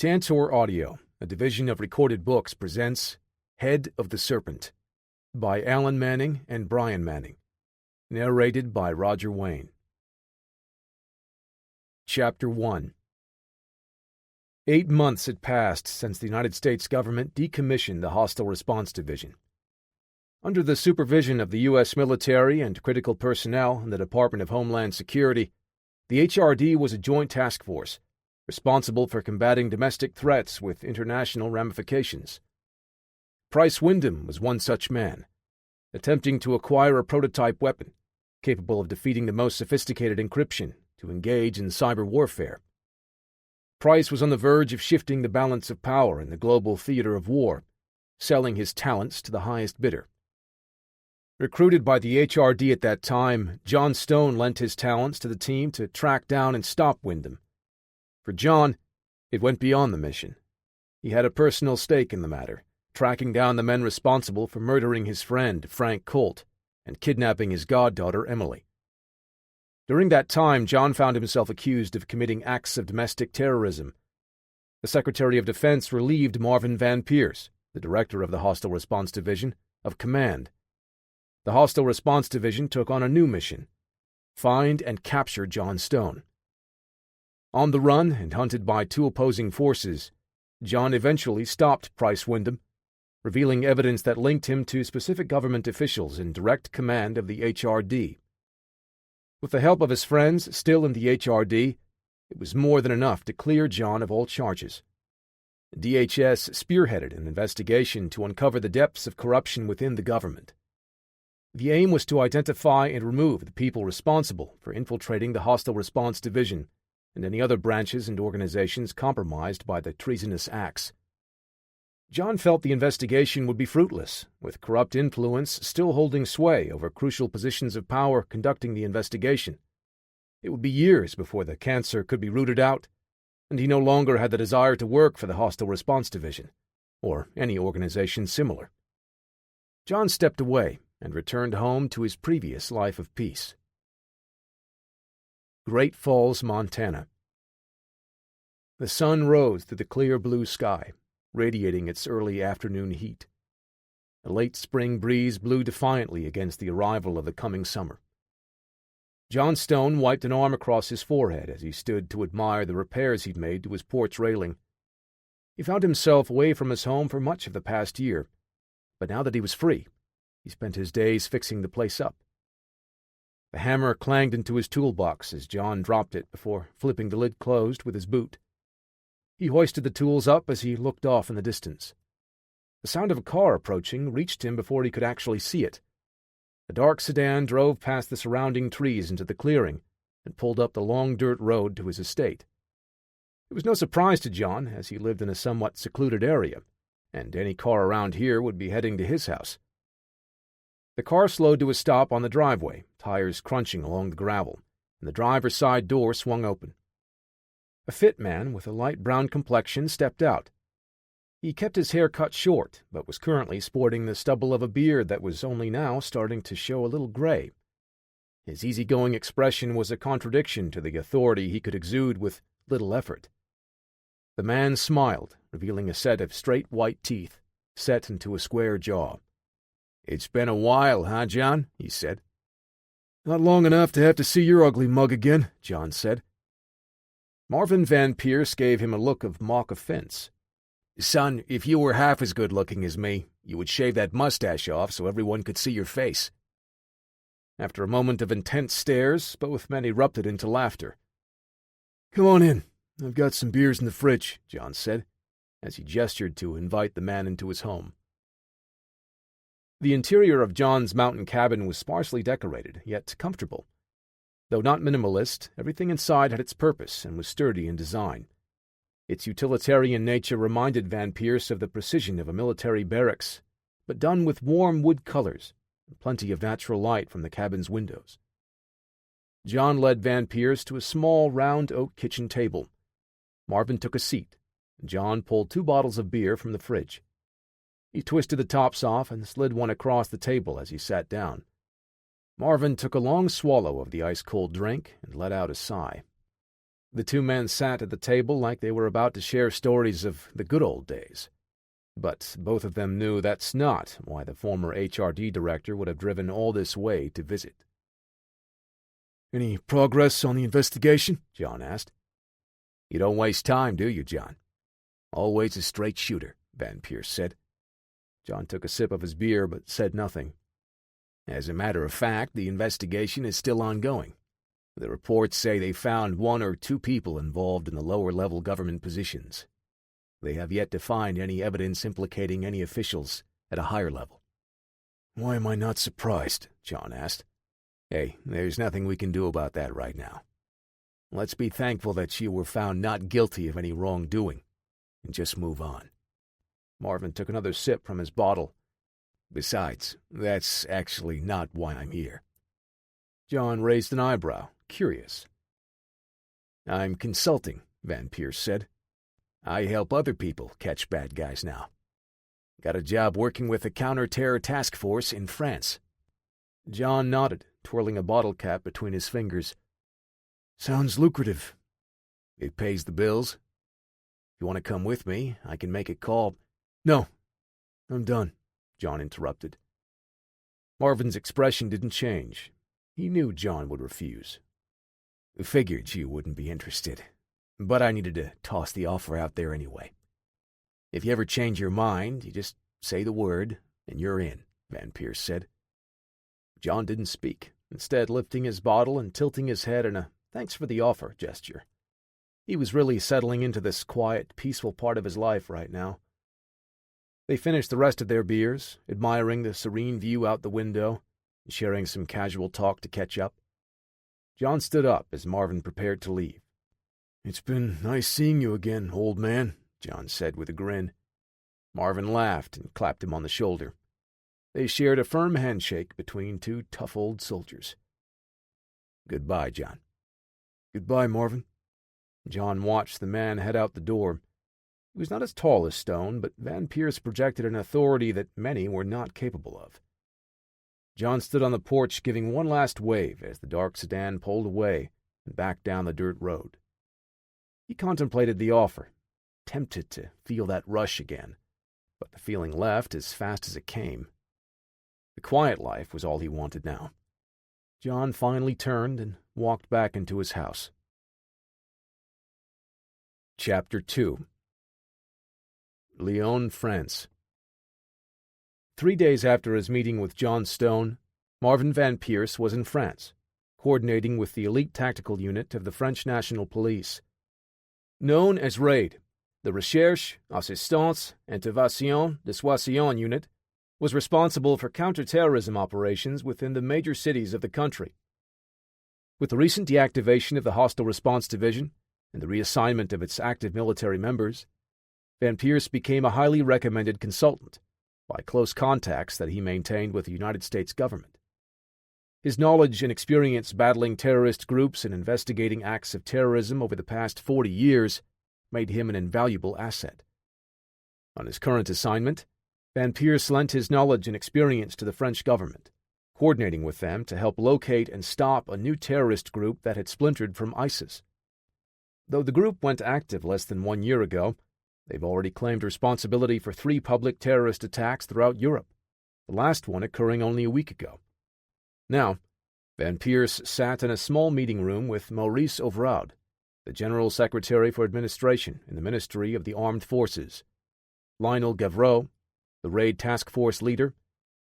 Tantor Audio, a division of Recorded Books, presents Head of the Serpent by Alan Manning and Brian Manning. Narrated by Roger Wayne. Chapter 1. 8 months had passed since the United States government decommissioned the Hostile Response Division. Under the supervision of the U.S. military and critical personnel in the Department of Homeland Security, the HRD was a joint task force responsible for combating domestic threats with international ramifications. Price Wyndham was one such man, attempting to acquire a prototype weapon capable of defeating the most sophisticated encryption to engage in cyber warfare. Price was on the verge of shifting the balance of power in the global theater of war, selling his talents to the highest bidder. Recruited by the HRD at that time, John Stone lent his talents to the team to track down and stop Wyndham. For John, it went beyond the mission. He had a personal stake in the matter, tracking down the men responsible for murdering his friend, Frank Colt, and kidnapping his goddaughter, Emily. During that time, John found himself accused of committing acts of domestic terrorism. The Secretary of Defense relieved Marvin Van Pierce, the director of the Hostile Response Division, of command. The Hostile Response Division took on a new mission: find and capture John Stone. On the run and hunted by two opposing forces, John eventually stopped Price Wyndham, revealing evidence that linked him to specific government officials in direct command of the HRD. With the help of his friends still in the HRD, it was more than enough to clear John of all charges. DHS spearheaded an investigation to uncover the depths of corruption within the government. The aim was to identify and remove the people responsible for infiltrating the Hostile Response Division and any other branches and organizations compromised by the treasonous acts. John felt the investigation would be fruitless, with corrupt influence still holding sway over crucial positions of power conducting the investigation. It would be years before the cancer could be rooted out, and he no longer had the desire to work for the Hostile Response Division, or any organization similar. John stepped away and returned home to his previous life of peace. Great Falls, Montana. The sun rose through the clear blue sky, radiating its early afternoon heat. A late spring breeze blew defiantly against the arrival of the coming summer. John Stone wiped an arm across his forehead as he stood to admire the repairs he'd made to his porch railing. He found himself away from his home for much of the past year, but now that he was free, he spent his days fixing the place up. The hammer clanged into his toolbox as John dropped it before flipping the lid closed with his boot. He hoisted the tools up as he looked off in the distance. The sound of a car approaching reached him before he could actually see it. A dark sedan drove past the surrounding trees into the clearing and pulled up the long dirt road to his estate. It was no surprise to John, as he lived in a somewhat secluded area, and any car around here would be heading to his house. The car slowed to a stop on the driveway, tires crunching along the gravel, and the driver's side door swung open. A fit man with a light brown complexion stepped out. He kept his hair cut short, but was currently sporting the stubble of a beard that was only now starting to show a little gray. His easygoing expression was a contradiction to the authority he could exude with little effort. The man smiled, revealing a set of straight white teeth, set into a square jaw. "It's been a while, huh, John?" he said. "Not long enough to have to see your ugly mug again," John said. Marvin Van Pierce gave him a look of mock offense. "Son, if you were half as good-looking as me, you would shave that mustache off so everyone could see your face." After a moment of intense stares, both men erupted into laughter. "Come on in. I've got some beers in the fridge," John said, as he gestured to invite the man into his home. The interior of John's mountain cabin was sparsely decorated, yet comfortable. Though not minimalist, everything inside had its purpose and was sturdy in design. Its utilitarian nature reminded Van Pierce of the precision of a military barracks, but done with warm wood colors and plenty of natural light from the cabin's windows. John led Van Pierce to a small, round oak kitchen table. Marvin took a seat, and John pulled 2 bottles of beer from the fridge. He twisted the tops off and slid one across the table as he sat down. Marvin took a long swallow of the ice-cold drink and let out a sigh. The two men sat at the table like they were about to share stories of the good old days. But both of them knew that's not why the former HRD director would have driven all this way to visit. "Any progress on the investigation?" John asked. "You don't waste time, do you, John?" "Always a straight shooter," Van Pierce said. John took a sip of his beer but said nothing. "As a matter of fact, the investigation is still ongoing. The reports say they found 1 or 2 people involved in the lower-level government positions. They have yet to find any evidence implicating any officials at a higher level." "Why am I not surprised?" John asked. "Hey, there's nothing we can do about that right now. Let's be thankful that you were found not guilty of any wrongdoing, and just move on." Marvin took another sip from his bottle. "Besides, that's actually not why I'm here." John raised an eyebrow, curious. "I'm consulting," Van Pierce said. "I help other people catch bad guys now. Got a job working with the counter-terror task force in France." John nodded, twirling a bottle cap between his fingers. "Sounds lucrative." "It pays the bills. If you want to come with me, I can make a call." "No, I'm done," John interrupted. Marvin's expression didn't change. He knew John would refuse. "Figured you wouldn't be interested, but I needed to toss the offer out there anyway. If you ever change your mind, you just say the word, and you're in," Van Pierce said. John didn't speak, instead lifting his bottle and tilting his head in a thanks-for-the-offer gesture. He was really settling into this quiet, peaceful part of his life right now. They finished the rest of their beers, admiring the serene view out the window, and sharing some casual talk to catch up. John stood up as Marvin prepared to leave. "It's been nice seeing you again, old man," John said with a grin. Marvin laughed and clapped him on the shoulder. They shared a firm handshake between two tough old soldiers. "Goodbye, John." "Goodbye, Marvin." John watched the man head out the door. He was not as tall as Stone, but Van Pierce projected an authority that many were not capable of. John stood on the porch giving one last wave as the dark sedan pulled away and back down the dirt road. He contemplated the offer, tempted to feel that rush again, but the feeling left as fast as it came. The quiet life was all he wanted now. John finally turned and walked back into his house. Chapter 2. Lyon, France. 3 days after his meeting with John Stone, Marvin Van Pierce was in France, coordinating with the elite tactical unit of the French National Police. Known as RAID, the Recherche, Assistance, Intervention, Dissuasion unit was responsible for counter-terrorism operations within the major cities of the country. With the recent deactivation of the Hostile Response Division and the reassignment of its active military members, Van Pierce became a highly recommended consultant by close contacts that he maintained with the United States government. His knowledge and experience battling terrorist groups and investigating acts of terrorism over the past 40 years made him an invaluable asset. On his current assignment, Van Pierce lent his knowledge and experience to the French government, coordinating with them to help locate and stop a new terrorist group that had splintered from ISIS. Though the group went active less than 1 year ago, they've already claimed responsibility for 3 public terrorist attacks throughout Europe, the last one occurring only a week ago. Now, Van Pierce sat in a small meeting room with Maurice Ovraud, the General Secretary for Administration in the Ministry of the Armed Forces, Lionel Gavreau, the RAID Task Force leader,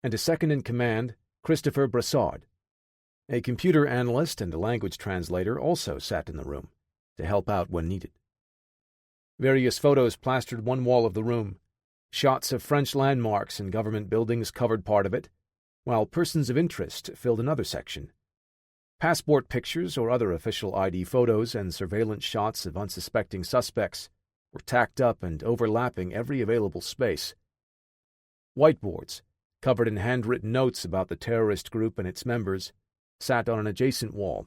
and a second-in-command, Christopher Brassard. A computer analyst and a language translator also sat in the room to help out when needed. Various photos plastered one wall of the room. Shots of French landmarks and government buildings covered part of it, while persons of interest filled another section. Passport pictures or other official ID photos and surveillance shots of unsuspecting suspects were tacked up and overlapping every available space. Whiteboards, covered in handwritten notes about the terrorist group and its members, sat on an adjacent wall.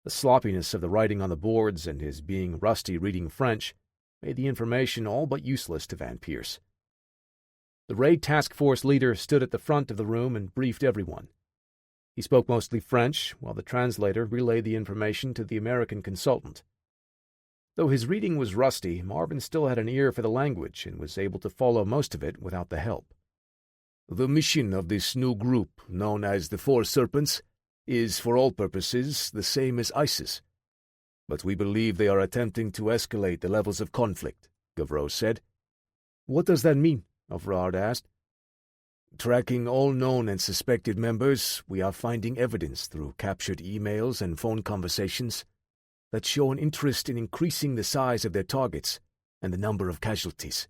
The sloppiness of the writing on the boards and his being rusty reading French made the information all but useless to Van Pierce. The RAID task force leader stood at the front of the room and briefed everyone. He spoke mostly French, while the translator relayed the information to the American consultant, Though his reading was rusty, Marvin still had an ear for the language and was able to follow most of it without the help. The mission of this new group, known as the Four Serpents, is, for all purposes, the same as ISIS. But we believe they are attempting to escalate the levels of conflict, Gavreau said. What does that mean? Avrard asked. Tracking all known and suspected members, we are finding evidence through captured emails and phone conversations that show an interest in increasing the size of their targets and the number of casualties.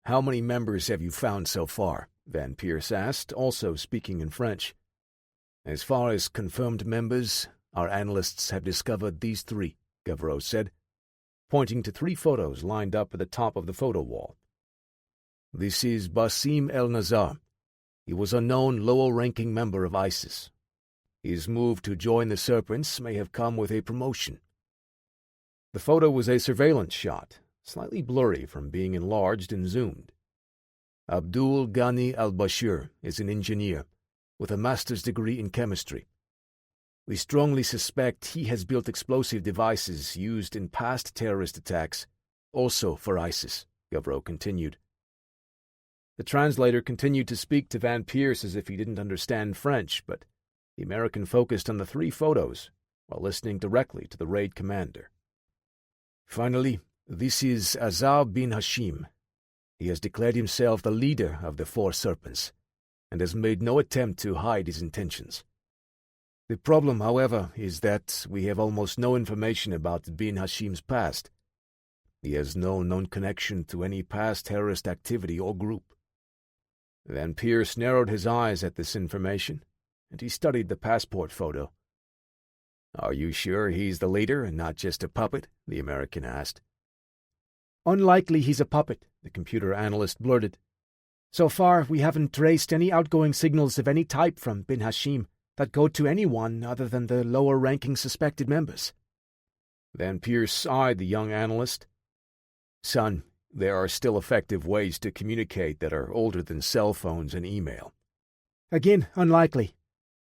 How many members have you found so far? Van Pierce asked, also speaking in French. As far as confirmed members, our analysts have discovered these 3, Gavreau said, pointing to 3 photos lined up at the top of the photo wall. This is Basim El-Nazar. He was a known lower-ranking member of ISIS. His move to join the Serpents may have come with a promotion. The photo was a surveillance shot, slightly blurry from being enlarged and zoomed. Abdul Ghani al-Bashir is an engineer with a master's degree in chemistry. We strongly suspect he has built explosive devices used in past terrorist attacks, also for ISIS, Gavreau continued. The translator continued to speak to Van Pierce as if he didn't understand French, but the American focused on the 3 photos while listening directly to the raid commander. Finally, this is Azar bin Hashim. He has declared himself the leader of the Four Serpents and has made no attempt to hide his intentions. The problem, however, is that we have almost no information about bin Hashim's past. He has no known connection to any past terrorist activity or group. Van Pierce narrowed his eyes at this information, and he studied the passport photo. Are you sure he's the leader and not just a puppet? The American asked. Unlikely he's a puppet, the computer analyst blurted. So far, we haven't traced any outgoing signals of any type from bin Hashim that go to anyone other than the lower-ranking suspected members. Van Pierce eyed the young analyst. Son, there are still effective ways to communicate that are older than cell phones and email. Again, unlikely.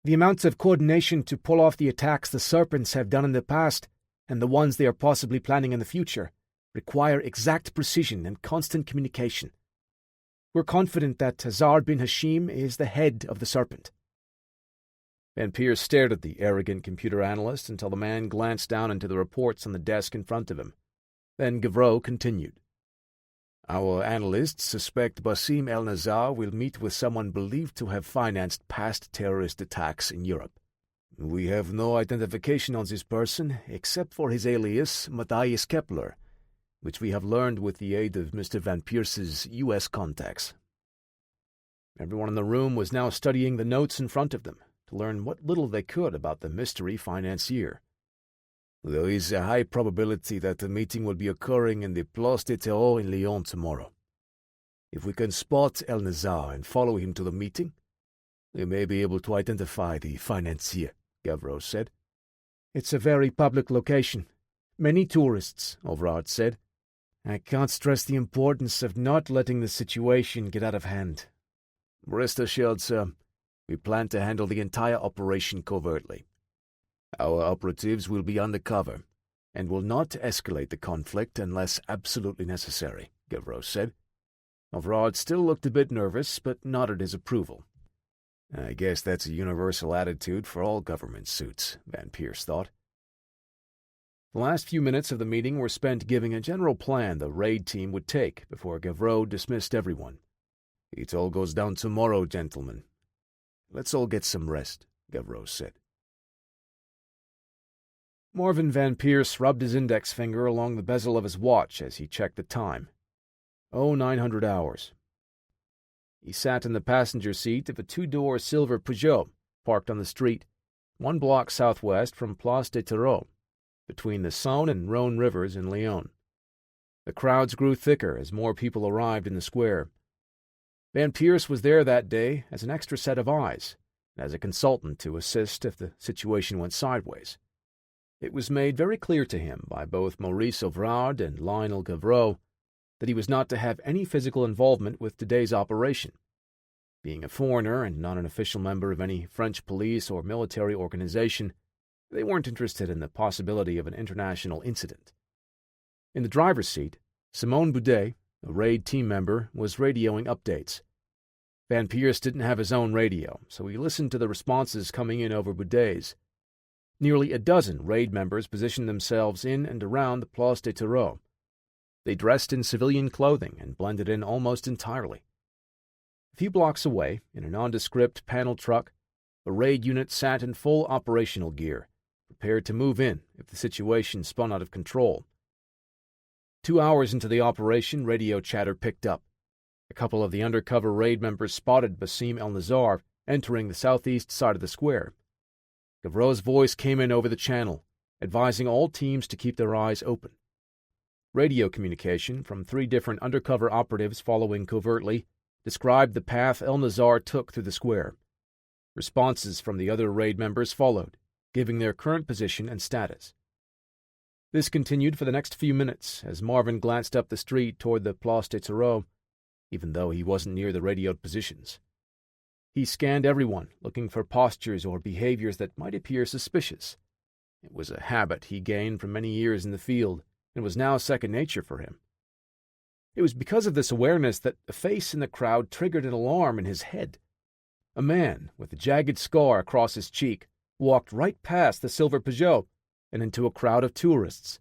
The amounts of coordination to pull off the attacks the Serpents have done in the past, and the ones they are possibly planning in the future, require exact precision and constant communication. We're confident that Azar bin Hashim is the head of the Serpent. Van Pierce stared at the arrogant computer analyst until the man glanced down into the reports on the desk in front of him. Then Gavreau continued. Our analysts suspect Basim El-Nazar will meet with someone believed to have financed past terrorist attacks in Europe. We have no identification on this person except for his alias, Matthias Kepler, which we have learned with the aid of Mr. Van Pierce's U.S. contacts. Everyone in the room was now studying the notes in front of them to learn what little they could about the mystery financier. There is a high probability that the meeting will be occurring in the Place des Terreaux in Lyon tomorrow. If we can spot El-Nazar and follow him to the meeting, we may be able to identify the financier, Gavreau said. It's a very public location. Many tourists, Overard said. I can't stress the importance of not letting the situation get out of hand. Rest assured, sir, we plan to handle the entire operation covertly. Our operatives will be undercover and will not escalate the conflict unless absolutely necessary, Gavreau said. Overard still looked a bit nervous, but nodded his approval. I guess that's a universal attitude for all government suits, Van Pierce thought. The last few minutes of the meeting were spent giving a general plan the raid team would take before Gavreau dismissed everyone. It all goes down tomorrow, gentlemen. Let's all get some rest, Gavreau said. Marvin Van Pierce rubbed his index finger along the bezel of his watch as he checked the time. 0900 hours. He sat in the passenger seat of a 2-door silver Peugeot, parked on the street, 1 block southwest from Place des Terreaux, between the Saône and Rhône rivers in Lyon. The crowds grew thicker as more people arrived in the square. Van Pierce was there that day as an extra set of eyes, and as a consultant to assist if the situation went sideways. It was made very clear to him by both Maurice Ouvrard and Lionel Gavreau that he was not to have any physical involvement with today's operation. Being a foreigner and not an official member of any French police or military organization, they weren't interested in the possibility of an international incident. In the driver's seat, Simone Boudet, a raid team member, was radioing updates. Van Pierce didn't have his own radio, so he listened to the responses coming in over Boudet's. Nearly a dozen raid members positioned themselves in and around the Place des Terreaux. They dressed in civilian clothing and blended in almost entirely. A few blocks away, in a nondescript panel truck, a raid unit sat in full operational gear, prepared to move in if the situation spun out of control. 2 hours into the operation, radio chatter picked up. A couple of the undercover raid members spotted Basim El-Nazar entering the southeast side of the square. Gavreau's voice came in over the channel, advising all teams to keep their eyes open. Radio communication from 3 different undercover operatives following covertly described the path El-Nazar took through the square. Responses from the other raid members followed, giving their current position and status. This continued for the next few minutes as Marvin glanced up the street toward the Place des Terreaux, even though he wasn't near the radioed positions. He scanned everyone, looking for postures or behaviors that might appear suspicious. It was a habit he gained from many years in the field, and was now second nature for him. It was because of this awareness that a face in the crowd triggered an alarm in his head. A man, with a jagged scar across his cheek, walked right past the silver Peugeot and into a crowd of tourists.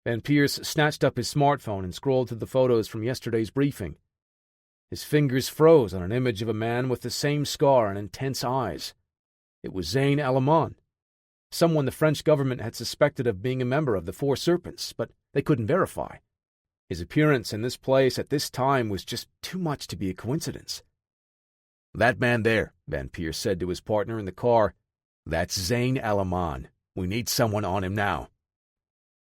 Van Pierce snatched up his smartphone and scrolled through the photos from yesterday's briefing. His fingers froze on an image of a man with the same scar and intense eyes. It was Zayn Alaman, someone the French government had suspected of being a member of the Four Serpents, but they couldn't verify. His appearance in this place at this time was just too much to be a coincidence. "That man there," Van Pierce said to his partner in the car, "that's Zayn Alaman. We need someone on him now."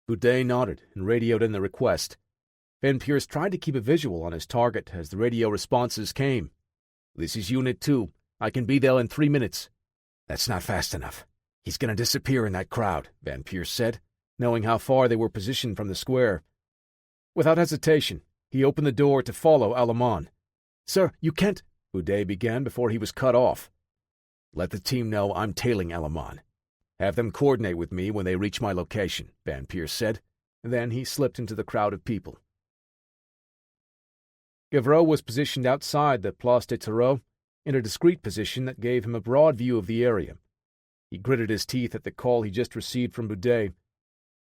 Boudet nodded and radioed in the request. Van Pierce tried to keep a visual on his target as the radio responses came. "This is Unit 2. I can be there in 3 minutes." "That's not fast enough. He's going to disappear in that crowd," Van Pierce said, knowing how far they were positioned from the square. Without hesitation, he opened the door to follow Alaman. "Sir, you can't," Boudet began before he was cut off. "Let the team know I'm tailing Alaman. Have them coordinate with me when they reach my location," Van Pierce said. Then he slipped into the crowd of people. Gavreau was positioned outside the Place des Terreaux, in a discreet position that gave him a broad view of the area. He gritted his teeth at the call he just received from Boudet.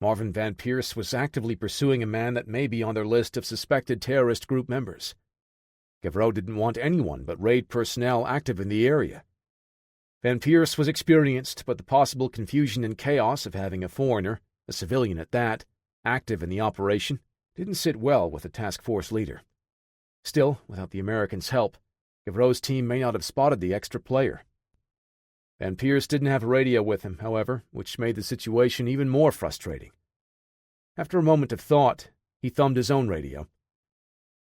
Marvin Van Pierce was actively pursuing a man that may be on their list of suspected terrorist group members. Gavreau didn't want anyone but raid personnel active in the area. Van Pierce was experienced, but the possible confusion and chaos of having a foreigner, a civilian at that, active in the operation, didn't sit well with the task force leader. Still, without the Americans' help, Gavreau's team may not have spotted the extra player. Van Pierce didn't have a radio with him, however, which made the situation even more frustrating. After a moment of thought, he thumbed his own radio.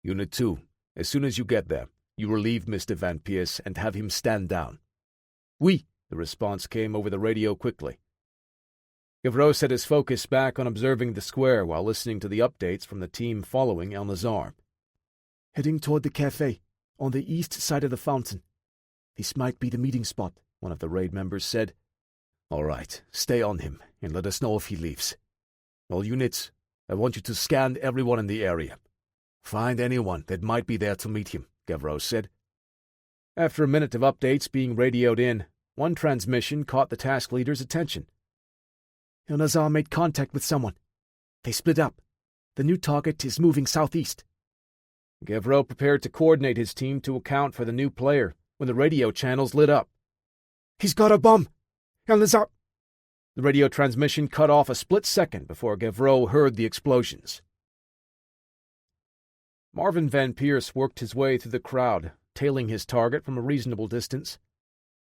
"Unit 2, as soon as you get there, you relieve Mr. Van Pierce and have him stand down." "Oui," the response came over the radio quickly. Gavreau set his focus back on observing the square while listening to the updates from the team following El-Nazar. "Heading toward the cafe, on the east side of the fountain. This might be the meeting spot," one of the raid members said. "All right, stay on him and let us know if he leaves. All units, I want you to scan everyone in the area. Find anyone that might be there to meet him," Gavreau said. After a minute of updates being radioed in, one transmission caught the task leader's attention. El-Nazar made contact with someone. They split up. The new target is moving southeast. Gavreau prepared to coordinate his team to account for the new player when the radio channels lit up. "He's got a bomb! El-Nazar—" The radio transmission cut off a split second before Gavreau heard the explosions. Marvin Van Pierce worked his way through the crowd, tailing his target from a reasonable distance.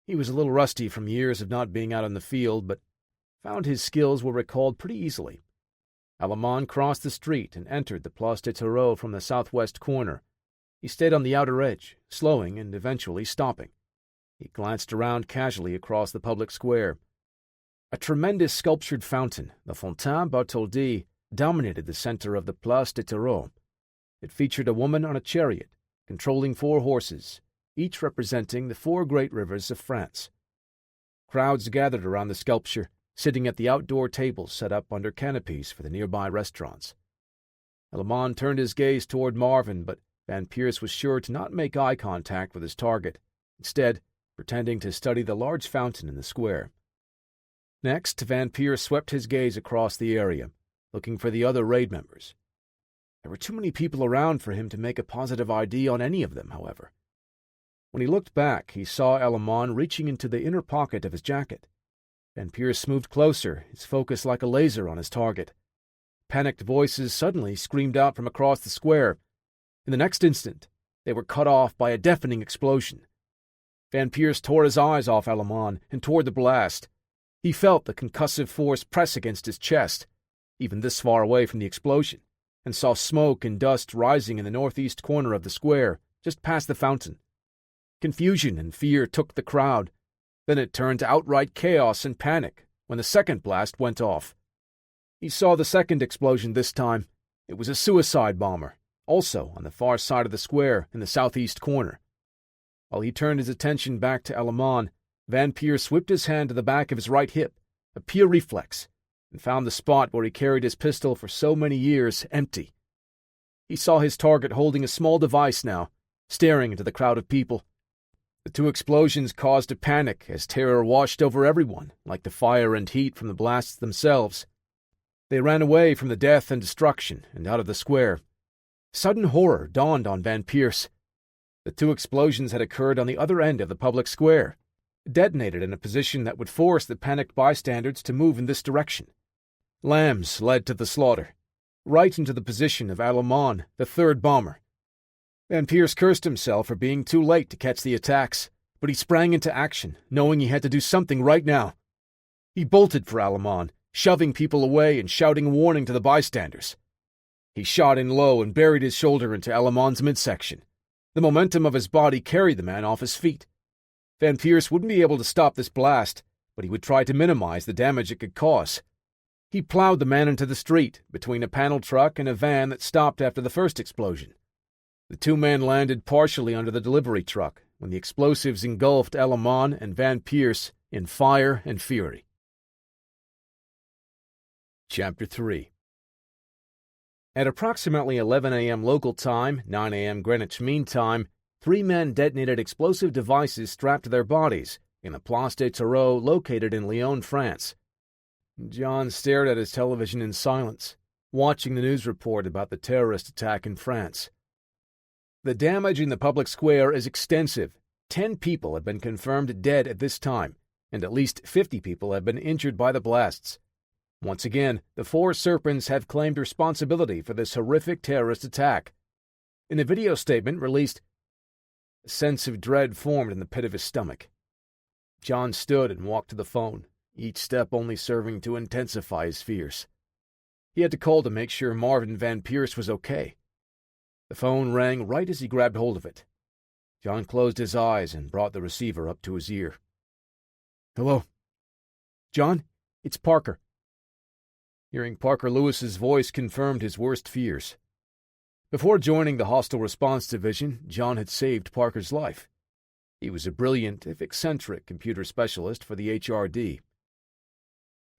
He was a little rusty from years of not being out in the field, but found his skills were recalled pretty easily. Alaman crossed the street and entered the Place des Terreaux from the southwest corner. He stayed on the outer edge, slowing and eventually stopping. He glanced around casually across the public square. A tremendous sculptured fountain, the Fontaine Bartholdi, dominated the center of the Place des Terreaux. It featured a woman on a chariot, controlling 4 horses, each representing the 4 great rivers of France. Crowds gathered around the sculpture, sitting at the outdoor tables set up under canopies for the nearby restaurants. Lamont turned his gaze toward Marvin, but Van Pierce was sure to not make eye contact with his target, instead pretending to study the large fountain in the square. Next, Van Pierce swept his gaze across the area, looking for the other raid members. There were too many people around for him to make a positive ID on any of them, however. When he looked back, he saw Elamon reaching into the inner pocket of his jacket. Van Pierce moved closer, his focus like a laser on his target. Panicked voices suddenly screamed out from across the square. In the next instant, they were cut off by a deafening explosion. Van Pierce tore his eyes off Elamon and toward the blast. He felt the concussive force press against his chest, even this far away from the explosion, and saw smoke and dust rising in the northeast corner of the square, just past the fountain. Confusion and fear took the crowd. Then it turned to outright chaos and panic when the second blast went off. He saw the second explosion this time. It was a suicide bomber, also on the far side of the square in the southeast corner. While he turned his attention back to Elamon, Van Pierce whipped his hand to the back of his right hip, a pure reflex, and found the spot where he carried his pistol for so many years empty. He saw his target holding a small device now, staring into the crowd of people. The two explosions caused a panic as terror washed over everyone, like the fire and heat from the blasts themselves. They ran away from the death and destruction and out of the square. Sudden horror dawned on Van Pierce. The two explosions had occurred on the other end of the public square, detonated in a position that would force the panicked bystanders to move in this direction. Lambs led to the slaughter, right into the position of Elamon, the third bomber. Van Pierce cursed himself for being too late to catch the attacks, but he sprang into action, knowing he had to do something right now. He bolted for Elamon, shoving people away and shouting a warning to the bystanders. He shot in low and buried his shoulder into Elamon's midsection. The momentum of his body carried the man off his feet. Van Pierce wouldn't be able to stop this blast, but he would try to minimize the damage it could cause. He plowed the man into the street, between a panel truck and a van that stopped after the first explosion. The two men landed partially under the delivery truck when the explosives engulfed Elamon and Van Pierce in fire and fury. Chapter 3. At approximately 11 a.m. local time, 9 a.m. Greenwich Mean Time, 3 men detonated explosive devices strapped to their bodies in the Place des Terreaux located in Lyon, France. John stared at his television in silence, watching the news report about the terrorist attack in France. The damage in the public square is extensive. 10 people have been confirmed dead at this time, and at least 50 people have been injured by the blasts. Once again, the Four Serpents have claimed responsibility for this horrific terrorist attack. In a video statement released, a sense of dread formed in the pit of his stomach. John stood and walked to the phone, each step only serving to intensify his fears. He had to call to make sure Marvin Van Pierce was okay. The phone rang right as he grabbed hold of it. John closed his eyes and brought the receiver up to his ear. "Hello? John, it's Parker." Hearing Parker Lewis's voice confirmed his worst fears. Before joining the Hostile Response Division, John had saved Parker's life. He was a brilliant, if eccentric, computer specialist for the HRD.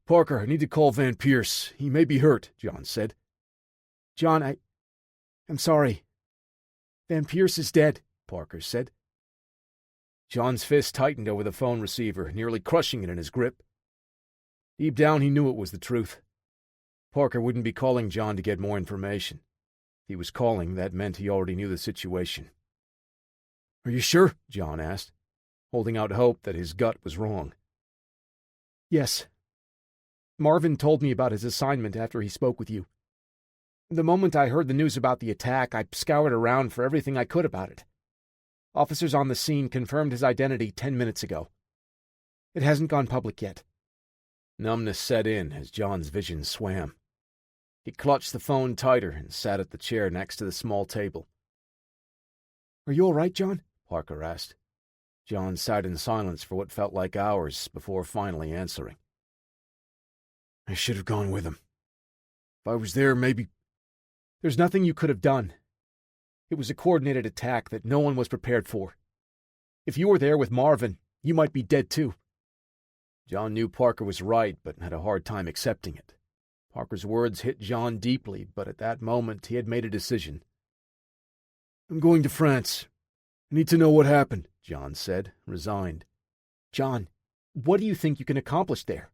"Parker, I need to call Van Pierce. He may be hurt," John said. "John, I'm sorry. Van Pierce is dead," Parker said. John's fist tightened over the phone receiver, nearly crushing it in his grip. Deep down, he knew it was the truth. Parker wouldn't be calling John to get more information. If he was calling, that meant he already knew the situation. "Are you sure?" John asked, holding out hope that his gut was wrong. "Yes. Marvin told me about his assignment after he spoke with you. The moment I heard the news about the attack, I scoured around for everything I could about it. Officers on the scene confirmed his identity 10 minutes ago. It hasn't gone public yet." Numbness set in as John's vision swam. He clutched the phone tighter and sat at the chair next to the small table. "Are you all right, John?" Parker asked. John sat in silence for what felt like hours before finally answering. "I should have gone with him. If I was there, maybe—" "There's nothing you could have done. It was a coordinated attack that no one was prepared for. If you were there with Marvin, you might be dead too." John knew Parker was right, but had a hard time accepting it. Parker's words hit John deeply, but at that moment he had made a decision. "I'm going to France. I need to know what happened," John said, resigned. "John, what do you think you can accomplish there?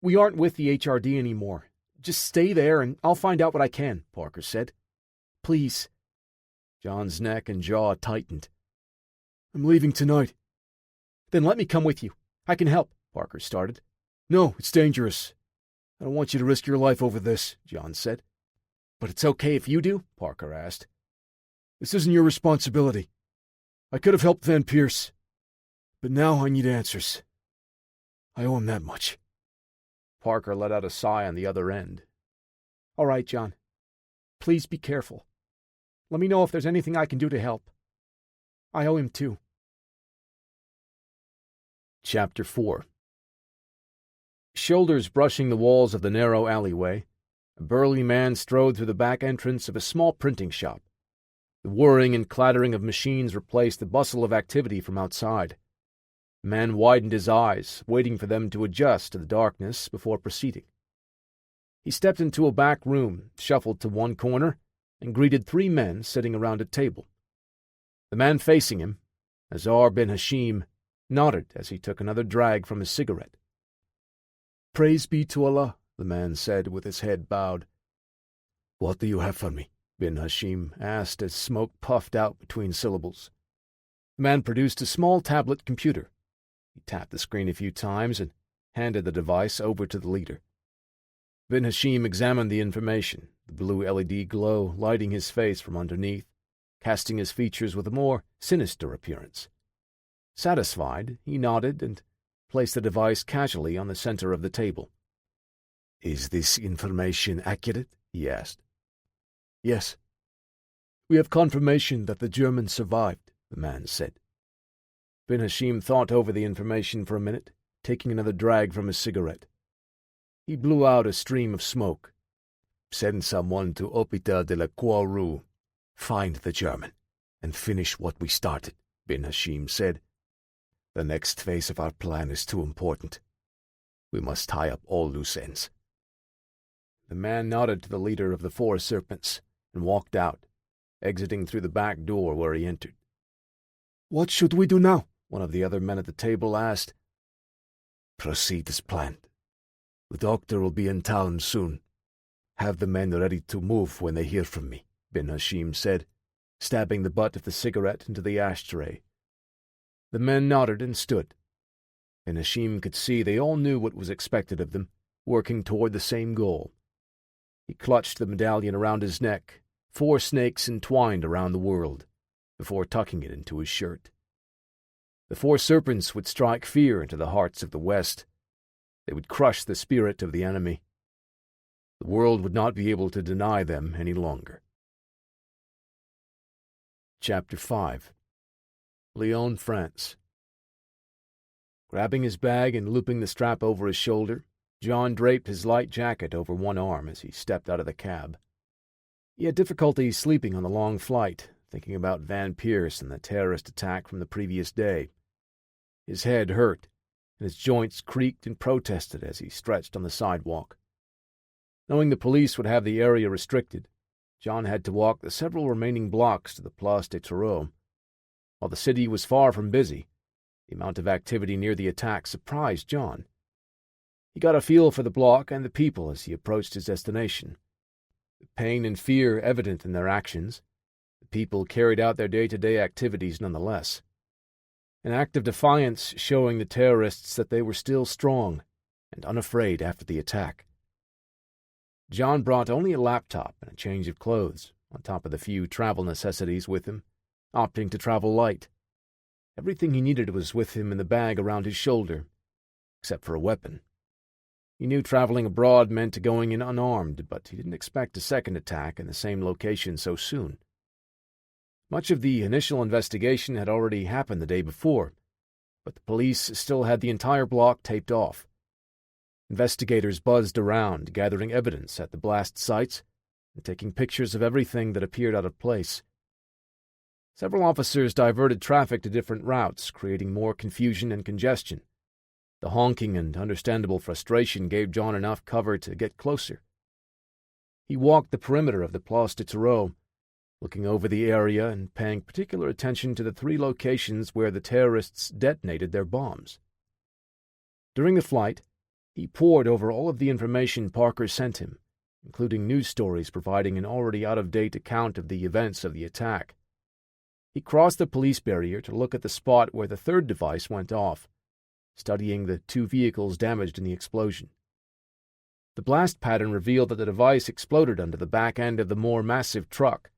We aren't with the HRD anymore. Just stay there and I'll find out what I can," Parker said. "Please." John's neck and jaw tightened. "I'm leaving tonight." "Then let me come with you. I can help," Parker started. "No, it's dangerous. I don't want you to risk your life over this," John said. "But it's okay if you do?" Parker asked. "This isn't your responsibility. I could have helped Van Pierce, but now I need answers. I owe him that much." Parker let out a sigh on the other end. "All right, John. Please be careful. Let me know if there's anything I can do to help. I owe him too." Chapter 4. Shoulders brushing the walls of the narrow alleyway, a burly man strode through the back entrance of a small printing shop. The whirring and clattering of machines replaced the bustle of activity from outside. The man widened his eyes, waiting for them to adjust to the darkness before proceeding. He stepped into a back room, shuffled to one corner, and greeted 3 men sitting around a table. The man facing him, Azar bin Hashim, nodded as he took another drag from his cigarette. "Praise be to Allah," the man said with his head bowed. "What do you have for me?" bin Hashim asked as smoke puffed out between syllables. The man produced a small tablet computer. He tapped the screen a few times and handed the device over to the leader. Bin Hashim examined the information, the blue LED glow lighting his face from underneath, casting his features with a more sinister appearance. Satisfied, he nodded and placed the device casually on the center of the table. "Is this information accurate?" he asked. "Yes." "We have confirmation that the Germans survived," the man said. Bin Hashim thought over the information for a minute, taking another drag from his cigarette. He blew out a stream of smoke. "Send someone to Hôpital de la Croix-Rouge. Find the German, and finish what we started," Bin Hashim said. "The next phase of our plan is too important. We must tie up all loose ends." The man nodded to the leader of the 4 serpents and walked out, exiting through the back door where he entered. "What should we do now?" one of the other men at the table asked. "Proceed as planned. The doctor will be in town soon. Have the men ready to move when they hear from me," Bin Hashim said, stabbing the butt of the cigarette into the ashtray. The men nodded and stood. Bin Hashim could see they all knew what was expected of them, working toward the same goal. He clutched the medallion around his neck, 4 snakes entwined around the world, before tucking it into his shirt. The 4 serpents would strike fear into the hearts of the West. They would crush the spirit of the enemy. The world would not be able to deny them any longer. Chapter 5. Lyon, France. Grabbing his bag and looping the strap over his shoulder, John draped his light jacket over one arm as he stepped out of the cab. He had difficulty sleeping on the long flight, thinking about Van Pierce and the terrorist attack from the previous day. His head hurt, and his joints creaked and protested as he stretched on the sidewalk. Knowing the police would have the area restricted, John had to walk the several remaining blocks to the Place des Terreaux. While the city was far from busy, the amount of activity near the attack surprised John. He got a feel for the block and the people as he approached his destination. The pain and fear evident in their actions, the people carried out their day-to-day activities nonetheless. An act of defiance showing the terrorists that they were still strong and unafraid after the attack. John brought only a laptop and a change of clothes, on top of the few travel necessities with him, opting to travel light. Everything he needed was with him in the bag around his shoulder, except for a weapon. He knew traveling abroad meant going in unarmed, but he didn't expect a second attack in the same location so soon. Much of the initial investigation had already happened the day before, but the police still had the entire block taped off. Investigators buzzed around, gathering evidence at the blast sites and taking pictures of everything that appeared out of place. Several officers diverted traffic to different routes, creating more confusion and congestion. The honking and understandable frustration gave John enough cover to get closer, He walked the perimeter of the Place de Terreau, looking over the area and paying particular attention to the 3 locations where the terrorists detonated their bombs. During the flight, he pored over all of the information Parker sent him, including news stories providing an already out-of-date account of the events of the attack. He crossed the police barrier to look at the spot where the 3rd device went off, studying the 2 vehicles damaged in the explosion. The blast pattern revealed that the device exploded under the back end of the more massive truck.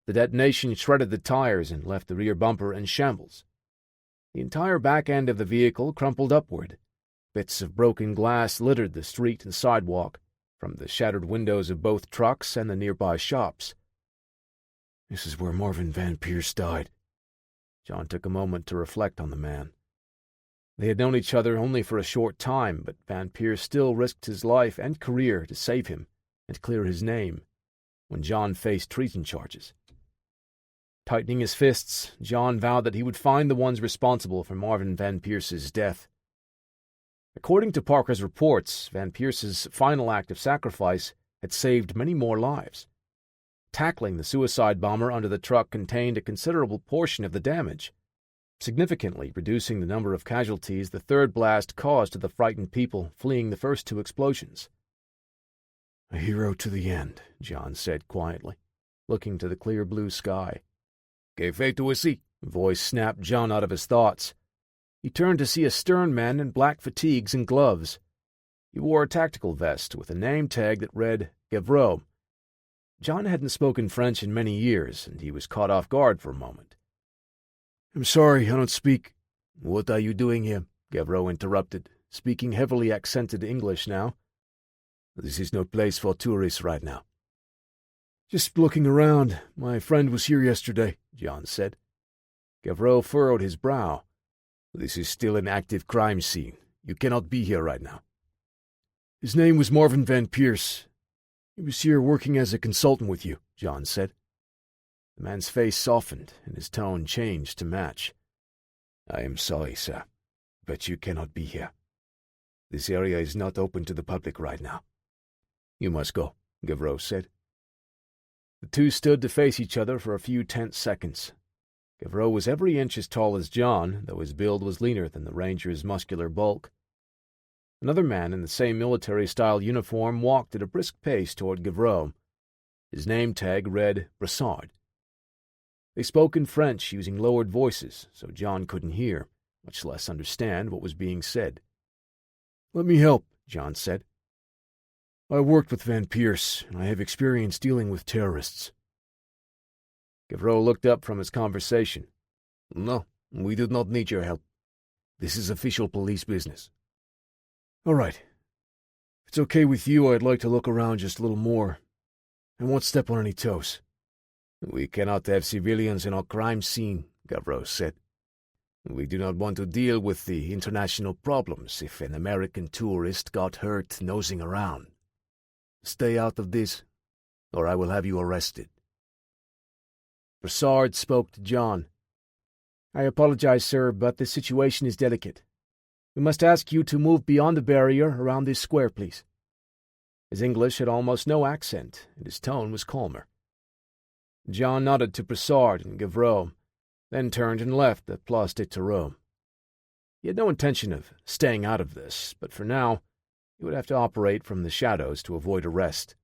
The detonation shredded the tires and left the rear bumper in shambles. The entire back end of the vehicle crumpled upward. Bits of broken glass littered the street and sidewalk, from the shattered windows of both trucks and the nearby shops. This is where Marvin Van Pierce died. John took a moment to reflect on the man. They had known each other only for a short time, but Van Pierce still risked his life and career to save him and clear his name when John faced treason charges. Tightening his fists, John vowed that he would find the ones responsible for Marvin Van Pierce's death. According to Parker's reports, Van Pierce's final act of sacrifice had saved many more lives. Tackling the suicide bomber under the truck contained a considerable portion of the damage, significantly reducing the number of casualties the 3rd blast caused to the frightened people fleeing the first 2 explosions. A hero to the end, John said quietly, looking to the clear blue sky. Que fais-tu ici? A voice snapped John out of his thoughts. He turned to see a stern man in black fatigues and gloves. He wore a tactical vest with a name tag that read Gavreau. John hadn't spoken French in many years, and he was caught off guard for a moment. I'm sorry, I don't speak. What are you doing here? Gavreau interrupted, speaking heavily accented English now. This is no place for tourists right now. Just looking around. My friend was here yesterday, John said. Gavreau furrowed his brow. This is still an active crime scene. You cannot be here right now. His name was Marvin Van Pierce. He was here working as a consultant with you, John said. The man's face softened, and his tone changed to match. I am sorry, sir, but you cannot be here. This area is not open to the public right now. You must go, Gavreau said. The 2 stood to face each other for a few tense seconds. Gavreau was every inch as tall as John, though his build was leaner than the ranger's muscular bulk. Another man in the same military-style uniform walked at a brisk pace toward Gavreau. His name tag read Brassard. They spoke in French using lowered voices, so John couldn't hear, much less understand what was being said. Let me help, John said. I worked with Van Pierce, and I have experience dealing with terrorists. Gavreau looked up from his conversation. No, we do not need your help. This is official police business. All right. If it's okay with you, I'd like to look around just a little more. I won't step on any toes. We cannot have civilians in our crime scene, Gavreau said. We do not want to deal with the international problems if an American tourist got hurt nosing around. Stay out of this, or I will have you arrested. Brassard spoke to John. I apologize, sir, but the situation is delicate. We must ask you to move beyond the barrier around this square, please. His English had almost no accent, and his tone was calmer. John nodded to Brassard and Gavreau, then turned and left the Place de Terreau. He had no intention of staying out of this, but for now, he would have to operate from the shadows to avoid arrest.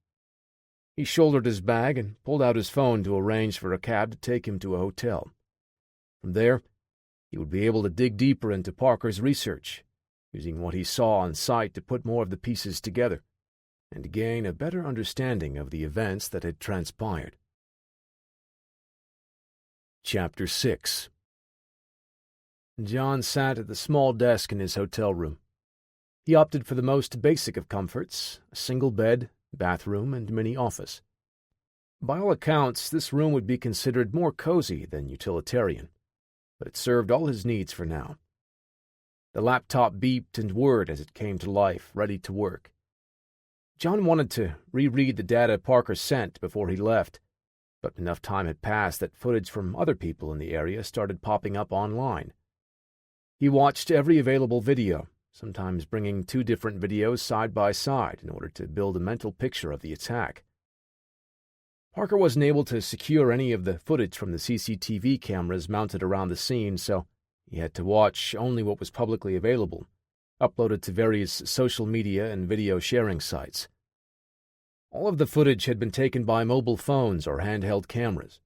He shouldered his bag and pulled out his phone to arrange for a cab to take him to a hotel. From there, he would be able to dig deeper into Parker's research, using what he saw on site to put more of the pieces together, and gain a better understanding of the events that had transpired. Chapter 6. John sat at the small desk in his hotel room. He opted for the most basic of comforts, a single bed, bathroom, and mini-office. By all accounts, this room would be considered more cozy than utilitarian, but it served all his needs for now. The laptop beeped and whirred as it came to life, ready to work. John wanted to reread the data Parker sent before he left, but enough time had passed that footage from other people in the area started popping up online. He watched every available video, sometimes bringing 2 different videos side by side in order to build a mental picture of the attack, Parker wasn't able to secure any of the footage from the CCTV cameras mounted around the scene, so he had to watch only what was publicly available, uploaded to various social media and video sharing sites. All of the footage had been taken by mobile phones or handheld cameras.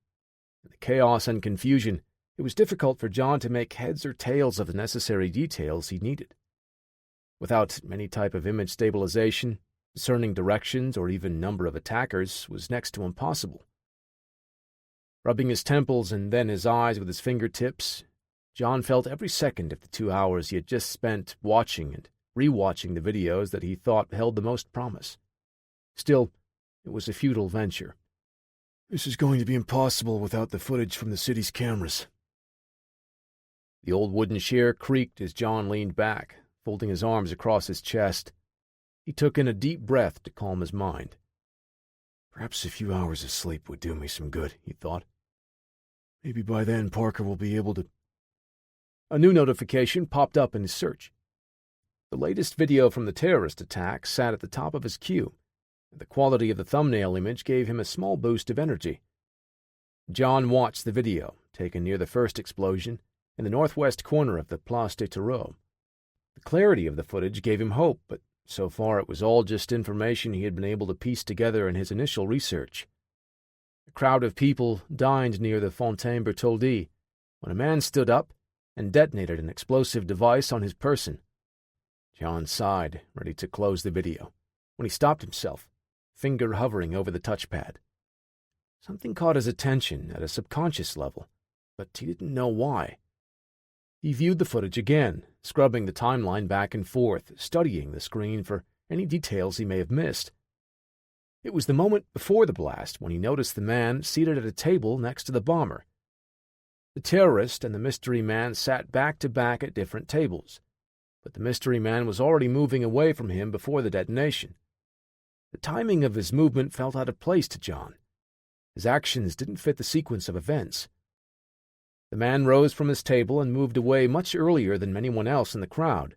In the chaos and confusion, it was difficult for John to make heads or tails of the necessary details he needed. Without any type of image stabilization, discerning directions or even number of attackers was next to impossible. Rubbing his temples and then his eyes with his fingertips, John felt every second of the 2 hours he had just spent watching and rewatching the videos that he thought held the most promise. Still, it was a futile venture. This is going to be impossible without the footage from the city's cameras. The old wooden chair creaked as John leaned back, folding his arms across his chest. He took in a deep breath to calm his mind. Perhaps a few hours of sleep would do me some good, he thought. Maybe by then Parker will be able to... A new notification popped up in his search. The latest video from the terrorist attack sat at the top of his queue, and the quality of the thumbnail image gave him a small boost of energy. John watched the video, taken near the first explosion, in the northwest corner of the Place des Terreaux. The clarity of the footage gave him hope, but so far it was all just information he had been able to piece together in his initial research. A crowd of people dined near the Fontaine Bertholdi when a man stood up and detonated an explosive device on his person. John sighed, ready to close the video, when he stopped himself, finger hovering over the touchpad. Something caught his attention at a subconscious level, but he didn't know why. He viewed the footage again, scrubbing the timeline back and forth, studying the screen for any details he may have missed. It was the moment before the blast when he noticed the man seated at a table next to the bomber. The terrorist and the mystery man sat back-to-back at different tables, but the mystery man was already moving away from him before the detonation. The timing of his movement felt out of place to John. His actions didn't fit the sequence of events. The man rose from his table and moved away much earlier than anyone else in the crowd,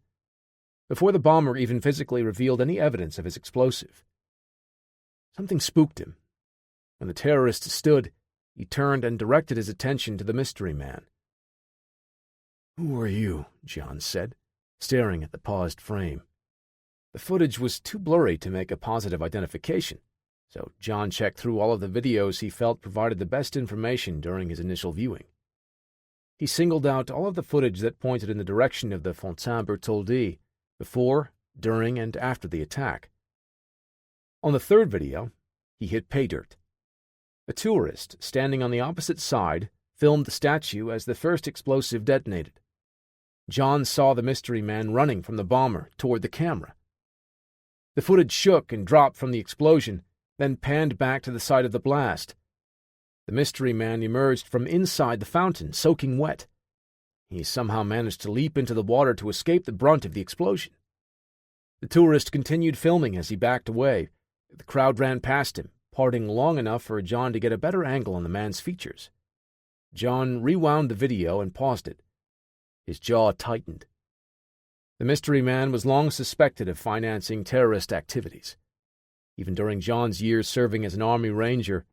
before the bomber even physically revealed any evidence of his explosive. Something spooked him. When the terrorist stood, he turned and directed his attention to the mystery man. "Who are you?" John said, staring at the paused frame. The footage was too blurry to make a positive identification, so John checked through all of the videos he felt provided the best information during his initial viewing. He singled out all of the footage that pointed in the direction of the Fontaine Bertholdi before, during, and after the attack. On the third video, he hit pay dirt. A tourist, standing on the opposite side, filmed the statue as the first explosive detonated. John saw the mystery man running from the bomber toward the camera. The footage shook and dropped from the explosion, then panned back to the site of the blast. The mystery man emerged from inside the fountain, soaking wet. He somehow managed to leap into the water to escape the brunt of the explosion. The tourist continued filming as he backed away. The crowd ran past him, parting long enough for John to get a better angle on the man's features. John rewound the video and paused it. His jaw tightened. The mystery man was long suspected of financing terrorist activities. Even during John's years serving as an Army Ranger,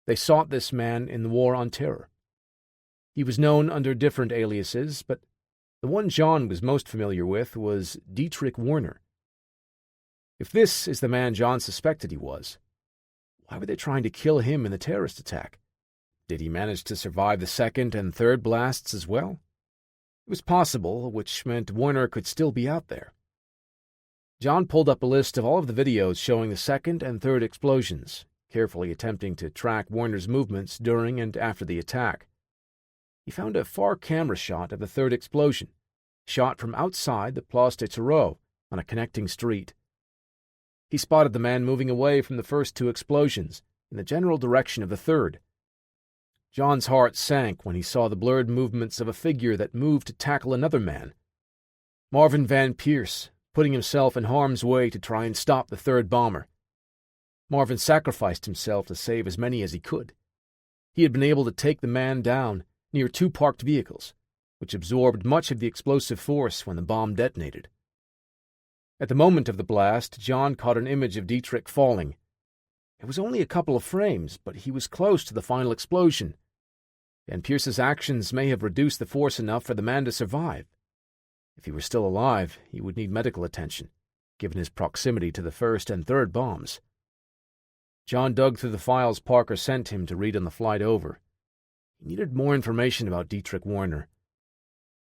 they sought this man in the War on Terror. He was known under different aliases, but the one John was most familiar with was Dietrich Werner. If this is the man John suspected he was, why were they trying to kill him in the terrorist attack? Did he manage to survive the second and third blasts as well? It was possible, which meant Werner could still be out there. John pulled up a list of all of the videos showing the second and third explosions, carefully attempting to track Werner's movements during and after the attack. He found a far camera shot of the third explosion, shot from outside the Place des Terreaux on a connecting street. He spotted the man moving away from the first two explosions in the general direction of the third. John's heart sank when he saw the blurred movements of a figure that moved to tackle another man. Marvin Van Pierce, putting himself in harm's way to try and stop the third bomber. Marvin sacrificed himself to save as many as he could. He had been able to take the man down near two parked vehicles, which absorbed much of the explosive force when the bomb detonated. At the moment of the blast, John caught an image of Dietrich falling. It was only a couple of frames, but he was close to the final explosion, and Pierce's actions may have reduced the force enough for the man to survive. If he were still alive, he would need medical attention, given his proximity to the first and third bombs. John dug through the files Parker sent him to read on the flight over. He needed more information about Dietrich Warner.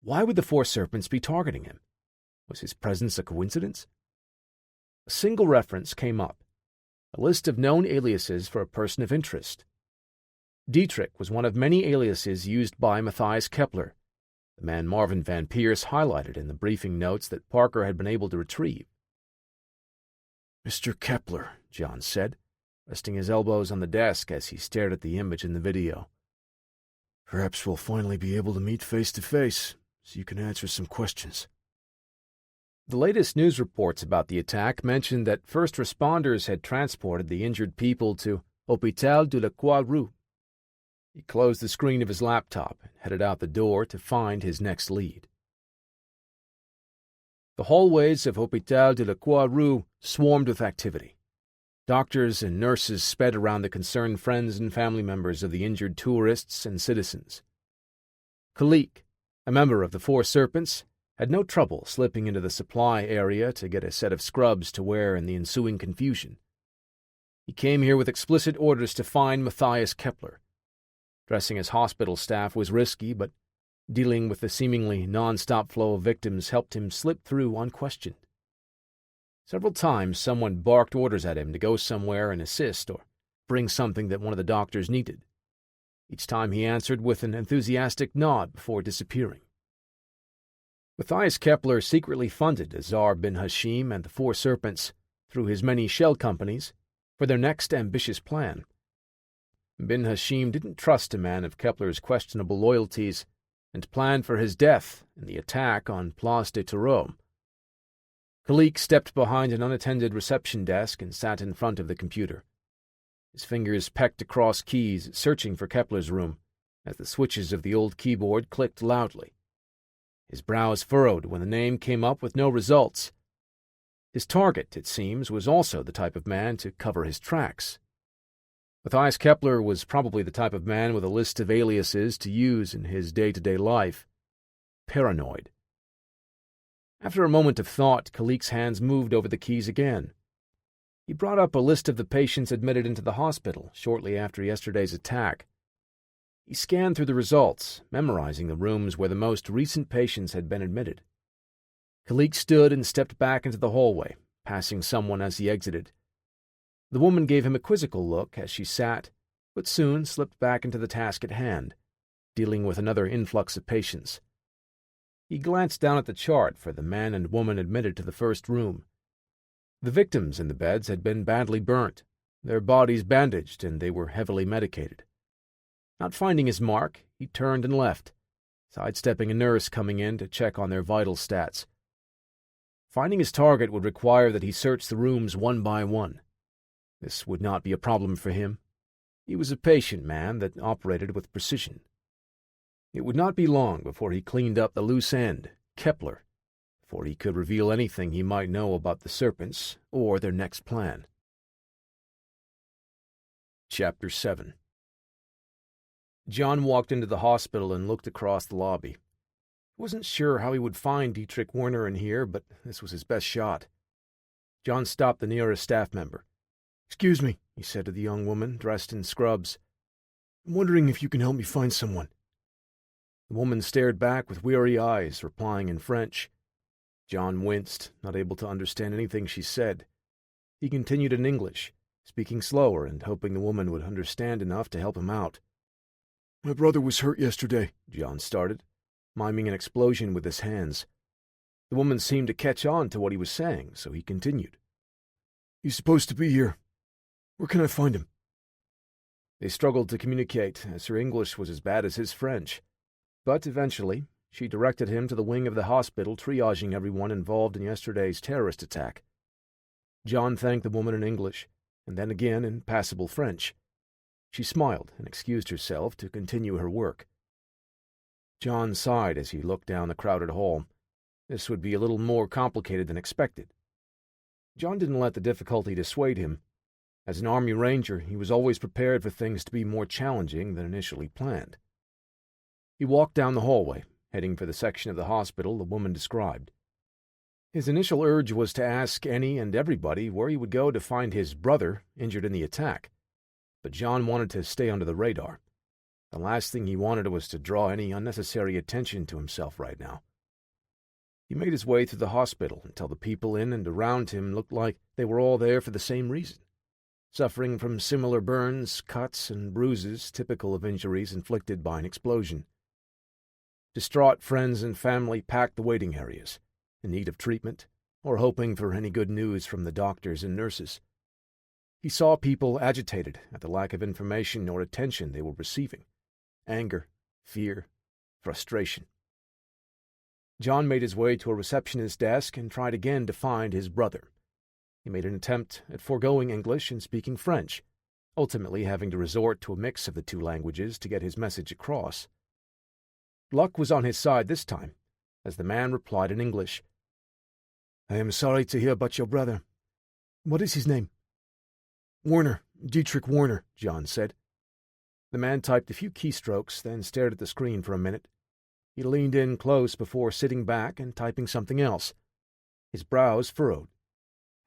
Why would the Four Serpents be targeting him? Was his presence a coincidence? A single reference came up, a list of known aliases for a person of interest. Dietrich was one of many aliases used by Matthias Kepler, the man Marvin Van Pierce highlighted in the briefing notes that Parker had been able to retrieve. "Mr. Kepler," John said, resting his elbows on the desk as he stared at the image in the video. "Perhaps we'll finally be able to meet face to face, so you can answer some questions." The latest news reports about the attack mentioned that first responders had transported the injured people to Hôpital de la Croix-Rouge. He closed the screen of his laptop and headed out the door to find his next lead. The hallways of Hôpital de la Croix-Rouge swarmed with activity. Doctors and nurses sped around the concerned friends and family members of the injured tourists and citizens. Khalik, a member of the Four Serpents, had no trouble slipping into the supply area to get a set of scrubs to wear in the ensuing confusion. He came here with explicit orders to find Matthias Kepler. Dressing as hospital staff was risky, but dealing with the seemingly non-stop flow of victims helped him slip through unquestioned. Several times someone barked orders at him to go somewhere and assist or bring something that one of the doctors needed. Each time he answered with an enthusiastic nod before disappearing. Matthias Kepler secretly funded Azar bin Hashim and the Four Serpents, through his many shell companies, for their next ambitious plan. Bin Hashim didn't trust a man of Kepler's questionable loyalties and planned for his death in the attack on Place de Tourreau. Khalik stepped behind an unattended reception desk and sat in front of the computer. His fingers pecked across keys, searching for Kepler's room, as the switches of the old keyboard clicked loudly. His brows furrowed when the name came up with no results. His target, it seems, was also the type of man to cover his tracks. Matthias Kepler was probably the type of man with a list of aliases to use in his day-to-day life. Paranoid. After a moment of thought, Khalik's hands moved over the keys again. He brought up a list of the patients admitted into the hospital shortly after yesterday's attack. He scanned through the results, memorizing the rooms where the most recent patients had been admitted. Khalik stood and stepped back into the hallway, passing someone as he exited. The woman gave him a quizzical look as she sat, but soon slipped back into the task at hand, dealing with another influx of patients. He glanced down at the chart for the man and woman admitted to the first room. The victims in the beds had been badly burnt, their bodies bandaged, and they were heavily medicated. Not finding his mark, he turned and left, sidestepping a nurse coming in to check on their vital stats. Finding his target would require that he search the rooms one by one. This would not be a problem for him. He was a patient man that operated with precision. It would not be long before he cleaned up the loose end, Kepler, before he could reveal anything he might know about the Serpents or their next plan. Chapter 7. John walked into the hospital and looked across the lobby. He wasn't sure how he would find Dietrich Warner in here, but this was his best shot. John stopped the nearest staff member. "Excuse me," he said to the young woman, dressed in scrubs. "I'm wondering if you can help me find someone." The woman stared back with weary eyes, replying in French. John winced, not able to understand anything she said. He continued in English, speaking slower and hoping the woman would understand enough to help him out. "My brother was hurt yesterday," John started, miming an explosion with his hands. The woman seemed to catch on to what he was saying, so he continued. "He's supposed to be here. Where can I find him?" They struggled to communicate, as her English was as bad as his French. But eventually, she directed him to the wing of the hospital triaging everyone involved in yesterday's terrorist attack. John thanked the woman in English, and then again in passable French. She smiled and excused herself to continue her work. John sighed as he looked down the crowded hall. This would be a little more complicated than expected. John didn't let the difficulty dissuade him. As an Army Ranger, he was always prepared for things to be more challenging than initially planned. He walked down the hallway, heading for the section of the hospital the woman described. His initial urge was to ask any and everybody where he would go to find his brother injured in the attack, but John wanted to stay under the radar. The last thing he wanted was to draw any unnecessary attention to himself right now. He made his way through the hospital until the people in and around him looked like they were all there for the same reason, suffering from similar burns, cuts, and bruises typical of injuries inflicted by an explosion. Distraught friends and family packed the waiting areas, in need of treatment, or hoping for any good news from the doctors and nurses. He saw people agitated at the lack of information or attention they were receiving. Anger, fear, frustration. John made his way to a receptionist's desk and tried again to find his brother. He made an attempt at foregoing English and speaking French, ultimately having to resort to a mix of the two languages to get his message across. Luck was on his side this time, as the man replied in English. "I am sorry to hear about your brother. What is his name?" "Warner, Dietrich Warner," John said. The man typed a few keystrokes, then stared at the screen for a minute. He leaned in close before sitting back and typing something else. His brows furrowed.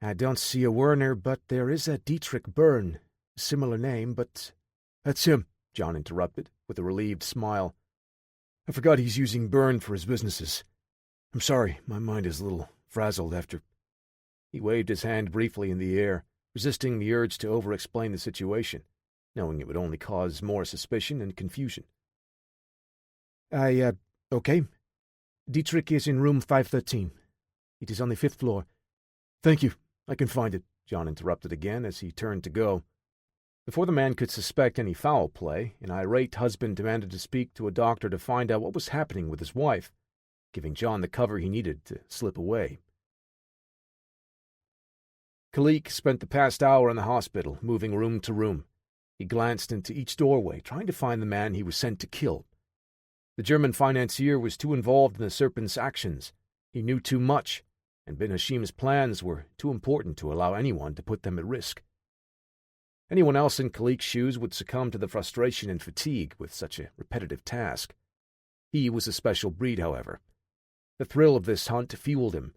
"I don't see a Werner, but there is a Dietrich Byrne. Similar name, but—" "That's him," John interrupted, with a relieved smile. "I forgot he's using Byrne for his businesses. I'm sorry, my mind is a little frazzled after—" He waved his hand briefly in the air, resisting the urge to over-explain the situation, knowing it would only cause more suspicion and confusion. Okay. Dietrich is in room 513. It is on the 5th floor. Thank you. I can find it," John interrupted again as he turned to go. Before the man could suspect any foul play, an irate husband demanded to speak to a doctor to find out what was happening with his wife, giving John the cover he needed to slip away. Kalik spent the past hour in the hospital, moving room to room. He glanced into each doorway, trying to find the man he was sent to kill. The German financier was too involved in the Serpent's actions. He knew too much, and Ben Hashim's plans were too important to allow anyone to put them at risk. Anyone else in Kalik's shoes would succumb to the frustration and fatigue with such a repetitive task. He was a special breed, however. The thrill of this hunt fueled him.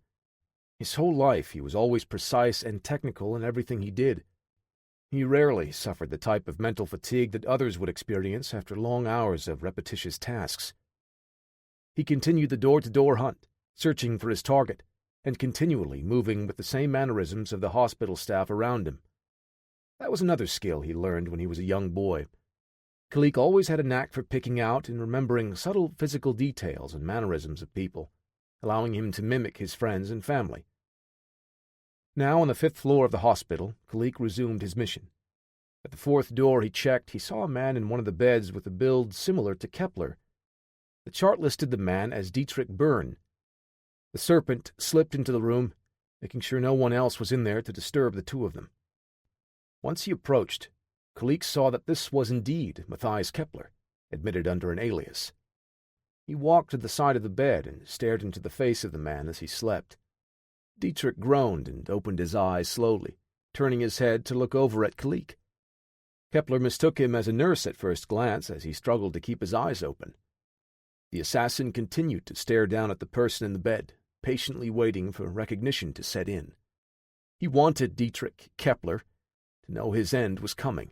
His whole life he was always precise and technical in everything he did. He rarely suffered the type of mental fatigue that others would experience after long hours of repetitious tasks. He continued the door-to-door hunt, searching for his target, and continually moving with the same mannerisms of the hospital staff around him. That was another skill he learned when he was a young boy. Kalik always had a knack for picking out and remembering subtle physical details and mannerisms of people, allowing him to mimic his friends and family. Now, on the 5th floor of the hospital, Kalik resumed his mission. At the 4th door he checked, he saw a man in one of the beds with a build similar to Kepler. The chart listed the man as Dietrich Byrne. The Serpent slipped into the room, making sure no one else was in there to disturb the two of them. Once he approached, Kalik saw that this was indeed Matthias Kepler, admitted under an alias. He walked to the side of the bed and stared into the face of the man as he slept. Dietrich groaned and opened his eyes slowly, turning his head to look over at Kalik. Kepler mistook him as a nurse at first glance as he struggled to keep his eyes open. The assassin continued to stare down at the person in the bed, patiently waiting for recognition to set in. He wanted Dietrich Kepler to know his end was coming.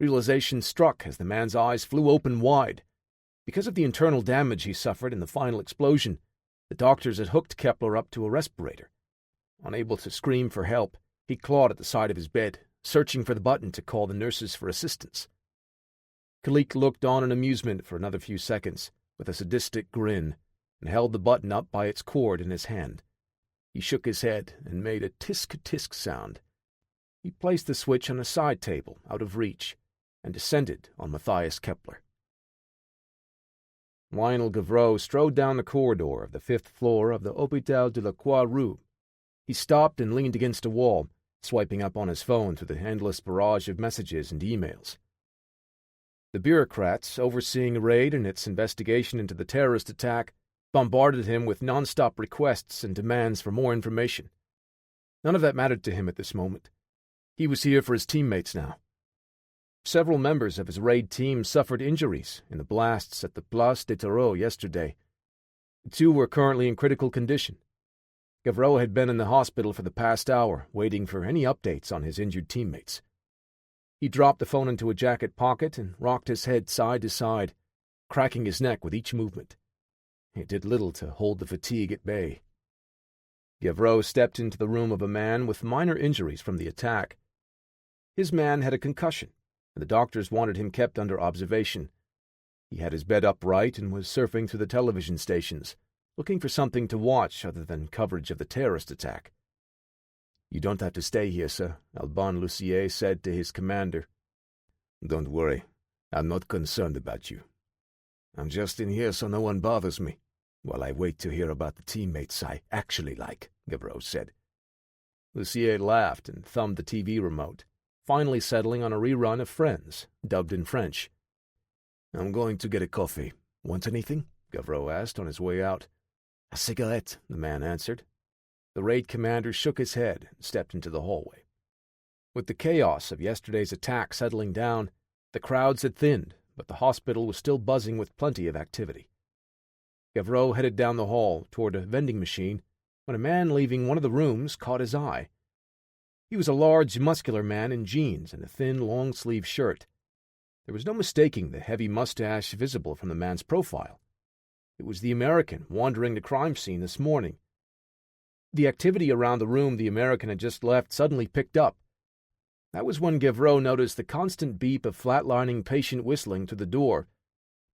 Realization struck as the man's eyes flew open wide. Because of the internal damage he suffered in the final explosion, the doctors had hooked Kepler up to a respirator. Unable to scream for help, he clawed at the side of his bed, searching for the button to call the nurses for assistance. Kalik looked on in amusement for another few seconds, with a sadistic grin, and held the button up by its cord in his hand. He shook his head and made a tisk-tisk sound. He placed the switch on a side table, out of reach, and descended on Matthias Kepler. Lionel Gavreau strode down the corridor of the 5th floor of the Hôpital de la Croix-Rouge. He stopped and leaned against a wall, swiping up on his phone through the endless barrage of messages and emails. The bureaucrats overseeing the raid and its investigation into the terrorist attack bombarded him with non-stop requests and demands for more information. None of that mattered to him at this moment. He was here for his teammates now. Several members of his raid team suffered injuries in the blasts at the Place des Terreaux yesterday. 2 were currently in critical condition. Gavreau had been in the hospital for the past hour, waiting for any updates on his injured teammates. He dropped the phone into a jacket pocket and rocked his head side to side, cracking his neck with each movement. It did little to hold the fatigue at bay. Gavreau stepped into the room of a man with minor injuries from the attack. His man had a concussion, and the doctors wanted him kept under observation. He had his bed upright and was surfing through the television stations, looking for something to watch other than coverage of the terrorist attack. "You don't have to stay here, sir," Alban Lucier said to his commander. "Don't worry. I'm not concerned about you. I'm just in here so no one bothers me, while I wait to hear about the teammates I actually like," Gavreau said. Lucier laughed and thumbed the TV remote, finally settling on a rerun of Friends, dubbed in French. "I'm going to get a coffee. Want anything?" Gavreau asked on his way out. "A cigarette," the man answered. The raid commander shook his head and stepped into the hallway. With the chaos of yesterday's attack settling down, the crowds had thinned, but the hospital was still buzzing with plenty of activity. Gavreau headed down the hall toward a vending machine when a man leaving one of the rooms caught his eye. He was a large, muscular man in jeans and a thin, long-sleeved shirt. There was no mistaking the heavy mustache visible from the man's profile. It was the American wandering the crime scene this morning. The activity around the room the American had just left suddenly picked up. That was when Gavreau noticed the constant beep of flatlining patient whistling to the door.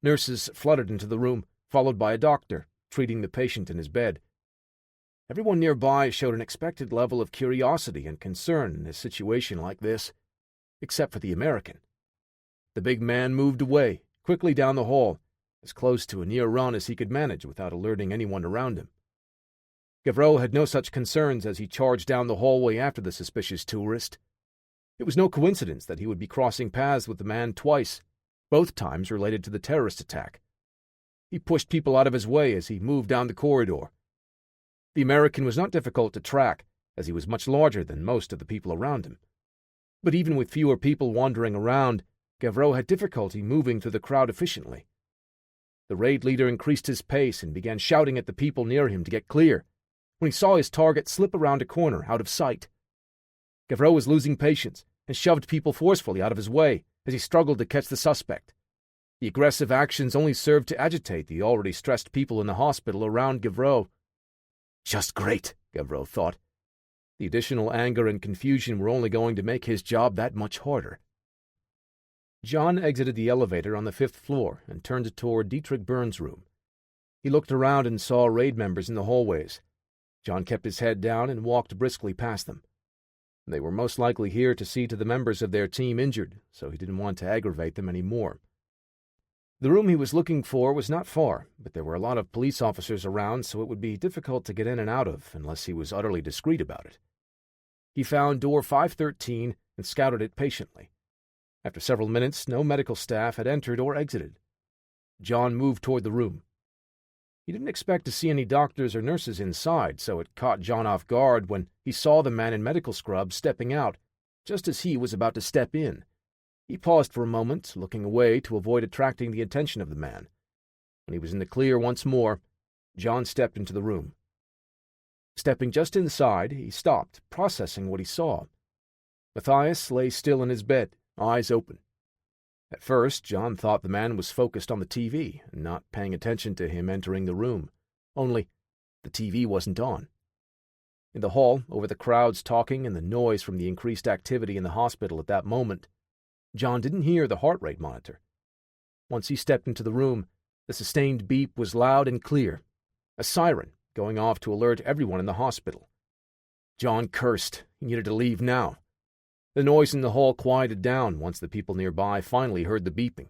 Nurses fluttered into the room, followed by a doctor, treating the patient in his bed. Everyone nearby showed an expected level of curiosity and concern in a situation like this, except for the American. The big man moved away, quickly down the hall, as close to a near run as he could manage without alerting anyone around him. Gavreau had no such concerns as he charged down the hallway after the suspicious tourist. It was no coincidence that he would be crossing paths with the man twice, both times related to the terrorist attack. He pushed people out of his way as he moved down the corridor. The American was not difficult to track, as he was much larger than most of the people around him. But even with fewer people wandering around, Gavreau had difficulty moving through the crowd efficiently. The raid leader increased his pace and began shouting at the people near him to get clear, when he saw his target slip around a corner out of sight. Gavreau was losing patience and shoved people forcefully out of his way as he struggled to catch the suspect. The aggressive actions only served to agitate the already stressed people in the hospital around Gavreau. Just great, Gavreau thought. The additional anger and confusion were only going to make his job that much harder. John exited the elevator on the 5th floor and turned toward Dietrich Byrne's room. He looked around and saw raid members in the hallways. John kept his head down and walked briskly past them. They were most likely here to see to the members of their team injured, so he didn't want to aggravate them any more. The room he was looking for was not far, but there were a lot of police officers around, so it would be difficult to get in and out of unless he was utterly discreet about it. He found door 513 and scouted it patiently. After several minutes, no medical staff had entered or exited. John moved toward the room. He didn't expect to see any doctors or nurses inside, so it caught John off guard when he saw the man in medical scrubs stepping out, just as he was about to step in. He paused for a moment, looking away to avoid attracting the attention of the man. When he was in the clear once more, John stepped into the room. Stepping just inside, he stopped, processing what he saw. Matthias lay still in his bed, eyes open. At first, John thought the man was focused on the TV and not paying attention to him entering the room. Only, the TV wasn't on. In the hall, over the crowds talking and the noise from the increased activity in the hospital at that moment, John didn't hear the heart rate monitor. Once he stepped into the room, the sustained beep was loud and clear, a siren going off to alert everyone in the hospital. John cursed. He needed to leave now. The noise in the hall quieted down once the people nearby finally heard the beeping.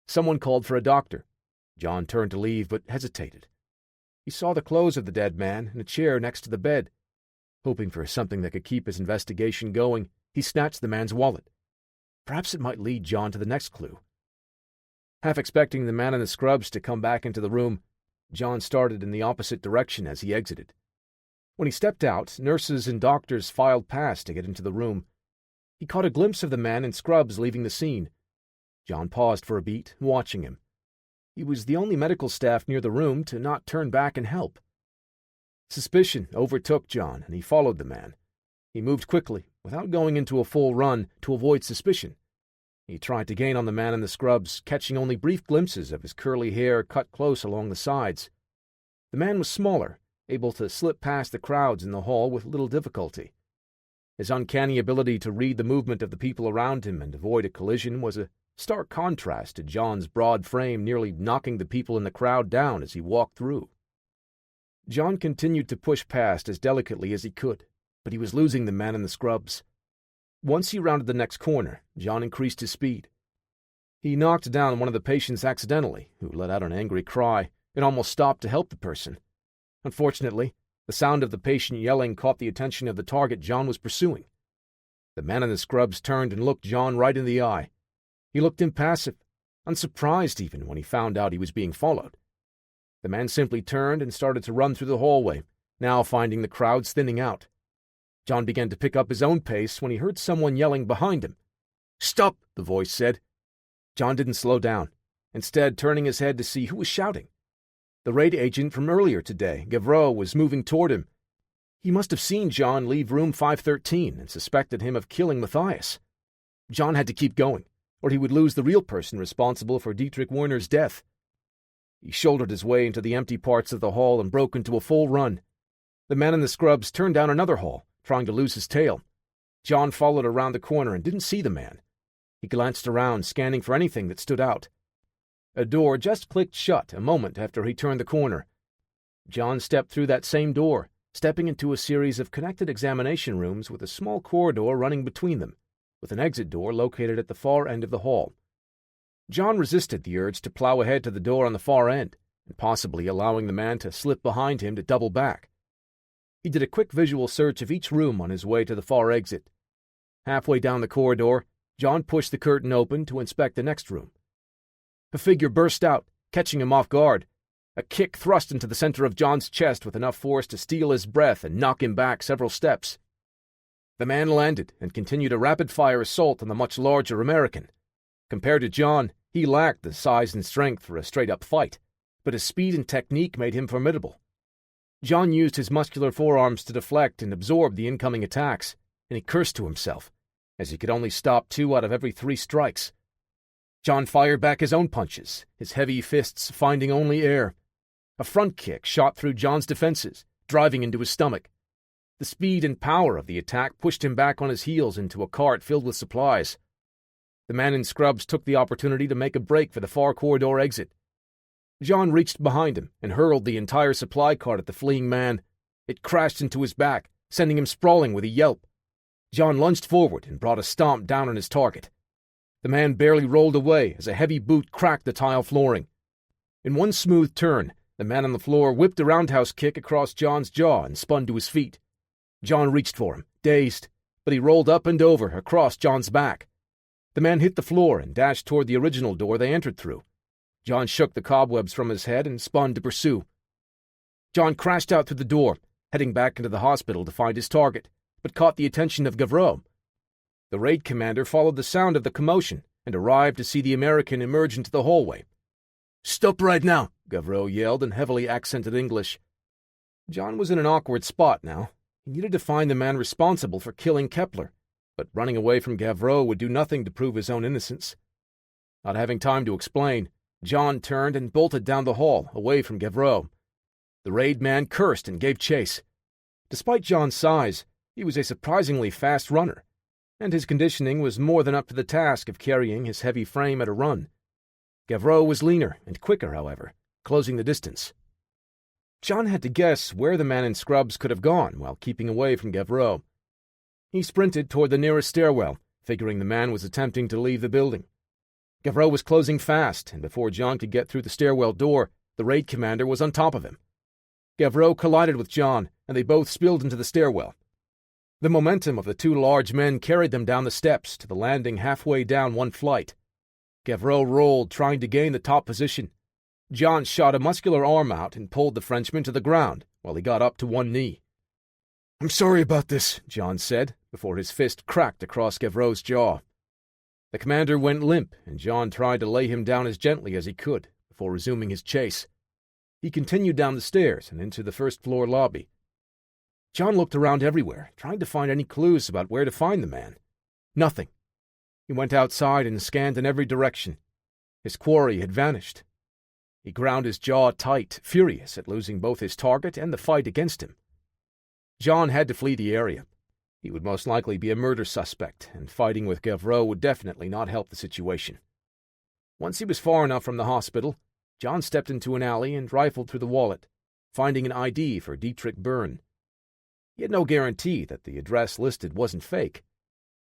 Someone called for a doctor. John turned to leave, but hesitated. He saw the clothes of the dead man in a chair next to the bed. Hoping for something that could keep his investigation going, he snatched the man's wallet. Perhaps it might lead John to the next clue. Half expecting the man in the scrubs to come back into the room, John started in the opposite direction as he exited. When he stepped out, nurses and doctors filed past to get into the room. He caught a glimpse of the man in scrubs leaving the scene. John paused for a beat, watching him. He was the only medical staff near the room to not turn back and help. Suspicion overtook John, and he followed the man. He moved quickly, without going into a full run, to avoid suspicion. He tried to gain on the man in the scrubs, catching only brief glimpses of his curly hair cut close along the sides. The man was smaller, able to slip past the crowds in the hall with little difficulty. His uncanny ability to read the movement of the people around him and avoid a collision was a stark contrast to John's broad frame nearly knocking the people in the crowd down as he walked through. John continued to push past as delicately as he could, but he was losing the man in the scrubs. Once he rounded the next corner, John increased his speed. He knocked down one of the patients accidentally, who let out an angry cry, and almost stopped to help the person. Unfortunately, the sound of the patient yelling caught the attention of the target John was pursuing. The man in the scrubs turned and looked John right in the eye. He looked impassive, unsurprised even when he found out he was being followed. The man simply turned and started to run through the hallway, now finding the crowds thinning out. John began to pick up his own pace when he heard someone yelling behind him. "Stop!" the voice said. John didn't slow down, instead turning his head to see who was shouting. The raid agent from earlier today, Gavreau, was moving toward him. He must have seen John leave room 513 and suspected him of killing Matthias. John had to keep going, or he would lose the real person responsible for Dietrich Werner's death. He shouldered his way into the empty parts of the hall and broke into a full run. The man in the scrubs turned down another hall, trying to lose his tail. John followed around the corner and didn't see the man. He glanced around, scanning for anything that stood out. A door just clicked shut a moment after he turned the corner. John stepped through that same door, stepping into a series of connected examination rooms with a small corridor running between them, with an exit door located at the far end of the hall. John resisted the urge to plow ahead to the door on the far end, and possibly allowing the man to slip behind him to double back. He did a quick visual search of each room on his way to the far exit. Halfway down the corridor, John pushed the curtain open to inspect the next room. A figure burst out, catching him off guard. A kick thrust into the center of John's chest with enough force to steal his breath and knock him back several steps. The man landed and continued a rapid-fire assault on the much larger American. Compared to John, he lacked the size and strength for a straight-up fight, but his speed and technique made him formidable. John used his muscular forearms to deflect and absorb the incoming attacks, and he cursed to himself, as he could only stop 2 out of every 3 strikes. John fired back his own punches, his heavy fists finding only air. A front kick shot through John's defenses, driving into his stomach. The speed and power of the attack pushed him back on his heels into a cart filled with supplies. The man in scrubs took the opportunity to make a break for the far corridor exit. John reached behind him and hurled the entire supply cart at the fleeing man. It crashed into his back, sending him sprawling with a yelp. John lunged forward and brought a stomp down on his target. The man barely rolled away as a heavy boot cracked the tile flooring. In one smooth turn, the man on the floor whipped a roundhouse kick across John's jaw and spun to his feet. John reached for him, dazed, but he rolled up and over across John's back. The man hit the floor and dashed toward the original door they entered through. John shook the cobwebs from his head and spun to pursue. John crashed out through the door, heading back into the hospital to find his target, but caught the attention of Gavreau. The raid commander followed the sound of the commotion and arrived to see the American emerge into the hallway. "Stop right now!" Gavreau yelled in heavily accented English. John was in an awkward spot now. He needed to find the man responsible for killing Kepler, but running away from Gavreau would do nothing to prove his own innocence. Not having time to explain, John turned and bolted down the hall, away from Gavreau. The raid man cursed and gave chase. Despite John's size, he was a surprisingly fast runner, and his conditioning was more than up to the task of carrying his heavy frame at a run. Gavreau was leaner and quicker, however, closing the distance. John had to guess where the man in scrubs could have gone while keeping away from Gavreau. He sprinted toward the nearest stairwell, figuring the man was attempting to leave the building. Gavreau was closing fast, and before John could get through the stairwell door, the raid commander was on top of him. Gavreau collided with John, and they both spilled into the stairwell. The momentum of the 2 large men carried them down the steps to the landing halfway down one flight. Gavreau rolled, trying to gain the top position. John shot a muscular arm out and pulled the Frenchman to the ground while he got up to one knee. "I'm sorry about this," John said, before his fist cracked across Gavreau's jaw. The commander went limp, and John tried to lay him down as gently as he could before resuming his chase. He continued down the stairs and into the first-floor lobby. John looked around everywhere, trying to find any clues about where to find the man. Nothing. He went outside and scanned in every direction. His quarry had vanished. He ground his jaw tight, furious at losing both his target and the fight against him. John had to flee the area. He would most likely be a murder suspect, and fighting with Gavreau would definitely not help the situation. Once he was far enough from the hospital, John stepped into an alley and rifled through the wallet, finding an ID for Dietrich Byrne. He had no guarantee that the address listed wasn't fake,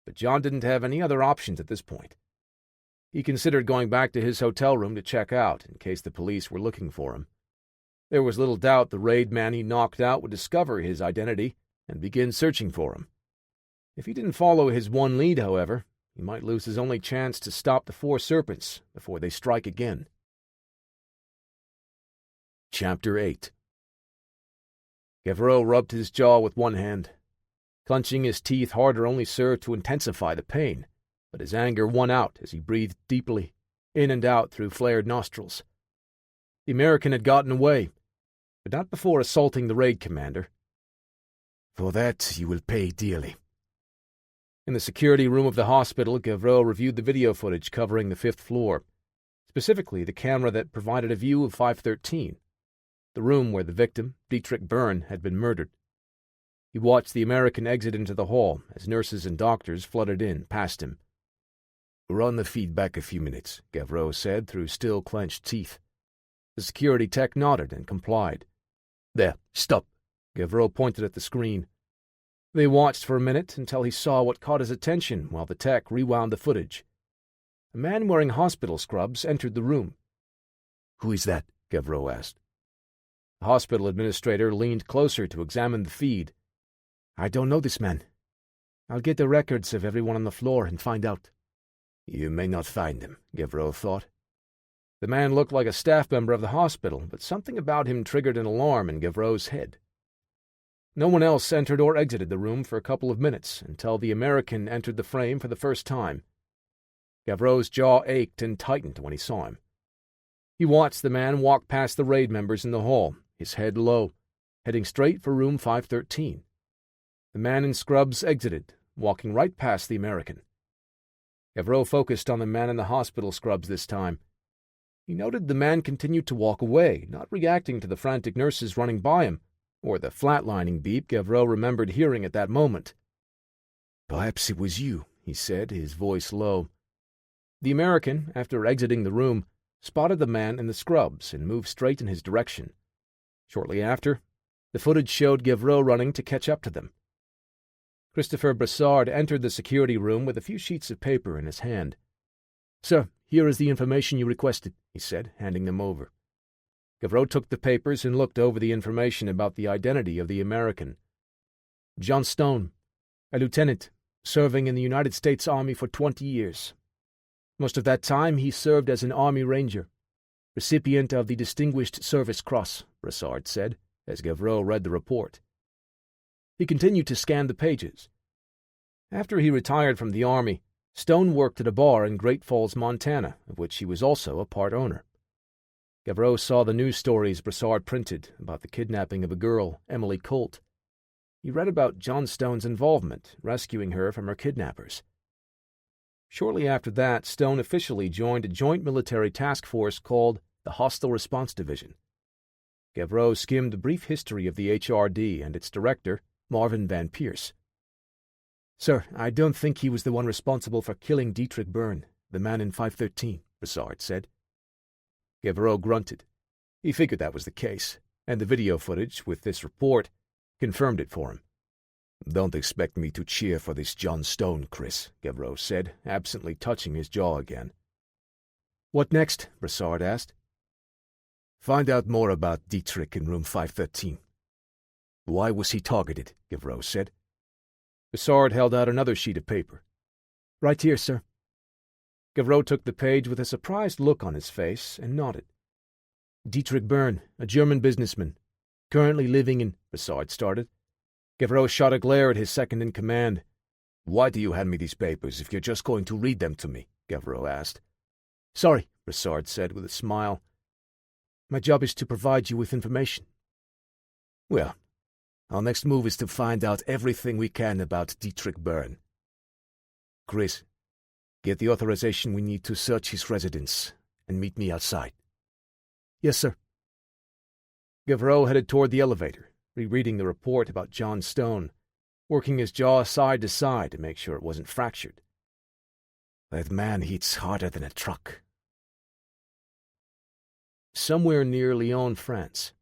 but John didn't have any other options at this point. He considered going back to his hotel room to check out in case the police were looking for him. There was little doubt the raid man he knocked out would discover his identity and begin searching for him. If he didn't follow his one lead, however, he might lose his only chance to stop the four serpents before they strike again. Chapter 8. Gavreau rubbed his jaw with one hand. Clenching his teeth harder only served to intensify the pain, but his anger won out as he breathed deeply, in and out through flared nostrils. The American had gotten away, but not before assaulting the raid commander. For that you will pay dearly. In the security room of the hospital, Gavreau reviewed the video footage covering the 5th floor, specifically the camera that provided a view of 513, the room where the victim, Dietrich Byrne, had been murdered. He watched the American exit into the hall as nurses and doctors flooded in past him. "Run the feed back a few minutes," Gavreau said through still clenched teeth. The security tech nodded and complied. "There, stop." Gavreau pointed at the screen. They watched for a minute until he saw what caught his attention while the tech rewound the footage. A man wearing hospital scrubs entered the room. "Who is that?" Gavreau asked. The hospital administrator leaned closer to examine the feed. "I don't know this man. I'll get the records of everyone on the floor and find out." "You may not find him," Gavreau thought. The man looked like a staff member of the hospital, but something about him triggered an alarm in Gavreau's head. No one else entered or exited the room for a couple of minutes until the American entered the frame for the first time. Gavreau's jaw ached and tightened when he saw him. He watched the man walk past the raid members in the hall, his head low, heading straight for room 513. The man in scrubs exited, walking right past the American. Gavreau focused on the man in the hospital scrubs this time. He noted the man continued to walk away, not reacting to the frantic nurses running by him, or the flatlining beep Gavreau remembered hearing at that moment. "Perhaps it was you," he said, his voice low. The American, after exiting the room, spotted the man in the scrubs and moved straight in his direction. Shortly after, the footage showed Gavreau running to catch up to them. Christopher Brassard entered the security room with a few sheets of paper in his hand. "Sir, here is the information you requested," he said, handing them over. Gavreau took the papers and looked over the information about the identity of the American. "John Stone, a lieutenant, serving in the United States Army for 20 years. Most of that time he served as an Army Ranger, recipient of the Distinguished Service Cross," Brassard said, as Gavreau read the report. He continued to scan the pages. After he retired from the Army, Stone worked at a bar in Great Falls, Montana, of which he was also a part owner. Gavreau saw the news stories Brassard printed about the kidnapping of a girl, Emily Colt. He read about John Stone's involvement, rescuing her from her kidnappers. Shortly after that, Stone officially joined a joint military task force called the Hostile Response Division. Gavreau skimmed a brief history of the HRD and its director, Marvin Van Pierce. "Sir, I don't think he was the one responsible for killing Dietrich Byrne, the man in 513, Brassard said. Gavreau grunted. He figured that was the case, and the video footage, with this report, confirmed it for him. "Don't expect me to cheer for this John Stone, Chris," Gavreau said, absently touching his jaw again. "What next?" Brassard asked. "Find out more about Dietrich in room 513. "Why was he targeted?" Gavreau said. Brassard held out another sheet of paper. "Right here, sir." Gavreau took the page with a surprised look on his face and nodded. "Dietrich Byrne, a German businessman, currently living in—" Brassard started. Gavreau shot a glare at his second-in-command. Why do you hand me these papers if you're just going to read them to me? Devereaux asked. Sorry, Broussard said with a smile. My job is to provide you with information. Well, our next move is to find out everything we can about Dietrich Byrne. Chris, get the authorization we need to search his residence, and meet me outside. Yes, sir. Devereaux headed toward the elevator, rereading the report about John Stone, working his jaw side to side to make sure it wasn't fractured. That man hits harder than a truck. Somewhere near Lyon, France.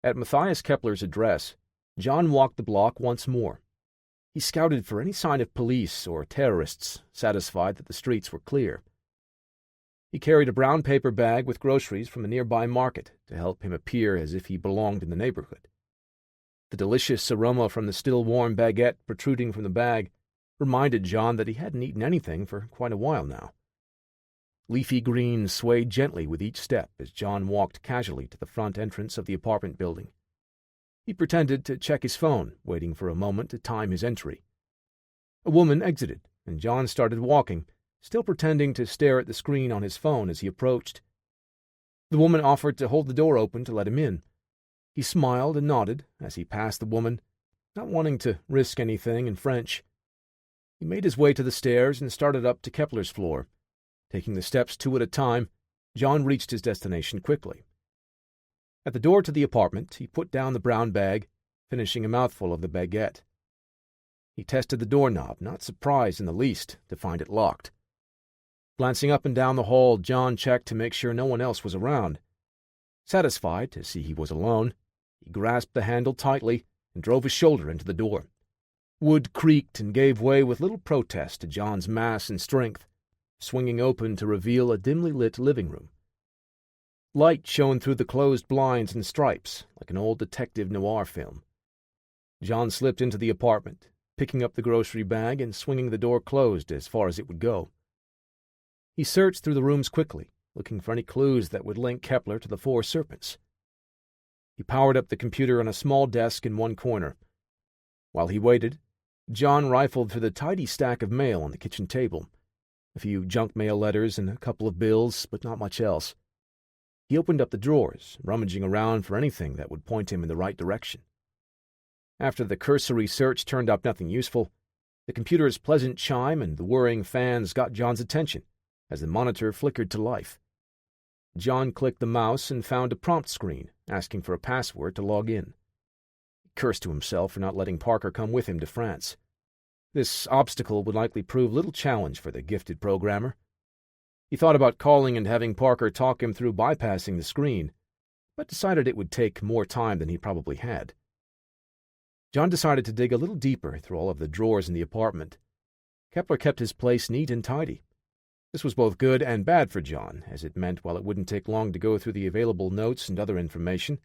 At Matthias Kepler's address, John walked the block once more. He scouted for any sign of police or terrorists, satisfied that the streets were clear. He carried a brown paper bag with groceries from a nearby market to help him appear as if he belonged in the neighborhood. The delicious aroma from the still-warm baguette protruding from the bag reminded John that he hadn't eaten anything for quite a while now. Leafy green swayed gently with each step as John walked casually to the front entrance of the apartment building. He pretended to check his phone, waiting for a moment to time his entry. A woman exited, and John started walking, still pretending to stare at the screen on his phone as he approached. The woman offered to hold the door open to let him in. He smiled and nodded as he passed the woman, not wanting to risk anything in French. He made his way to the stairs and started up to Kepler's floor. Taking the steps two at a time, John reached his destination quickly. At the door to the apartment, he put down the brown bag, finishing a mouthful of the baguette. He tested the doorknob, not surprised in the least to find it locked. Glancing up and down the hall, John checked to make sure no one else was around. Satisfied to see he was alone, he grasped the handle tightly and drove his shoulder into the door. Wood creaked and gave way with little protest to John's mass and strength, swinging open to reveal a dimly lit living room. Light shone through the closed blinds and stripes, like an old detective noir film. John slipped into the apartment, picking up the grocery bag and swinging the door closed as far as it would go. He searched through the rooms quickly, looking for any clues that would link Kepler to the Four Serpents. He powered up the computer on a small desk in one corner. While he waited, John rifled through the tidy stack of mail on the kitchen table. A few junk mail letters and a couple of bills, but not much else. He opened up the drawers, rummaging around for anything that would point him in the right direction. After the cursory search turned up nothing useful, the computer's pleasant chime and the whirring fans got John's attention as the monitor flickered to life. John clicked the mouse and found a prompt screen asking for a password to log in. He cursed to himself for not letting Parker come with him to France. This obstacle would likely prove little challenge for the gifted programmer. He thought about calling and having Parker talk him through bypassing the screen, but decided it would take more time than he probably had. John decided to dig a little deeper through all of the drawers in the apartment. Kepler kept his place neat and tidy. This was both good and bad for John, as it meant while it wouldn't take long to go through the available notes and other information,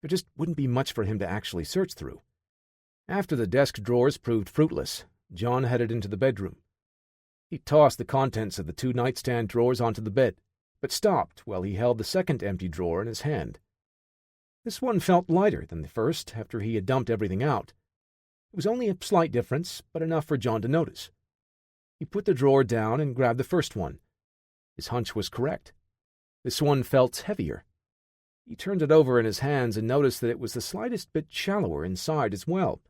there just wouldn't be much for him to actually search through. After the desk drawers proved fruitless, John headed into the bedroom. He tossed the contents of the two nightstand drawers onto the bed, but stopped while he held the second empty drawer in his hand. This one felt lighter than the first after he had dumped everything out. It was only a slight difference, but enough for John to notice. He put the drawer down and grabbed the first one. His hunch was correct. This one felt heavier. He turned it over in his hands and noticed that it was the slightest bit shallower inside as well.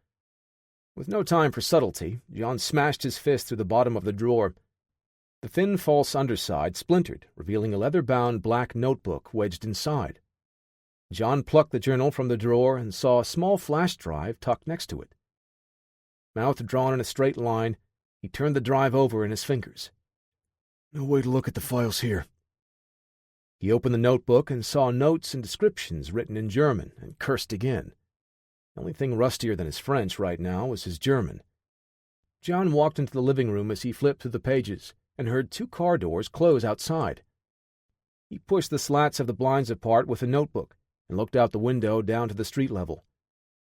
With no time for subtlety, John smashed his fist through the bottom of the drawer. The thin false underside splintered, revealing a leather-bound black notebook wedged inside. John plucked the journal from the drawer and saw a small flash drive tucked next to it. Mouth drawn in a straight line, he turned the drive over in his fingers. No way to look at the files here. He opened the notebook and saw notes and descriptions written in German, and cursed again. The only thing rustier than his French right now was his German. John walked into the living room as he flipped through the pages and heard two car doors close outside. He pushed the slats of the blinds apart with the notebook and looked out the window down to the street level.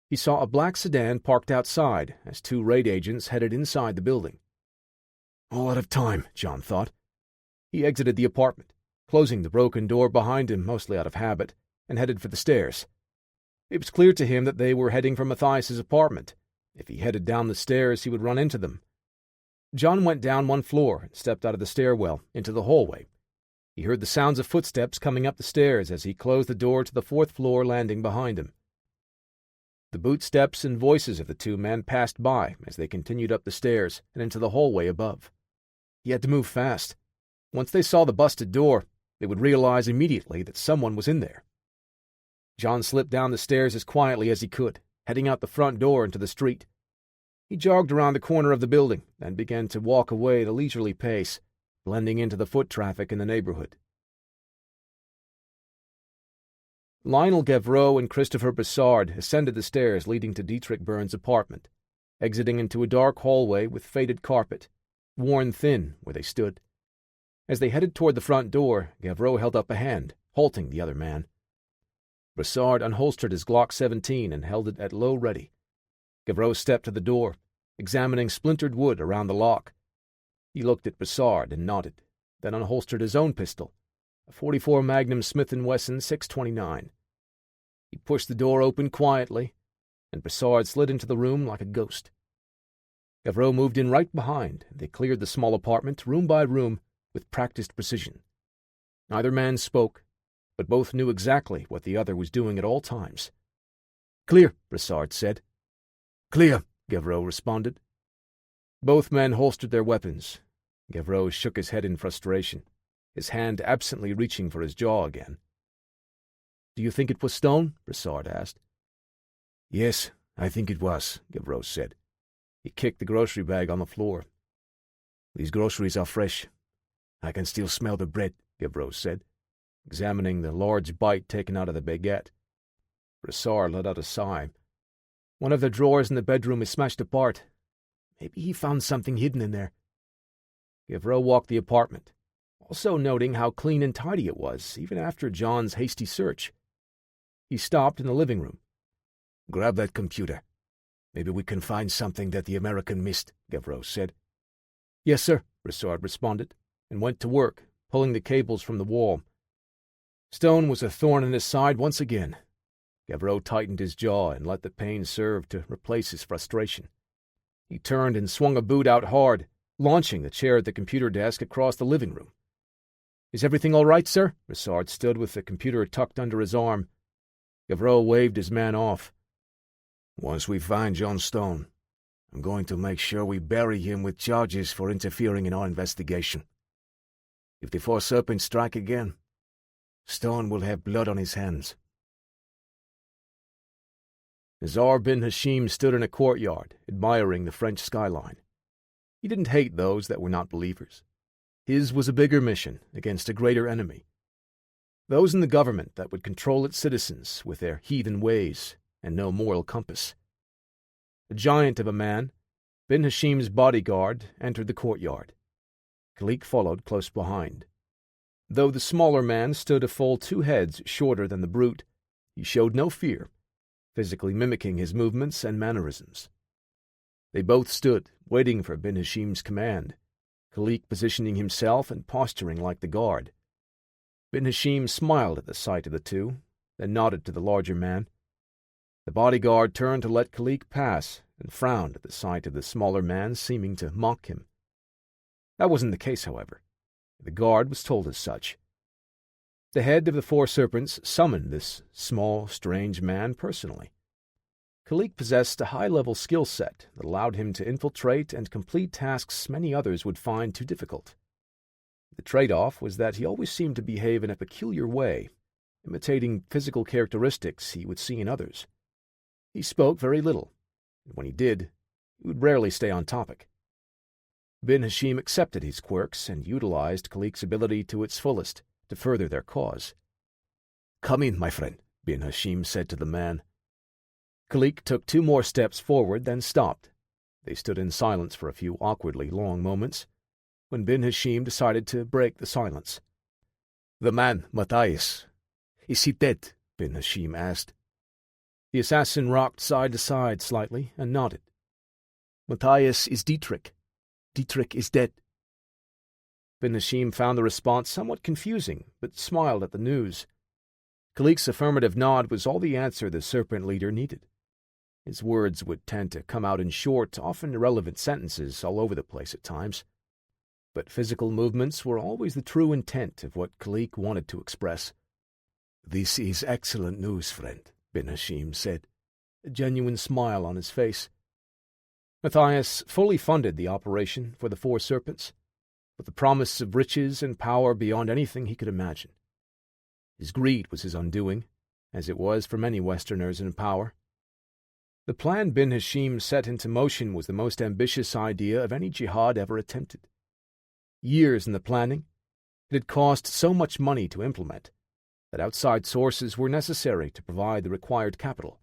He saw a black sedan parked outside as two raid agents headed inside the building. All out of time, John thought. He exited the apartment, closing the broken door behind him mostly out of habit, and headed for the stairs. It was clear to him that they were heading for Matthias's apartment, If he headed down the stairs, he would run into them. John went down one floor and stepped out of the stairwell into the hallway. He heard the sounds of footsteps coming up the stairs as he closed the door to the fourth floor landing behind him. The bootsteps and voices of the two men passed by as they continued up the stairs and into the hallway above. He had to move fast. Once they saw the busted door, they would realize immediately that someone was in there. John slipped down the stairs as quietly as he could, heading out the front door into the street. He jogged around the corner of the building and began to walk away at a leisurely pace, blending into the foot traffic in the neighborhood. Lionel Gavreau and Christopher Bessard ascended the stairs leading to Dietrich Burns' apartment, exiting into a dark hallway with faded carpet, worn thin where they stood. As they headed toward the front door, Gavreau held up a hand, halting the other man. Bessard unholstered his Glock 17 and held it at low ready. Gavreau stepped to the door, examining splintered wood around the lock. He looked at Bessard and nodded, then unholstered his own pistol, a .44 Magnum Smith & Wesson 629. He pushed the door open quietly, and Bessard slid into the room like a ghost. Gavreau moved in right behind, and they cleared the small apartment, room by room, with practiced precision. Neither man spoke, but both knew exactly what the other was doing at all times. "Clear," Bessard said. "Clear," Gavreau responded. Both men holstered their weapons. Gavreau shook his head in frustration, his hand absently reaching for his jaw again. "Do you think it was Stone?" Bessard asked. "Yes, I think it was," Gavreau said. He kicked the grocery bag on the floor. "These groceries are fresh. I can still smell the bread," Gavreau said, examining the large bite taken out of the baguette. Bessard let out a sigh. "One of the drawers in the bedroom is smashed apart. Maybe he found something hidden in there." Gavreau walked the apartment, also noting how clean and tidy it was, even after John's hasty search. He stopped in the living room. "Grab that computer. Maybe we can find something that the American missed," Gavreau said. "Yes, sir," Bessard responded, and went to work, pulling the cables from the wall. Stone was a thorn in his side once again. Gavreau tightened his jaw and let the pain serve to replace his frustration. He turned and swung a boot out hard, launching the chair at the computer desk across the living room. "Is everything all right, sir?" Bessard stood with the computer tucked under his arm. Gavreau waved his man off. "Once we find John Stone, I'm going to make sure we bury him with charges for interfering in our investigation. If the Four Serpents strike again, Stone will have blood on his hands." Nizar bin Hashim stood in a courtyard, admiring the French skyline. He didn't hate those that were not believers. His was a bigger mission against a greater enemy. Those in the government that would control its citizens with their heathen ways and no moral compass. A giant of a man, bin Hashim's bodyguard entered the courtyard. Kalik followed close behind. Though the smaller man stood a full 2 heads shorter than the brute, he showed no fear, physically mimicking his movements and mannerisms. They both stood, waiting for bin Hashim's command, Kalik positioning himself and posturing like the guard. Bin Hashim smiled at the sight of the two, then nodded to the larger man. The bodyguard turned to let Kalik pass and frowned at the sight of the smaller man seeming to mock him. That wasn't the case, however. The guard was told as such. The head of the Four Serpents summoned this small, strange man personally. Kalik possessed a high-level skill set that allowed him to infiltrate and complete tasks many others would find too difficult. The trade-off was that he always seemed to behave in a peculiar way, imitating physical characteristics he would see in others. He spoke very little, and when he did, he would rarely stay on topic. Bin Hashim accepted his quirks and utilized Kalik's ability to its fullest to further their cause. "Come in, my friend," Bin Hashim said to the man. Kalik took 2 more steps forward, then stopped. They stood in silence for a few awkwardly long moments, when Bin Hashim decided to break the silence. "The man, Matthias, is he dead?" Bin Hashim asked. The assassin rocked side to side slightly and nodded. "Matthias is Dietrich. Dietrich is dead." Bin Hashim found the response somewhat confusing, but smiled at the news. Kalik's affirmative nod was all the answer the serpent leader needed. His words would tend to come out in short, often irrelevant sentences all over the place at times. But physical movements were always the true intent of what Kalik wanted to express. "This is excellent news, friend," bin Hashim said, a genuine smile on his face. Matthias fully funded the operation for the Four Serpents, with the promise of riches and power beyond anything he could imagine. His greed was his undoing, as it was for many Westerners in power. The plan bin Hashim set into motion was the most ambitious idea of any jihad ever attempted. Years in the planning, it had cost so much money to implement that outside sources were necessary to provide the required capital.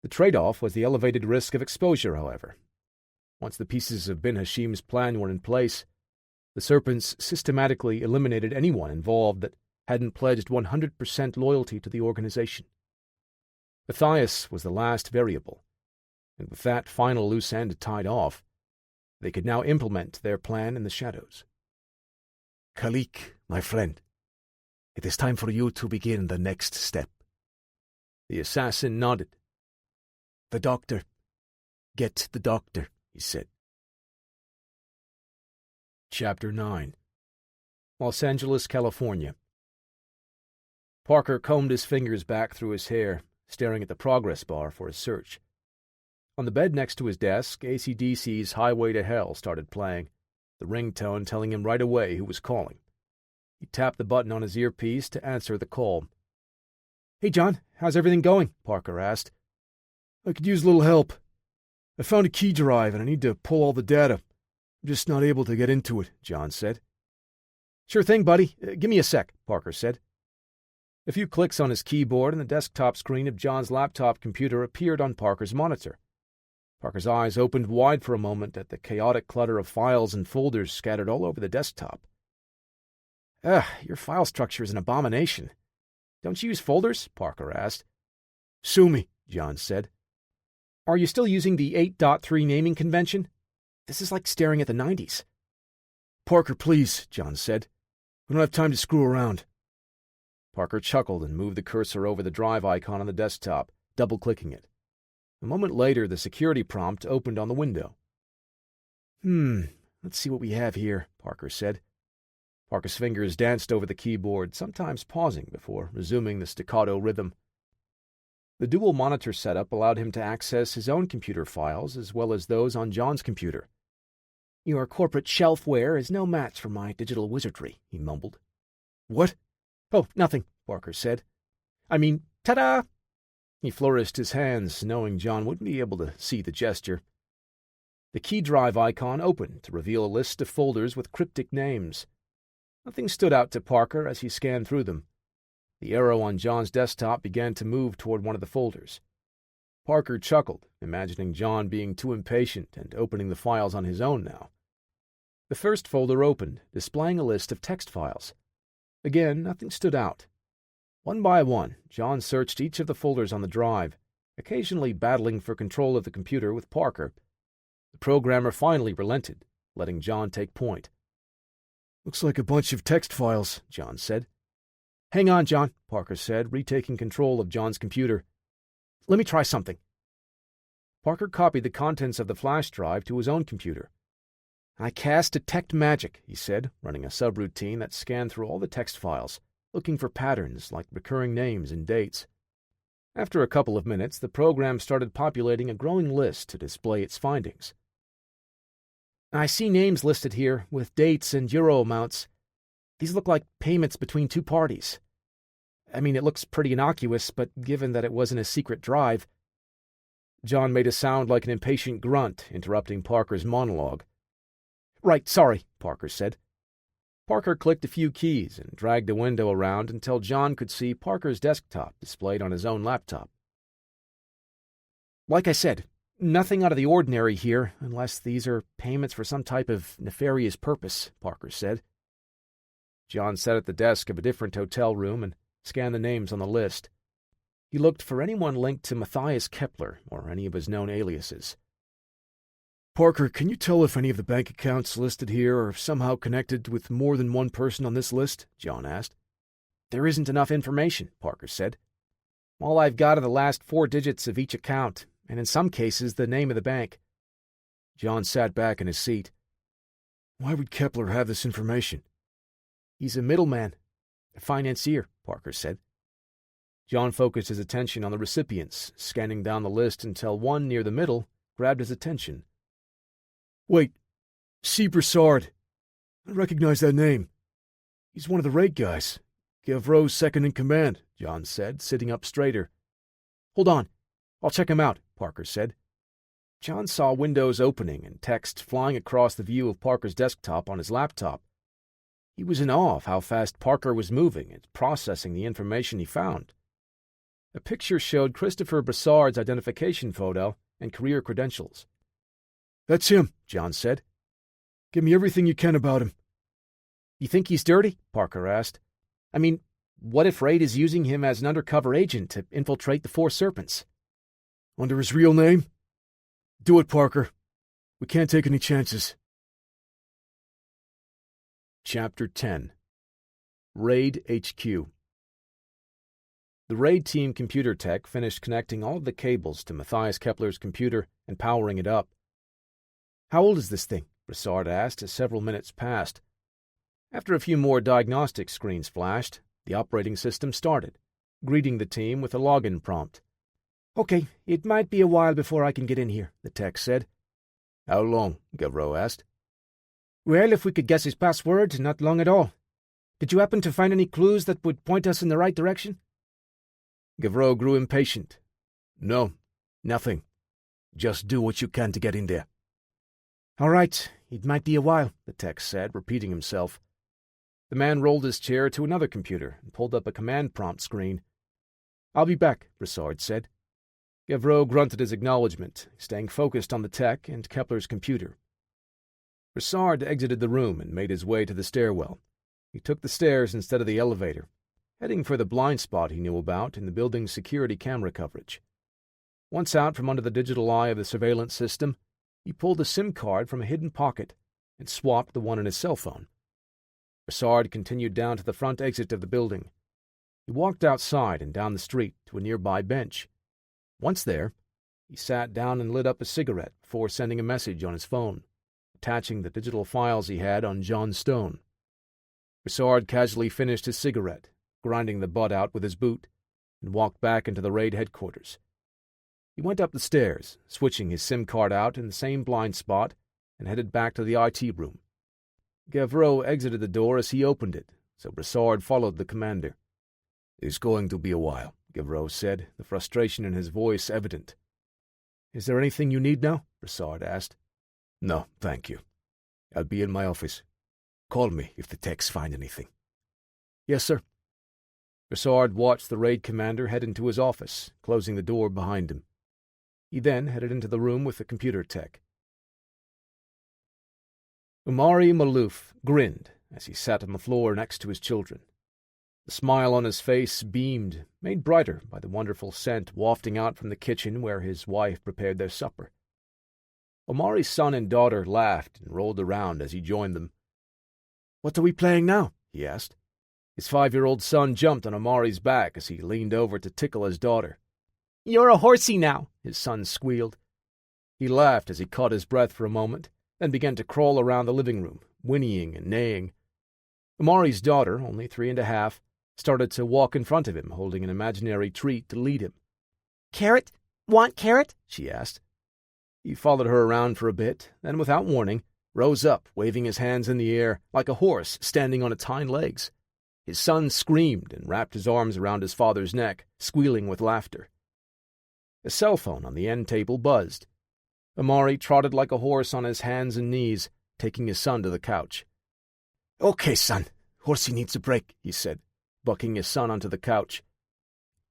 The trade-off was the elevated risk of exposure, however. Once the pieces of bin Hashim's plan were in place, the Serpents systematically eliminated anyone involved that hadn't pledged 100% loyalty to the organization. Matthias was the last variable, and with that final loose end tied off, they could now implement their plan in the shadows. "Kalik, my friend, it is time for you to begin the next step." The assassin nodded. "The doctor. Get the doctor," he said. Chapter 9. Los Angeles, California. Parker combed his fingers back through his hair, staring at the progress bar for his search. On the bed next to his desk, AC/DC's Highway to Hell started playing, the ringtone telling him right away who was calling. He tapped the button on his earpiece to answer the call. "Hey, John, how's everything going?" Parker asked. "I could use a little help. I found a key drive and I need to pull all the data. I'm just not able to get into it," John said. "Sure thing, buddy. Give me a sec," Parker said. A few clicks on his keyboard and the desktop screen of John's laptop computer appeared on Parker's monitor. Parker's eyes opened wide for a moment at the chaotic clutter of files and folders scattered all over the desktop. Your file structure is an abomination. Don't you use folders?" Parker asked. "Sue me," John said. "Are you still using the 8.3 naming convention? This is like staring at the 90s. "Parker, please," John said. "We don't have time to screw around." Parker chuckled and moved the cursor over the drive icon on the desktop, double-clicking it. A moment later, the security prompt opened on the window. Let's see what we have here," Parker said. Parker's fingers danced over the keyboard, sometimes pausing before resuming the staccato rhythm. The dual monitor setup allowed him to access his own computer files as well as those on John's computer. "Your corporate shelfware is no match for my digital wizardry," he mumbled. "What?" "Oh, nothing," Parker said. "I mean, ta-da!" He flourished his hands, knowing John wouldn't be able to see the gesture. The key drive icon opened to reveal a list of folders with cryptic names. Nothing stood out to Parker as he scanned through them. The arrow on John's desktop began to move toward one of the folders. Parker chuckled, imagining John being too impatient and opening the files on his own now. The first folder opened, displaying a list of text files. Again, nothing stood out. One by one, John searched each of the folders on the drive, occasionally battling for control of the computer with Parker. The programmer finally relented, letting John take point. "Looks like a bunch of text files," John said. "Hang on, John," Parker said, retaking control of John's computer. "Let me try something." Parker copied the contents of the flash drive to his own computer. "I cast Detect Magic," he said, running a subroutine that scanned through all the text files, looking for patterns like recurring names and dates. After a couple of minutes, the program started populating a growing list to display its findings. "I see names listed here, with dates and euro amounts. These look like payments between two parties. I mean, it looks pretty innocuous, but given that it wasn't a secret drive..." John made a sound like an impatient grunt, interrupting Parker's monologue. "Right, sorry," Parker said. Parker clicked a few keys and dragged the window around until John could see Parker's desktop displayed on his own laptop. "Like I said, nothing out of the ordinary here, unless these are payments for some type of nefarious purpose," Parker said. John sat at the desk of a different hotel room and scanned the names on the list. He looked for anyone linked to Matthias Kepler or any of his known aliases. "Parker, can you tell if any of the bank accounts listed here are somehow connected with more than one person on this list?" John asked. "There isn't enough information," Parker said. "All I've got are the last 4 digits of each account, and in some cases the name of the bank. John sat back in his seat. Why would Kepler have this information? He's a middleman, a financier, Parker said. John focused his attention on the recipients, scanning down the list until one near the middle grabbed his attention. Wait, C. Broussard. I recognize that name. He's one of the raid guys. Gavreau's second-in-command, John said, sitting up straighter. Hold on. I'll check him out, Parker said. John saw windows opening and text flying across the view of Parker's desktop on his laptop. He was in awe of how fast Parker was moving and processing the information he found. A picture showed Christopher Broussard's identification photo and career credentials. That's him, John said. Give me everything you can about him. You think he's dirty? Parker asked. I mean, what if Raid is using him as an undercover agent to infiltrate the Four Serpents? Under his real name? Do it, Parker. We can't take any chances. Chapter 10. Raid HQ. The Raid team computer tech finished connecting all of the cables to Matthias Kepler's computer and powering it up. How old is this thing? Broussard asked as several minutes passed. After a few more diagnostic screens flashed, the operating system started, greeting the team with a login prompt. Okay, it might be a while before I can get in here, the tech said. How long? Gavreau asked. Well, if we could guess his password, not long at all. Did you happen to find any clues that would point us in the right direction? Gavreau grew impatient. No, nothing. Just do what you can to get in there. All right, it might be a while, the tech said, repeating himself. The man rolled his chair to another computer and pulled up a command prompt screen. I'll be back, Broussard said. Gavreau grunted his acknowledgement, staying focused on the tech and Kepler's computer. Broussard exited the room and made his way to the stairwell. He took the stairs instead of the elevator, heading for the blind spot he knew about in the building's security camera coverage. Once out from under the digital eye of the surveillance system, he pulled a SIM card from a hidden pocket and swapped the one in his cell phone. Broussard continued down to the front exit of the building. He walked outside and down the street to a nearby bench. Once there, he sat down and lit up a cigarette before sending a message on his phone, attaching the digital files he had on John Stone. Broussard casually finished his cigarette, grinding the butt out with his boot, and walked back into the raid headquarters. He went up the stairs, switching his SIM card out in the same blind spot, and headed back to the IT room. Gavreau exited the door as he opened it, so Broussard followed the commander. It's going to be a while, Gavreau said, the frustration in his voice evident. Is there anything you need now? Broussard asked. No, thank you. I'll be in my office. Call me if the techs find anything. Yes, sir. Broussard watched the raid commander head into his office, closing the door behind him. He then headed into the room with the computer tech. Umari Malouf grinned as he sat on the floor next to his children. The smile on his face beamed, made brighter by the wonderful scent wafting out from the kitchen where his wife prepared their supper. Omari's son and daughter laughed and rolled around as he joined them. "What are we playing now?" he asked. His 5-year-old son jumped on Omari's back as he leaned over to tickle his daughter. "You're a horsey now," his son squealed. He laughed as he caught his breath for a moment, then began to crawl around the living room, whinnying and neighing. Omari's daughter, only 3.5, started to walk in front of him, holding an imaginary treat to lead him. "Carrot? Want carrot?" she asked. He followed her around for a bit, then without warning, rose up, waving his hands in the air like a horse standing on its hind legs. His son screamed and wrapped his arms around his father's neck, squealing with laughter. A cell phone on the end table buzzed. Omari trotted like a horse on his hands and knees, taking his son to the couch. "Okay, son, horsey needs a break," he said, bucking his son onto the couch.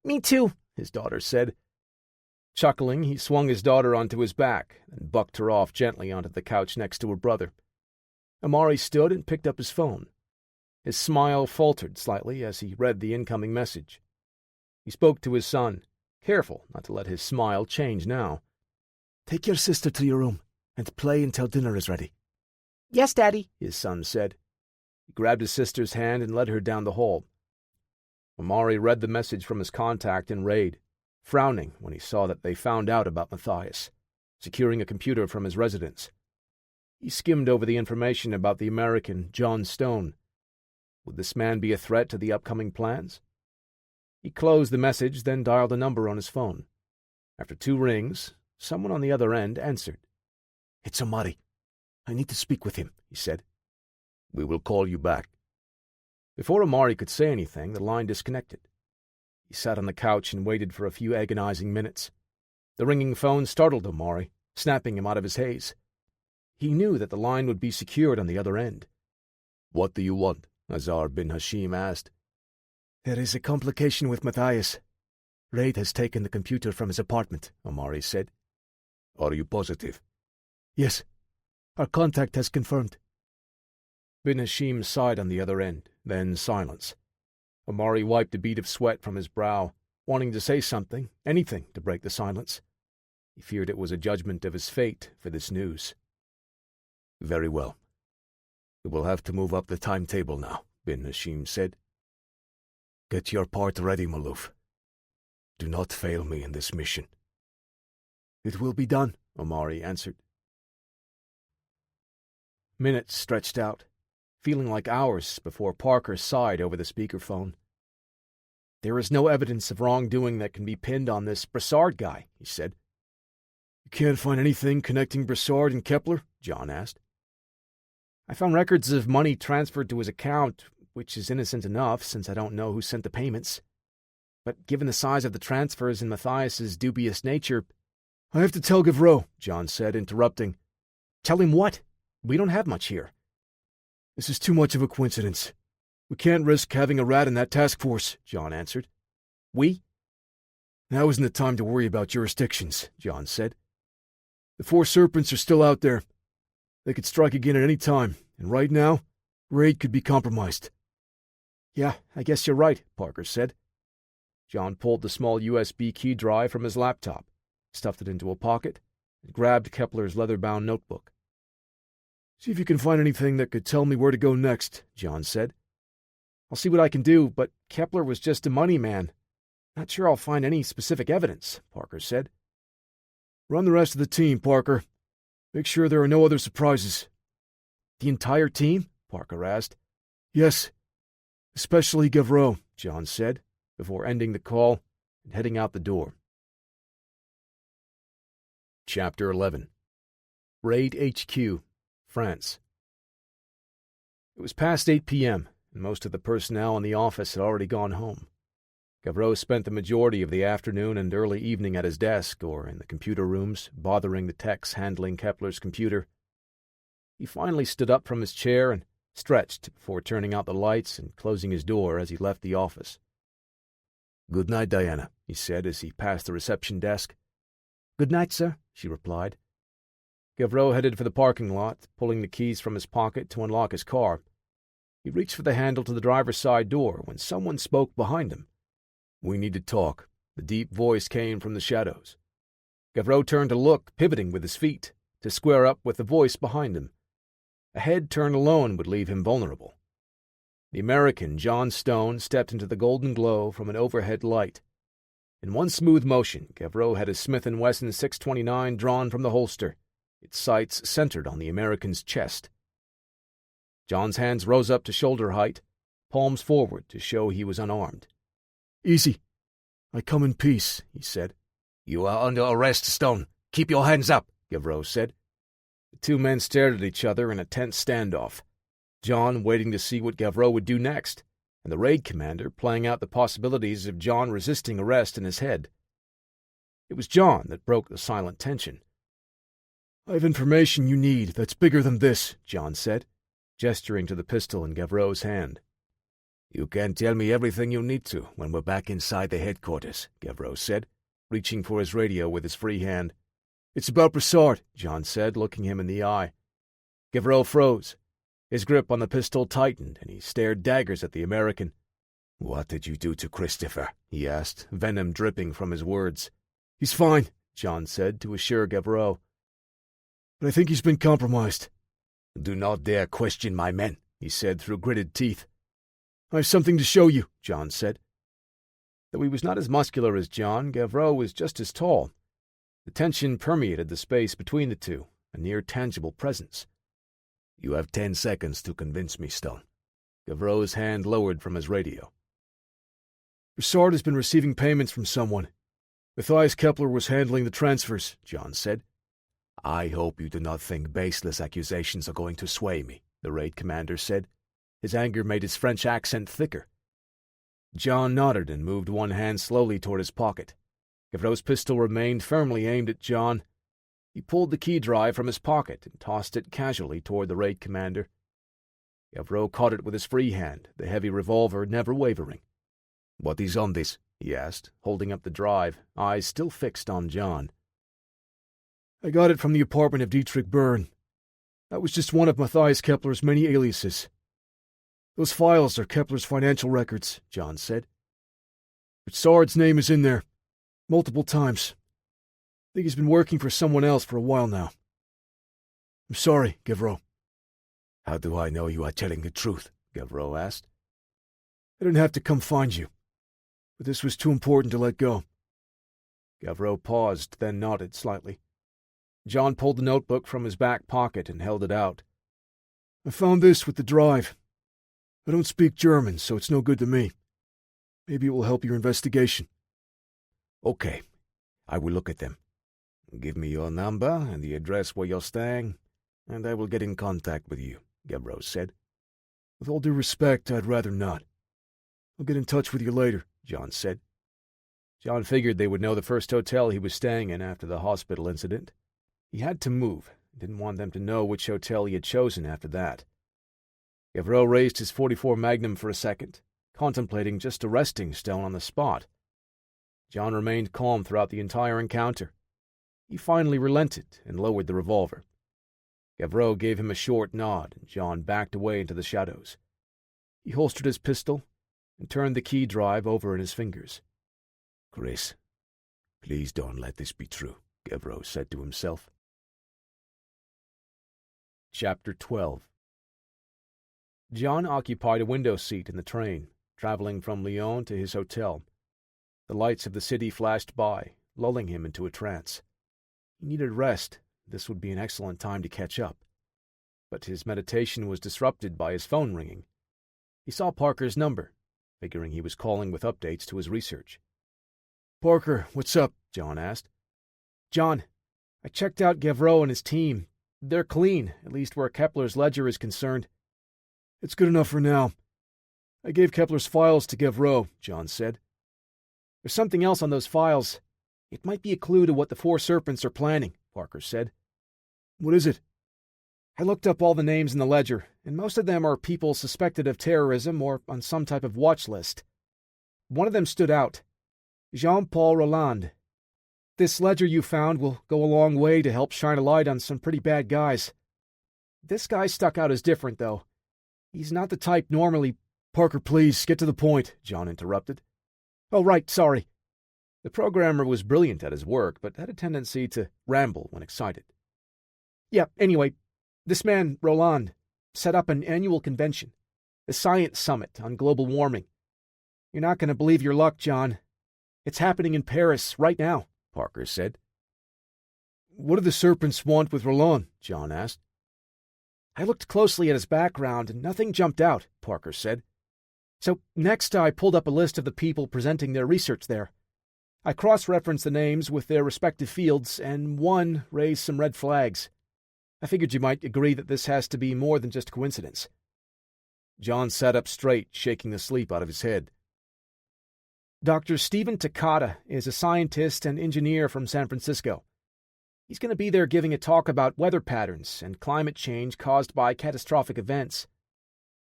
"Me too," his daughter said. Chuckling, he swung his daughter onto his back and bucked her off gently onto the couch next to her brother. Omari stood and picked up his phone. His smile faltered slightly as he read the incoming message. He spoke to his son, careful not to let his smile change now. "Take your sister to your room and play until dinner is ready." "Yes, Daddy," his son said. He grabbed his sister's hand and led her down the hall. Omari read the message from his contact in RAID, frowning when he saw that they found out about Matthias, securing a computer from his residence. He skimmed over the information about the American, John Stone. Would this man be a threat to the upcoming plans? He closed the message, then dialed a number on his phone. After 2 rings, someone on the other end answered. "It's Amari. I need to speak with him," he said. "We will call you back." Before Amari could say anything, the line disconnected. He sat on the couch and waited for a few agonizing minutes. The ringing phone startled Amari, snapping him out of his haze. He knew that the line would be secured on the other end. "What do you want?" Azar bin Hashim asked. "There is a complication with Matthias. Raid has taken the computer from his apartment," Amari said. "Are you positive?" "Yes. Our contact has confirmed." Bin Hashim sighed on the other end, then silence. Amari wiped a bead of sweat from his brow, wanting to say something, anything to break the silence. He feared it was a judgment of his fate for this news. "Very well. We will have to move up the timetable now," Bin Hashim said. "Get your part ready, Maluf. Do not fail me in this mission." "It will be done," Amari answered. Minutes stretched out, feeling like hours before Parker sighed over the speakerphone. "There is no evidence of wrongdoing that can be pinned on this Broussard guy," he said. "You can't find anything connecting Broussard and Kepler?" John asked. "I found records of money transferred to his account, which is innocent enough since I don't know who sent the payments. But given the size of the transfers and Matthias's dubious nature—" "I have to tell Gavreau," John said, interrupting. "Tell him what? We don't have much here." "This is too much of a coincidence. We can't risk having a rat in that task force," John answered. "We?" "Now isn't the time to worry about jurisdictions," John said. "The 4 serpents are still out there. They could strike again at any time, and right now, Raid could be compromised." "Yeah, I guess you're right," Parker said. John pulled the small USB key drive from his laptop, stuffed it into a pocket, and grabbed Kepler's leather-bound notebook. "See if you can find anything that could tell me where to go next," John said. "I'll see what I can do, but Kepler was just a money man. Not sure I'll find any specific evidence," Parker said. "Run the rest of the team, Parker. Make sure there are no other surprises." "The entire team?" Parker asked. "Yes. Especially Gavreau," John said, before ending the call and heading out the door. Chapter 11. Raid HQ, France. It was past 8 p.m., and most of the personnel in the office had already gone home. Gavreau spent the majority of the afternoon and early evening at his desk or in the computer rooms, bothering the techs handling Kepler's computer. He finally stood up from his chair and stretched before turning out the lights and closing his door as he left the office. "Good night, Diana," he said as he passed the reception desk. "Good night, sir," she replied. Gavreau headed for the parking lot, pulling the keys from his pocket to unlock his car. He reached for the handle to the driver's side door when someone spoke behind him. "We need to talk." The deep voice came from the shadows. Gavreau turned to look, pivoting with his feet, to square up with the voice behind him. A head turned alone would leave him vulnerable. The American, John Stone, stepped into the golden glow from an overhead light. In one smooth motion, Gavreau had his Smith & Wesson 629 drawn from the holster, its sights centered on the American's chest. John's hands rose up to shoulder height, palms forward to show he was unarmed. "Easy. I come in peace," he said. "You are under arrest, Stone. Keep your hands up," Gavreau said. The 2 men stared at each other in a tense standoff, John waiting to see what Gavreau would do next, and the raid commander playing out the possibilities of John resisting arrest in his head. It was John that broke the silent tension. "I have information you need that's bigger than this," John said, gesturing to the pistol in Gavreau's hand. "You can tell me everything you need to when we're back inside the headquarters," Gavreau said, reaching for his radio with his free hand. "It's about Broussard," John said, looking him in the eye. Gavreau froze. His grip on the pistol tightened, and he stared daggers at the American. "What did you do to Christopher?" he asked, venom dripping from his words. "He's fine," John said to assure Gavreau. "But I think he's been compromised." "Do not dare question my men," he said through gritted teeth. "I have something to show you," John said. Though he was not as muscular as John, Gavreau was just as tall. The tension permeated the space between the two, a near-tangible presence. "You have 10 seconds to convince me, Stone." Gavreau's hand lowered from his radio. Broussard has been receiving payments from someone. Matthias Kepler was handling the transfers, John said. "I hope you do not think baseless accusations are going to sway me," the raid commander said. His anger made his French accent thicker. John nodded and moved one hand slowly toward his pocket. Gavreau's pistol remained firmly aimed at John. He pulled the key drive from his pocket and tossed it casually toward the raid commander. Gavreau caught it with his free hand, the heavy revolver never wavering. "What is on this?" he asked, holding up the drive, eyes still fixed on John. "I got it from the apartment of Dietrich Byrne. That was just one of Matthias Kepler's many aliases. Those files are Kepler's financial records," John said. "Broussard's name is in there, multiple times. I think he's been working for someone else for a while now. I'm sorry, Gavreau." "How do I know you are telling the truth?" Gavreau asked. "I didn't have to come find you, but this was too important to let go." Gavreau paused, then nodded slightly. John pulled the notebook from his back pocket and held it out. "I found this with the drive. I don't speak German, so it's no good to me. Maybe it will help your investigation." "Okay, I will look at them. Give me your number and the address where you're staying, and I will get in contact with you," Gavreau said. "With all due respect, I'd rather not. I'll get in touch with you later," John said. John figured they would know the first hotel he was staying in after the hospital incident. He had to move. Didn't want them to know which hotel he had chosen after that. Gavreau raised his .44 Magnum for a second, contemplating just arresting Stone on the spot. John remained calm throughout the entire encounter. He finally relented and lowered the revolver. Gavreau gave him a short nod, and John backed away into the shadows. He holstered his pistol and turned the key drive over in his fingers. "Chris, please don't let this be true," Gavreau said to himself. Chapter 12. John occupied a window seat in the train, traveling from Lyon to his hotel. The lights of the city flashed by, lulling him into a trance. He needed rest. This would be an excellent time to catch up. But his meditation was disrupted by his phone ringing. He saw Parker's number, figuring he was calling with updates to his research. "Parker, what's up?" John asked. "John, I checked out Gavreau and his team. They're clean, at least where Kepler's ledger is concerned." "It's good enough for now. I gave Kepler's files to Gavreau," John said. "There's something else on those files. It might be a clue to what the Four Serpents are planning," Parker said. "What is it?" "I looked up all the names in the ledger, and most of them are people suspected of terrorism or on some type of watch list. One of them stood out. Jean-Paul Roland. This ledger you found will go a long way to help shine a light on some pretty bad guys. This guy stuck out as different, though. He's not the type normally—" "Parker, please, get to the point," John interrupted. "Oh, right, sorry." The programmer was brilliant at his work, but had a tendency to ramble when excited. "Yeah, anyway, this man, Roland, set up an annual convention, the Science Summit on global warming. You're not going to believe your luck, John. It's happening in Paris right now," Parker said. "What do the Serpents want with Roland?" John asked. "I looked closely at his background, and nothing jumped out," Parker said. "So next I pulled up a list of the people presenting their research there. I cross-referenced the names with their respective fields, and one raised some red flags. I figured you might agree that this has to be more than just coincidence." John sat up straight, shaking the sleep out of his head. "Dr. Stephen Takata is a scientist and engineer from San Francisco. He's going to be there giving a talk about weather patterns and climate change caused by catastrophic events.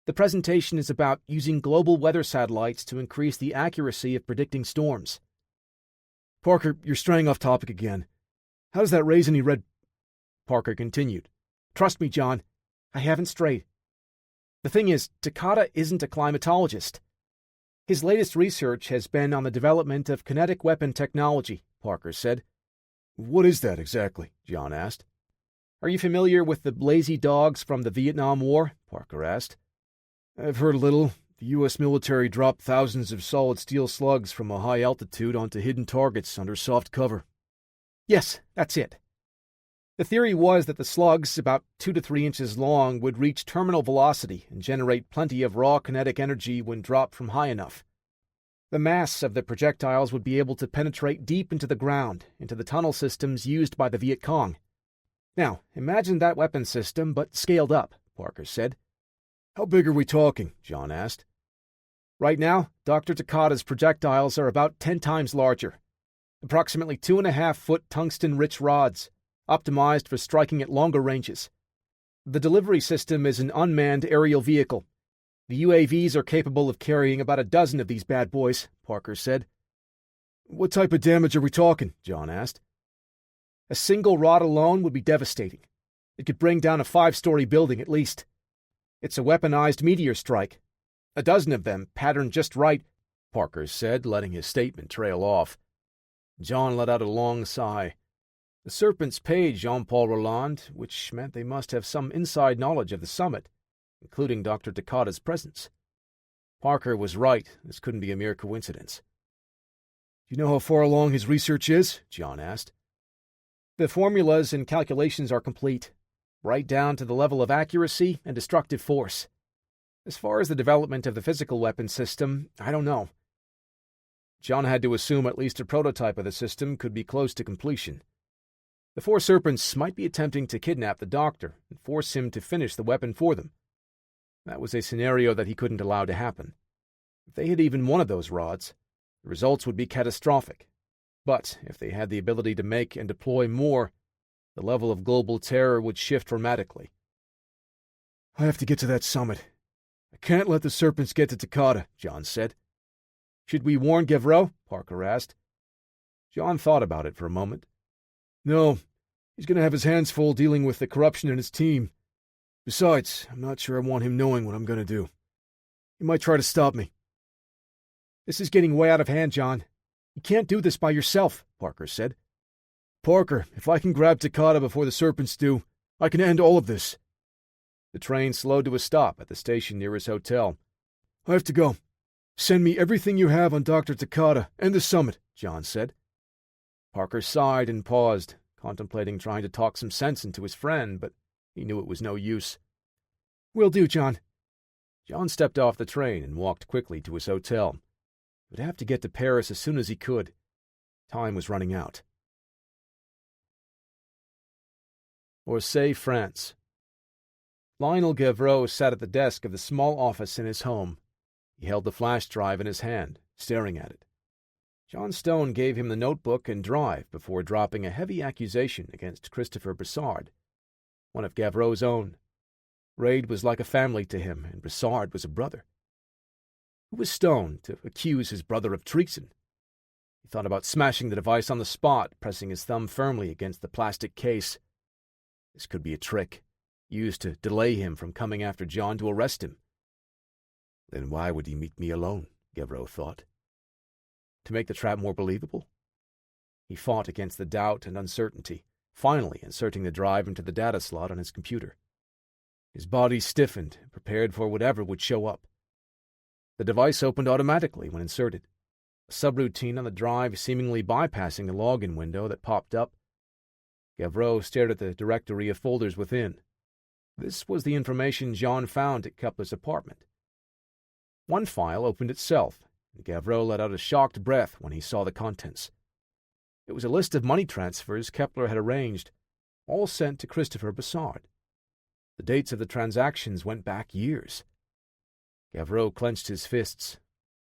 The presentation is about using global weather satellites to increase the accuracy of predicting storms." "Parker, you're straying off topic again. How does that raise any red—" Parker continued. "Trust me, John, I haven't strayed. The thing is, Takata isn't a climatologist. His latest research has been on the development of kinetic weapon technology," Parker said. "What is that exactly?" John asked. "Are you familiar with the lazy dogs from the Vietnam War?" Parker asked. "I've heard a little. The U.S. military dropped thousands of solid steel slugs from a high altitude onto hidden targets under soft cover. Yes, that's it. The theory was that the slugs, about 2 to 3 inches long, would reach terminal velocity and generate plenty of raw kinetic energy when dropped from high enough. The mass of the projectiles would be able to penetrate deep into the ground, into the tunnel systems used by the Viet Cong. Now, imagine that weapon system, but scaled up, Parker said. How big are we talking? John asked. Right now, Dr. Takada's projectiles are about 10 times larger. Approximately 2.5-foot tungsten-rich rods, optimized for striking at longer ranges. The delivery system is an unmanned aerial vehicle. The UAVs are capable of carrying about a dozen of these bad boys, Parker said. What type of damage are we talking? John asked. A single rod alone would be devastating. It could bring down a 5-story building at least. It's a weaponized meteor strike. A dozen of them, patterned just right, Parker said, letting his statement trail off. John let out a long sigh. The Serpents paid Jean-Paul Roland, which meant they must have some inside knowledge of the summit, including Dr. Takada's presence. Parker was right. This couldn't be a mere coincidence. Do you know how far along his research is? John asked. The formulas and calculations are complete, right down to the level of accuracy and destructive force. As far as the development of the physical weapon system, I don't know. John had to assume at least a prototype of the system could be close to completion. The 4 Serpents might be attempting to kidnap the Doctor and force him to finish the weapon for them. That was a scenario that he couldn't allow to happen. If they hit even one of those rods, the results would be catastrophic. But if they had the ability to make and deploy more, the level of global terror would shift dramatically. I have to get to that summit. I can't let the Serpents get to Takada, John said. Should we warn Gavreau? Parker asked. John thought about it for a moment. No, he's going to have his hands full dealing with the corruption in his team. Besides, I'm not sure I want him knowing what I'm going to do. He might try to stop me. This is getting way out of hand, John. You can't do this by yourself, Parker said. Parker, if I can grab Takada before the Serpents do, I can end all of this. The train slowed to a stop at the station near his hotel. I have to go. Send me everything you have on Dr. Takada and the summit, John said. Parker sighed and paused, contemplating trying to talk some sense into his friend, but he knew it was no use. Will do, John. John stepped off the train and walked quickly to his hotel. He would have to get to Paris as soon as he could. Time was running out. Orsay, France. Lionel Gavreau sat at the desk of the small office in his home. He held the flash drive in his hand, staring at it. John Stone gave him the notebook and drive before dropping a heavy accusation against Christopher Brassard, one of Gavreau's own. Raid was like a family to him, and Brassard was a brother. Who was Stone to accuse his brother of treason? He thought about smashing the device on the spot, pressing his thumb firmly against the plastic case. This could be a trick, used to delay him from coming after John to arrest him. Then why would he meet me alone, Gavreau thought. To make the trap more believable? He fought against the doubt and uncertainty, finally inserting the drive into the data slot on his computer. His body stiffened, prepared for whatever would show up. The device opened automatically when inserted, a subroutine on the drive seemingly bypassing the login window that popped up. Gavreau stared at the directory of folders within. This was the information John found at Kepler's apartment. One file opened itself, and Gavreau let out a shocked breath when he saw the contents. It was a list of money transfers Kepler had arranged, all sent to Christopher Brassard. The dates of the transactions went back years. Gavreau clenched his fists.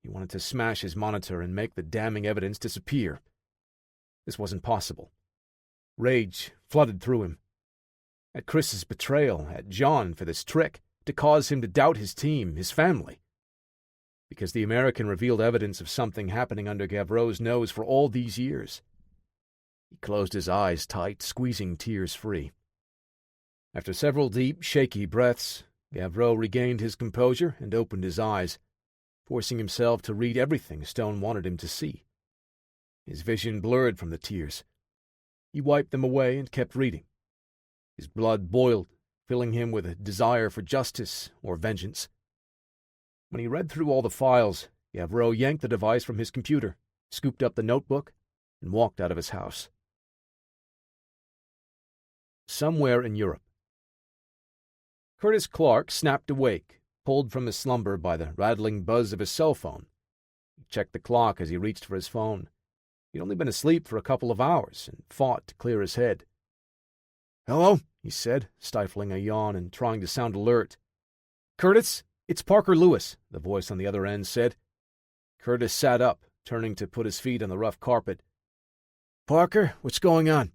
He wanted to smash his monitor and make the damning evidence disappear. This wasn't possible. Rage flooded through him. At Chris's betrayal, at John for this trick, to cause him to doubt his team, his family. Because the American revealed evidence of something happening under Gavreau's nose for all these years. He closed his eyes tight, squeezing tears free. After several deep, shaky breaths, Gavreau regained his composure and opened his eyes, forcing himself to read everything Stone wanted him to see. His vision blurred from the tears. He wiped them away and kept reading. His blood boiled, filling him with a desire for justice or vengeance. When he read through all the files, Gavreau yanked the device from his computer, scooped up the notebook, and walked out of his house. Somewhere in Europe. Curtis Clark snapped awake, pulled from his slumber by the rattling buzz of his cell phone. He checked the clock as he reached for his phone. He'd only been asleep for a couple of hours and fought to clear his head. "Hello," he said, stifling a yawn and trying to sound alert. "Curtis, it's Parker Lewis," the voice on the other end said. Curtis sat up, turning to put his feet on the rough carpet. "Parker, what's going on?"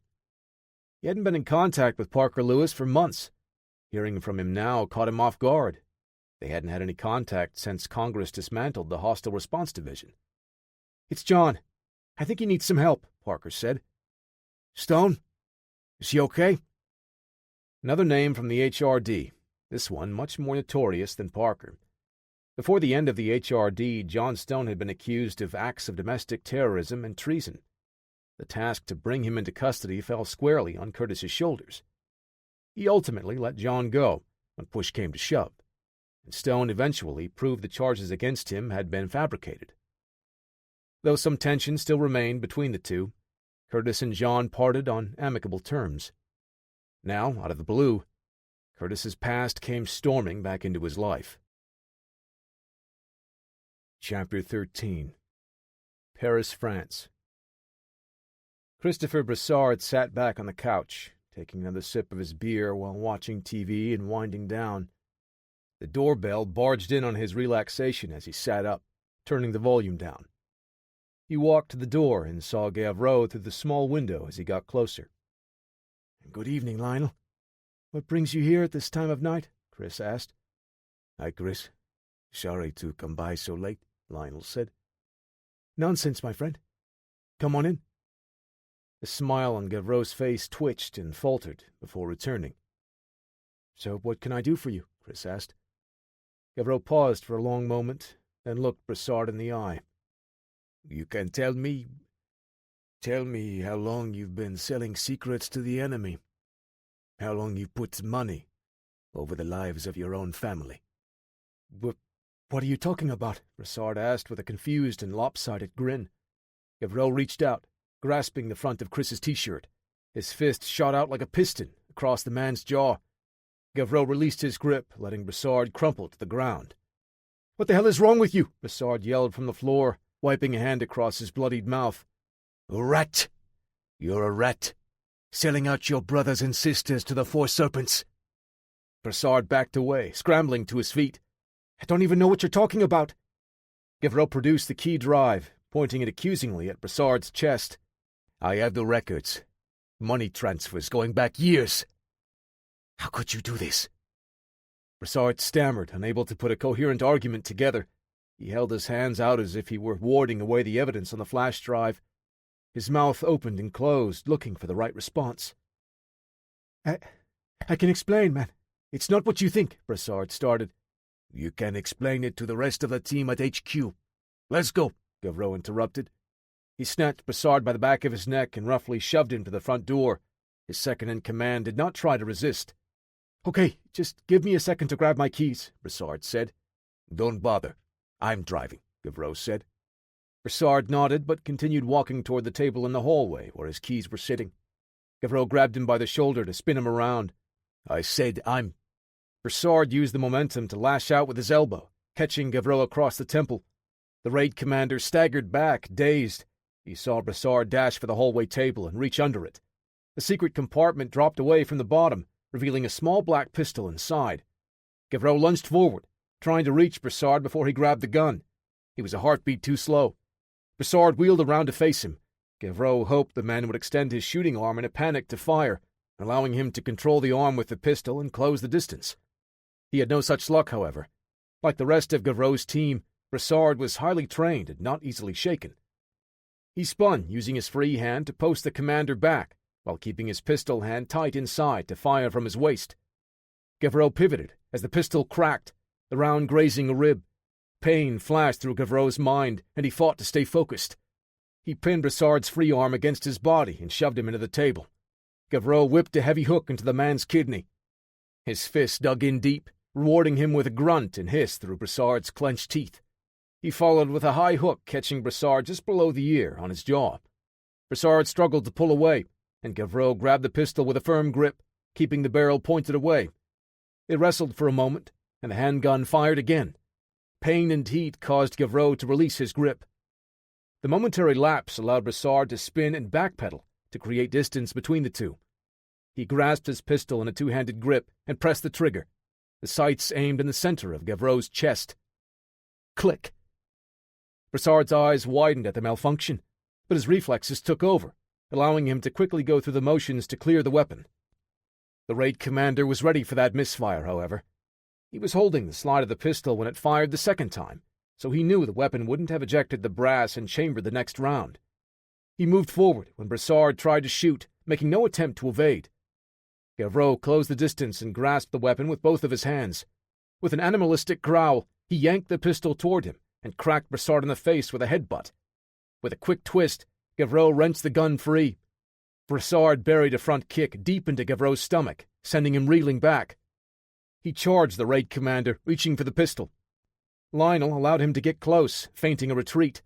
He hadn't been in contact with Parker Lewis for months. Hearing from him now caught him off guard. They hadn't had any contact since Congress dismantled the Hostile Response Division. "It's John. I think he needs some help," Parker said. "Stone? Is he okay?" Another name from the HRD, this one much more notorious than Parker. Before the end of the HRD, John Stone had been accused of acts of domestic terrorism and treason. The task to bring him into custody fell squarely on Curtis's shoulders. He ultimately let John go when push came to shove, and Stone eventually proved the charges against him had been fabricated. Though some tension still remained between the two, Curtis and John parted on amicable terms. Now, out of the blue, Curtis's past came storming back into his life. Chapter 13. Paris, France. Christopher Brassard sat back on the couch, taking another sip of his beer while watching TV and winding down. The doorbell barged in on his relaxation as he sat up, turning the volume down. He walked to the door and saw Gavreau through the small window as he got closer. "Good evening, Lionel. What brings you here at this time of night?" Chris asked. "Hi, Chris. Sorry to come by so late," Lionel said. "Nonsense, my friend. Come on in." The smile on Gavreau's face twitched and faltered before returning. "So what can I do for you?" Chris asked. Gavreau paused for a long moment, then looked Brassard in the eye. "You can tell me how long you've been selling secrets to the enemy. How long you've put money over the lives of your own family." What are you talking about?" Brassard asked with a confused and lopsided grin. Gavreau reached out, grasping the front of Chris's T-shirt. His fist shot out like a piston across the man's jaw. Gavreau released his grip, letting Brassard crumple to the ground. "What the hell is wrong with you?" Brassard yelled from the floor, wiping a hand across his bloodied mouth. "A rat! You're a rat! Selling out your brothers and sisters to the Four Serpents!" Brassard backed away, scrambling to his feet. "I don't even know what you're talking about." Gavreau produced the key drive, pointing it accusingly at Brassard's chest. "I have the records. Money transfers going back years. How could you do this?" Brassard stammered, unable to put a coherent argument together. He held his hands out as if he were warding away the evidence on the flash drive. His mouth opened and closed, looking for the right response. I can explain, man. It's not what you think," Brassard started. "You can explain it to the rest of the team at HQ. Let's go," Gavreau interrupted. He snatched Brassard by the back of his neck and roughly shoved him to the front door. His second-in-command did not try to resist. "Okay, just give me a second to grab my keys," Brassard said. "Don't bother. I'm driving," Gavreau said. Brassard nodded but continued walking toward the table in the hallway where his keys were sitting. Gavreau grabbed him by the shoulder to spin him around. "I said I'm—" Brassard used the momentum to lash out with his elbow, catching Gavreau across the temple. The raid commander staggered back, dazed. He saw Brassard dash for the hallway table and reach under it. The secret compartment dropped away from the bottom, revealing a small black pistol inside. Gavreau lunged forward, trying to reach Brassard before he grabbed the gun. He was a heartbeat too slow. Brassard wheeled around to face him. Gavreau hoped the man would extend his shooting arm in a panic to fire, allowing him to control the arm with the pistol and close the distance. He had no such luck, however. Like the rest of Gavreau's team, Brassard was highly trained and not easily shaken. He spun, using his free hand to post the commander back, while keeping his pistol hand tight inside to fire from his waist. Gavreau pivoted as the pistol cracked, the round grazing a rib. Pain flashed through Gavreau's mind, and he fought to stay focused. He pinned Brassard's free arm against his body and shoved him into the table. Gavreau whipped a heavy hook into the man's kidney. His fist dug in deep, rewarding him with a grunt and hiss through Brassard's clenched teeth. He followed with a high hook catching Brassard just below the ear on his jaw. Brassard struggled to pull away, and Gavreau grabbed the pistol with a firm grip, keeping the barrel pointed away. They wrestled for a moment, and the handgun fired again. Pain and heat caused Gavreau to release his grip. The momentary lapse allowed Brassard to spin and backpedal to create distance between the two. He grasped his pistol in a two-handed grip and pressed the trigger, the sights aimed in the center of Gavreau's chest. Click! Brassard's eyes widened at the malfunction, but his reflexes took over, allowing him to quickly go through the motions to clear the weapon. The raid commander was ready for that misfire, however. He was holding the slide of the pistol when it fired the second time, so he knew the weapon wouldn't have ejected the brass and chambered the next round. He moved forward when Brassard tried to shoot, making no attempt to evade. Gavreau closed the distance and grasped the weapon with both of his hands. With an animalistic growl, he yanked the pistol toward him and cracked Brassard in the face with a headbutt. With a quick twist, Gavreau wrenched the gun free. Brassard buried a front kick deep into Gavreau's stomach, sending him reeling back. He charged the raid commander, reaching for the pistol. Lionel allowed him to get close, feinting a retreat.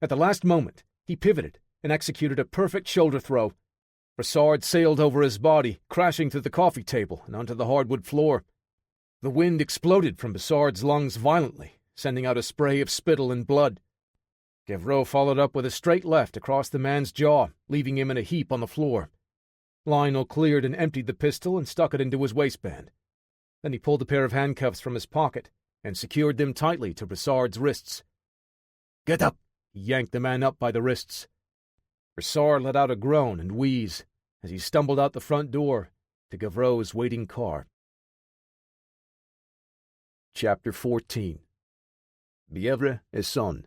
At the last moment, he pivoted and executed a perfect shoulder throw. Brassard sailed over his body, crashing through the coffee table and onto the hardwood floor. The wind exploded from Brassard's lungs violently, sending out a spray of spittle and blood. Gavreau followed up with a straight left across the man's jaw, leaving him in a heap on the floor. Lionel cleared and emptied the pistol and stuck it into his waistband. Then he pulled a pair of handcuffs from his pocket and secured them tightly to Brassard's wrists. "Get up!" He yanked the man up by the wrists. Brassard let out a groan and wheeze as he stumbled out the front door to Gavreau's waiting car. Chapter 14. Bievre et Son,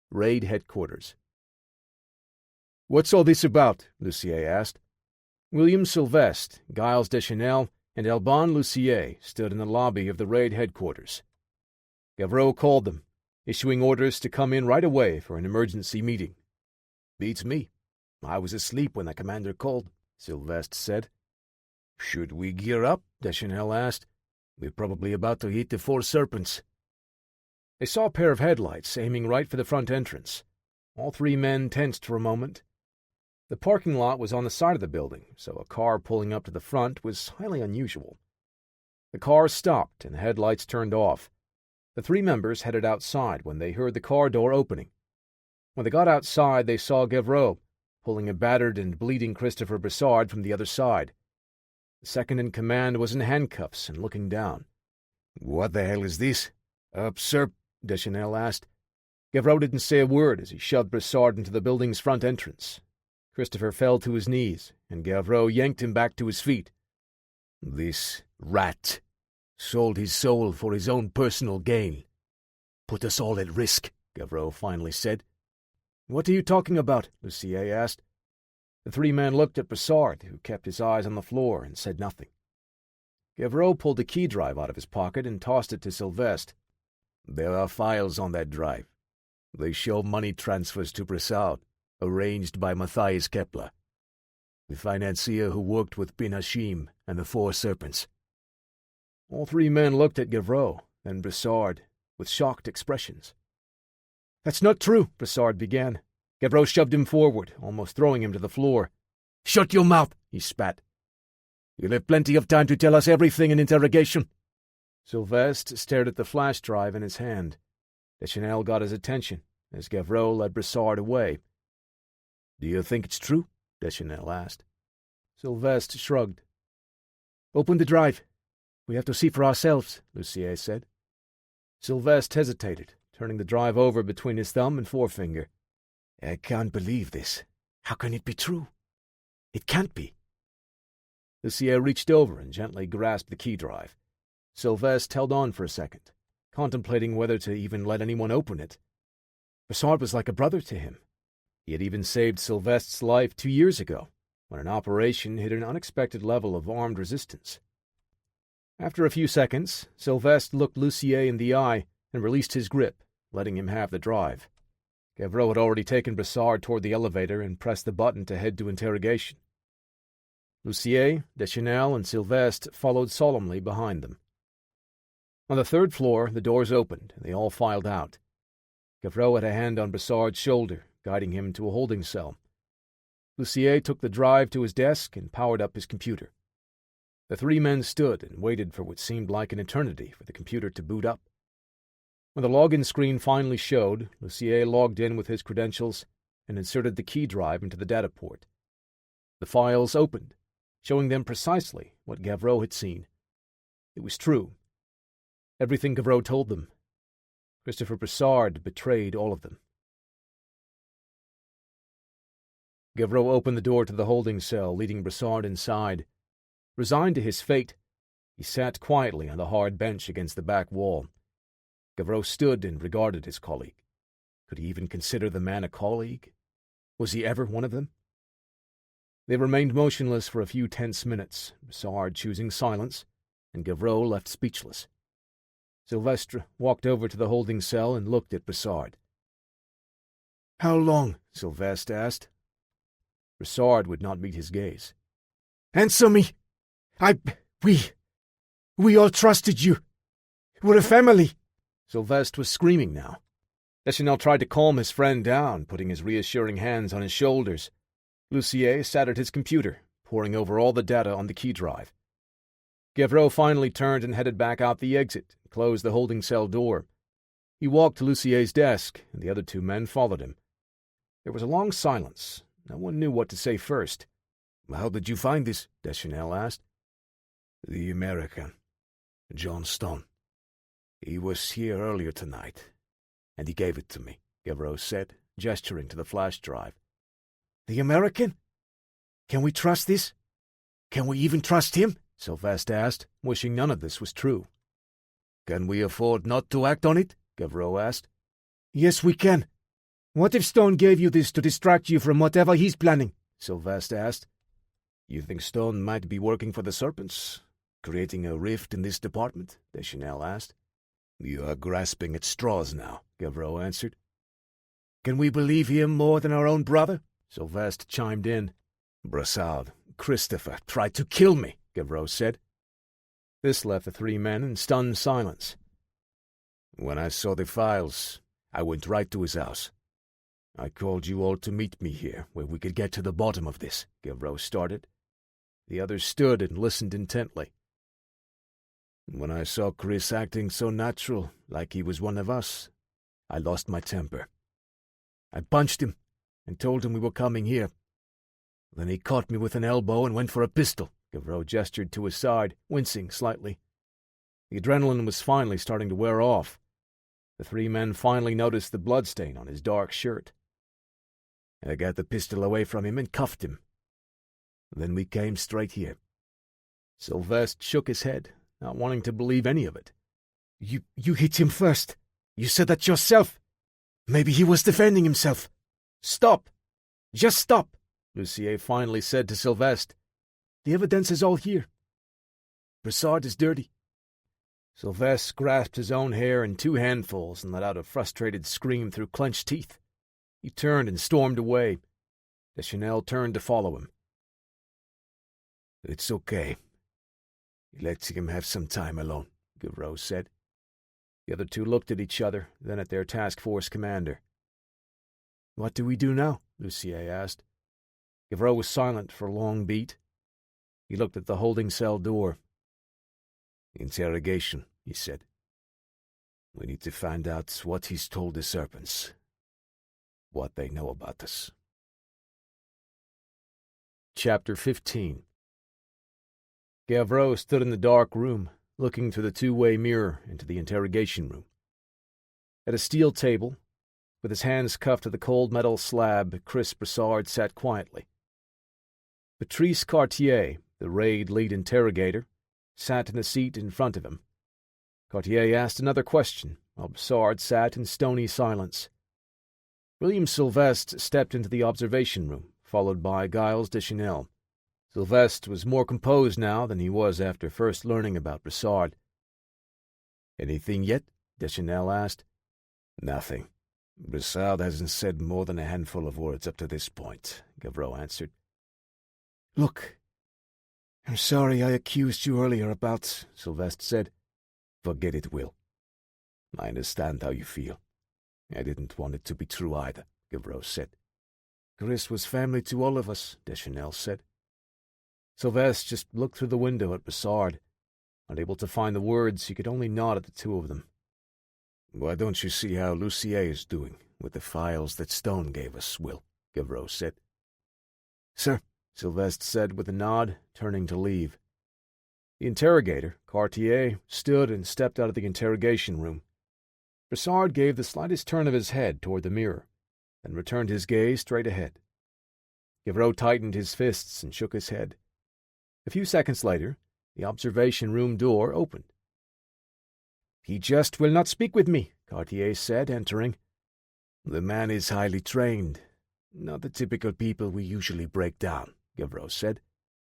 Raid Headquarters. "What's all this about?" Lucier asked. William Sylvestre, Giles Deschanel, and Alban Lucier stood in the lobby of the raid headquarters. Gavreau called them, issuing orders to come in right away for an emergency meeting. "Beats me. I was asleep when the commander called," Sylvestre said. "Should we gear up?" Deschanel asked. "We're probably about to hit the Four Serpents." They saw a pair of headlights aiming right for the front entrance. All three men tensed for a moment. The parking lot was on the side of the building, so a car pulling up to the front was highly unusual. The car stopped and the headlights turned off. The three members headed outside when they heard the car door opening. When they got outside, they saw Gavreau pulling a battered and bleeding Christopher Brassard from the other side. The second-in-command was in handcuffs and looking down. "What the hell is this?" "Up, sir?" Deschanel asked. Gavreau didn't say a word as he shoved Brassard into the building's front entrance. Christopher fell to his knees, and Gavreau yanked him back to his feet. "This rat sold his soul for his own personal gain. Put us all at risk," Gavreau finally said. "What are you talking about?" Lucier asked. The three men looked at Brassard, who kept his eyes on the floor and said nothing. Gavreau pulled a key drive out of his pocket and tossed it to Sylvestre. "There are files on that drive. They show money transfers to Brassard, arranged by Matthias Kepler, the financier who worked with bin Hashim and the Four Serpents." All three men looked at Gavreau, then Brassard, with shocked expressions. "That's not true," Brassard began. Gavreau shoved him forward, almost throwing him to the floor. "Shut your mouth," he spat. "You'll have plenty of time to tell us everything in interrogation." Sylvestre stared at the flash drive in his hand. Deschanel got his attention as Gavreau led Brassard away. "Do you think it's true?" Deschanel asked. Sylvestre shrugged. "Open the drive. We have to see for ourselves," Lucier said. Sylvestre hesitated, turning the drive over between his thumb and forefinger. "I can't believe this. How can it be true? It can't be." Lucier reached over and gently grasped the key drive. Sylvestre held on for a second, contemplating whether to even let anyone open it. Brassard was like a brother to him. He had even saved Sylvestre's life 2 years ago, when an operation hit an unexpected level of armed resistance. After a few seconds, Sylvestre looked Lucier in the eye and released his grip, letting him have the drive. Gavreau had already taken Brassard toward the elevator and pressed the button to head to interrogation. Lucier, Deschanel, and Sylvestre followed solemnly behind them. On the third floor, the doors opened, and they all filed out. Gavreau had a hand on Brassard's shoulder, guiding him to a holding cell. Lucier took the drive to his desk and powered up his computer. The three men stood and waited for what seemed like an eternity for the computer to boot up. When the login screen finally showed, Lucier logged in with his credentials and inserted the key drive into the data port. The files opened, showing them precisely what Gavreau had seen. It was true. Everything Gavreau told them. Christopher Brassard betrayed all of them. Gavreau opened the door to the holding cell, leading Brassard inside. Resigned to his fate, he sat quietly on the hard bench against the back wall. Gavreau stood and regarded his colleague. Could he even consider the man a colleague? Was he ever one of them? They remained motionless for a few tense minutes, Brassard choosing silence, and Gavreau left speechless. Sylvestre walked over to the holding cell and looked at Brassard. "How long?" Sylvestre asked. Brassard would not meet his gaze. "Answer me! We all trusted you. We're a family." Sylvestre was screaming now. Deschanel tried to calm his friend down, putting his reassuring hands on his shoulders. Lucier sat at his computer, poring over all the data on the key drive. Gavreau finally turned and headed back out the exit, and closed the holding cell door. He walked to Lucier's desk, and the other two men followed him. There was a long silence. No one knew what to say first. "How did you find this?" Deschanel asked. "The American, John Stone. He was here earlier tonight, and he gave it to me," Gavreau said, gesturing to the flash drive. "The American? Can we trust this? Can we even trust him?" Sylvestre asked, wishing none of this was true. "Can we afford not to act on it?" Gavreau asked. "Yes, we can. What if Stone gave you this to distract you from whatever he's planning?" Sylvestre asked. "You think Stone might be working for the Serpents, creating a rift in this department?" Deschanel asked. "You are grasping at straws now," Gavreau answered. "Can we believe him more than our own brother?" Sylvestre chimed in. "Brassard, Christopher tried to kill me," Gavreau said. This left the three men in stunned silence. "When I saw the files, I went right to his house. I called you all to meet me here, where we could get to the bottom of this," Gavreau started. The others stood and listened intently. "When I saw Chris acting so natural, like he was one of us, I lost my temper. I punched him and told him we were coming here. Then he caught me with an elbow and went for a pistol." Gavreau gestured to his side, wincing slightly. The adrenaline was finally starting to wear off. The three men finally noticed the bloodstain on his dark shirt. "I got the pistol away from him and cuffed him. Then we came straight here." Sylvestre shook his head, not wanting to believe any of it. You hit him first. You said that yourself. Maybe he was defending himself." "Stop! Just stop!" Lucier finally said to Sylvestre. "The evidence is all here. Brassard is dirty." Sylvestre grasped his own hair in two handfuls and let out a frustrated scream through clenched teeth. He turned and stormed away. Deschanel turned to follow him. "It's okay. Let him have some time alone," Gavreau said. The other two looked at each other, then at their task force commander. "What do we do now?" Lucier asked. Gavreau was silent for a long beat. He looked at the holding cell door. "Interrogation," he said. "We need to find out what he's told the Serpents, what they know about us." Chapter 15. Gavreau stood in the dark room, looking through the two-way mirror into the interrogation room. At a steel table, with his hands cuffed to the cold metal slab, Chris Brassard sat quietly. Patrice Cartier, the raid lead interrogator, sat in the seat in front of him. Cartier asked another question, while Brassard sat in stony silence. William Sylvestre stepped into the observation room, followed by Giles Deschanel. Sylvestre was more composed now than he was after first learning about Brassard. "Anything yet?" Deschanel asked. "Nothing. Brassard hasn't said more than a handful of words up to this point," Gavreau answered. "Look, I'm sorry I accused you earlier about," Sylvestre said. Forget it, Will. I understand how you feel. I didn't want it to be true either, Gavreau said. Chris was family to all of us, Deschanel said. Sylvestre just looked through the window at Brassard. Unable to find the words, he could only nod at the two of them. Why don't you see how Lucier is doing with the files that Stone gave us, Will? Gavreau said. Sir, Sylvestre said with a nod, turning to leave. The interrogator, Cartier, stood and stepped out of the interrogation room. Brassard gave the slightest turn of his head toward the mirror, then returned his gaze straight ahead. Gavreau tightened his fists and shook his head. A few seconds later, the observation room door opened. "He just will not speak with me," Cartier said, entering. "The man is highly trained. Not the typical people we usually break down," Gavreau said.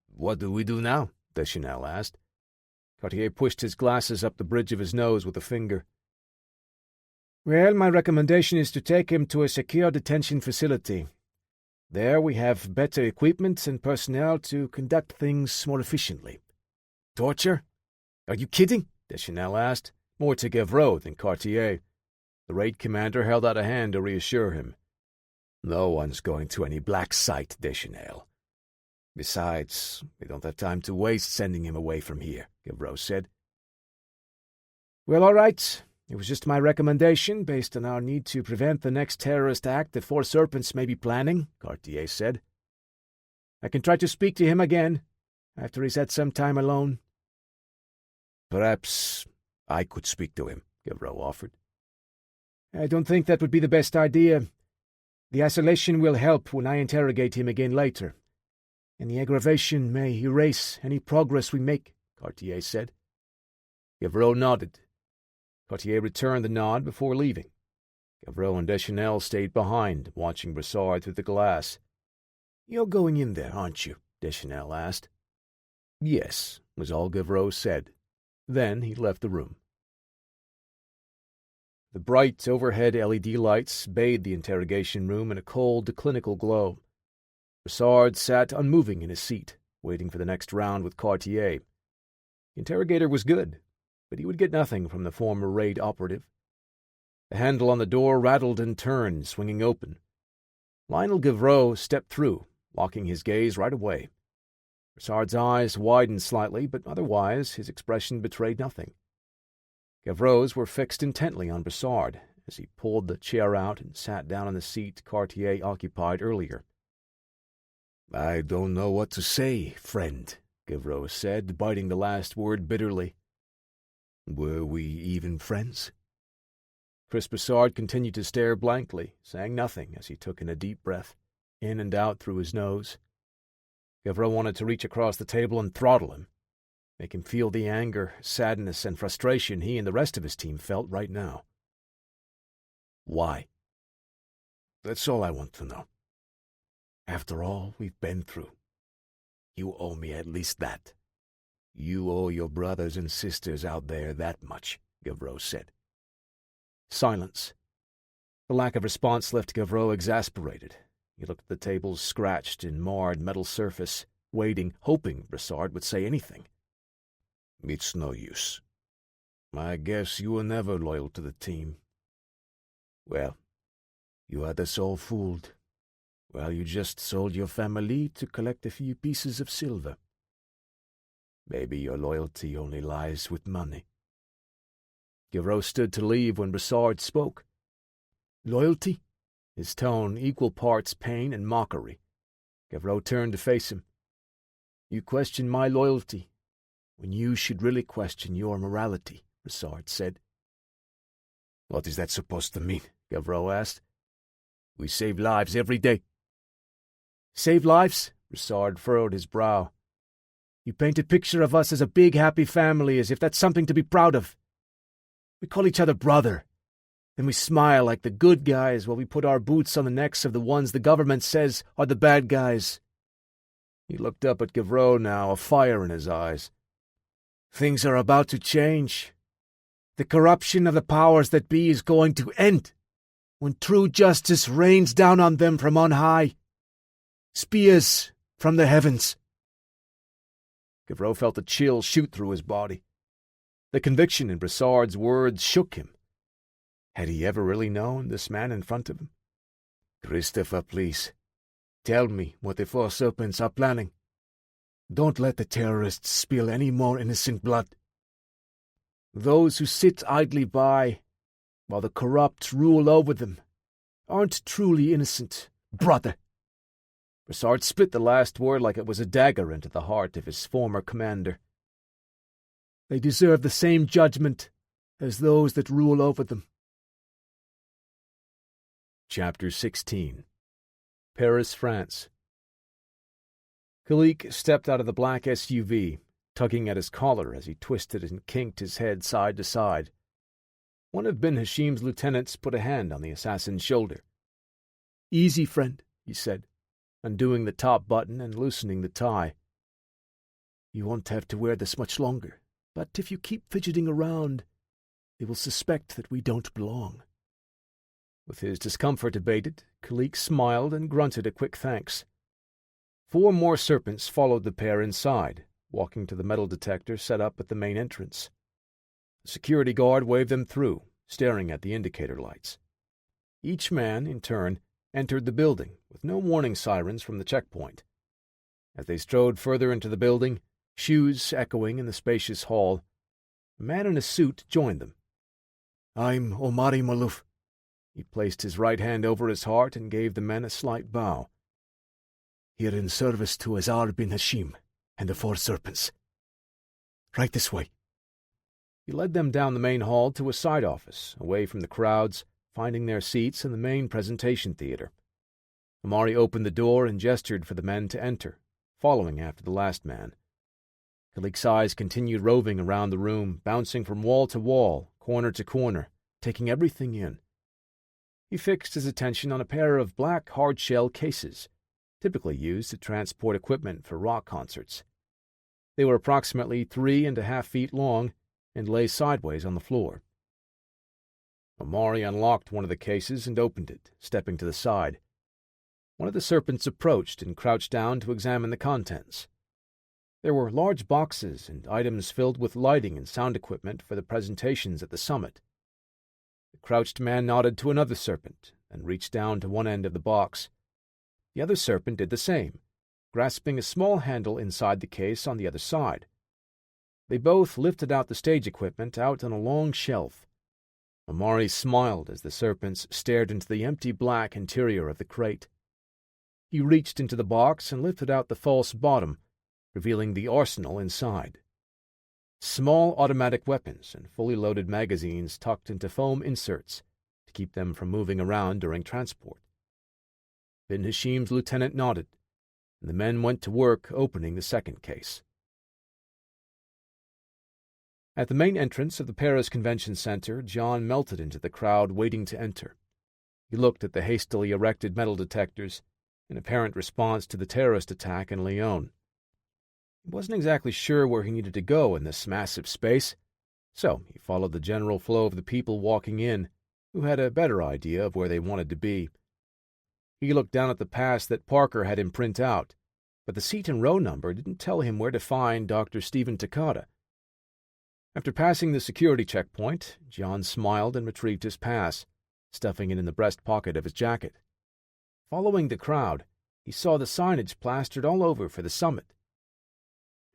"What do we do now?" Deschanel asked. Cartier pushed his glasses up the bridge of his nose with a finger. "Well, my recommendation is to take him to a secure detention facility. There we have better equipment and personnel to conduct things more efficiently." "Torture? Are you kidding?" Deschanel asked, more to Gavreau than Cartier. The raid commander held out a hand to reassure him. "No one's going to any black site, Deschanel. Besides, we don't have time to waste sending him away from here," Gavreau said. "Well, all right. It was just my recommendation, based on our need to prevent the next terrorist act the Four Serpents may be planning," Cartier said. "I can try to speak to him again, after he's had some time alone." "Perhaps I could speak to him," Gavreau offered. "I don't think that would be the best idea. The isolation will help when I interrogate him again later, and the aggravation may erase any progress we make," Cartier said. Gavreau nodded. Cartier returned the nod before leaving. Gavreau and Deschanel stayed behind, watching Brassard through the glass. "You're going in there, aren't you?" Deschanel asked. "Yes," was all Gavreau said. Then he left the room. The bright overhead LED lights bathed the interrogation room in a cold, clinical glow. Brassard sat unmoving in his seat, waiting for the next round with Cartier. The interrogator was good, but he would get nothing from the former raid operative. The handle on the door rattled and turned, swinging open. Lionel Gavreau stepped through, locking his gaze right away. Brassard's eyes widened slightly, but otherwise his expression betrayed nothing. Gavreau's were fixed intently on Brassard as he pulled the chair out and sat down on the seat Cartier occupied earlier. "I don't know what to say, friend," Gavreau said, biting the last word bitterly. "Were we even friends?" Chris Brassard continued to stare blankly, saying nothing as he took in a deep breath, in and out through his nose. Gavreau wanted to reach across the table and throttle him, make him feel the anger, sadness, and frustration he and the rest of his team felt right now. "Why?" "That's all I want to know. After all we've been through, you owe me at least that. You owe your brothers and sisters out there that much," Gavreau said. Silence. The lack of response left Gavreau exasperated. He looked at the table's scratched and marred metal surface, waiting, hoping Brassard would say anything. "It's no use. I guess you were never loyal to the team. Well, you had us all fooled. Well, you just sold your family to collect a few pieces of silver. Maybe your loyalty only lies with money." Gavreau stood to leave when Brassard spoke. "Loyalty?" His tone equal parts pain and mockery. Gavreau turned to face him. "You question my loyalty, when you should really question your morality," Brassard said. "What is that supposed to mean?" Gavreau asked. "We save lives every day." "Save lives?" Brassard furrowed his brow. "You paint a picture of us as a big, happy family, as if that's something to be proud of. We call each other brother. Then we smile like the good guys while we put our boots on the necks of the ones the government says are the bad guys." He looked up at Gavreau now, a fire in his eyes. "Things are about to change. The corruption of the powers that be is going to end, when true justice rains down on them from on high. Spears from the heavens." Gavreau felt a chill shoot through his body. The conviction in Bressard's words shook him. Had he ever really known this man in front of him? Christopher, please. Tell me what the Four Serpents are planning. Don't let the terrorists spill any more innocent blood. Those who sit idly by, while the corrupt rule over them, aren't truly innocent, brother. Bressard spit the last word like it was a dagger into the heart of his former commander. They deserve the same judgment as those that rule over them. Chapter 16. Paris, France. Kalik stepped out of the black SUV, tugging at his collar as he twisted and kinked his head side to side. One of Ben Hashim's lieutenants put a hand on the assassin's shoulder. "Easy, friend," he said, undoing the top button and loosening the tie. "You won't have to wear this much longer, but if you keep fidgeting around, they will suspect that we don't belong." With his discomfort abated, Kalik smiled and grunted a quick thanks. 4 more serpents followed the pair inside, walking to the metal detector set up at the main entrance. The security guard waved them through, staring at the indicator lights. Each man, in turn, entered the building, with no warning sirens from the checkpoint. As they strode further into the building, shoes echoing in the spacious hall, a man in a suit joined them. "I'm Omari Malouf." He placed his right hand over his heart and gave the men a slight bow. "Here in service to Azar bin Hashim and the Four Serpents. Right this way." He led them down the main hall to a side office, away from the crowds, finding their seats in the main presentation theater. Omari opened the door and gestured for the men to enter, following after the last man. Kalik's eyes continued roving around the room, bouncing from wall to wall, corner to corner, taking everything in. He fixed his attention on a pair of black hard-shell cases, typically used to transport equipment for rock concerts. They were approximately 3.5 feet long and lay sideways on the floor. Omari unlocked one of the cases and opened it, stepping to the side. One of the serpents approached and crouched down to examine the contents. There were large boxes and items filled with lighting and sound equipment for the presentations at the summit. The crouched man nodded to another serpent and reached down to one end of the box. The other serpent did the same, grasping a small handle inside the case on the other side. They both lifted out the stage equipment out on a long shelf. Omari smiled as the serpents stared into the empty black interior of the crate. He reached into the box and lifted out the false bottom, revealing the arsenal inside. Small automatic weapons and fully loaded magazines tucked into foam inserts to keep them from moving around during transport. Ben Hashim's lieutenant nodded, and the men went to work opening the second case. At the main entrance of the Paris Convention Center, John melted into the crowd waiting to enter. He looked at the hastily erected metal detectors, in apparent response to the terrorist attack in Lyon. He wasn't exactly sure where he needed to go in this massive space, so he followed the general flow of the people walking in, who had a better idea of where they wanted to be. He looked down at the pass that Parker had him print out, but the seat and row number didn't tell him where to find Dr. Stephen Takada. After passing the security checkpoint, John smiled and retrieved his pass, stuffing it in the breast pocket of his jacket. Following the crowd, he saw the signage plastered all over for the summit.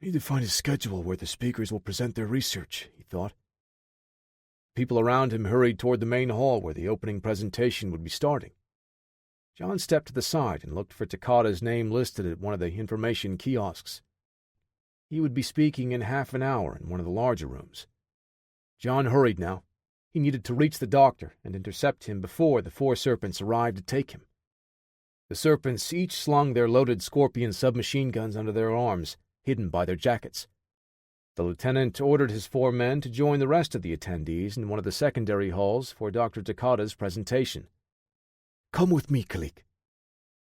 "Need to find a schedule where the speakers will present their research," he thought. People around him hurried toward the main hall where the opening presentation would be starting. John stepped to the side and looked for Takada's name listed at one of the information kiosks. He would be speaking in half an hour in one of the larger rooms. John hurried now. He needed to reach the doctor and intercept him before the 4 serpents arrived to take him. The serpents each slung their loaded Scorpion submachine guns under their arms, hidden by their jackets. The lieutenant ordered his 4 men to join the rest of the attendees in one of the secondary halls for Dr. Takada's presentation. "Come with me, Kalik."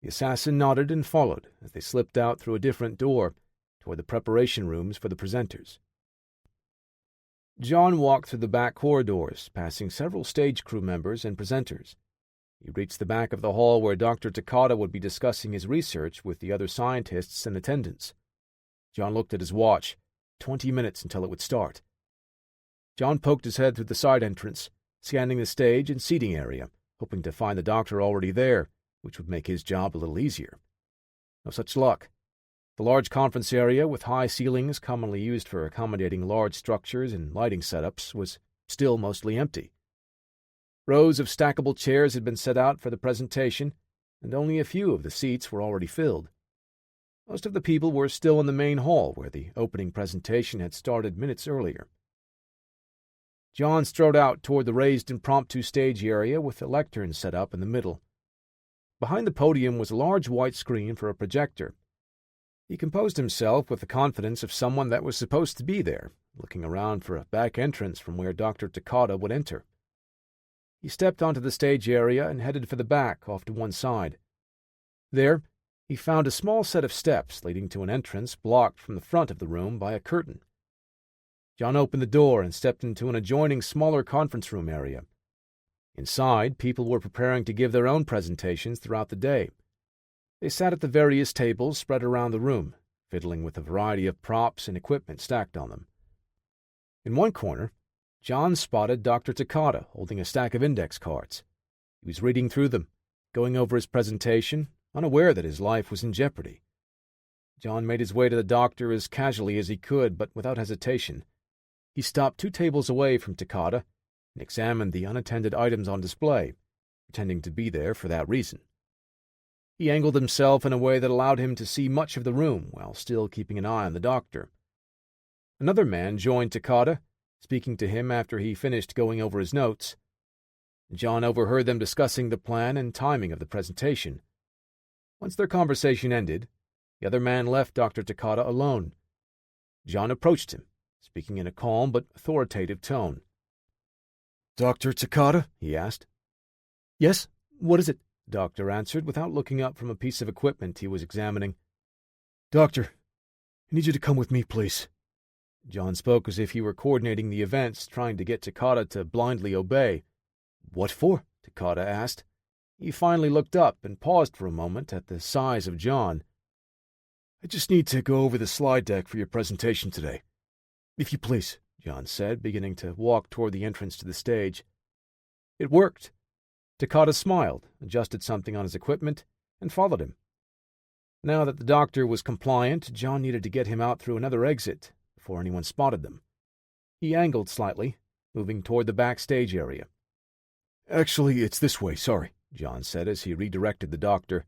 The assassin nodded and followed as they slipped out through a different door toward the preparation rooms for the presenters. John walked through the back corridors, passing several stage crew members and presenters. He reached the back of the hall where Dr. Takada would be discussing his research with the other scientists in attendance. John looked at his watch. 20 minutes until it would start. John poked his head through the side entrance, scanning the stage and seating area, hoping to find the doctor already there, which would make his job a little easier. No such luck. The large conference area, with high ceilings commonly used for accommodating large structures and lighting setups, was still mostly empty. Rows of stackable chairs had been set out for the presentation, and only a few of the seats were already filled. Most of the people were still in the main hall, where the opening presentation had started minutes earlier. John strode out toward the raised impromptu stage area with a lectern set up in the middle. Behind the podium was a large white screen for a projector. He composed himself with the confidence of someone that was supposed to be there, looking around for a back entrance from where Dr. Takata would enter. He stepped onto the stage area and headed for the back, off to one side. There, he found a small set of steps leading to an entrance blocked from the front of the room by a curtain. John opened the door and stepped into an adjoining smaller conference room area. Inside, people were preparing to give their own presentations throughout the day. They sat at the various tables spread around the room, fiddling with a variety of props and equipment stacked on them. In one corner, John spotted Dr. Takata holding a stack of index cards. He was reading through them, going over his presentation, unaware that his life was in jeopardy. John made his way to the doctor as casually as he could, but without hesitation. He stopped 2 tables away from Takata and examined the unattended items on display, pretending to be there for that reason. He angled himself in a way that allowed him to see much of the room while still keeping an eye on the doctor. Another man joined Takata, speaking to him after he finished going over his notes. John overheard them discussing the plan and timing of the presentation. Once their conversation ended, the other man left Dr. Takata alone. John approached him, speaking in a calm but authoritative tone. "Dr. Takata?" he asked. "Yes? What is it?" the doctor answered without looking up from a piece of equipment he was examining. "Doctor, I need you to come with me, please." John spoke as if he were coordinating the events, trying to get Takata to blindly obey. "What for?" Takata asked. He finally looked up and paused for a moment at the size of John. "I just need to go over the slide deck for your presentation today. If you please," John said, beginning to walk toward the entrance to the stage. It worked. Takata smiled, adjusted something on his equipment, and followed him. Now that the doctor was compliant, John needed to get him out through another exit before anyone spotted them. He angled slightly, moving toward the backstage area. "Actually, it's this way, sorry," John said as he redirected the doctor.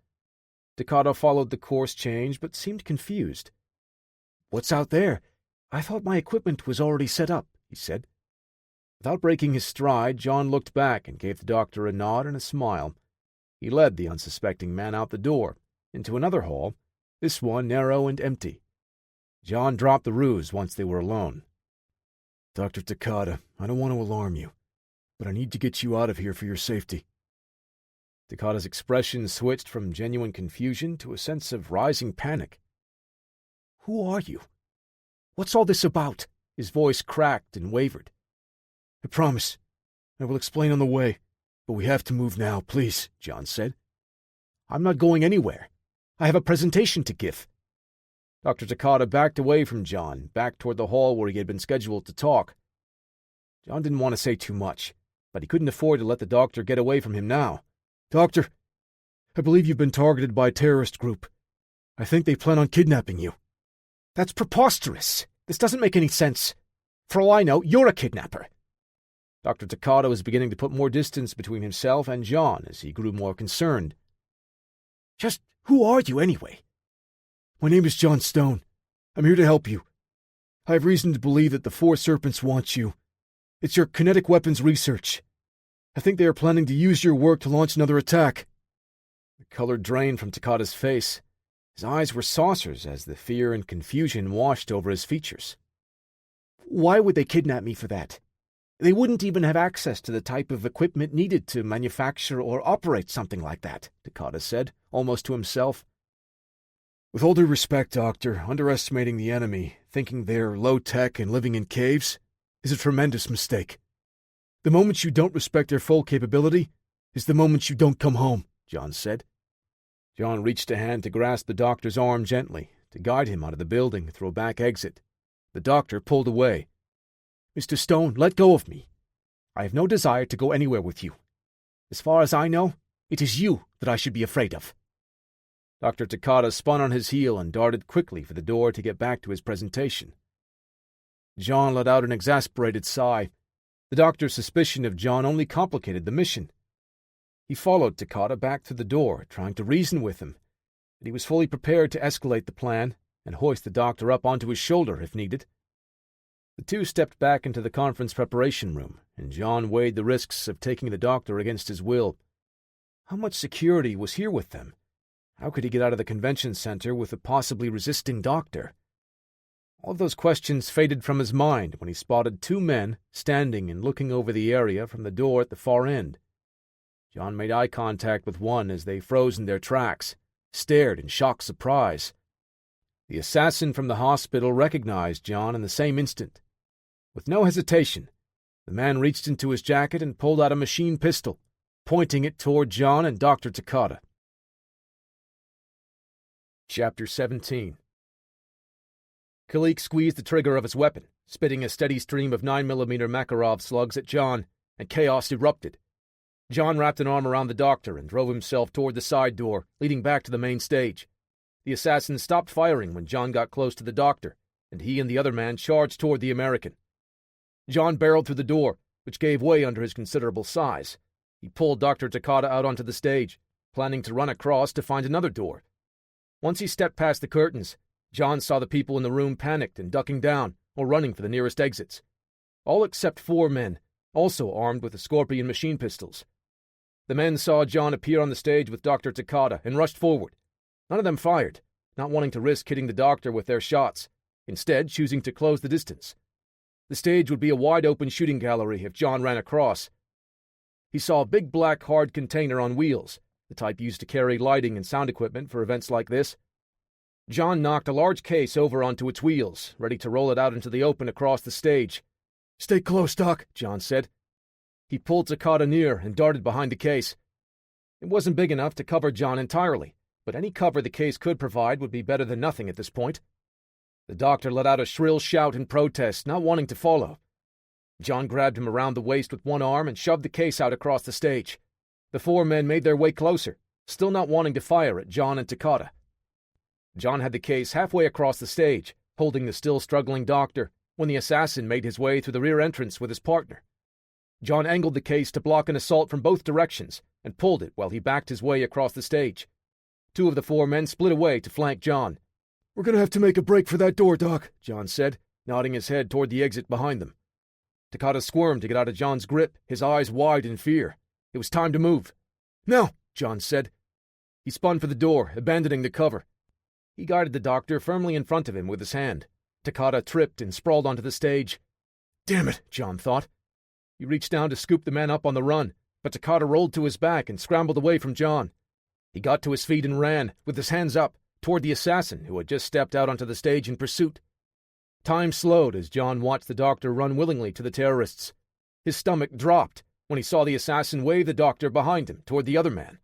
Takata followed the course change, but seemed confused. "What's out there? I thought my equipment was already set up," he said. Without breaking his stride, John looked back and gave the doctor a nod and a smile. He led the unsuspecting man out the door, into another hall, this one narrow and empty. John dropped the ruse once they were alone. "Dr. Takata, I don't want to alarm you, but I need to get you out of here for your safety." Takata's expression switched from genuine confusion to a sense of rising panic. "Who are you? What's all this about?" His voice cracked and wavered. "I promise. I will explain on the way, but we have to move now, please," John said. "I'm not going anywhere. I have a presentation to give." Dr. Takata backed away from John, back toward the hall where he had been scheduled to talk. John didn't want to say too much, but he couldn't afford to let the doctor get away from him now. "Doctor, I believe you've been targeted by a terrorist group. I think they plan on kidnapping you." "That's preposterous. This doesn't make any sense. For all I know, you're a kidnapper." Dr. Takata was beginning to put more distance between himself and John as he grew more concerned. "Just who are you, anyway?" "My name is John Stone. I'm here to help you. I have reason to believe that the Four Serpents want you. It's your kinetic weapons research. I think they are planning to use your work to launch another attack." The color drained from Takata's face. His eyes were saucers as the fear and confusion washed over his features. "Why would they kidnap me for that? They wouldn't even have access to the type of equipment needed to manufacture or operate something like that," Takata said, almost to himself. "With all due respect, Doctor, underestimating the enemy, thinking they're low-tech and living in caves, is a tremendous mistake. The moment you don't respect their full capability is the moment you don't come home," John said. John reached a hand to grasp the doctor's arm gently, to guide him out of the building through a back exit. The doctor pulled away. Mr. Stone, let go of me. I have no desire to go anywhere with you. As far as I know, it is you that I should be afraid of." Dr. Takata spun on his heel and darted quickly for the door to get back to his presentation. John let out an exasperated sigh. The doctor's suspicion of John only complicated the mission. He followed Takata back through the door, trying to reason with him, but he was fully prepared to escalate the plan and hoist the doctor up onto his shoulder if needed. The two stepped back into the conference preparation room, and John weighed the risks of taking the doctor against his will. How much security was here with them? How could he get out of the convention center with a possibly resisting doctor? All of those questions faded from his mind when he spotted two men standing and looking over the area from the door at the far end. John made eye contact with one as they froze in their tracks, stared in shocked surprise. The assassin from the hospital recognized John in the same instant. With no hesitation, the man reached into his jacket and pulled out a machine pistol, pointing it toward John and Dr. Takata. Chapter 17. Kalik squeezed the trigger of his weapon, spitting a steady stream of 9mm Makarov slugs at John, and chaos erupted. John wrapped an arm around the doctor and drove himself toward the side door, leading back to the main stage. The assassin stopped firing when John got close to the doctor, and he and the other man charged toward the American. John barreled through the door, which gave way under his considerable size. He pulled Dr. Takata out onto the stage, planning to run across to find another door. Once he stepped past the curtains, John saw the people in the room panicked and ducking down or running for the nearest exits. All except 4 men, also armed with the Scorpion machine pistols. The men saw John appear on the stage with Dr. Takata and rushed forward. None of them fired, not wanting to risk hitting the doctor with their shots, instead choosing to close the distance. The stage would be a wide-open shooting gallery if John ran across. He saw a big black hard container on wheels, the type used to carry lighting and sound equipment for events like this. John knocked a large case over onto its wheels, ready to roll it out into the open across the stage. "Stay close, Doc," John said. He pulled Takata near and darted behind the case. It wasn't big enough to cover John entirely, but any cover the case could provide would be better than nothing at this point. The doctor let out a shrill shout in protest, not wanting to follow. John grabbed him around the waist with one arm and shoved the case out across the stage. The 4 men made their way closer, still not wanting to fire at John and Takata. John had the case halfway across the stage, holding the still struggling doctor, when the assassin made his way through the rear entrance with his partner. John angled the case to block an assault from both directions and pulled it while he backed his way across the stage. 2 of the 4 men split away to flank John. "We're going to have to make a break for that door, Doc," John said, nodding his head toward the exit behind them. Takata squirmed to get out of John's grip, his eyes wide in fear. It was time to move. "Now," John said. He spun for the door, abandoning the cover. He guided the doctor firmly in front of him with his hand. Takata tripped and sprawled onto the stage. "Damn it," John thought. He reached down to scoop the man up on the run, but Takata rolled to his back and scrambled away from John. He got to his feet and ran, with his hands up, toward the assassin who had just stepped out onto the stage in pursuit. Time slowed as John watched the doctor run willingly to the terrorists. His stomach dropped when he saw the assassin wave the doctor behind him toward the other man.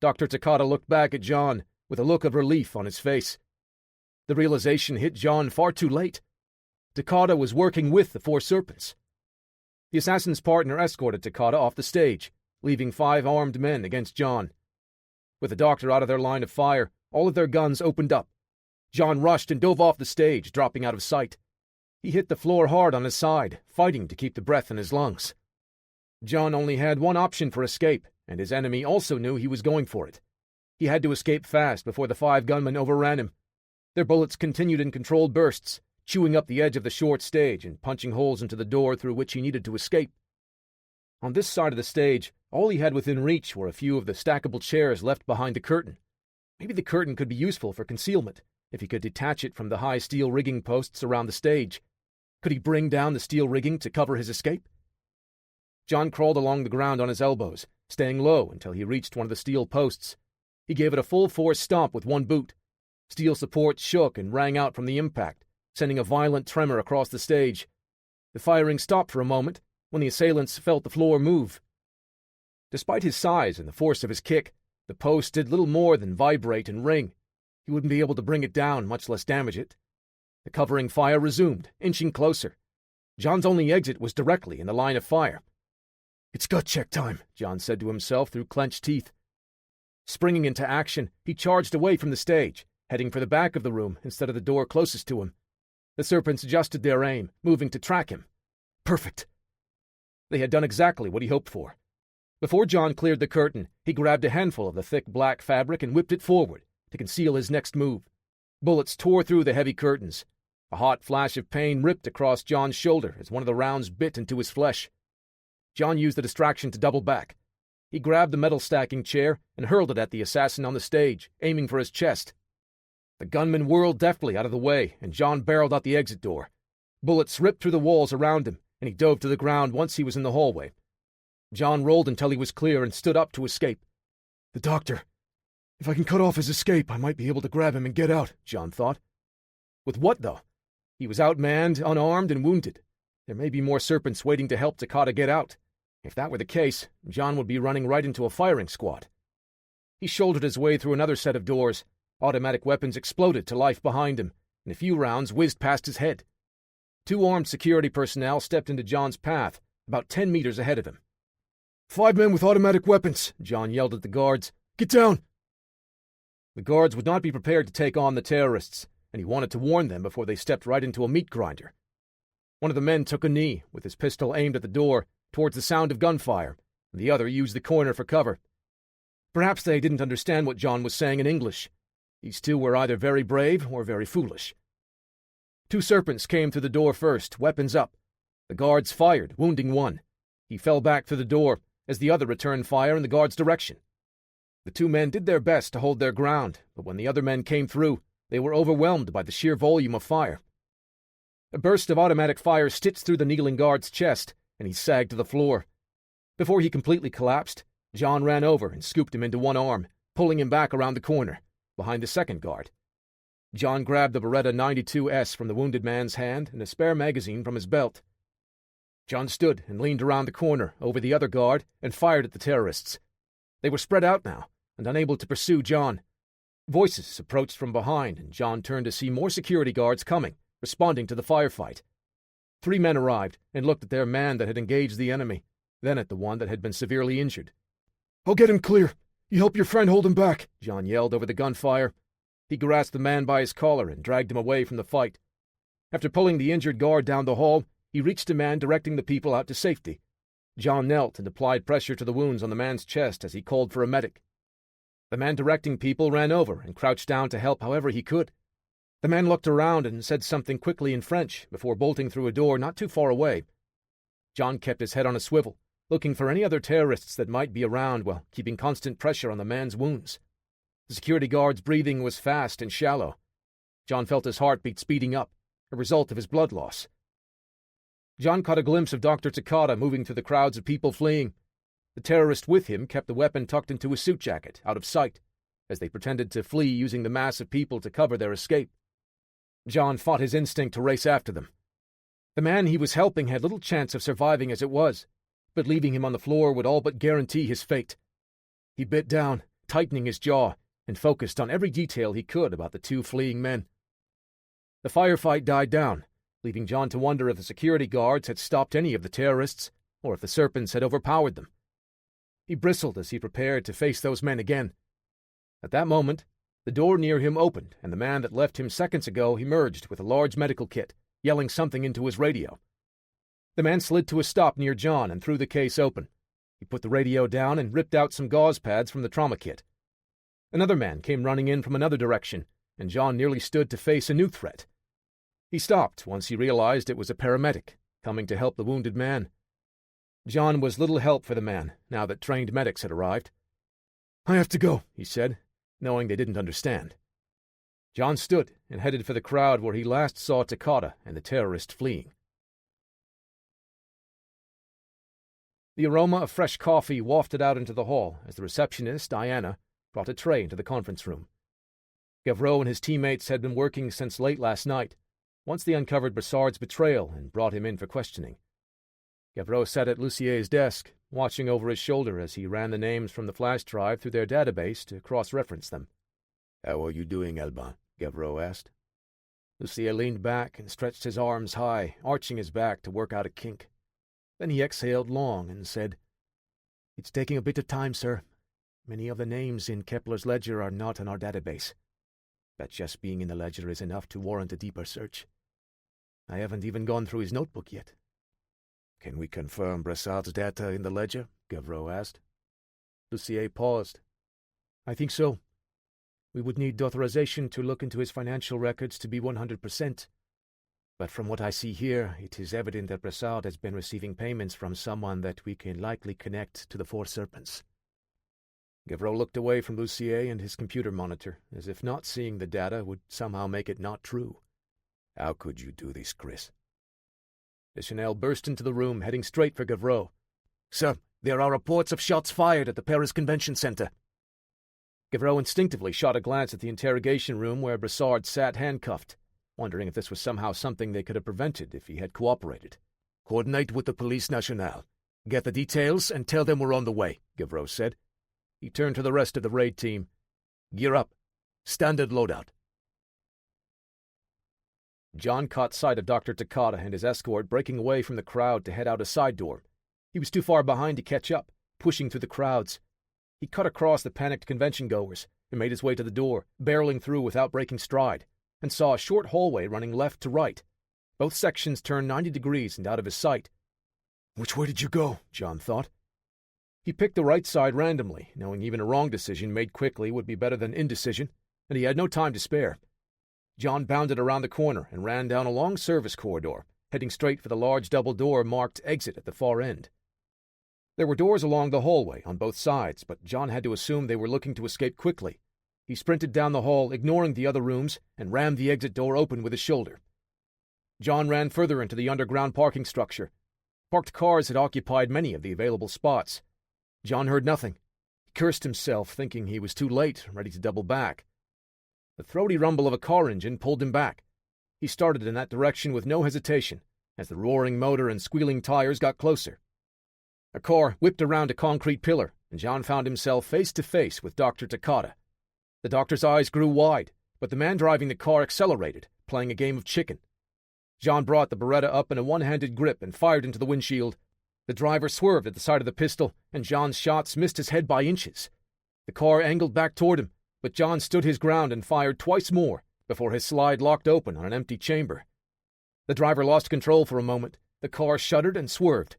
Dr. Takata looked back at John with a look of relief on his face. The realization hit John far too late. Takata was working with the 4 serpents. The assassin's partner escorted Takata off the stage, leaving 5 armed men against John. With the doctor out of their line of fire, all of their guns opened up. John rushed and dove off the stage, dropping out of sight. He hit the floor hard on his side, fighting to keep the breath in his lungs. John only had one option for escape, and his enemy also knew he was going for it. He had to escape fast before the 5 gunmen overran him. Their bullets continued in controlled bursts, chewing up the edge of the short stage and punching holes into the door through which he needed to escape. On this side of the stage, all he had within reach were a few of the stackable chairs left behind the curtain. Maybe the curtain could be useful for concealment, if he could detach it from the high steel rigging posts around the stage. Could he bring down the steel rigging to cover his escape? John crawled along the ground on his elbows, staying low until he reached one of the steel posts. He gave it a full-force stomp with one boot. Steel supports shook and rang out from the impact, sending a violent tremor across the stage. The firing stopped for a moment when the assailants felt the floor move. Despite his size and the force of his kick, the post did little more than vibrate and ring. He wouldn't be able to bring it down, much less damage it. The covering fire resumed, inching closer. John's only exit was directly in the line of fire. "It's gut check time," John said to himself through clenched teeth. Springing into action, he charged away from the stage, heading for the back of the room instead of the door closest to him. The serpents adjusted their aim, moving to track him. Perfect. They had done exactly what he hoped for. Before John cleared the curtain, he grabbed a handful of the thick black fabric and whipped it forward to conceal his next move. Bullets tore through the heavy curtains. A hot flash of pain ripped across John's shoulder as one of the rounds bit into his flesh. John used the distraction to double back. He grabbed the metal stacking chair and hurled it at the assassin on the stage, aiming for his chest. The gunman whirled deftly out of the way, and John barreled out the exit door. Bullets ripped through the walls around him, and he dove to the ground once he was in the hallway. John rolled until he was clear and stood up to escape. "The doctor. If I can cut off his escape, I might be able to grab him and get out," John thought. With what, though? He was outmanned, unarmed, and wounded. There may be more serpents waiting to help Takata get out. If that were the case, John would be running right into a firing squad. He shouldered his way through another set of doors. Automatic weapons exploded to life behind him, and a few rounds whizzed past his head. 2 armed security personnel stepped into John's path, about 10 meters ahead of him. 5 men with automatic weapons," John yelled at the guards. "Get down!" The guards would not be prepared to take on the terrorists, and he wanted to warn them before they stepped right into a meat grinder. One of the men took a knee, with his pistol aimed at the door, towards the sound of gunfire, and the other used the corner for cover. Perhaps they didn't understand what John was saying in English. These two were either very brave or very foolish. 2 serpents came through the door first, weapons up. The guards fired, wounding one. He fell back through the door, as the other returned fire in the guard's direction. The 2 men did their best to hold their ground, but when the other men came through, they were overwhelmed by the sheer volume of fire. A burst of automatic fire stitched through the kneeling guard's chest, and he sagged to the floor. Before he completely collapsed, John ran over and scooped him into one arm, pulling him back around the corner, behind the second guard. John grabbed the Beretta 92S from the wounded man's hand and a spare magazine from his belt. John stood and leaned around the corner, over the other guard, and fired at the terrorists. They were spread out now, and unable to pursue John. Voices approached from behind, and John turned to see more security guards coming, responding to the firefight. 3 men arrived and looked at their man that had engaged the enemy, then at the one that had been severely injured. "I'll get him clear. You help your friend hold him back," John yelled over the gunfire. He grasped the man by his collar and dragged him away from the fight. After pulling the injured guard down the hall, he reached a man directing the people out to safety. John knelt and applied pressure to the wounds on the man's chest as he called for a medic. The man directing people ran over and crouched down to help however he could. The man looked around and said something quickly in French before bolting through a door not too far away. John kept his head on a swivel, looking for any other terrorists that might be around while keeping constant pressure on the man's wounds. The security guard's breathing was fast and shallow. John felt his heartbeat speeding up, a result of his blood loss. John caught a glimpse of Dr. Takata moving through the crowds of people fleeing. The terrorist with him kept the weapon tucked into his suit jacket, out of sight, as they pretended to flee using the mass of people to cover their escape. John fought his instinct to race after them. The man he was helping had little chance of surviving as it was, but leaving him on the floor would all but guarantee his fate. He bit down, tightening his jaw, and focused on every detail he could about the 2 fleeing men. The firefight died down, leaving John to wonder if the security guards had stopped any of the terrorists, or if the serpents had overpowered them. He bristled as he prepared to face those men again. At that moment, the door near him opened, and the man that left him seconds ago emerged with a large medical kit, yelling something into his radio. The man slid to a stop near John and threw the case open. He put the radio down and ripped out some gauze pads from the trauma kit. Another man came running in from another direction, and John nearly stood to face a new threat. He stopped once he realized it was a paramedic, coming to help the wounded man. John was little help for the man, now that trained medics had arrived. "I have to go," he said, knowing they didn't understand. John stood and headed for the crowd where he last saw Takata and the terrorist fleeing. The aroma of fresh coffee wafted out into the hall as the receptionist, Diana, brought a tray into the conference room. Gavreau and his teammates had been working since late last night, once they uncovered Brassard's betrayal and brought him in for questioning. Gavreau sat at Lucier's desk, watching over his shoulder as he ran the names from the flash drive through their database to cross-reference them. "How are you doing, Albin?" Gavreau asked. Lucier leaned back and stretched his arms high, arching his back to work out a kink. Then he exhaled long and said, "It's taking a bit of time, sir. Many of the names in Kepler's ledger are not in our database. But just being in the ledger is enough to warrant a deeper search. I haven't even gone through his notebook yet." "Can we confirm Brassard's data in the ledger?" Gavreau asked. Lucier paused. "I think so. We would need authorization to look into his financial records to be 100%. But from what I see here, it is evident that Brassard has been receiving payments from someone that we can likely connect to the Four Serpents." Gavreau looked away from Lucier and his computer monitor, as if not seeing the data would somehow make it not true. "How could you do this, Chris?" Deschanel burst into the room, heading straight for Gavreau. "Sir, there are reports of shots fired at the Paris Convention Center." Gavreau instinctively shot a glance at the interrogation room where Brassard sat handcuffed, wondering if this was somehow something they could have prevented if he had cooperated. "Coordinate with the Police Nationale. Get the details and tell them we're on the way," Gavreau said. He turned to the rest of the raid team. "Gear up. Standard loadout." John caught sight of Dr. Takata and his escort breaking away from the crowd to head out a side door. He was too far behind to catch up, pushing through the crowds. He cut across the panicked convention-goers and made his way to the door, barreling through without breaking stride, and saw a short hallway running left to right. Both sections turned 90 degrees and out of his sight. "Which way did you go?" John thought. He picked the right side randomly, knowing even a wrong decision made quickly would be better than indecision, and he had no time to spare. John bounded around the corner and ran down a long service corridor, heading straight for the large double door marked Exit at the far end. There were doors along the hallway on both sides, but John had to assume they were looking to escape quickly. He sprinted down the hall, ignoring the other rooms, and rammed the exit door open with his shoulder. John ran further into the underground parking structure. Parked cars had occupied many of the available spots. John heard nothing. He cursed himself, thinking he was too late, ready to double back. The throaty rumble of a car engine pulled him back. He started in that direction with no hesitation, as the roaring motor and squealing tires got closer. A car whipped around a concrete pillar, and John found himself face to face with Dr. Takata. The doctor's eyes grew wide, but the man driving the car accelerated, playing a game of chicken. John brought the Beretta up in a one-handed grip and fired into the windshield. The driver swerved at the sight of the pistol, and John's shots missed his head by inches. The car angled back toward him, but John stood his ground and fired twice more before his slide locked open on an empty chamber. The driver lost control for a moment. The car shuddered and swerved.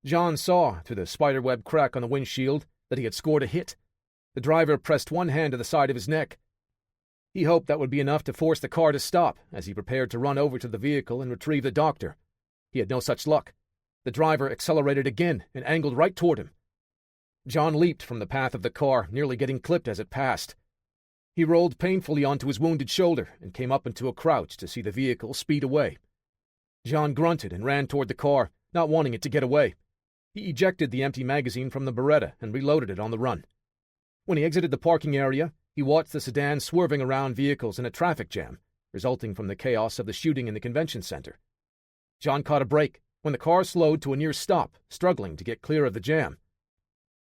John saw, through the spiderweb crack on the windshield, that he had scored a hit. The driver pressed one hand to the side of his neck. He hoped that would be enough to force the car to stop as he prepared to run over to the vehicle and retrieve the doctor. He had no such luck. The driver accelerated again and angled right toward him. John leaped from the path of the car, nearly getting clipped as it passed. He rolled painfully onto his wounded shoulder and came up into a crouch to see the vehicle speed away. John grunted and ran toward the car, not wanting it to get away. He ejected the empty magazine from the Beretta and reloaded it on the run. When he exited the parking area, he watched the sedan swerving around vehicles in a traffic jam, resulting from the chaos of the shooting in the convention center. John caught a break when the car slowed to a near stop, struggling to get clear of the jam.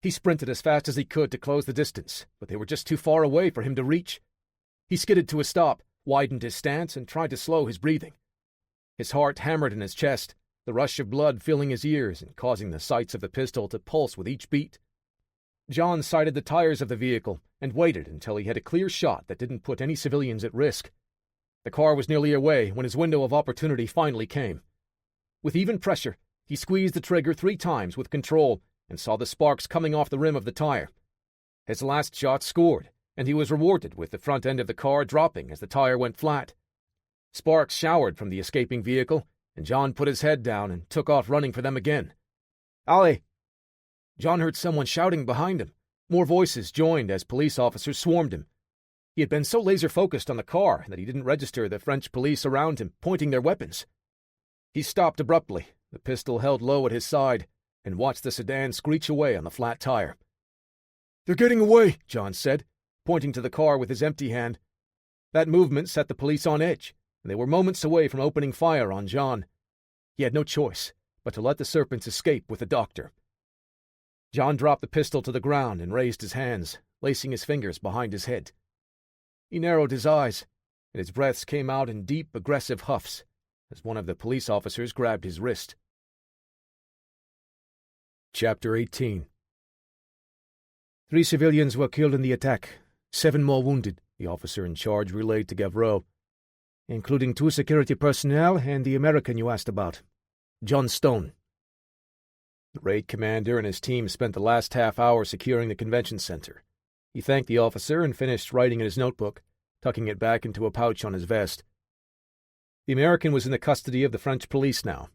He sprinted as fast as he could to close the distance, but they were just too far away for him to reach. He skidded to a stop, widened his stance, and tried to slow his breathing. His heart hammered in his chest, the rush of blood filling his ears and causing the sights of the pistol to pulse with each beat. John sighted the tires of the vehicle and waited until he had a clear shot that didn't put any civilians at risk. The car was nearly away when his window of opportunity finally came. With even pressure, he squeezed the trigger 3 times with control and saw the sparks coming off the rim of the tire. His last shot scored, and he was rewarded with the front end of the car dropping as the tire went flat. Sparks showered from the escaping vehicle, and John put his head down and took off running for them again. "Allez!" John heard someone shouting behind him. More voices joined as police officers swarmed him. He had been so laser-focused on the car that he didn't register the French police around him, pointing their weapons. He stopped abruptly, the pistol held low at his side, and watched the sedan screech away on the flat tire. "They're getting away," John said, pointing to the car with his empty hand. That movement set the police on edge, and they were moments away from opening fire on John. He had no choice but to let the serpents escape with the doctor. John dropped the pistol to the ground and raised his hands, lacing his fingers behind his head. He narrowed his eyes. and his breaths came out in deep, aggressive huffs as one of the police officers grabbed his wrist. Chapter 18. 3 civilians were killed in the attack, 7 more wounded, the officer in charge relayed to Gavreau, including 2 security personnel and the American you asked about, John Stone. The raid commander and his team spent the last half hour securing the convention center. He thanked the officer and finished writing in his notebook, tucking it back into a pouch on his vest. The American was in the custody of the French police now.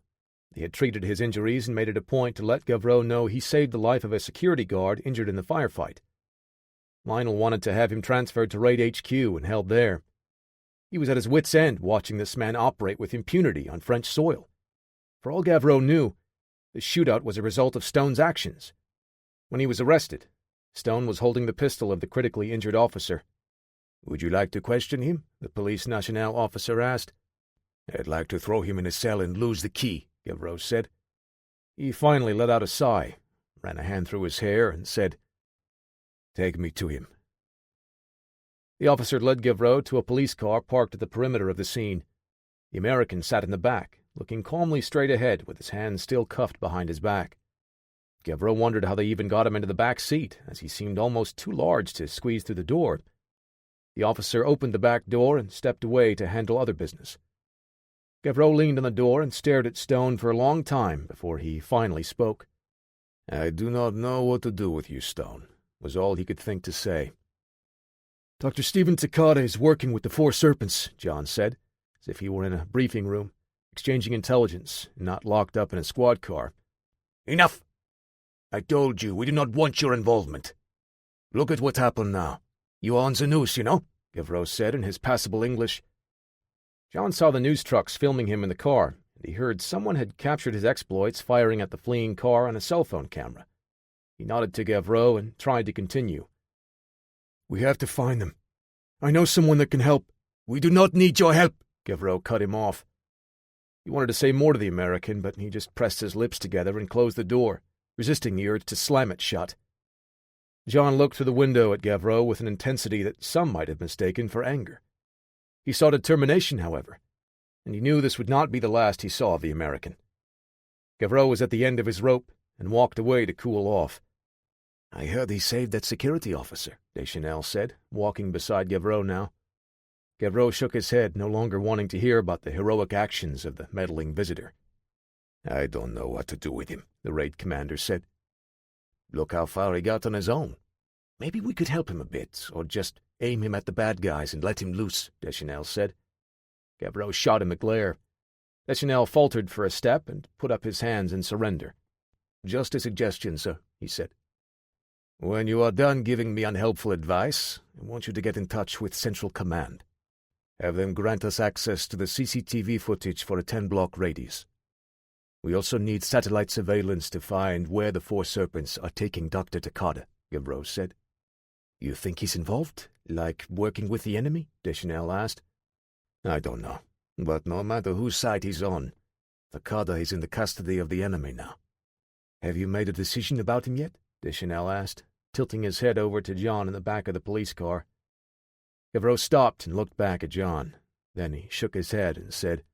They had treated his injuries and made it a point to let Gavreau know he saved the life of a security guard injured in the firefight. Lionel wanted to have him transferred to Raid HQ and held there. He was at his wits' end watching this man operate with impunity on French soil. For all Gavreau knew, the shootout was a result of Stone's actions. When he was arrested, Stone was holding the pistol of the critically injured officer. "Would you like to question him?" the Police Nationale officer asked. "I'd like to throw him in a cell and lose the key," Gavreau said. He finally let out a sigh, ran a hand through his hair, and said, "Take me to him." The officer led Gavreau to a police car parked at the perimeter of the scene. The American sat in the back, looking calmly straight ahead with his hands still cuffed behind his back. Gavreau wondered how they even got him into the back seat, as he seemed almost too large to squeeze through the door. The officer opened the back door and stepped away to handle other business. Gavreau leaned on the door and stared at Stone for a long time before he finally spoke. "I do not know what to do with you, Stone," was all he could think to say. "Dr. Stephen Takada is working with the 4 Serpents," John said, as if he were in a briefing room, exchanging intelligence, and not locked up in a squad car. "Enough! I told you, we do not want your involvement. Look at what happened now. You are on the news, you know," Gavreau said in his passable English. John saw the news trucks filming him in the car, and he heard someone had captured his exploits firing at the fleeing car on a cell phone camera. He nodded to Gavreau and tried to continue. "We have to find them. I know someone that can help." "We do not need your help," Gavreau cut him off. He wanted to say more to the American, but he just pressed his lips together and closed the door, resisting the urge to slam it shut. John looked through the window at Gavreau with an intensity that some might have mistaken for anger. He saw determination, however, and he knew this would not be the last he saw of the American. Gavreau was at the end of his rope and walked away to cool off. "I heard he saved that security officer," Deschanel said, walking beside Gavreau now. Gavreau shook his head, no longer wanting to hear about the heroic actions of the meddling visitor. "I don't know what to do with him," the raid commander said. "Look how far he got on his own. Maybe we could help him a bit, or just aim him at the bad guys and let him loose," Deschanel said. Gavreau shot him a glare. Deschanel faltered for a step and put up his hands in surrender. "Just a suggestion, sir," he said. "When you are done giving me unhelpful advice, I want you to get in touch with Central Command. Have them grant us access to the CCTV footage for a 10-block radius. We also need satellite surveillance to find where the 4 Serpents are taking Dr. Takada," Gavreau said. "You think he's involved? Like working with the enemy?" Deschanel asked. "I don't know, but no matter whose side he's on, Takada is in the custody of the enemy now." "Have you made a decision about him yet?" Deschanel asked, tilting his head over to John in the back of the police car. Gavreau stopped and looked back at John. Then he shook his head and said,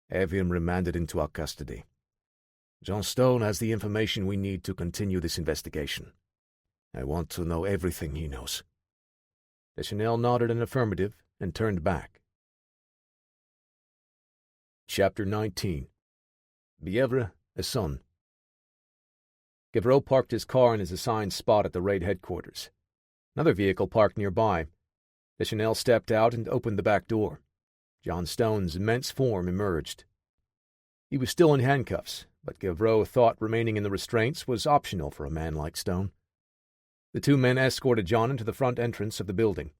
"Have him remanded into our custody. John Stone has the information we need to continue this investigation. I want to know everything he knows." Deschanel nodded an affirmative and turned back. Chapter 19. Bièvre, Essonne. Gavreau parked his car in his assigned spot at the raid headquarters. Another vehicle parked nearby. Deschanel stepped out and opened the back door. John Stone's immense form emerged. He was still in handcuffs, but Gavreau thought remaining in the restraints was optional for a man like Stone. The 2 men escorted John into the front entrance of the building.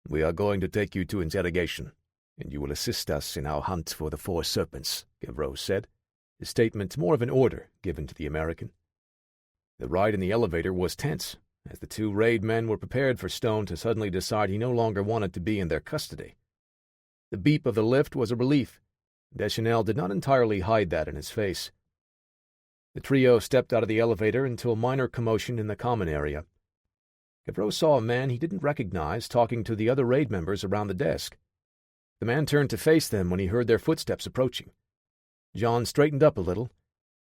"We are going to take you to interrogation, and you will assist us in our hunt for the 4 Serpents," Gavreau said, his statement more of an order given to the American. The ride in the elevator was tense, as the 2 raid men were prepared for Stone to suddenly decide he no longer wanted to be in their custody. The beep of the lift was a relief. Deschanel did not entirely hide that in his face. The trio stepped out of the elevator into a minor commotion in the common area. Gavreau saw a man he didn't recognize talking to the other raid members around the desk. The man turned to face them when he heard their footsteps approaching. John straightened up a little,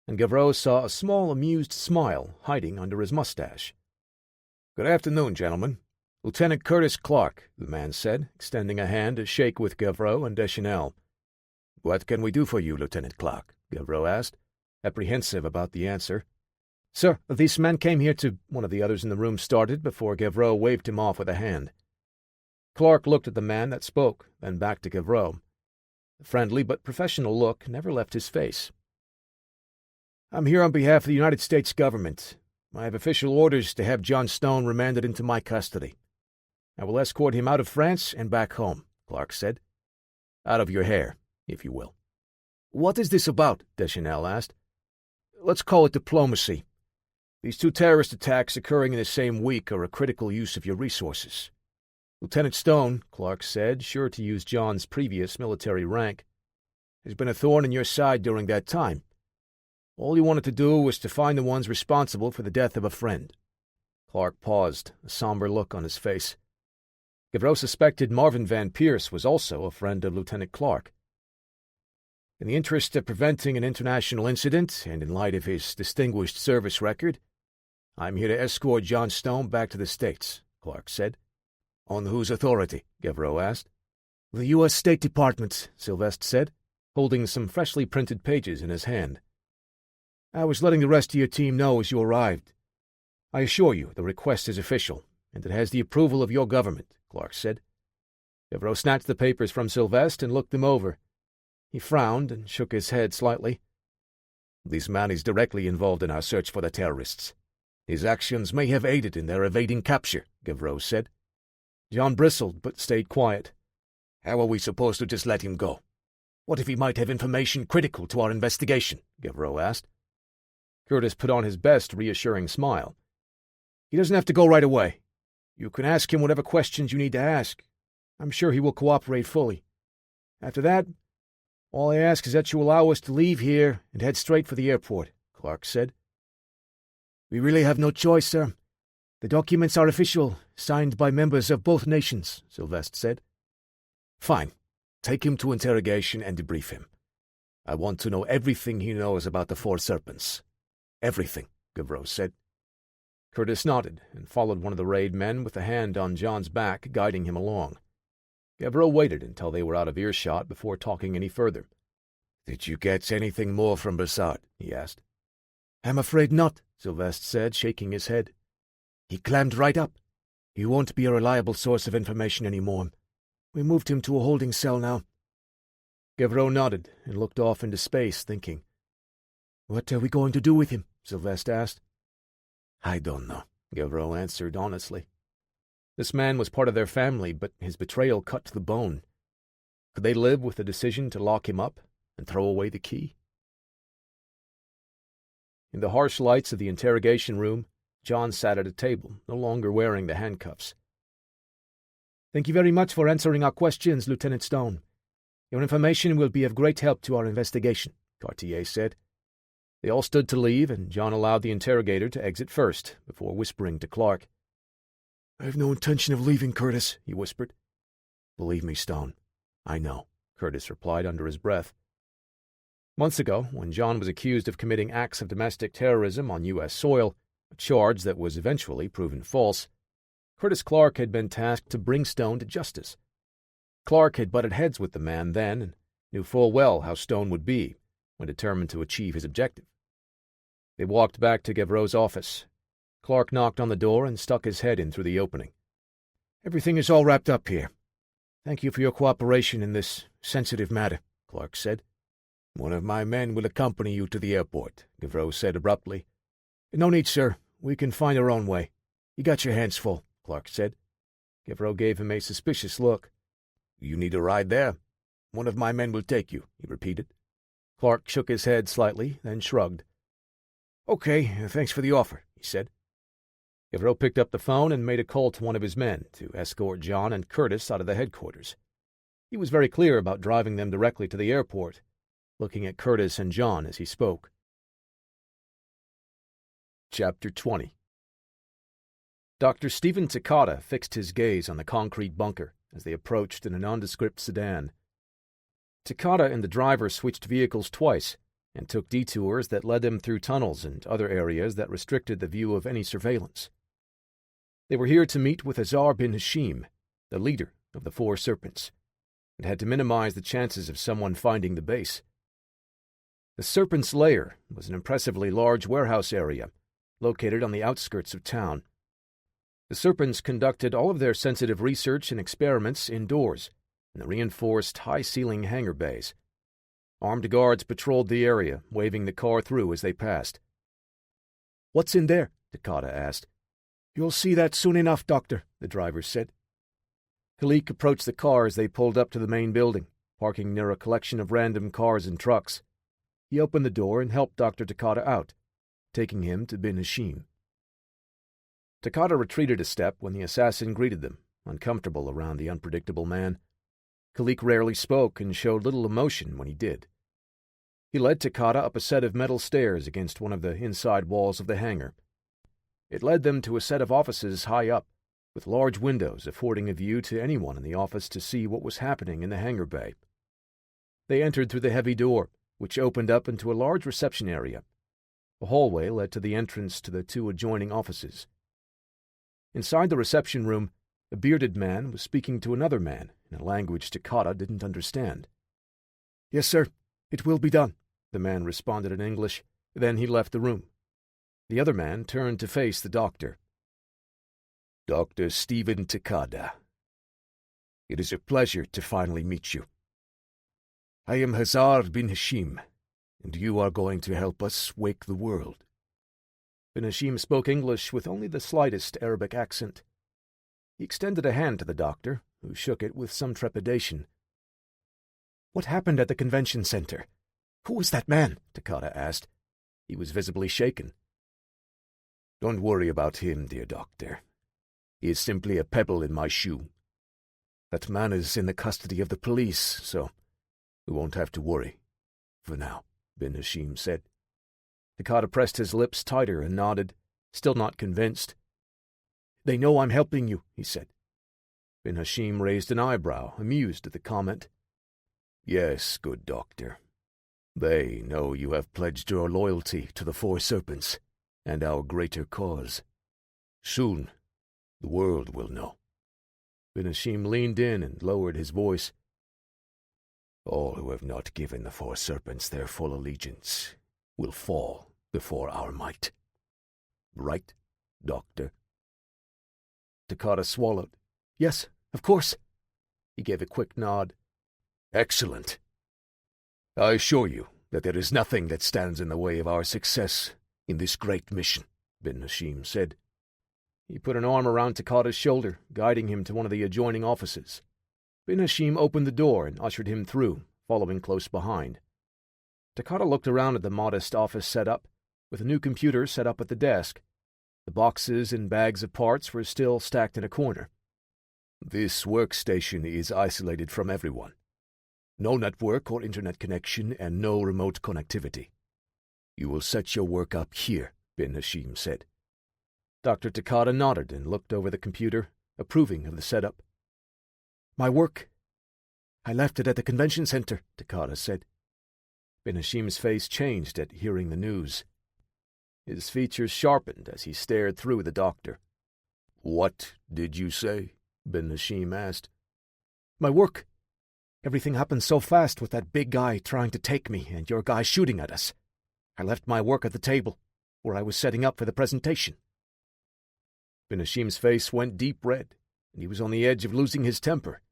and Gavreau saw a small, amused smile hiding under his mustache. "Good afternoon, gentlemen. Lieutenant Curtis Clark," the man said, extending a hand to shake with Gavreau and Deschanel. "What can we do for you, Lieutenant Clark?" Gavreau asked, apprehensive about the answer. "Sir, this man came here to—" one of the others in the room started before Gavreau waved him off with a hand. Clark looked at the man that spoke, then back to Gavreau. The friendly but professional look never left his face. "I'm here on behalf of the United States government. I have official orders to have John Stone remanded into my custody. I will escort him out of France and back home," Clark said. "Out of your hair, if you will." "What is this about?" Deschanel asked. "Let's call it diplomacy. These two terrorist attacks occurring in the same week are a critical use of your resources. Lieutenant Stone," Clark said, sure to use John's previous military rank, "has been a thorn in your side during that time. All you wanted to do was to find the ones responsible for the death of a friend." Clark paused, a somber look on his face. Gavreau suspected Marvin Van Pierce was also a friend of Lieutenant Clark. "In the interest of preventing an international incident, and in light of his distinguished service record, I'm here to escort John Stone back to the States," Clark said. "On whose authority?" Gavreau asked. "The U.S. State Department," Sylvestre said, holding some freshly printed pages in his hand. "I was letting the rest of your team know as you arrived. I assure you the request is official, and it has the approval of your government," Clark said. Gavreau snatched the papers from Sylvestre and looked them over. He frowned and shook his head slightly. "This man is directly involved in our search for the terrorists. His actions may have aided in their evading capture," Gavreau said. John bristled, but stayed quiet. "How are we supposed to just let him go? What if he might have information critical to our investigation?" Gavreau asked. Curtis put on his best reassuring smile. "He doesn't have to go right away. You can ask him whatever questions you need to ask. I'm sure he will cooperate fully. After that, all I ask is that you allow us to leave here and head straight for the airport," Clark said. "We really have no choice, sir. The documents are official, signed by members of both nations," Sylvestre said. "Fine. Take him to interrogation and debrief him. I want to know everything he knows about the Four Serpents. Everything," Gavreau said. Curtis nodded and followed one of the raid men with a hand on John's back, guiding him along. Gavreau waited until they were out of earshot before talking any further. "Did you get anything more from Bessart?" he asked. "I'm afraid not," Sylvestre said, shaking his head. "He clammed right up. He won't be a reliable source of information anymore. We moved him to a holding cell now." Gavreau nodded and looked off into space, thinking. "What are we going to do with him?" Sylvestre asked. "I don't know," Gavreau answered honestly. This man was part of their family, but his betrayal cut to the bone. Could they live with the decision to lock him up and throw away the key? In the harsh lights of the interrogation room, John sat at a table, no longer wearing the handcuffs. "Thank you very much for answering our questions, Lieutenant Stone. Your information will be of great help to our investigation," Cartier said. They all stood to leave, and John allowed the interrogator to exit first, before whispering to Clark. "I have no intention of leaving, Curtis," he whispered. "Believe me, Stone, I know," Curtis replied under his breath. Months ago, when John was accused of committing acts of domestic terrorism on U.S. soil, a charge that was eventually proven false, Curtis Clark had been tasked to bring Stone to justice. Clark had butted heads with the man then and knew full well how Stone would be when determined to achieve his objective. They walked back to Gavreau's office. Clark knocked on the door and stuck his head in through the opening. "Everything is all wrapped up here. Thank you for your cooperation in this sensitive matter," Clark said. "One of my men will accompany you to the airport," Gavreau said abruptly. "No need, sir. We can find our own way. You got your hands full," Clark said. Gavreau gave him a suspicious look. "You need a ride there? One of my men will take you," he repeated. Clark shook his head slightly, then shrugged. "Okay, thanks for the offer," he said. Gavreau picked up the phone and made a call to one of his men to escort John and Curtis out of the headquarters. He was very clear about driving them directly to the airport, looking at Curtis and John as he spoke. Chapter 20 Dr. Stephen Takata fixed his gaze on the concrete bunker as they approached in a nondescript sedan. Takata and the driver switched vehicles twice and took detours that led them through tunnels and other areas that restricted the view of any surveillance. They were here to meet with Azar bin Hashim, the leader of the Four Serpents, and had to minimize the chances of someone finding the base. The Serpent's Lair was an impressively large warehouse area located on the outskirts of town. The Serpents conducted all of their sensitive research and experiments indoors in the reinforced high-ceiling hangar bays. Armed guards patrolled the area, waving the car through as they passed. "What's in there?" Takata asked. "You'll see that soon enough, Doctor," the driver said. Halik approached the car as they pulled up to the main building, parking near a collection of random cars and trucks. He opened the door and helped Dr. Takata out, taking him to bin Hashim. Takata retreated a step when the assassin greeted them, uncomfortable around the unpredictable man. Khalik rarely spoke and showed little emotion when he did. He led Takata up a set of metal stairs against one of the inside walls of the hangar. It led them to a set of offices high up, with large windows affording a view to anyone in the office to see what was happening in the hangar bay. They entered through the heavy door, which opened up into a large reception area. A hallway led to the entrance to the two adjoining offices. Inside the reception room, a bearded man was speaking to another man in a language Takata didn't understand. "Yes, sir. It will be done," the man responded in English. Then he left the room. The other man turned to face the doctor. "Dr. Stephen Takada, it is a pleasure to finally meet you. I am Azar bin Hashim, and you are going to help us wake the world." Bin Hashim spoke English with only the slightest Arabic accent. He extended a hand to the doctor, who shook it with some trepidation. "What happened at the convention center? Who was that man?" Takata asked. He was visibly shaken. "Don't worry about him, dear doctor. He is simply a pebble in my shoe. That man is in the custody of the police, so we won't have to worry. For now," bin Hashim said. Takata pressed his lips tighter and nodded, still not convinced. "They know I'm helping you," he said. Bin Hashim raised an eyebrow, amused at the comment. "Yes, good doctor. They know you have pledged your loyalty to the Four Serpents and our greater cause. Soon, the world will know." Bin Hashim leaned in and lowered his voice. "All who have not given the Four Serpents their full allegiance will fall before our might. Right, doctor?" Takata swallowed. "Yes, of course." He gave a quick nod. "Excellent. I assure you that there is nothing that stands in the way of our success in this great mission," bin Hashim said. He put an arm around Takata's shoulder, guiding him to one of the adjoining offices. Bin Hashim opened the door and ushered him through, following close behind. Takata looked around at the modest office setup, with a new computer set up at the desk. The boxes and bags of parts were still stacked in a corner. "This workstation is isolated from everyone. No network or internet connection and no remote connectivity. You will set your work up here," bin Hashim said. Dr. Takata nodded and looked over the computer, approving of the setup. "My work. I left it at the convention center," Takata said. Bin Hashim's face changed at hearing the news. His features sharpened as he stared through the doctor. "What did you say?" bin Hashim asked. "My work. Everything happened so fast with that big guy trying to take me and your guy shooting at us. I left my work at the table, where I was setting up for the presentation." Bin Hashim's face went deep red, and he was on the edge of losing his temper.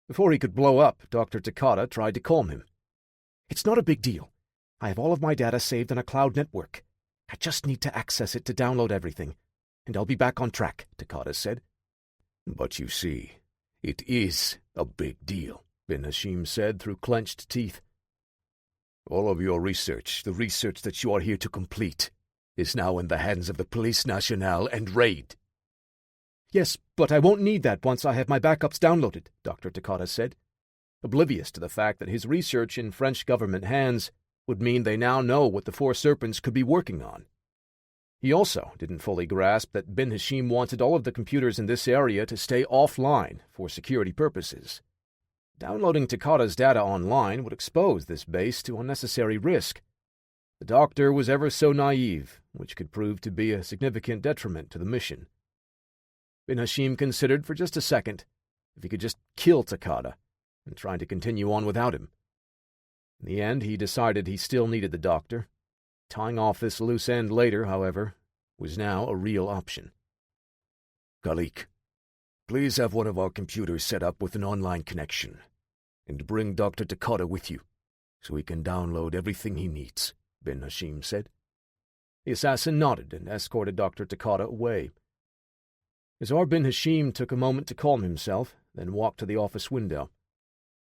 Before he could blow up, Dr. Takata tried to calm him. "It's not a big deal. I have all of my data saved on a cloud network. I just need to access it to download everything, and I'll be back on track," Takata said. "But you see, it is a big deal," bin Hashim said through clenched teeth. "All of your research, the research that you are here to complete, is now in the hands of the Police Nationale and RAID." "Yes, but I won't need that once I have my backups downloaded," Dr. Takata said, oblivious to the fact that his research in French government hands would mean they now know what the Four Serpents could be working on. He also didn't fully grasp that Ben Hashim wanted all of the computers in this area to stay offline for security purposes. Downloading Takata's data online would expose this base to unnecessary risk. The doctor was ever so naive, which could prove to be a significant detriment to the mission. Ben Hashim considered for just a second if he could just kill Takata and try to continue on without him. In the end, he decided he still needed the doctor. Tying off this loose end later, however, was now a real option. Khalik, please have one of our computers set up with an online connection, and bring Dr. Takata with you, so he can download everything he needs, Ben Hashim said. The assassin nodded and escorted Dr. Takata away. Azar bin Hashim took a moment to calm himself, then walked to the office window.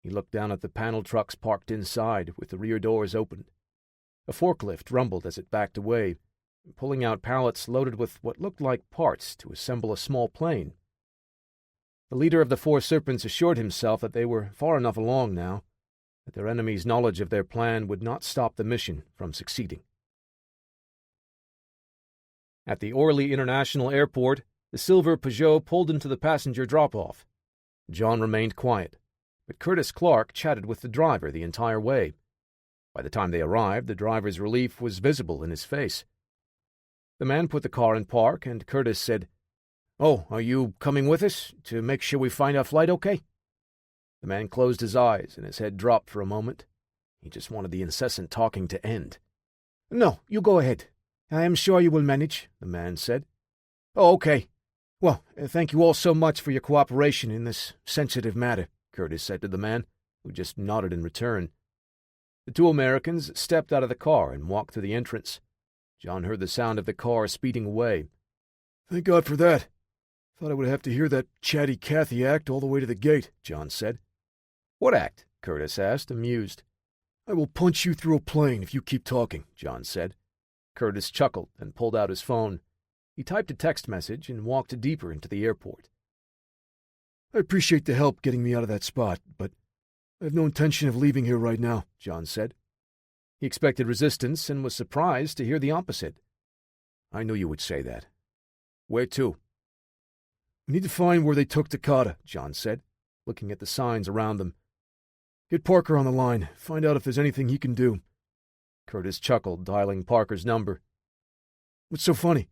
He looked down at the panel trucks parked inside, with the rear doors open. A forklift rumbled as it backed away, pulling out pallets loaded with what looked like parts to assemble a small plane. The leader of the Four Serpents assured himself that they were far enough along now, that their enemy's knowledge of their plan would not stop the mission from succeeding. At the Orly International Airport, the silver Peugeot pulled into the passenger drop-off. John remained quiet, but Curtis Clark chatted with the driver the entire way. By the time they arrived, the driver's relief was visible in his face. The man put the car in park, and Curtis said, "Oh, are you coming with us to make sure we find our flight okay?" The man closed his eyes, and his head dropped for a moment. He just wanted the incessant talking to end. "No, you go ahead. I am sure you will manage," the man said. "Oh, okay. Well, thank you all so much for your cooperation in this sensitive matter," Curtis said to the man, who just nodded in return. The two Americans stepped out of the car and walked to the entrance. John heard the sound of the car speeding away. "Thank God for that. Thought I would have to hear that chatty Cathy act all the way to the gate," John said. "What act?" Curtis asked, amused. "I will punch you through a plane if you keep talking," John said. Curtis chuckled and pulled out his phone. He typed a text message and walked deeper into the airport. "I appreciate the help getting me out of that spot, but I have no intention of leaving here right now," John said. He expected resistance and was surprised to hear the opposite. "I knew you would say that. Where to?" "We need to find where they took Takata," John said, looking at the signs around them. "Get Parker on the line. Find out if there's anything he can do." Curtis chuckled, dialing Parker's number. "What's so funny?"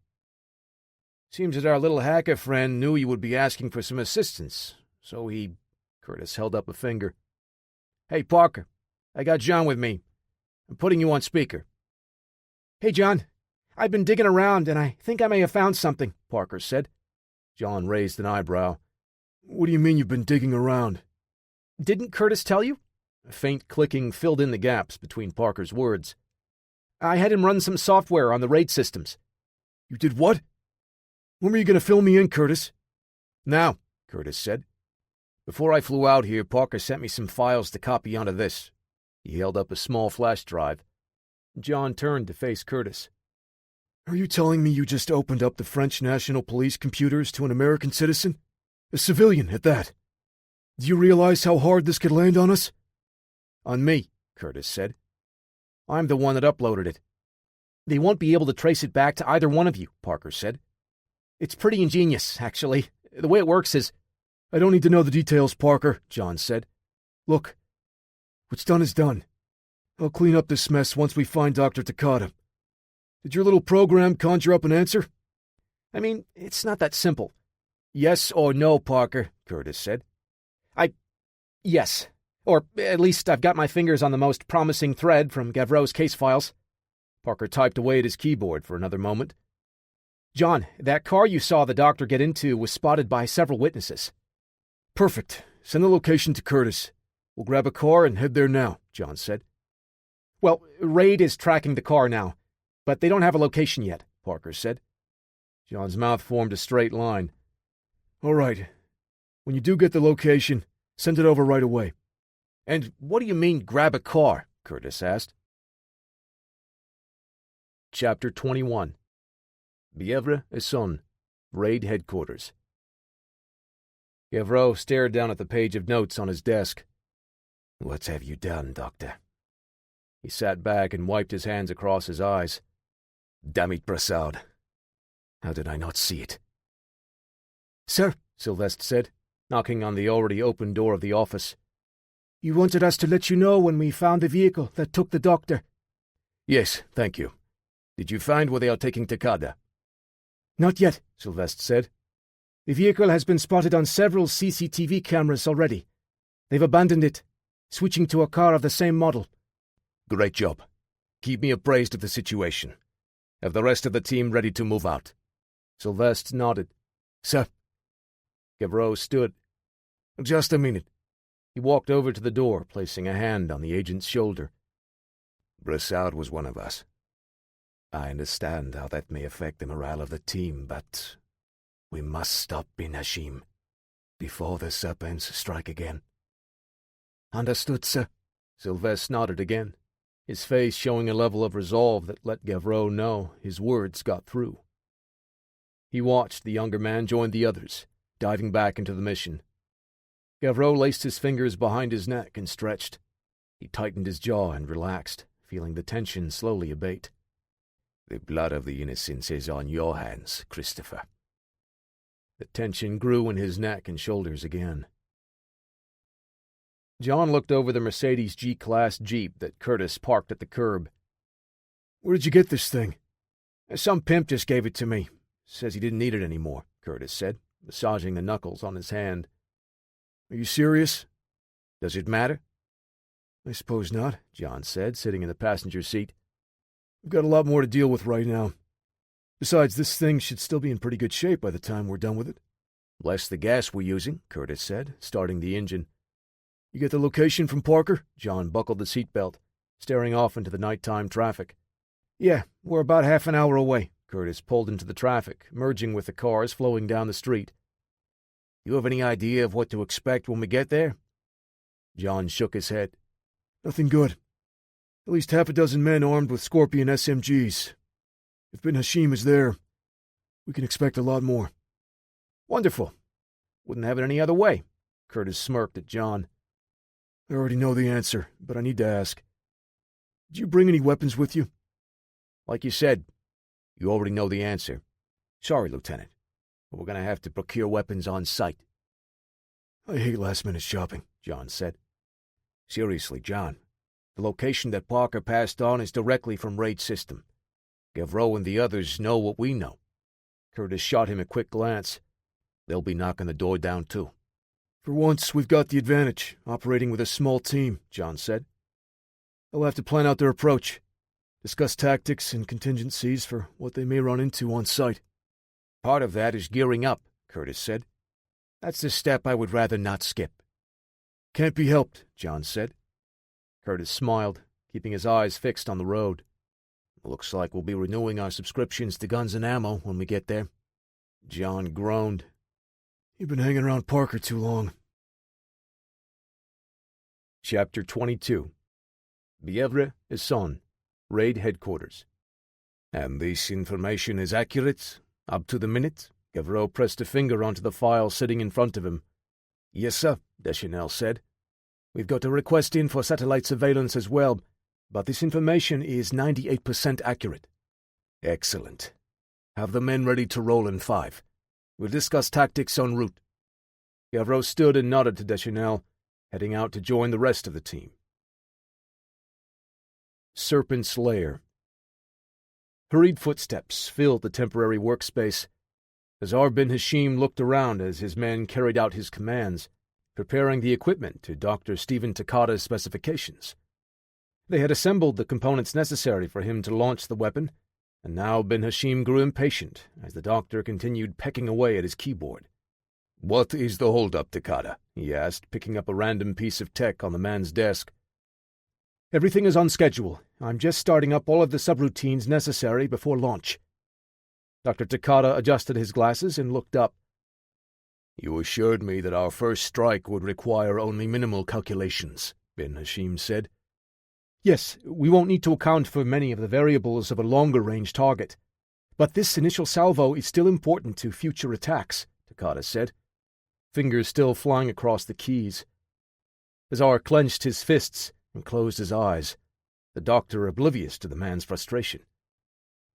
"Seems that our little hacker friend knew you would be asking for some assistance, so he—" Curtis held up a finger. "Hey, Parker, I got John with me. I'm putting you on speaker." "Hey, John. I've been digging around, and I think I may have found something," Parker said. John raised an eyebrow. "What do you mean you've been digging around?" "Didn't Curtis tell you?" A faint clicking filled in the gaps between Parker's words. "I had him run some software on the raid systems." "You did what? When were you going to fill me in, Curtis?" "Now," Curtis said. "Before I flew out here, Parker sent me some files to copy onto this." He held up a small flash drive. John turned to face Curtis. "Are you telling me you just opened up the French National Police computers to an American citizen? A civilian, at that? Do you realize how hard this could land on us?" "On me," Curtis said. "I'm the one that uploaded it." "They won't be able to trace it back to either one of you," Parker said. "It's pretty ingenious, actually. The way it works is—" "I don't need to know the details, Parker," John said. "Look, what's done is done. I'll clean up this mess once we find Dr. Takata. Did your little program conjure up an answer?" "I mean, it's not that simple." "Yes or no, Parker," Curtis said. Yes. Or at least I've got my fingers on the most promising thread from Gavreau's case files." Parker typed away at his keyboard for another moment. "John, that car you saw the doctor get into was spotted by several witnesses." "Perfect. Send the location to Curtis. We'll grab a car and head there now," John said. "Well, Raid is tracking the car now, but they don't have a location yet," Parker said. John's mouth formed a straight line. "All right. When you do get the location, send it over right away." "And what do you mean, grab a car?" Curtis asked. Chapter 21. Bièvre-Essonne, Raid Headquarters. Gavreau stared down at the page of notes on his desk. "What have you done, Doctor?" He sat back and wiped his hands across his eyes. "Damn it, Brassard. How did I not see it? "Sir," Sylvester said, knocking on the already open door of the office. "You wanted us to let you know when we found the vehicle that took the doctor." Yes, thank you. Did you find where they are taking Takada? "Not yet," Sylvester said. "The vehicle has been spotted on several CCTV cameras already. They've abandoned it, switching to a car of the same model." Great job. Keep me appraised of the situation. Have the rest of the team ready to move out. Sylvester nodded. Sir. Gavreau stood. Just a minute. He walked over to the door, placing a hand on the agent's shoulder. Broussard was one of us. I understand how that may affect the morale of the team, but we must stop Bin Hashim before the serpents strike again. Understood, sir. Sylvester nodded again, his face showing a level of resolve that let Gavreau know his words got through. He watched the younger man join the others, diving back into the mission. Gavreau laced his fingers behind his neck and stretched. He tightened his jaw and relaxed, feeling the tension slowly abate. The blood of the innocents is on your hands, Christopher. The tension grew in his neck and shoulders again. John looked over the Mercedes G-Class Jeep that Curtis parked at the curb. "Where did you get this thing?" "Some pimp just gave it to me. Says he didn't need it anymore," Curtis said, massaging the knuckles on his hand. "Are you serious? Does it matter?" "I suppose not," John said, sitting in the passenger seat. "We've got a lot more to deal with right now. Besides, this thing should still be in pretty good shape by the time we're done with it." "Less the gas we're using," Curtis said, starting the engine. "You get the location from Parker?" John buckled the seatbelt, staring off into the nighttime traffic. "Yeah, we're about half an hour away." Curtis pulled into the traffic, merging with the cars flowing down the street. "You have any idea of what to expect when we get there?" John shook his head. "Nothing good. At least half a dozen men armed with Scorpion SMGs. If Bin Hashim is there, we can expect a lot more." "Wonderful. Wouldn't have it any other way." Curtis smirked at John. "I already know the answer, but I need to ask. Did you bring any weapons with you?" "Like you said, you already know the answer. Sorry, Lieutenant, but we're going to have to procure weapons on site." "I hate last-minute shopping," John said. "Seriously, John, the location that Parker passed on is directly from Raid's system. Gavreau and the others know what we know." Curtis shot him a quick glance. "They'll be knocking the door down, too." "For once, we've got the advantage, operating with a small team," John said. "They'll have to plan out their approach, discuss tactics and contingencies for what they may run into on site." "Part of that is gearing up," Curtis said. "That's the step I would rather not skip." "Can't be helped," John said. Curtis smiled, keeping his eyes fixed on the road. "Looks like we'll be renewing our subscriptions to guns and ammo when we get there." John groaned. "You've been hanging around Parker too long." Chapter 22. Bievre Essonne, Raid Headquarters. "And this information is accurate? Up to the minute?" Gavreau pressed a finger onto the file sitting in front of him. "Yes, sir," Deschanel said. "We've got a request in for satellite surveillance as well, but this information is 98% accurate." "Excellent. Have the men ready to roll in 5. We'll discuss tactics en route." Gavreau stood and nodded to Deschanel, heading out to join the rest of the team. Serpent's Lair. Hurried footsteps filled the temporary workspace. Azar bin Hashim looked around as his men carried out his commands, preparing the equipment to Dr. Stephen Takada's specifications. They had assembled the components necessary for him to launch the weapon, and now bin Hashim grew impatient as the doctor continued pecking away at his keyboard. "What is the hold-up, Takada?" he asked, picking up a random piece of tech on the man's desk. "Everything is on schedule. I'm just starting up all of the subroutines necessary before launch." Dr. Takada adjusted his glasses and looked up. "You assured me that our first strike would require only minimal calculations," bin Hashim said. "Yes, we won't need to account for many of the variables of a longer-range target. But this initial salvo is still important to future attacks," Takada said, fingers still flying across the keys. Azar clenched his fists and closed his eyes, the doctor oblivious to the man's frustration.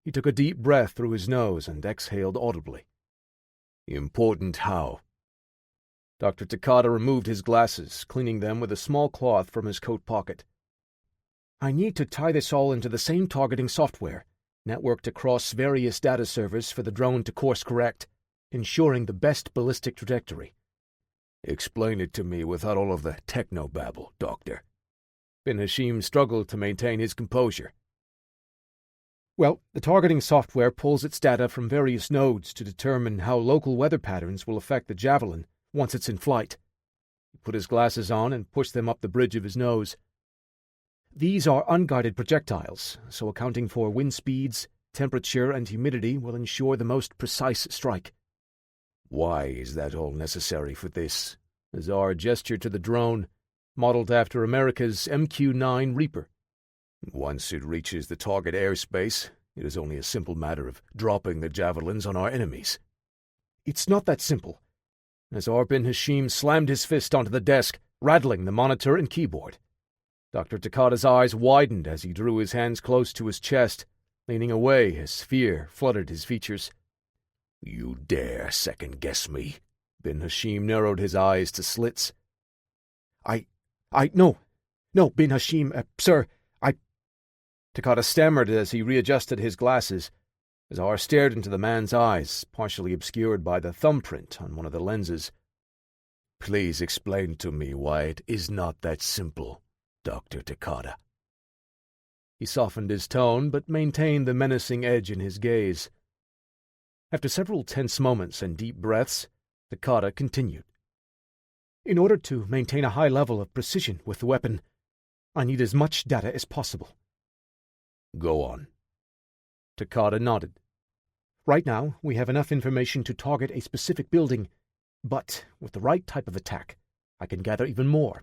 He took a deep breath through his nose and exhaled audibly. Important how? Dr. Takata removed his glasses, cleaning them with a small cloth from his coat pocket. I need to tie this all into the same targeting software, networked across various data servers for the drone to course correct, ensuring the best ballistic trajectory. Explain it to me without all of the technobabble, Doctor. Bin Hashim struggled to maintain his composure. Well, the targeting software pulls its data from various nodes to determine how local weather patterns will affect the Javelin once it's in flight. He put his glasses on and pushed them up the bridge of his nose. These are unguided projectiles, so accounting for wind speeds, temperature, and humidity will ensure the most precise strike. Why is that all necessary for this? Azar gestured to the drone, modeled after America's MQ-9 Reaper. Once it reaches the target airspace, it is only a simple matter of dropping the javelins on our enemies. It's not that simple. Azar bin Hashim slammed his fist onto the desk, rattling the monitor and keyboard. Dr. Takata's eyes widened as he drew his hands close to his chest, leaning away as fear flooded his features. You dare second-guess me? Bin Hashim narrowed his eyes to slits. No, Bin Hashim, sir, Takata stammered as he readjusted his glasses. Azar stared into the man's eyes, partially obscured by the thumbprint on one of the lenses. Please explain to me why it is not that simple, Dr. Takata. He softened his tone, but maintained the menacing edge in his gaze. After several tense moments and deep breaths, Takata continued. In order to maintain a high level of precision with the weapon, I need as much data as possible. Go on. Takata nodded. Right now, we have enough information to target a specific building, but with the right type of attack, I can gather even more.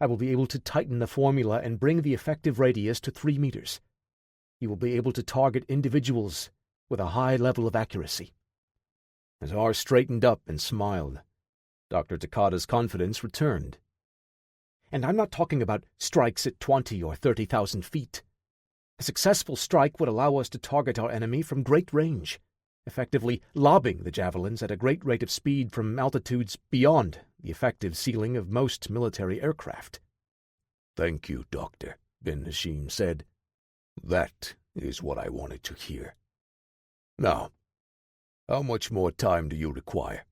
I will be able to tighten the formula and bring the effective radius to 3 meters. You will be able to target individuals with a high level of accuracy. Azar straightened up and smiled. Dr. Takata's confidence returned. And I'm not talking about strikes at 20 or 30,000 feet. A successful strike would allow us to target our enemy from great range, effectively lobbing the javelins at a great rate of speed from altitudes beyond the effective ceiling of most military aircraft. Thank you, Doctor, Bin Hashim said. That is what I wanted to hear. Now, how much more time do you require?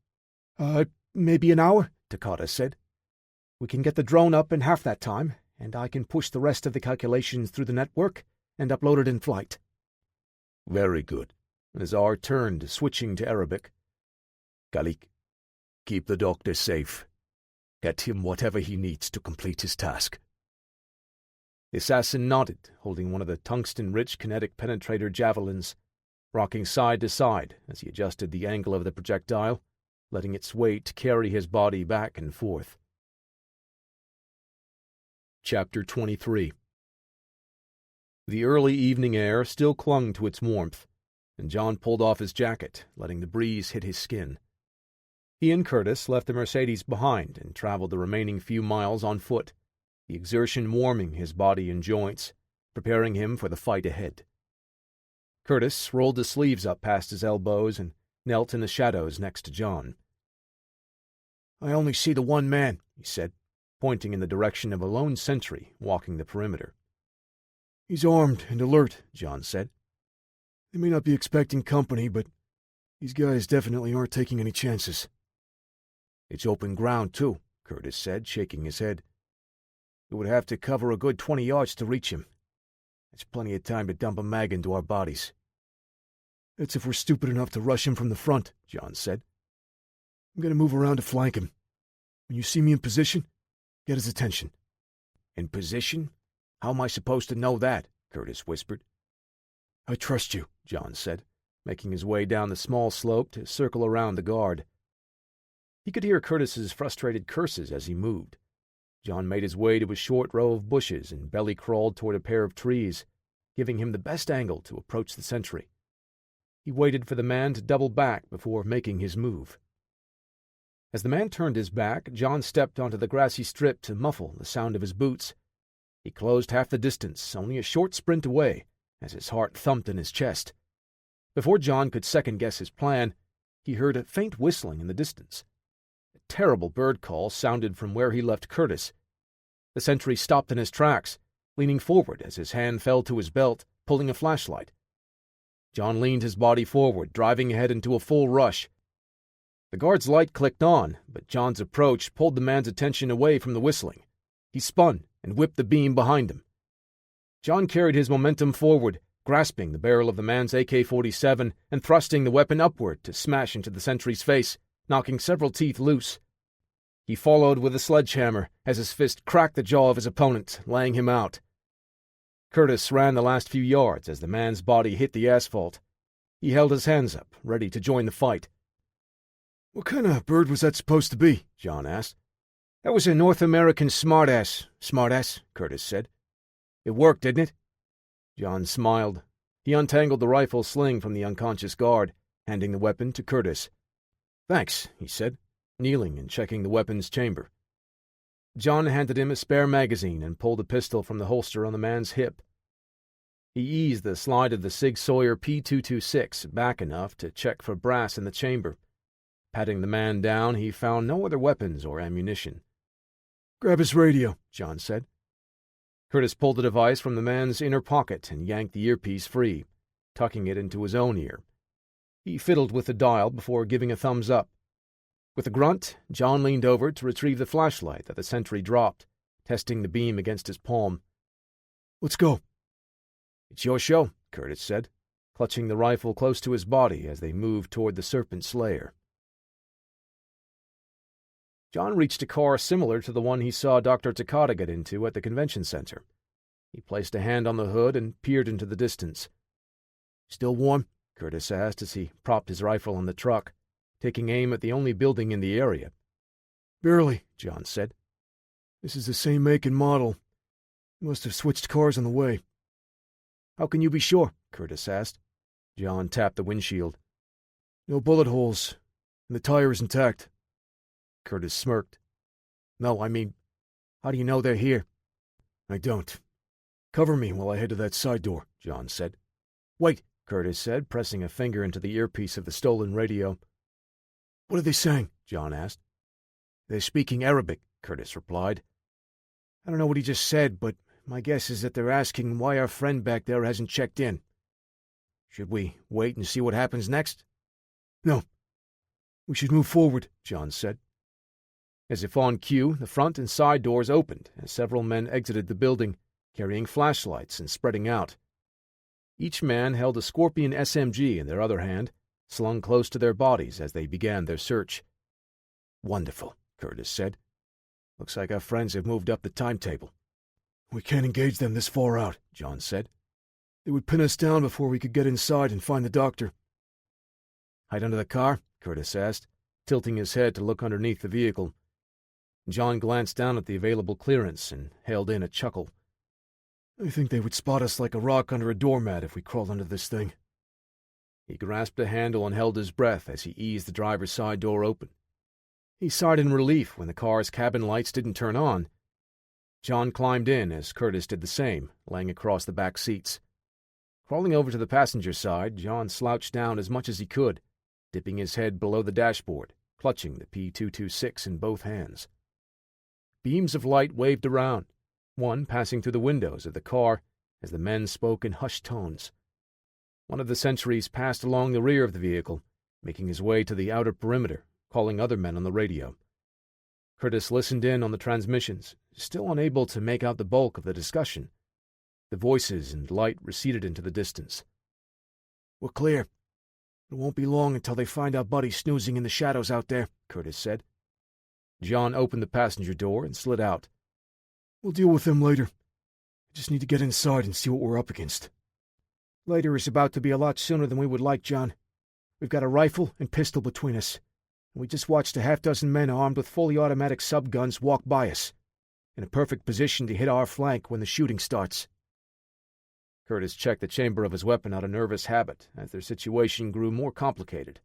Maybe an hour, Takata said. We can get the drone up in half that time, and I can push the rest of the calculations through the network and upload it in flight. Very good. Azar turned, switching to Arabic. Khalik, keep the doctor safe. Get him whatever he needs to complete his task. The assassin nodded, holding one of the tungsten-rich kinetic penetrator javelins, rocking side to side as he adjusted the angle of the projectile, letting its weight carry his body back and forth. Chapter 23. The early evening air still clung to its warmth, and John pulled off his jacket, letting the breeze hit his skin. He and Curtis left the Mercedes behind and traveled the remaining few miles on foot, the exertion warming his body and joints, preparing him for the fight ahead. Curtis rolled his sleeves up past his elbows and knelt in the shadows next to John. I only see the one man, he said, pointing in the direction of a lone sentry walking the perimeter. He's armed and alert, John said. They may not be expecting company, but these guys definitely aren't taking any chances. It's open ground, too, Curtis said, shaking his head. We would have to cover a good 20 yards to reach him. It's plenty of time to dump a mag into our bodies. That's if we're stupid enough to rush him from the front, John said. I'm going to move around to flank him. When you see me in position, get his attention. In position? How am I supposed to know that? Curtis whispered. I trust you, John said, making his way down the small slope to circle around the guard. He could hear Curtis's frustrated curses as he moved. John made his way to a short row of bushes and belly-crawled toward a pair of trees, giving him the best angle to approach the sentry. He waited for the man to double back before making his move. As the man turned his back, John stepped onto the grassy strip to muffle the sound of his boots. He closed half the distance, only a short sprint away, as his heart thumped in his chest. Before John could second-guess his plan, he heard a faint whistling in the distance. A terrible bird call sounded from where he left Curtis. The sentry stopped in his tracks, leaning forward as his hand fell to his belt, pulling a flashlight. John leaned his body forward, driving ahead into a full rush. The guard's light clicked on, but John's approach pulled the man's attention away from the whistling. He spun and whipped the beam behind him. John carried his momentum forward, grasping the barrel of the man's AK-47 and thrusting the weapon upward to smash into the sentry's face, knocking several teeth loose. He followed with a sledgehammer as his fist cracked the jaw of his opponent, laying him out. Curtis ran the last few yards as the man's body hit the asphalt. He held his hands up, ready to join the fight. "What kind of bird was that supposed to be?" John asked. "That was a North American smartass, Curtis said. It worked, didn't it?" John smiled. He untangled the rifle sling from the unconscious guard, handing the weapon to Curtis. "Thanks," he said, kneeling and checking the weapon's chamber. John handed him a spare magazine and pulled a pistol from the holster on the man's hip. He eased the slide of the Sig Sauer P226 back enough to check for brass in the chamber. Patting the man down, he found no other weapons or ammunition. "Grab his radio," John said. Curtis pulled the device from the man's inner pocket and yanked the earpiece free, tucking it into his own ear. He fiddled with the dial before giving a thumbs up. With a grunt, John leaned over to retrieve the flashlight that the sentry dropped, testing the beam against his palm. "Let's go." "It's your show," Curtis said, clutching the rifle close to his body as they moved toward the serpent's lair. John reached a car similar to the one he saw Dr. Takata get into at the convention center. He placed a hand on the hood and peered into the distance. "Still warm?" Curtis asked as he propped his rifle on the truck, taking aim at the only building in the area. "Barely," John said. "This is the same make and model. You must have switched cars on the way." "How can you be sure?" Curtis asked. John tapped the windshield. "No bullet holes, and the tire is intact." Curtis smirked. "No, I mean, how do you know they're here?" "I don't. Cover me while I head to that side door," John said. "Wait," Curtis said, pressing a finger into the earpiece of the stolen radio. "What are they saying?" John asked. "They're speaking Arabic," Curtis replied. "I don't know what he just said, but my guess is that they're asking why our friend back there hasn't checked in. Should we wait and see what happens next?" "No. We should move forward," John said. As if on cue, the front and side doors opened as several men exited the building, carrying flashlights and spreading out. Each man held a Scorpion SMG in their other hand, slung close to their bodies as they began their search. "Wonderful," Curtis said. "Looks like our friends have moved up the timetable." "We can't engage them this far out," John said. "They would pin us down before we could get inside and find the doctor." "Hide under the car?" Curtis asked, tilting his head to look underneath the vehicle. John glanced down at the available clearance and held in a chuckle. "I think they would spot us like a rock under a doormat if we crawled under this thing." He grasped a handle and held his breath as he eased the driver's side door open. He sighed in relief when the car's cabin lights didn't turn on. John climbed in as Curtis did the same, laying across the back seats. Crawling over to the passenger side, John slouched down as much as he could, dipping his head below the dashboard, clutching the P226 in both hands. Beams of light waved around, one passing through the windows of the car as the men spoke in hushed tones. One of the sentries passed along the rear of the vehicle, making his way to the outer perimeter, calling other men on the radio. Curtis listened in on the transmissions, still unable to make out the bulk of the discussion. The voices and light receded into the distance. "We're clear. It won't be long until they find our buddy snoozing in the shadows out there," Curtis said. John opened the passenger door and slid out. "We'll deal with them later. I just need to get inside and see what we're up against." "Later is about to be a lot sooner than we would like, John. We've got a rifle and pistol between us, and we just watched a half-dozen men armed with fully automatic subguns walk by us, in a perfect position to hit our flank when the shooting starts." Curtis checked the chamber of his weapon out of nervous habit as their situation grew more complicated.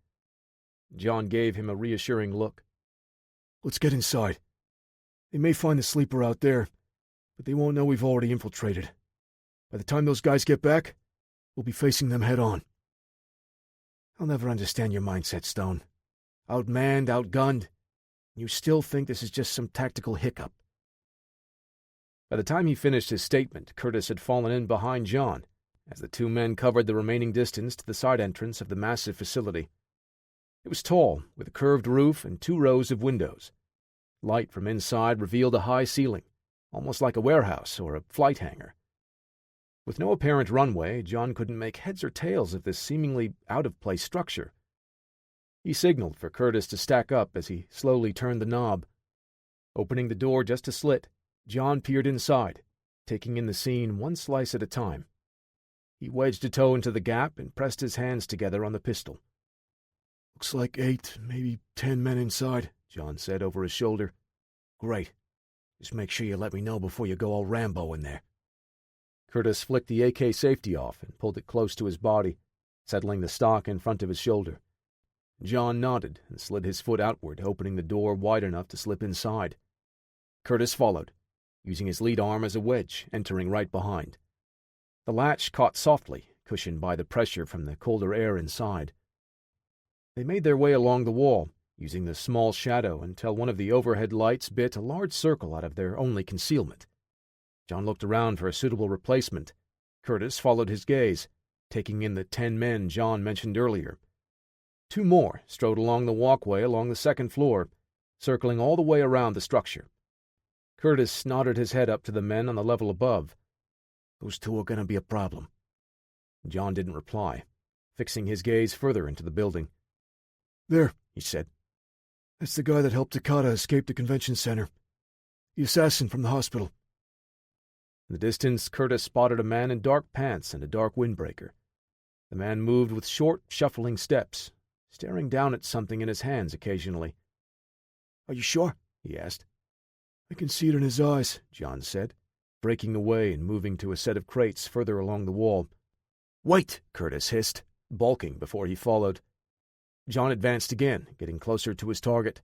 John gave him a reassuring look. "Let's get inside. They may find the sleeper out there, but they won't know we've already infiltrated. By the time those guys get back, we'll be facing them head-on. I'll never understand your mindset, Stone. Outmanned, outgunned. You still think this is just some tactical hiccup. By the time he finished his statement, Curtis had fallen in behind John, as the two men covered the remaining distance to the side entrance of the massive facility. It was tall, with a curved roof and 2 rows of windows. Light from inside revealed a high ceiling, almost like a warehouse or a flight hangar. With no apparent runway, John couldn't make heads or tails of this seemingly out-of-place structure. He signaled for Curtis to stack up as he slowly turned the knob. Opening the door just a slit, John peered inside, taking in the scene one slice at a time. He wedged a toe into the gap and pressed his hands together on the pistol. "Looks like 8, maybe 10 men inside," John said over his shoulder. "Great. Just make sure you let me know before you go all Rambo in there." Curtis flicked the AK safety off and pulled it close to his body, settling the stock in front of his shoulder. John nodded and slid his foot outward, opening the door wide enough to slip inside. Curtis followed, using his lead arm as a wedge, entering right behind. The latch caught softly, cushioned by the pressure from the colder air inside. They made their way along the wall, using the small shadow until one of the overhead lights bit a large circle out of their only concealment. John looked around for a suitable replacement. Curtis followed his gaze, taking in the 10 men John mentioned earlier. 2 more strode along the walkway along the second floor, circling all the way around the structure. Curtis nodded his head up to the men on the level above. "Those 2 are going to be a problem." John didn't reply, fixing his gaze further into the building. "There," he said. "That's the guy that helped Takata escape the convention center. The assassin from the hospital." In the distance, Curtis spotted a man in dark pants and a dark windbreaker. The man moved with short, shuffling steps, staring down at something in his hands occasionally. "Are you sure?" he asked. "I can see it in his eyes," John said, breaking away and moving to a set of crates further along the wall. "Wait!" Curtis hissed, balking before he followed. John advanced again, getting closer to his target.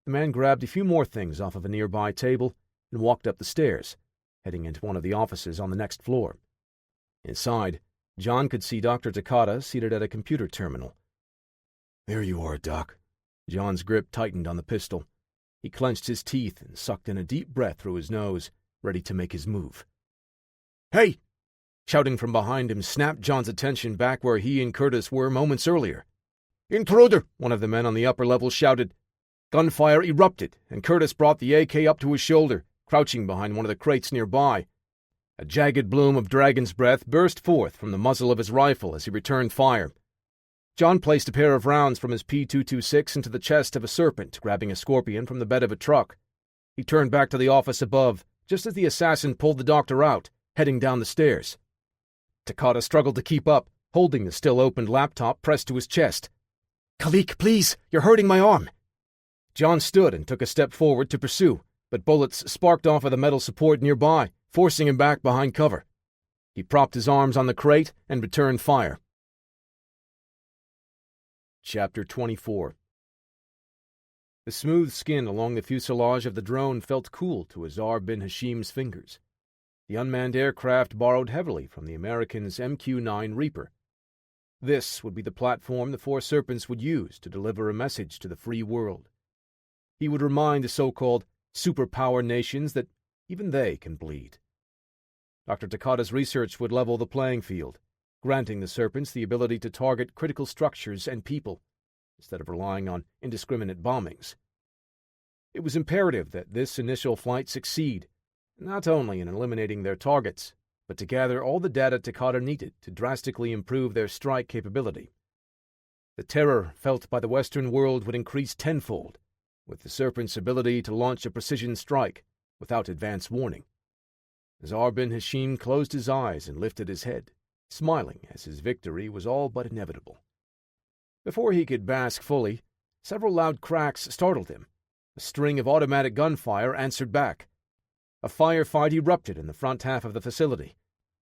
The man grabbed a few more things off of a nearby table and walked up the stairs, heading into one of the offices on the next floor. Inside, John could see Dr. Takata seated at a computer terminal. "There you are, Doc." John's grip tightened on the pistol. He clenched his teeth and sucked in a deep breath through his nose, ready to make his move. "Hey!" Shouting from behind him snapped John's attention back where he and Curtis were moments earlier. "Intruder!" one of the men on the upper level shouted. Gunfire erupted, and Curtis brought the AK up to his shoulder, crouching behind one of the crates nearby. A jagged bloom of dragon's breath burst forth from the muzzle of his rifle as he returned fire. John placed a pair of rounds from his P226 into the chest of a serpent, grabbing a scorpion from the bed of a truck. He turned back to the office above, just as the assassin pulled the doctor out, heading down the stairs. Takata struggled to keep up, holding the still-opened laptop pressed to his chest. "Khalik, please! You're hurting my arm!" John stood and took a step forward to pursue, but bullets sparked off of the metal support nearby, forcing him back behind cover. He propped his arms on the crate and returned fire. Chapter 24. The smooth skin along the fuselage of the drone felt cool to Azar bin Hashim's fingers. The unmanned aircraft borrowed heavily from the Americans' MQ-9 Reaper. This would be the platform the Four Serpents would use to deliver a message to the free world. He would remind the so-called superpower nations that even they can bleed. Dr. Takata's research would level the playing field, granting the Serpents the ability to target critical structures and people, instead of relying on indiscriminate bombings. It was imperative that this initial flight succeed, not only in eliminating their targets, but to gather all the data Takata needed to drastically improve their strike capability. The terror felt by the Western world would increase tenfold, with the Serpent's ability to launch a precision strike without advance warning. Azar bin Hashim closed his eyes and lifted his head, smiling as his victory was all but inevitable. Before he could bask fully, several loud cracks startled him. A string of automatic gunfire answered back. A firefight erupted in the front half of the facility.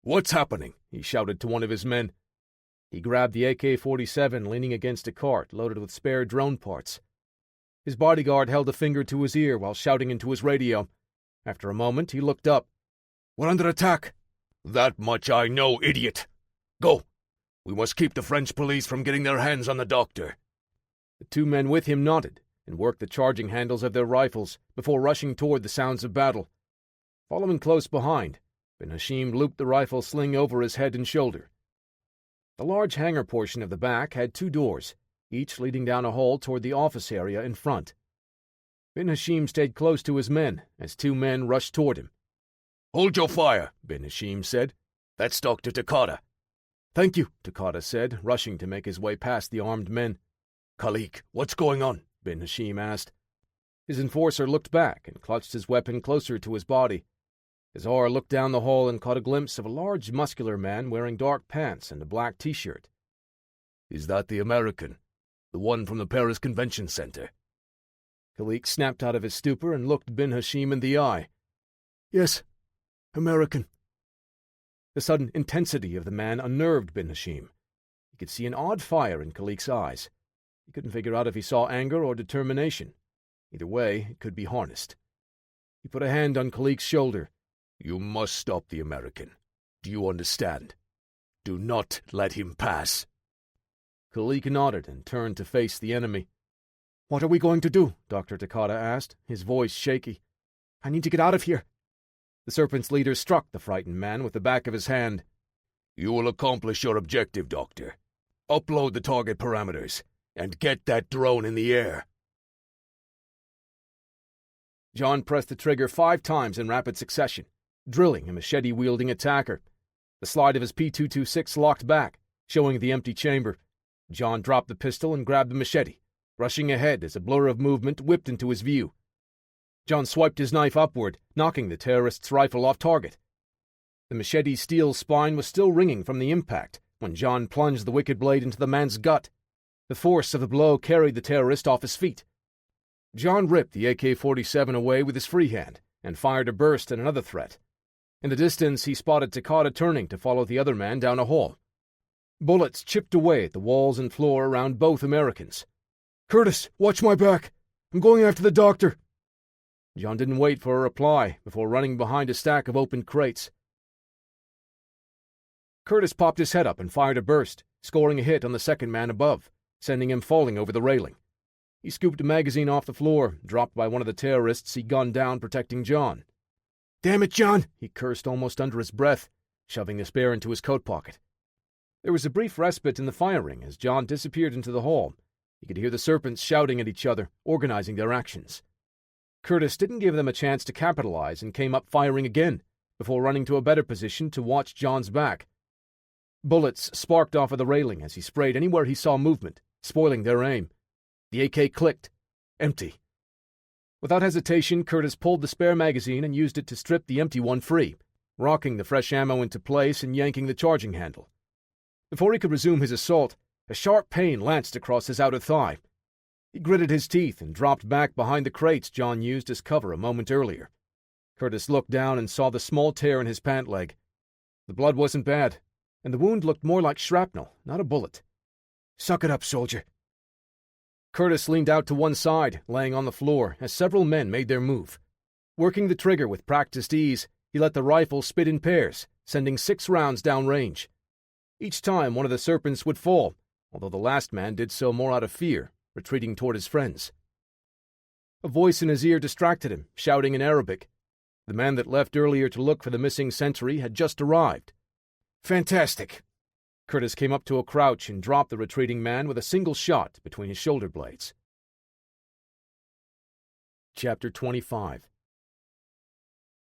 "What's happening?" he shouted to one of his men. He grabbed the AK-47 leaning against a cart loaded with spare drone parts. His bodyguard held a finger to his ear while shouting into his radio. After a moment, he looked up. "We're under attack." "That much I know, idiot." Go! We must keep the French police from getting their hands on the doctor." The two men with him nodded and worked the charging handles of their rifles before rushing toward the sounds of battle. Following close behind, Ben Hashim looped the rifle sling over his head and shoulder. The large hangar portion of the back had 2 doors, each leading down a hall toward the office area in front. Ben Hashim stayed close to his men as 2 men rushed toward him. "Hold your fire," Ben Hashim said. "That's Dr. Takata." "Thank you," Takata said, rushing to make his way past the armed men. "Khalik, what's going on?" Ben Hashim asked. His enforcer looked back and clutched his weapon closer to his body. Azar looked down the hall and caught a glimpse of a large, muscular man wearing dark pants and a black T-shirt. "Is that the American? The one from the Paris Convention Center?" Khalik snapped out of his stupor and looked Ben Hashim in the eye. "Yes, American." The sudden intensity of the man unnerved Ben Hashim. He could see an odd fire in Khalik's eyes. He couldn't figure out if he saw anger or determination. Either way, it could be harnessed. He put a hand on Khalik's shoulder. "You must stop the American. Do you understand? Do not let him pass." Khalik nodded and turned to face the enemy. "What are we going to do?" Dr. Takata asked, his voice shaky. "I need to get out of here." The Serpent's leader struck the frightened man with the back of his hand. "You will accomplish your objective, Doctor. Upload the target parameters, and get that drone in the air." John pressed the trigger 5 times in rapid succession, drilling a machete-wielding attacker. The slide of his P226 locked back, showing the empty chamber. John dropped the pistol and grabbed the machete, rushing ahead as a blur of movement whipped into his view. John swiped his knife upward, knocking the terrorist's rifle off target. The machete's steel spine was still ringing from the impact when John plunged the wicked blade into the man's gut. The force of the blow carried the terrorist off his feet. John ripped the AK-47 away with his free hand and fired a burst at another threat. In the distance, he spotted Takata turning to follow the other man down a hall. Bullets chipped away at the walls and floor around both Americans. "Curtis, watch my back! I'm going after the doctor!" John didn't wait for a reply before running behind a stack of open crates. Curtis popped his head up and fired a burst, scoring a hit on the second man above, sending him falling over the railing. He scooped a magazine off the floor, dropped by one of the terrorists he gunned down protecting John. "Damn it, John!" he cursed almost under his breath, shoving the spare into his coat pocket. There was a brief respite in the firing as John disappeared into the hall. He could hear the Serpents shouting at each other, organizing their actions. Curtis didn't give them a chance to capitalize and came up firing again, before running to a better position to watch John's back. Bullets sparked off of the railing as he sprayed anywhere he saw movement, spoiling their aim. The AK clicked. Empty. Without hesitation, Curtis pulled the spare magazine and used it to strip the empty one free, rocking the fresh ammo into place and yanking the charging handle. Before he could resume his assault, a sharp pain lanced across his outer thigh. He gritted his teeth and dropped back behind the crates John used as cover a moment earlier. Curtis looked down and saw the small tear in his pant leg. The blood wasn't bad, and the wound looked more like shrapnel, not a bullet. "Suck it up, soldier." Curtis leaned out to one side, laying on the floor, as several men made their move. Working the trigger with practiced ease, he let the rifle spit in pairs, sending 6 rounds downrange. Each time one of the Serpents would fall, although the last man did so more out of fear, retreating toward his friends. A voice in his ear distracted him, shouting in Arabic. The man that left earlier to look for the missing sentry had just arrived. "Fantastic!" Curtis came up to a crouch and dropped the retreating man with a single shot between his shoulder blades. Chapter 25.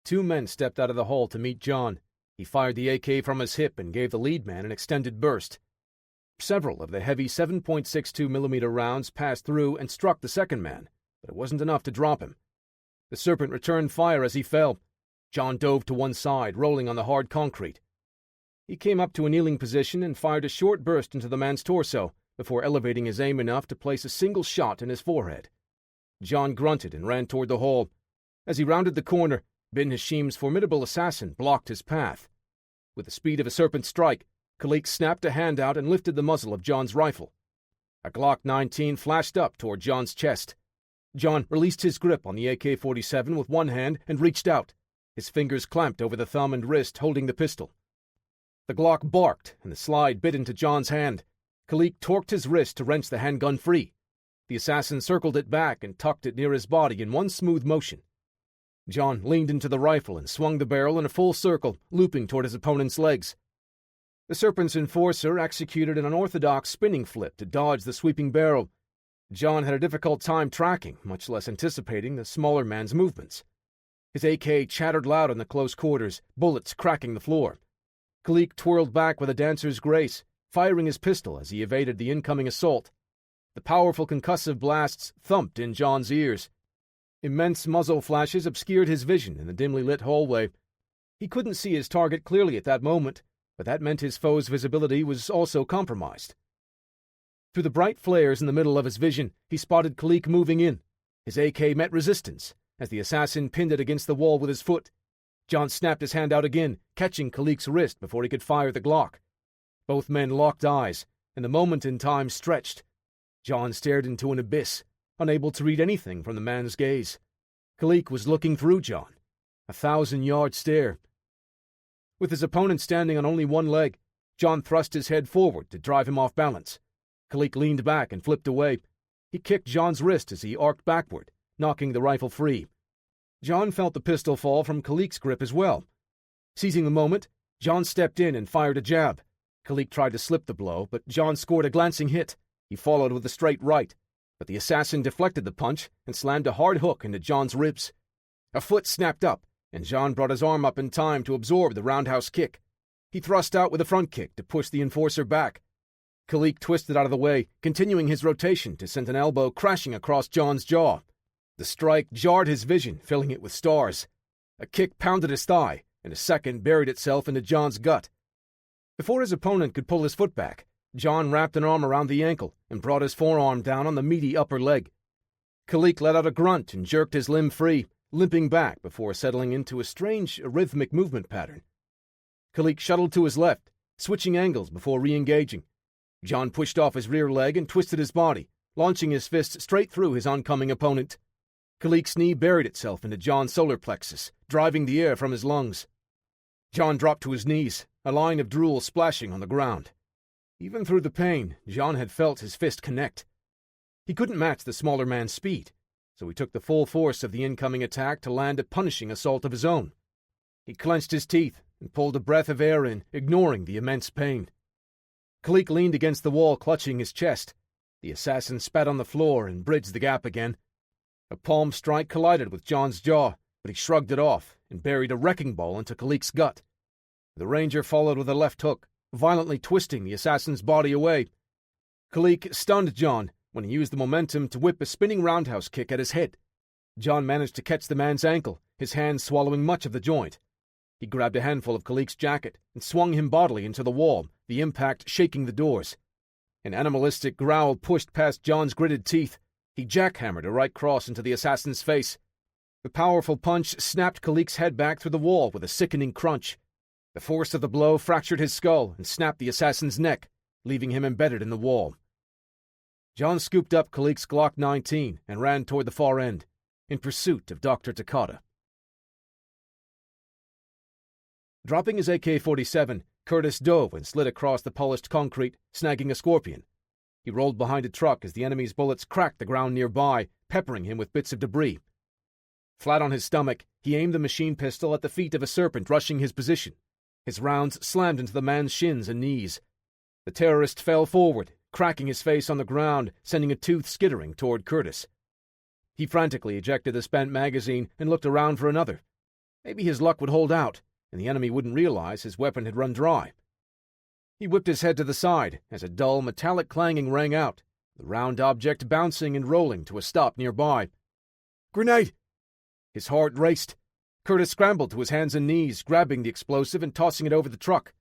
2 men stepped out of the hall to meet John. He fired the AK from his hip and gave the lead man an extended burst. Several of the heavy 7.62mm rounds passed through and struck the second man, but it wasn't enough to drop him. The Serpent returned fire as he fell. John dove to one side, rolling on the hard concrete. He came up to a kneeling position and fired a short burst into the man's torso, before elevating his aim enough to place a single shot in his forehead. John grunted and ran toward the hall. As he rounded the corner, Ben Hashim's formidable assassin blocked his path. With the speed of a serpent strike, Khalik snapped a hand out and lifted the muzzle of John's rifle. A Glock 19 flashed up toward John's chest. John released his grip on the AK-47 with one hand and reached out. His fingers clamped over the thumb and wrist holding the pistol. The Glock barked, and the slide bit into John's hand. Kalik torqued his wrist to wrench the handgun free. The assassin circled it back and tucked it near his body in one smooth motion. John leaned into the rifle and swung the barrel in a full circle, looping toward his opponent's legs. The Serpent's enforcer executed an unorthodox spinning flip to dodge the sweeping barrel. John had a difficult time tracking, much less anticipating, the smaller man's movements. His AK chattered loud in the close quarters, bullets cracking the floor. Kalik twirled back with a dancer's grace, firing his pistol as he evaded the incoming assault. The powerful concussive blasts thumped in John's ears. Immense muzzle flashes obscured his vision in the dimly lit hallway. He couldn't see his target clearly at that moment, but that meant his foe's visibility was also compromised. Through the bright flares in the middle of his vision, he spotted Kalik moving in. His AK met resistance as the assassin pinned it against the wall with his foot. John snapped his hand out again, catching Kalik's wrist before he could fire the Glock. Both men locked eyes, and the moment in time stretched. John stared into an abyss, unable to read anything from the man's gaze. Kalik was looking through John. 1,000-yard stare. With his opponent standing on only one leg, John thrust his head forward to drive him off balance. Kalik leaned back and flipped away. He kicked John's wrist as he arced backward, knocking the rifle free. John felt the pistol fall from Kalik's grip as well. Seizing the moment, John stepped in and fired a jab. Kalik tried to slip the blow, but John scored a glancing hit. He followed with a straight right, but the assassin deflected the punch and slammed a hard hook into John's ribs. A foot snapped up, and John brought his arm up in time to absorb the roundhouse kick. He thrust out with a front kick to push the enforcer back. Kalik twisted out of the way, continuing his rotation to send an elbow crashing across John's jaw. The strike jarred his vision, filling it with stars. A kick pounded his thigh, and a second buried itself into John's gut. Before his opponent could pull his foot back, John wrapped an arm around the ankle and brought his forearm down on the meaty upper leg. Kalik let out a grunt and jerked his limb free, limping back before settling into a strange, rhythmic movement pattern. Kalik shuttled to his left, switching angles before re-engaging. John pushed off his rear leg and twisted his body, launching his fist straight through his oncoming opponent. Kalik's knee buried itself into John's solar plexus, driving the air from his lungs. John dropped to his knees, a line of drool splashing on the ground. Even through the pain, John had felt his fist connect. He couldn't match the smaller man's speed, so he took the full force of the incoming attack to land a punishing assault of his own. He clenched his teeth and pulled a breath of air in, ignoring the immense pain. Kalik leaned against the wall, clutching his chest. The assassin spat on the floor and bridged the gap again. A palm strike collided with John's jaw, but he shrugged it off and buried a wrecking ball into Kalik's gut. The ranger followed with a left hook, violently twisting the assassin's body away. Kalik stunned John when he used the momentum to whip a spinning roundhouse kick at his head. John managed to catch the man's ankle, his hand swallowing much of the joint. He grabbed a handful of Kalik's jacket and swung him bodily into the wall, the impact shaking the doors. An animalistic growl pushed past John's gritted teeth. He jackhammered a right cross into the assassin's face. The powerful punch snapped Kalik's head back through the wall with a sickening crunch. The force of the blow fractured his skull and snapped the assassin's neck, leaving him embedded in the wall. John scooped up Kalik's Glock 19 and ran toward the far end, in pursuit of Dr. Takata. Dropping his AK-47, Curtis dove and slid across the polished concrete, snagging a scorpion. He rolled behind a truck as the enemy's bullets cracked the ground nearby, peppering him with bits of debris. Flat on his stomach, he aimed the machine pistol at the feet of a serpent rushing his position. His rounds slammed into the man's shins and knees. The terrorist fell forward, cracking his face on the ground, sending a tooth skittering toward Curtis. He frantically ejected the spent magazine and looked around for another. Maybe his luck would hold out, and the enemy wouldn't realize his weapon had run dry. He whipped his head to the side as a dull, metallic clanging rang out, the round object bouncing and rolling to a stop nearby. "Grenade!" His heart raced. Curtis scrambled to his hands and knees, grabbing the explosive and tossing it over the truck.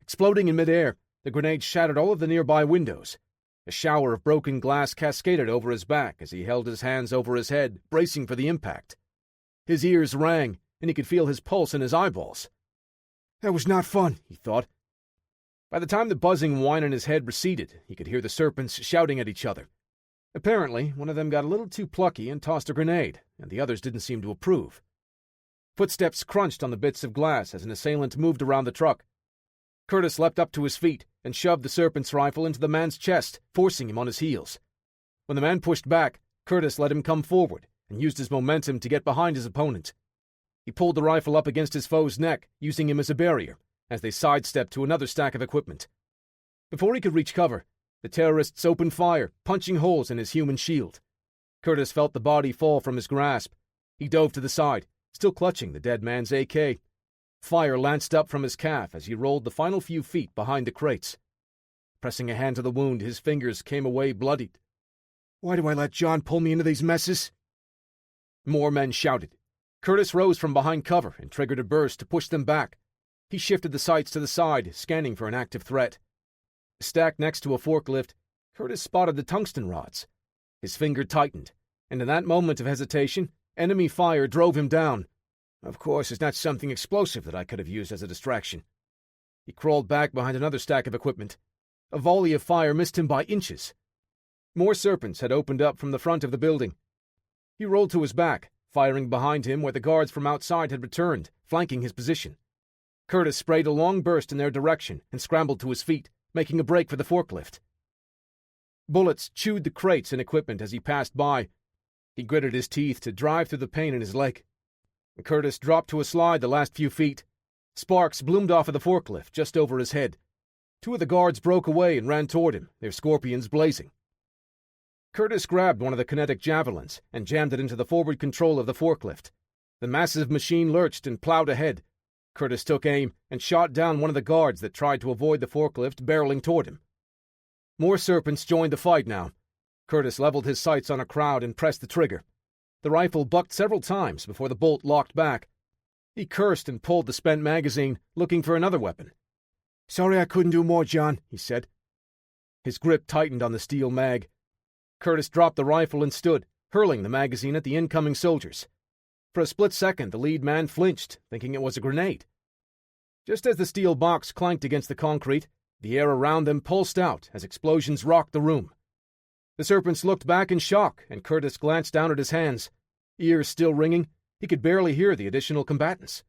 Exploding in midair, the grenade shattered all of the nearby windows. A shower of broken glass cascaded over his back as he held his hands over his head, bracing for the impact. His ears rang, and he could feel his pulse in his eyeballs. That was not fun, he thought. By the time the buzzing whine in his head receded, he could hear the serpents shouting at each other. Apparently, one of them got a little too plucky and tossed a grenade, and the others didn't seem to approve. Footsteps crunched on the bits of glass as an assailant moved around the truck. Curtis leapt up to his feet and shoved the Serpent's rifle into the man's chest, forcing him on his heels. When the man pushed back, Curtis let him come forward and used his momentum to get behind his opponent. He pulled the rifle up against his foe's neck, using him as a barrier, as they sidestepped to another stack of equipment. Before he could reach cover, the terrorists opened fire, punching holes in his human shield. Curtis felt the body fall from his grasp. He dove to the side, still clutching the dead man's AK. Fire lanced up from his calf as he rolled the final few feet behind the crates. Pressing a hand to the wound, his fingers came away bloodied. Why do I let John pull me into these messes? More men shouted. Curtis rose from behind cover and triggered a burst to push them back. He shifted the sights to the side, scanning for an active threat. Stacked next to a forklift, Curtis spotted the tungsten rods. His finger tightened, and in that moment of hesitation, enemy fire drove him down. Of course, it's not something explosive that I could have used as a distraction. He crawled back behind another stack of equipment. A volley of fire missed him by inches. More Serpents had opened up from the front of the building. He rolled to his back, firing behind him where the guards from outside had returned, flanking his position. Curtis sprayed a long burst in their direction and scrambled to his feet, making a break for the forklift. Bullets chewed the crates and equipment as he passed by. He gritted his teeth to drive through the pain in his leg. Curtis dropped to a slide the last few feet. Sparks bloomed off of the forklift just over his head. Two of the guards broke away and ran toward him, their scorpions blazing. Curtis grabbed one of the kinetic javelins and jammed it into the forward control of the forklift. The massive machine lurched and plowed ahead. Curtis took aim and shot down one of the guards that tried to avoid the forklift barreling toward him. More Serpents joined the fight now. Curtis leveled his sights on a crowd and pressed the trigger. The rifle bucked several times before the bolt locked back. He cursed and pulled the spent magazine, looking for another weapon. Sorry I couldn't do more, John, he said. His grip tightened on the steel mag. Curtis dropped the rifle and stood, hurling the magazine at the incoming soldiers. For a split second, the lead man flinched, thinking it was a grenade. Just as the steel box clanked against the concrete, the air around them pulsed out as explosions rocked the room. The Serpents looked back in shock, and Curtis glanced down at his hands. Ears still ringing, he could barely hear the additional combatants.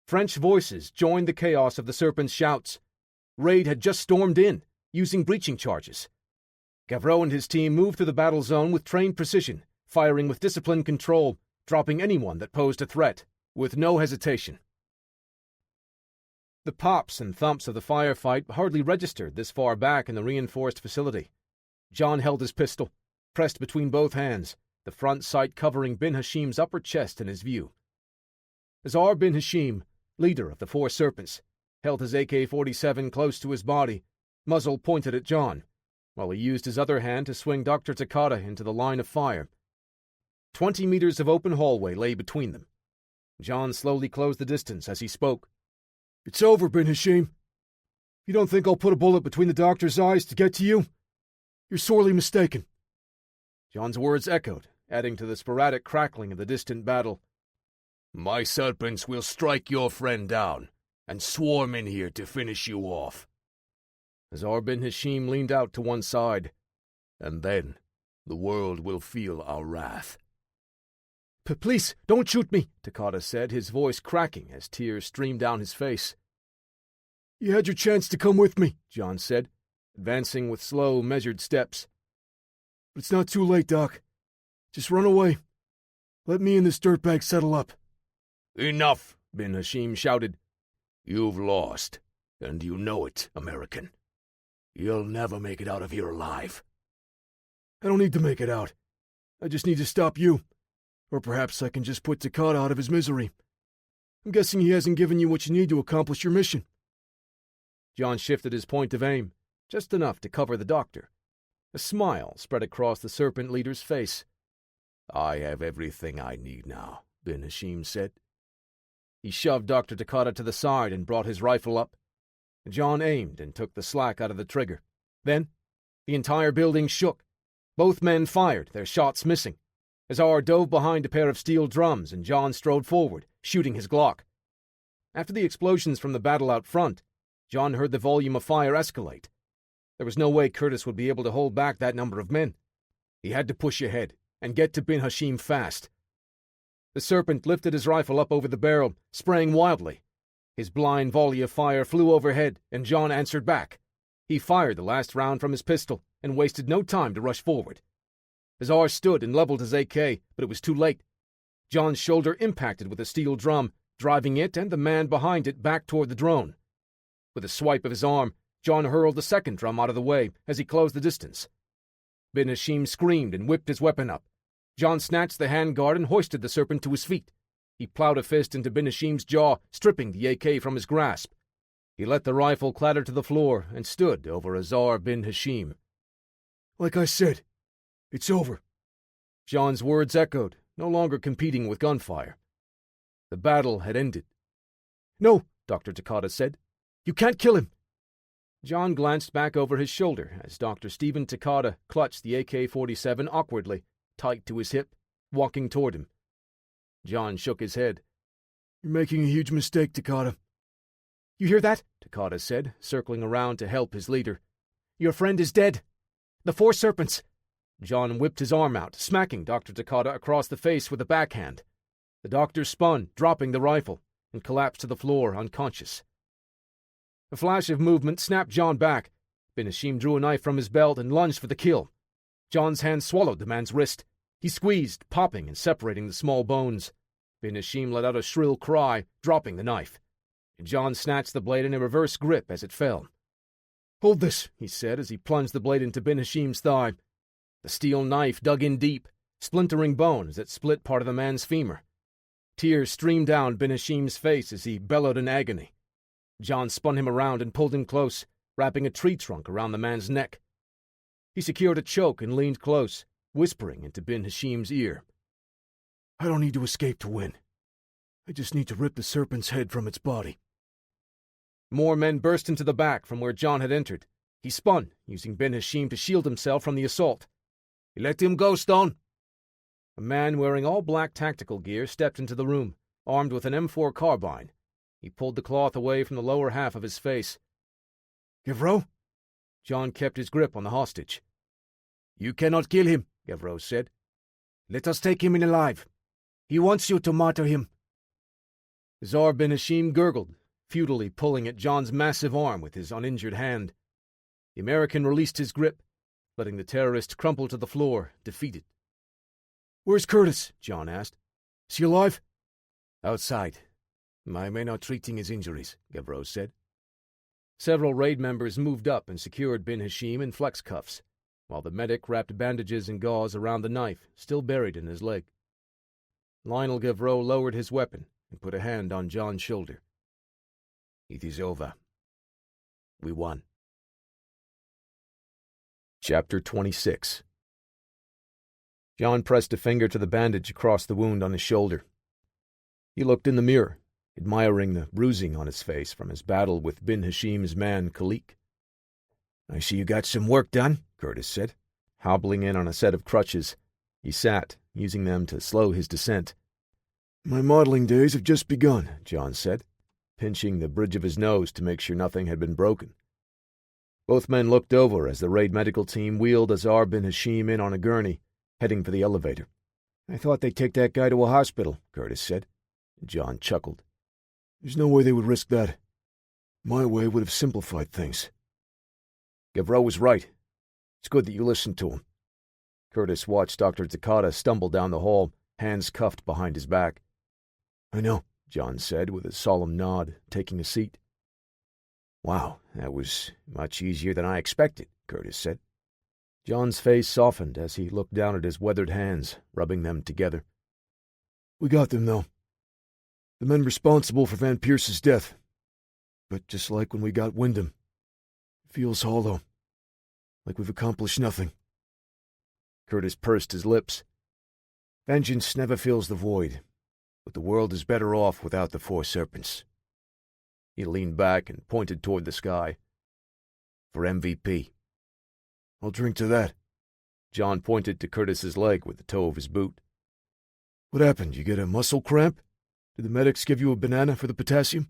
French voices joined the chaos of the Serpents' shouts. Raid had just stormed in, using breaching charges. Gavreau and his team moved through the battle zone with trained precision, firing with disciplined control, dropping anyone that posed a threat, with no hesitation. The pops and thumps of the firefight hardly registered this far back in the reinforced facility. John held his pistol, pressed between both hands, the front sight covering bin Hashim's upper chest in his view. Azar bin Hashim, leader of the four Serpents, held his AK-47 close to his body, muzzle pointed at John, while he used his other hand to swing Dr. Takata into the line of fire. 20 meters of open hallway lay between them. John slowly closed the distance as he spoke. It's over, bin Hashim. You don't think I'll put a bullet between the doctor's eyes to get to you? You're sorely mistaken. John's words echoed, adding to the sporadic crackling of the distant battle. My Serpents will strike your friend down and swarm in here to finish you off. Azar bin Hashim leaned out to one side. And then the world will feel our wrath. Please, don't shoot me, Takata said, his voice cracking as tears streamed down his face. You had your chance to come with me, John said, advancing with slow, measured steps. But it's not too late, Doc. Just run away. Let me and this dirtbag settle up. Enough, bin Hashim shouted. You've lost, and you know it, American. You'll never make it out of here alive. I don't need to make it out. I just need to stop you. Or perhaps I can just put Takata out of his misery. I'm guessing he hasn't given you what you need to accomplish your mission. John shifted his point of aim, just enough to cover the doctor. A smile spread across the Serpent leader's face. I have everything I need now, bin Hashim said. He shoved Dr. Takata to the side and brought his rifle up. John aimed and took the slack out of the trigger. Then, the entire building shook. Both men fired, their shots missing. Azar dove behind a pair of steel drums, and John strode forward, shooting his Glock. After the explosions from the battle out front, John heard the volume of fire escalate. There was no way Curtis would be able to hold back that number of men. He had to push ahead and get to bin Hashim fast. The Serpent lifted his rifle up over the barrel, spraying wildly. His blind volley of fire flew overhead, and John answered back. He fired the last round from his pistol, and wasted no time to rush forward. Azar stood and leveled his AK, but it was too late. John's shoulder impacted with a steel drum, driving it and the man behind it back toward the drone. With a swipe of his arm, John hurled the second drum out of the way as he closed the distance. Bin Hashim screamed and whipped his weapon up. John snatched the handguard and hoisted the serpent to his feet. He plowed a fist into Bin Hashim's jaw, stripping the AK from his grasp. He let the rifle clatter to the floor and stood over Azar bin Hashim. Like I said, it's over. John's words echoed, no longer competing with gunfire. The battle had ended. No, Dr. Takata said. You can't kill him. John glanced back over his shoulder as Dr. Stephen Takata clutched the AK-47 awkwardly, tight to his hip, walking toward him. John shook his head. You're making a huge mistake, Takata. You hear that? Takata said, circling around to help his leader. Your friend is dead. The four serpents. John whipped his arm out, smacking Dr. Takata across the face with a backhand. The doctor spun, dropping the rifle, and collapsed to the floor unconscious. A flash of movement snapped John back. Bin Hashim drew a knife from his belt and lunged for the kill. John's hand swallowed the man's wrist. He squeezed, popping and separating the small bones. Bin Hashim let out a shrill cry, dropping the knife. John snatched the blade in a reverse grip as it fell. Hold this, he said as he plunged the blade into Bin Hashim's thigh. The steel knife dug in deep, splintering bones that split part of the man's femur. Tears streamed down Bin Hashim's face as he bellowed in agony. John spun him around and pulled him close, wrapping a tree trunk around the man's neck. He secured a choke and leaned close, whispering into Bin Hashim's ear. I don't need to escape to win. I just need to rip the serpent's head from its body. More men burst into the back from where John had entered. He spun, using Bin Hashim to shield himself from the assault. You let him go, Stone? A man wearing all black tactical gear stepped into the room, armed with an M4 carbine. He pulled the cloth away from the lower half of his face. Gavreau? John kept his grip on the hostage. You cannot kill him, Gavreau said. Let us take him in alive. He wants you to martyr him. Azar bin Hashim gurgled, futilely pulling at John's massive arm with his uninjured hand. The American released his grip, letting the terrorist crumple to the floor, defeated. Where's Curtis? John asked. Is he alive? Outside. My men are treating his injuries, Gavreau said. Several raid members moved up and secured Bin Hashim in flex cuffs, while the medic wrapped bandages and gauze around the knife, still buried in his leg. Lionel Gavreau lowered his weapon and put a hand on John's shoulder. It is over. We won. Chapter 26. John pressed a finger to the bandage across the wound on his shoulder. He looked in the mirror, admiring the bruising on his face from his battle with Bin Hashim's man, Khalik. I see you got some work done, Curtis said. Hobbling in on a set of crutches, he sat, using them to slow his descent. My modeling days have just begun, John said, pinching the bridge of his nose to make sure nothing had been broken. Both men looked over as the raid medical team wheeled Azar bin Hashim in on a gurney, heading for the elevator. I thought they'd take that guy to a hospital, Curtis said. John chuckled. There's no way they would risk that. My way would have simplified things. Gavreau was right. It's good that you listened to him. Curtis watched Dr. Takata stumble down the hall, hands cuffed behind his back. I know, John said with a solemn nod, taking a seat. Wow, that was much easier than I expected, Curtis said. John's face softened as he looked down at his weathered hands, rubbing them together. We got them, though. The men responsible for Van Pierce's death. But just like when we got Wyndham, it feels hollow, like we've accomplished nothing. Curtis pursed his lips. Vengeance never fills the void, but the world is better off without the four serpents. He leaned back and pointed toward the sky. For MVP. I'll drink to that. John pointed to Curtis's leg with the toe of his boot. What happened? You get a muscle cramp? Did the medics give you a banana for the potassium?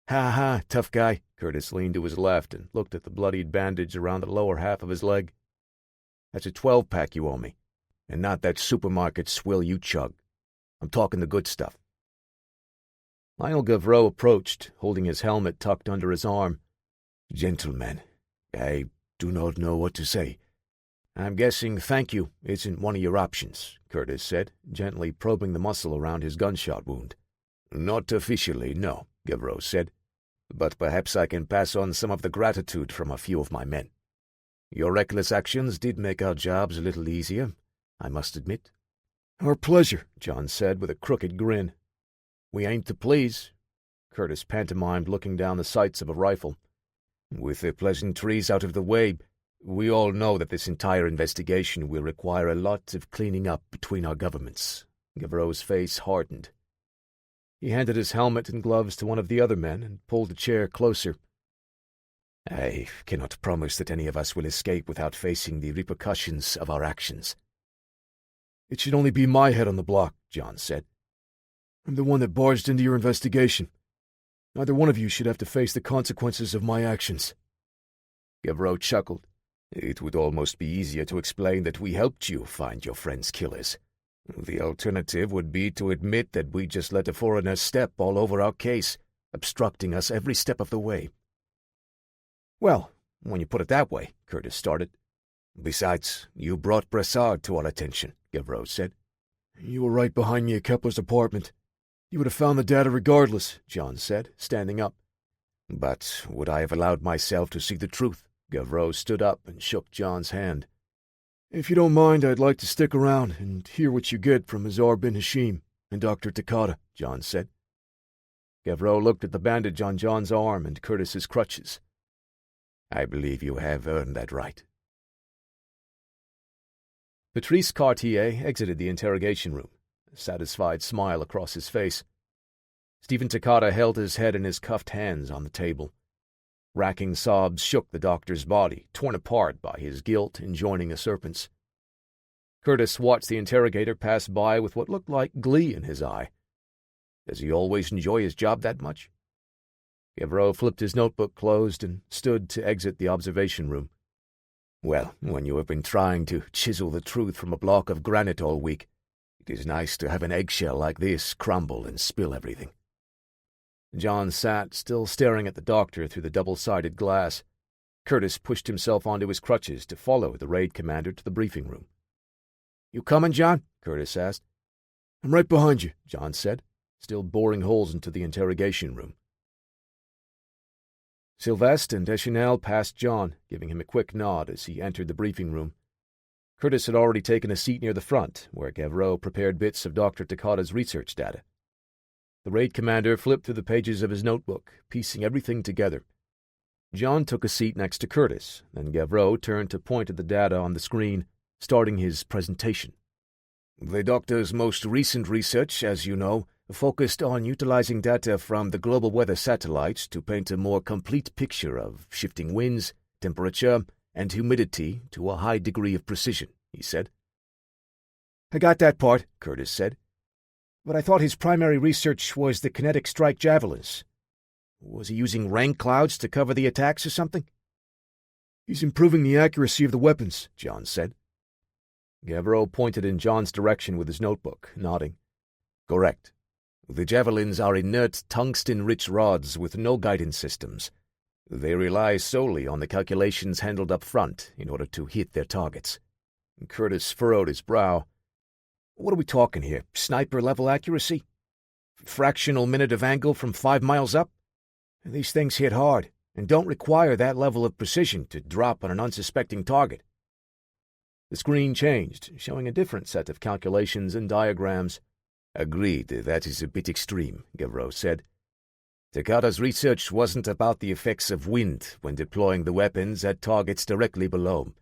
Ha ha, tough guy. Curtis leaned to his left and looked at the bloodied bandage around the lower half of his leg. That's a 12-pack you owe me, and not that supermarket swill you chug. I'm talking the good stuff. Lionel Gavreau approached, holding his helmet tucked under his arm. "Gentlemen, I do not know what to say." "I'm guessing thank you isn't one of your options," Curtis said, gently probing the muscle around his gunshot wound. "Not officially, no," Gavreau said. "But perhaps I can pass on some of the gratitude from a few of my men. Your reckless actions did make our jobs a little easier, I must admit." "Our pleasure," John said with a crooked grin. "We aim to please," Curtis pantomimed, looking down the sights of a rifle. "With the pleasantries out of the way, we all know that this entire investigation will require a lot of cleaning up between our governments." Gavreau's face hardened. He handed his helmet and gloves to one of the other men and pulled a chair closer. "I cannot promise that any of us will escape without facing the repercussions of our actions." "It should only be my head on the block," John said. "I'm the one that barged into your investigation. Neither one of you should have to face the consequences of my actions." Gavreau chuckled. "It would almost be easier to explain that we helped you find your friend's killers. The alternative would be to admit that we just let a foreigner step all over our case, obstructing us every step of the way." "Well, when you put it that way," Curtis started. "Besides, you brought Brassard to our attention," Gavreau said. "You were right behind me at Kepler's apartment. You would have found the data regardless," John said, standing up. "But would I have allowed myself to see the truth?" Gavreau stood up and shook John's hand. "If you don't mind, I'd like to stick around and hear what you get from Azar bin Hashim and Dr. Takata," John said. Gavreau looked at the bandage on John's arm and Curtis's crutches. "I believe you have earned that right." Patrice Cartier exited the interrogation room, a satisfied smile across his face. Stephen Takata held his head in his cuffed hands on the table. Racking sobs shook the doctor's body, torn apart by his guilt in joining the Serpents. Curtis watched the interrogator pass by with what looked like glee in his eye. Does he always enjoy his job that much? Gavreau flipped his notebook closed and stood to exit the observation room. "Well, when you have been trying to chisel the truth from a block of granite all week, it is nice to have an eggshell like this crumble and spill everything." John sat, still staring at the doctor through the double-sided glass. Curtis pushed himself onto his crutches to follow the raid commander to the briefing room. "You coming, John?" Curtis asked. "I'm right behind you," John said, still boring holes into the interrogation room. Sylvestre and Deschanel passed John, giving him a quick nod as he entered the briefing room. Curtis had already taken a seat near the front, where Gavreau prepared bits of Dr. Takata's research data. The raid commander flipped through the pages of his notebook, piecing everything together. John took a seat next to Curtis, then Gavreau turned to point at the data on the screen, starting his presentation. "The doctor's most recent research, as you know, focused on utilizing data from the global weather satellites to paint a more complete picture of shifting winds, temperature, and humidity to a high degree of precision," he said. "I got that part," Curtis said. "But I thought his primary research was the kinetic strike javelins. Was he using rain clouds to cover the attacks or something?" "He's improving the accuracy of the weapons," John said. Gavreau pointed in John's direction with his notebook, nodding. "Correct. The javelins are inert tungsten-rich rods with no guidance systems. They rely solely on the calculations handled up front in order to hit their targets." Curtis furrowed his brow. "What are we talking here? Sniper-level accuracy? Fractional minute of angle from 5 miles up? These things hit hard and don't require that level of precision to drop on an unsuspecting target." The screen changed, showing a different set of calculations and diagrams. "Agreed, that is a bit extreme," Gavreau said. "Takata's research wasn't about the effects of wind when deploying the weapons at targets directly below.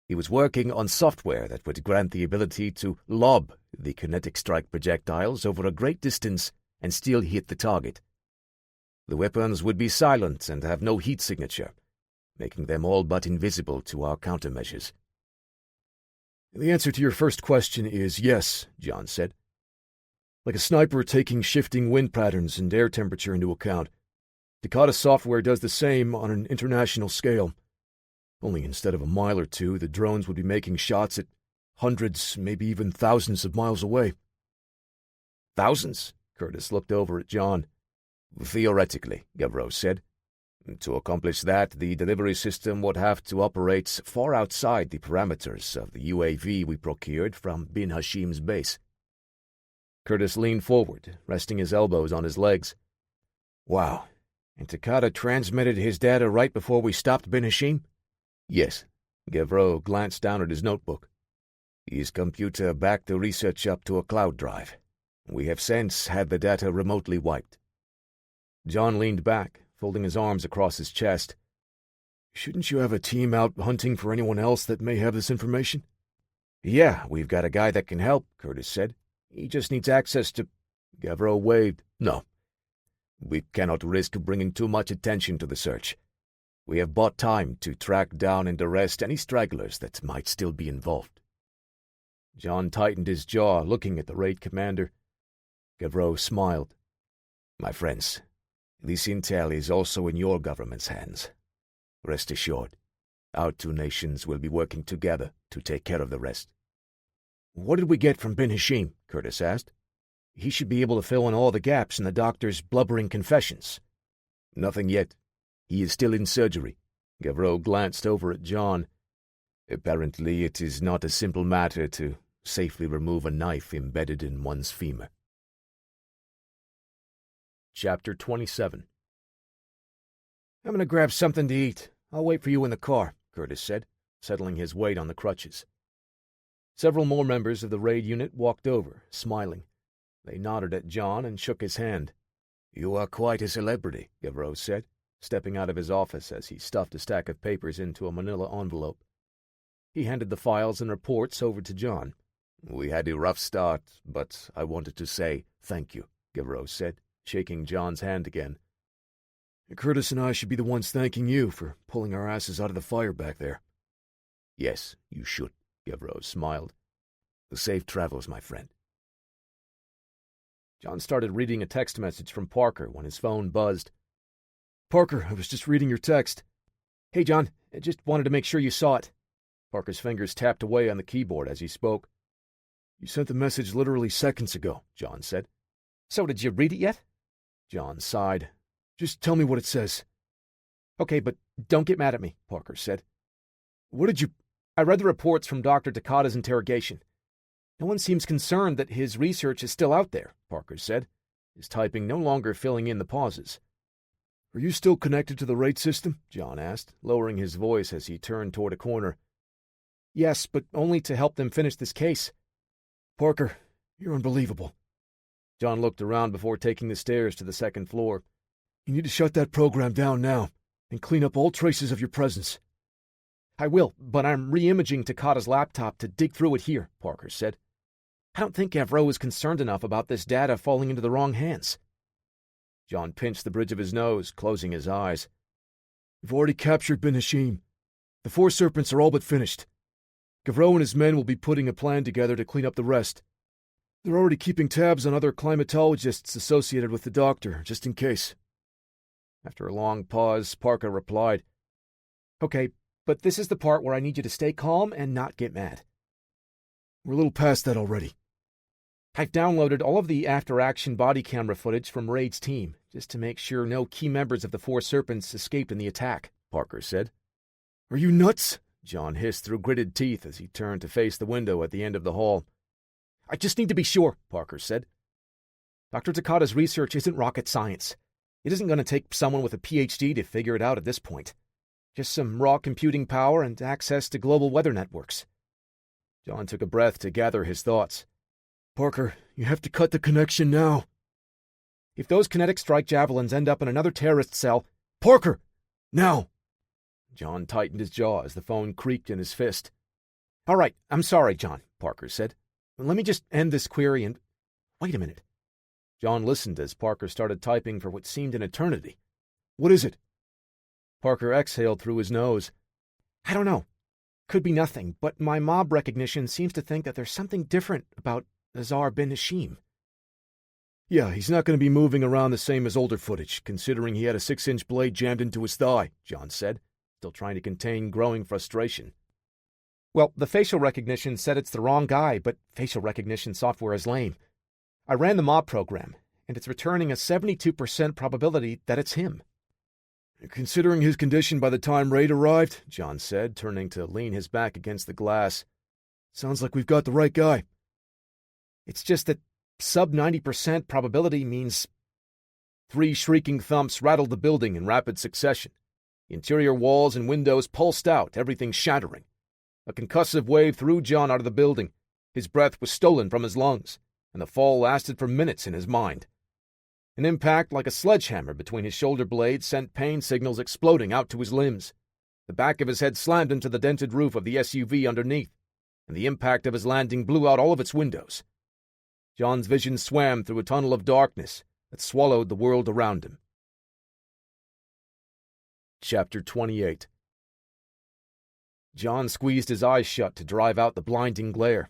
He was working on software that would grant the ability to lob the kinetic strike projectiles over a great distance and still hit the target. The weapons would be silent and have no heat signature, making them all but invisible to our countermeasures." "The answer to your first question is yes," John said. "Like a sniper taking shifting wind patterns and air temperature into account, Takata software does the same on an international scale. Only instead of a mile or two, the drones would be making shots at hundreds, maybe even thousands of miles away." "Thousands?" Curtis looked over at John. Theoretically, Gavreau said. To accomplish that, the delivery system would have to operate far outside the parameters of the UAV we procured from Bin Hashim's base. Curtis leaned forward, resting his elbows on his legs. Wow. And Takada transmitted his data right before we stopped Bin Hashim? Yes. Gavreau glanced down at his notebook. His computer backed the research up to a cloud drive. We have since had the data remotely wiped. John leaned back, folding his arms across his chest. Shouldn't you have a team out hunting for anyone else that may have this information? Yeah, we've got a guy that can help, Curtis said. He just needs access to... Gavreau waved. No. We cannot risk bringing too much attention to the search. We have bought time to track down and arrest any stragglers that might still be involved. John tightened his jaw, looking at the raid commander. Gavreau smiled. My friends, this intel is also in your government's hands. Rest assured, our two nations will be working together to take care of the rest. What did we get from Bin Hashim? Curtis asked. He should be able to fill in all the gaps in the doctor's blubbering confessions. Nothing yet. He is still in surgery. Gavreau glanced over at John. Apparently it is not a simple matter to safely remove a knife embedded in one's femur. Chapter 27. I'm going to grab something to eat. I'll wait for you in the car, Curtis said, settling his weight on the crutches. Several more members of the raid unit walked over, smiling. They nodded at John and shook his hand. You are quite a celebrity, Gavreau said, stepping out of his office as he stuffed a stack of papers into a manila envelope. He handed the files and reports over to John. We had a rough start, but I wanted to say thank you, Gavreau said, shaking John's hand again. Curtis and I should be the ones thanking you for pulling our asses out of the fire back there. Yes, you should, Gavreau smiled. Safe travels, my friend. John started reading a text message from Parker when his phone buzzed. Parker, I was just reading your text. Hey, John, I just wanted to make sure you saw it. Parker's fingers tapped away on the keyboard as he spoke. You sent the message literally seconds ago, John said. So did you read it yet? John sighed. Just tell me what it says. Okay, but don't get mad at me, Parker said. What did you... I read the reports from Dr. Takada's interrogation. No one seems concerned that his research is still out there, Parker said, his typing no longer filling in the pauses. Are you still connected to the raid system? John asked, lowering his voice as he turned toward a corner. Yes, but only to help them finish this case. Parker, you're unbelievable. John looked around before taking the stairs to the second floor. You need to shut that program down now and clean up all traces of your presence. I will, but I'm re-imaging Takada's laptop to dig through it here, Parker said. I don't think Gavreau is concerned enough about this data falling into the wrong hands. John pinched the bridge of his nose, closing his eyes. We've already captured Bin Hashim. The four serpents are all but finished. Gavreau and his men will be putting a plan together to clean up the rest. They're already keeping tabs on other climatologists associated with the doctor, just in case. After a long pause, Parker replied, Okay, but this is the part where I need you to stay calm and not get mad. We're a little past that already. I've downloaded all of the after-action body camera footage from Raid's team, just to make sure no key members of the Four Serpents escaped in the attack, Parker said. Are you nuts? John hissed through gritted teeth as he turned to face the window at the end of the hall. I just need to be sure, Parker said. Dr. Takada's research isn't rocket science. It isn't going to take someone with a PhD to figure it out at this point. Just some raw computing power and access to global weather networks. John took a breath to gather his thoughts. Parker, you have to cut the connection now. If those kinetic strike javelins end up in another terrorist cell... Parker! Now! John tightened his jaw as the phone creaked in his fist. All right, I'm sorry, John, Parker said. Let me just end this query and... Wait a minute. John listened as Parker started typing for what seemed an eternity. What is it? Parker exhaled through his nose. I don't know. Could be nothing, but my mob recognition seems to think that there's something different about Azar bin Hashim. Yeah, he's not going to be moving around the same as older footage, considering he had a 6-inch blade jammed into his thigh, John said, still trying to contain growing frustration. Well, the facial recognition said it's the wrong guy, but facial recognition software is lame. I ran the mob program, and it's returning a 72% probability that it's him. Considering his condition by the time Raid arrived, John said, turning to lean his back against the glass, sounds like we've got the right guy. It's just that sub 90% probability means... 3 shrieking thumps rattled the building in rapid succession. The interior walls and windows pulsed out, everything shattering. A concussive wave threw John out of the building. His breath was stolen from his lungs, and the fall lasted for minutes in his mind. An impact like a sledgehammer between his shoulder blades sent pain signals exploding out to his limbs. The back of his head slammed into the dented roof of the SUV underneath, and the impact of his landing blew out all of its windows. John's vision swam through a tunnel of darkness that swallowed the world around him. Chapter 28. John squeezed his eyes shut to drive out the blinding glare.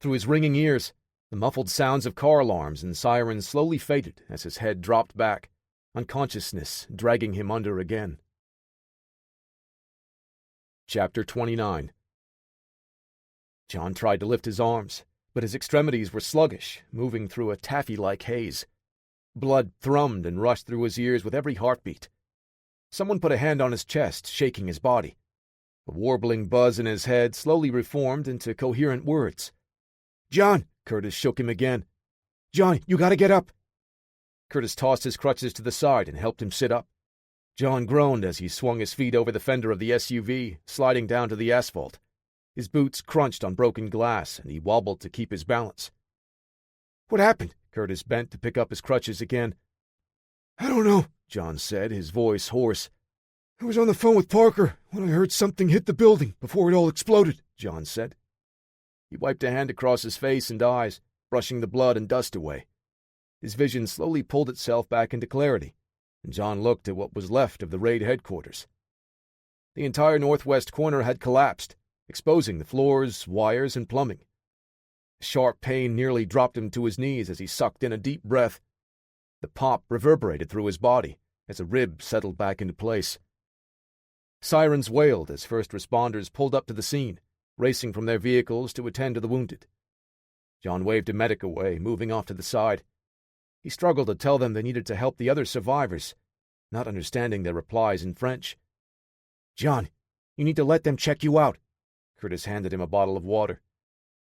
Through his ringing ears, the muffled sounds of car alarms and sirens slowly faded as his head dropped back, unconsciousness dragging him under again. Chapter 29. John tried to lift his arms, but his extremities were sluggish, moving through a taffy-like haze. Blood thrummed and rushed through his ears with every heartbeat. Someone put a hand on his chest, shaking his body. A warbling buzz in his head slowly reformed into coherent words. "John!" Curtis shook him again. "John, you gotta get up!" Curtis tossed his crutches to the side and helped him sit up. John groaned as he swung his feet over the fender of the SUV, sliding down to the asphalt. His boots crunched on broken glass, and he wobbled to keep his balance. "What happened?" Curtis bent to pick up his crutches again. "I don't know," John said, his voice hoarse. "I was on the phone with Parker when I heard something hit the building before it all exploded," John said. He wiped a hand across his face and eyes, brushing the blood and dust away. His vision slowly pulled itself back into clarity, and John looked at what was left of the raid headquarters. The entire northwest corner had collapsed, exposing the floors, wires, and plumbing. A sharp pain nearly dropped him to his knees as he sucked in a deep breath. The pop reverberated through his body as a rib settled back into place. Sirens wailed as first responders pulled up to the scene, racing from their vehicles to attend to the wounded. John waved a medic away, moving off to the side. He struggled to tell them they needed to help the other survivors, not understanding their replies in French. "John, you need to let them check you out." Curtis handed him a bottle of water.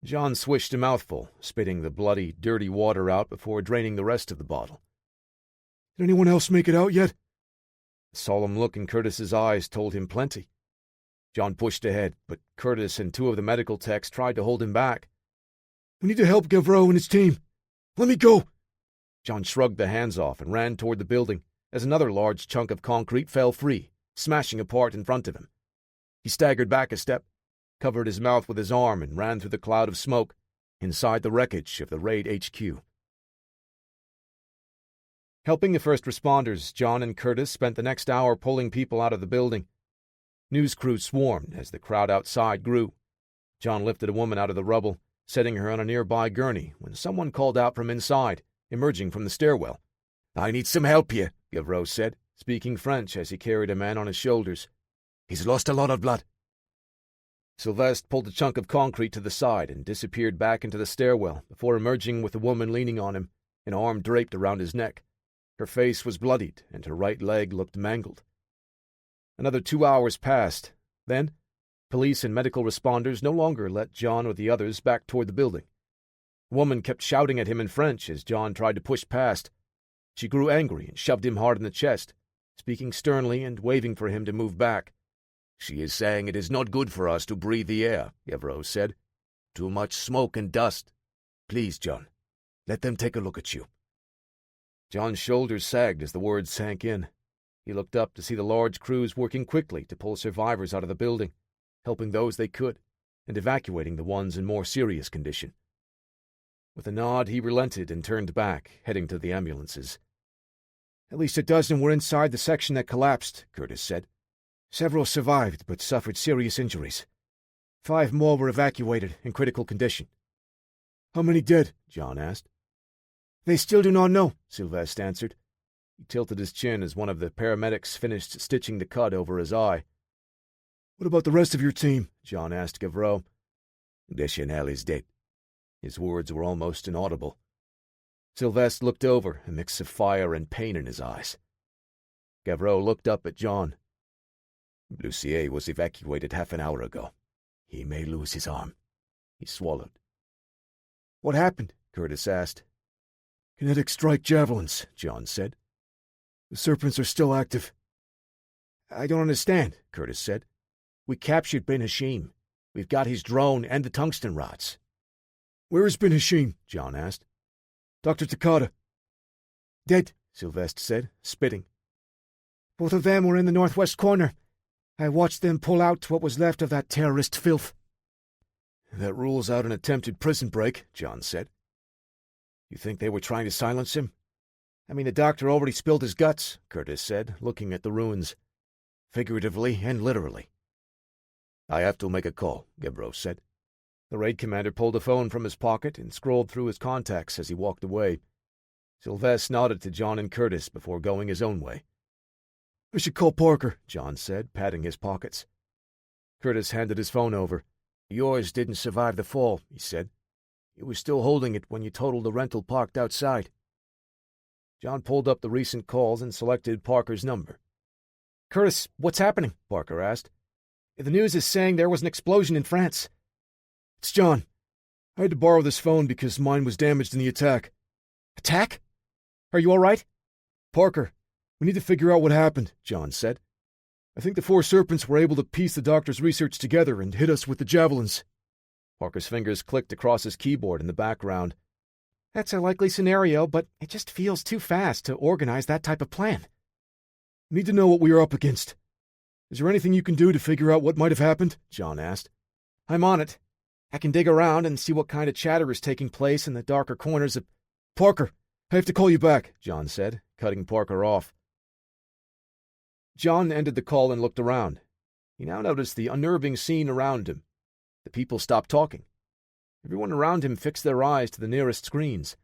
John swished a mouthful, spitting the bloody, dirty water out before draining the rest of the bottle. "Did anyone else make it out yet?" The solemn look in Curtis's eyes told him plenty. John pushed ahead, but Curtis and 2 of the medical techs tried to hold him back. "We need to help Gavreau and his team. Let me go." John shrugged the hands off and ran toward the building as another large chunk of concrete fell free, smashing apart in front of him. He staggered back a step, covered his mouth with his arm, and ran through the cloud of smoke inside the wreckage of the raid HQ. Helping the first responders, John and Curtis spent the next hour pulling people out of the building. News crews swarmed as the crowd outside grew. John lifted a woman out of the rubble, setting her on a nearby gurney when someone called out from inside, emerging from the stairwell. "I need some help here," Gavreau said, speaking French as he carried a man on his shoulders. "He's lost a lot of blood." Sylvestre pulled a chunk of concrete to the side and disappeared back into the stairwell before emerging with a woman leaning on him, an arm draped around his neck. Her face was bloodied, and her right leg looked mangled. Another 2 hours passed. Then, police and medical responders no longer let John or the others back toward the building. The woman kept shouting at him in French as John tried to push past. She grew angry and shoved him hard in the chest, speaking sternly and waving for him to move back. "She is saying it is not good for us to breathe the air," Gavreau said. "Too much smoke and dust. Please, John, let them take a look at you." John's shoulders sagged as the words sank in. He looked up to see the large crews working quickly to pull survivors out of the building, helping those they could, and evacuating the ones in more serious condition. With a nod, he relented and turned back, heading to the ambulances. "At least a dozen were inside the section that collapsed," Curtis said. "Several survived, but suffered serious injuries. 5 more were evacuated in critical condition." "How many dead?" John asked. "They still do not know," Sylvestre answered. He tilted his chin as one of the paramedics finished stitching the cut over his eye. "What about the rest of your team?" John asked Gavreau. "Deschanel is dead." His words were almost inaudible. Sylvestre looked over, a mix of fire and pain in his eyes. Gavreau looked up at John. Lucier was evacuated half an hour ago. He may lose his arm. He swallowed. What happened? Curtis asked. Kinetic strike javelins, John said. The serpents are still active. I don't understand, Curtis said. We captured Ben Hashim. We've got his drone and the tungsten rods. Where is Ben Hashim? John asked. Dr. Takata. Dead, Sylvestre said, spitting. Both of them were in the northwest corner. I watched them pull out what was left of that terrorist filth. That rules out an attempted prison break, John said. You think they were trying to silence him? I mean, the doctor already spilled his guts, Curtis said, looking at the ruins. Figuratively and literally. I have to make a call, Gavreau said. The raid commander pulled a phone from his pocket and scrolled through his contacts as he walked away. Sylvestre nodded to John and Curtis before going his own way. I should call Parker, John said, patting his pockets. Curtis handed his phone over. Yours didn't survive the fall, he said. You were still holding it when you totaled the rental parked outside. John pulled up the recent calls and selected Parker's number. Curtis, what's happening? Parker asked. The news is saying there was an explosion in France. It's John. I had to borrow this phone because mine was damaged in the attack. Attack? Are you all right? Parker, we need to figure out what happened, John said. I think the four serpents were able to piece the doctor's research together and hit us with the javelins. Parker's fingers clicked across his keyboard in the background. That's a likely scenario, but it just feels too fast to organize that type of plan. We need to know what we are up against. Is there anything you can do to figure out what might have happened? John asked. I'm on it. I can dig around and see what kind of chatter is taking place in the darker corners of... Parker, I have to call you back, John said, cutting Parker off. John ended the call and looked around. He now noticed the unnerving scene around him. The people stopped talking. Everyone around him fixed their eyes to the nearest screens.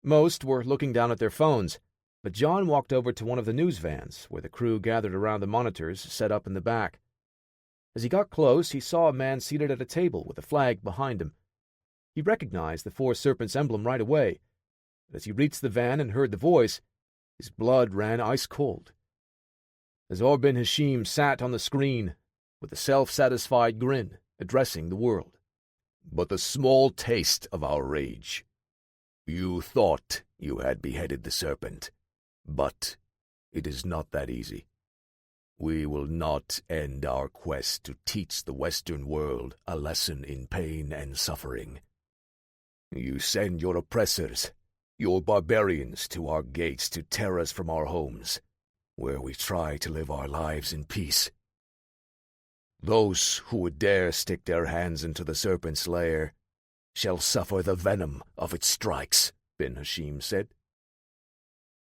Most were looking down at their phones, but John walked over to one of the news vans, where the crew gathered around the monitors set up in the back. As he got close, he saw a man seated at a table with a flag behind him. He recognized the Four Serpents emblem right away, but as he reached the van and heard the voice, his blood ran ice cold. Azar bin Hashim sat on the screen, with a self-satisfied grin, addressing the world. But a small taste of our rage. You thought you had beheaded the serpent, but it is not that easy. We will not end our quest to teach the Western world a lesson in pain and suffering. You send your oppressors, your barbarians, to our gates to tear us from our homes, where we try to live our lives in peace. Those who would dare stick their hands into the serpent's lair shall suffer the venom of its strikes, bin Hashim said.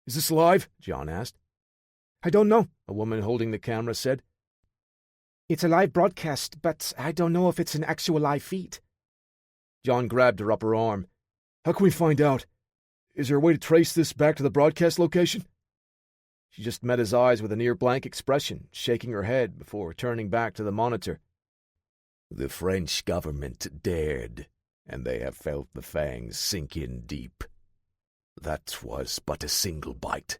Is this live? John asked. I don't know, a woman holding the camera said. It's a live broadcast, but I don't know if it's an actual live feed. John grabbed her upper arm. How can we find out? Is there a way to trace this back to the broadcast location? She just met his eyes with a near-blank expression, shaking her head before turning back to the monitor. The French government dared, and they have felt the fangs sink in deep. That was but a single bite.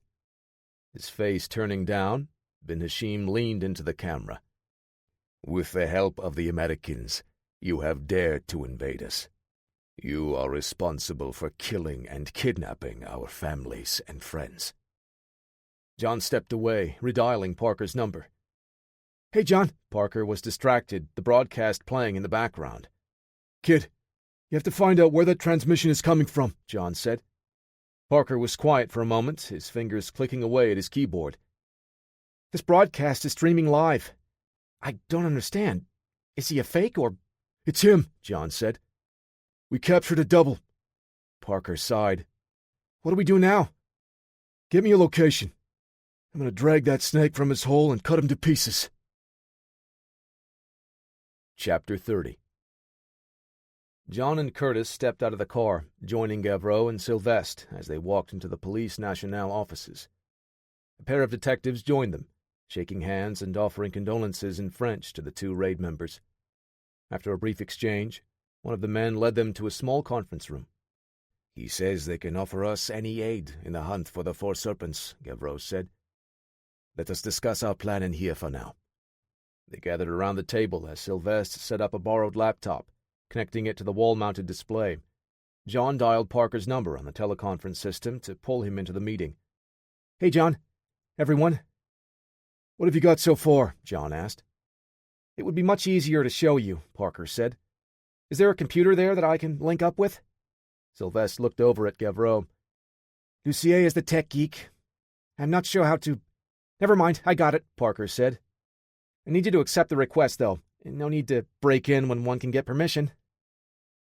His face turning down, bin Hashim leaned into the camera. With the help of the Americans, you have dared to invade us. You are responsible for killing and kidnapping our families and friends. John stepped away, redialing Parker's number. Hey, John. Parker was distracted, the broadcast playing in the background. Kid, you have to find out where that transmission is coming from, John said. Parker was quiet for a moment, his fingers clicking away at his keyboard. This broadcast is streaming live. I don't understand. Is he a fake or... It's him, John said. We captured a double. Parker sighed. What do we do now? Get me a location. I'm going to drag that snake from his hole and cut him to pieces. Chapter 30. John and Curtis stepped out of the car, joining Gavreau and Sylvestre as they walked into the Police Nationale offices. A pair of detectives joined them, shaking hands and offering condolences in French to the two raid members. After a brief exchange, one of the men led them to a small conference room. He says they can offer us any aid in the hunt for the Four Serpents, Gavreau said. Let us discuss our plan in here for now. They gathered around the table as Sylvester set up a borrowed laptop, connecting it to the wall-mounted display. John dialed Parker's number on the teleconference system to pull him into the meeting. "Hey, John. Everyone." "What have you got so far?" John asked. "It would be much easier to show you," Parker said. "Is there a computer there that I can link up with?" Sylvester looked over at Gavreau. "Lucier is the tech geek. I'm not sure how to—" "Never mind, I got it," Parker said. "I need you to accept the request, though. No need to break in when one can get permission."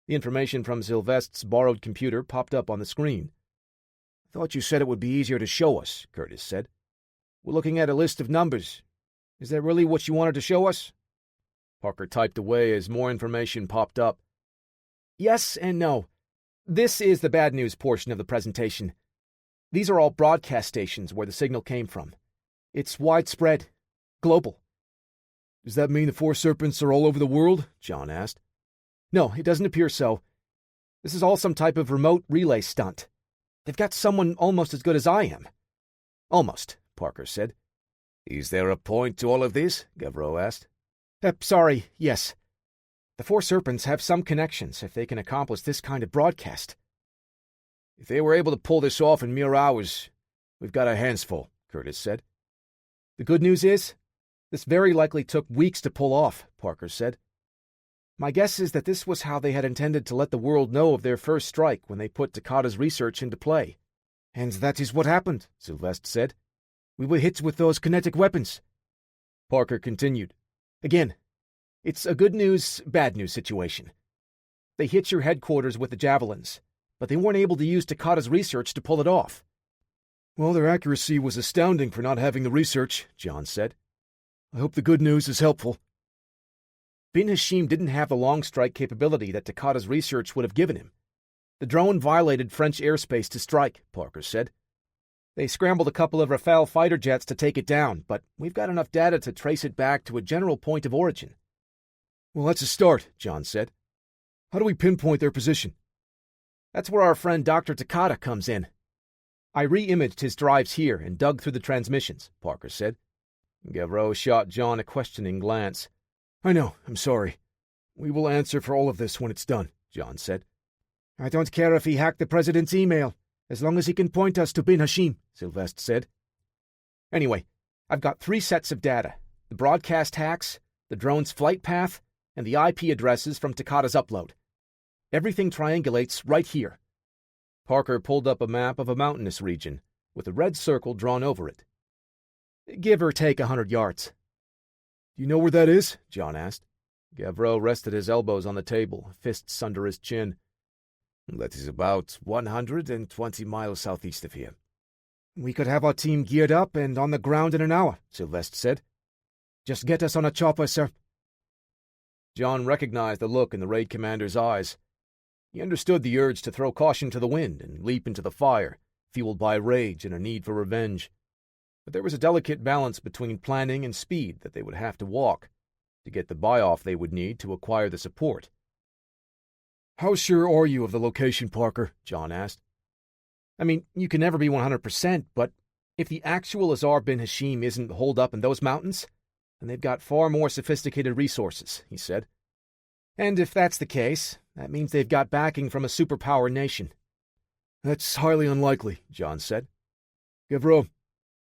The information from Sylvester's borrowed computer popped up on the screen. "I thought you said it would be easier to show us," Curtis said. "We're looking at a list of numbers. Is that really what you wanted to show us?" Parker typed away as more information popped up. "Yes and no. This is the bad news portion of the presentation. These are all broadcast stations where the signal came from. It's widespread. Global." "Does that mean the Four Serpents are all over the world?" John asked. "No, it doesn't appear so. This is all some type of remote relay stunt. They've got someone almost as good as I am." "Almost," Parker said. "Is there a point to all of this?" Gavreau asked. Sorry, yes. The Four Serpents have some connections if they can accomplish this kind of broadcast." "If they were able to pull this off in mere hours, we've got our hands full," Curtis said. "The good news is, this very likely took weeks to pull off," Parker said. "My guess is that this was how they had intended to let the world know of their first strike when they put Takata's research into play." "And that is what happened," Sylvester said. "We were hit with those kinetic weapons." Parker continued. "Again, it's a good news, bad news situation. They hit your headquarters with the javelins, but they weren't able to use Takata's research to pull it off." "Well, their accuracy was astounding for not having the research," John said. "I hope the good news is helpful." Bin Hashim didn't have the long strike capability that Takata's research would have given him. The drone violated French airspace to strike, Parker said. They scrambled a couple of Rafale fighter jets to take it down, but we've got enough data to trace it back to a general point of origin. "Well, that's a start," John said. "How do we pinpoint their position?" "That's where our friend Dr. Takata comes in. I re-imaged his drives here and dug through the transmissions," Parker said. Gavreau shot John a questioning glance. "I know, I'm sorry. We will answer for all of this when it's done," John said. "I don't care if he hacked the president's email, as long as he can point us to Bin Hashim," Sylvester said. "Anyway, I've got 3 sets of data: the broadcast hacks, the drone's flight path, and the IP addresses from Takata's upload. Everything triangulates right here." Parker pulled up a map of a mountainous region, with a red circle drawn over it. "Give or take 100 yards. "Do you know where that is?" John asked. Gavreau rested his elbows on the table, fists under his chin. "That is about 120 miles southeast of here." "We could have our team geared up and on the ground in an hour," Sylvester said. "Just get us on a chopper, sir." John recognized the look in the raid commander's eyes. He understood the urge to throw caution to the wind and leap into the fire, fueled by rage and a need for revenge. But there was a delicate balance between planning and speed that they would have to walk, to get the buy-off they would need to acquire the support. "How sure are you of the location, Parker?" John asked. "I mean, you can never be 100%, but if the actual Azar bin Hashim isn't holed up in those mountains, then they've got far more sophisticated resources," he said. "And if that's the case, that means they've got backing from a superpower nation." "That's highly unlikely," John said. "Gavreau,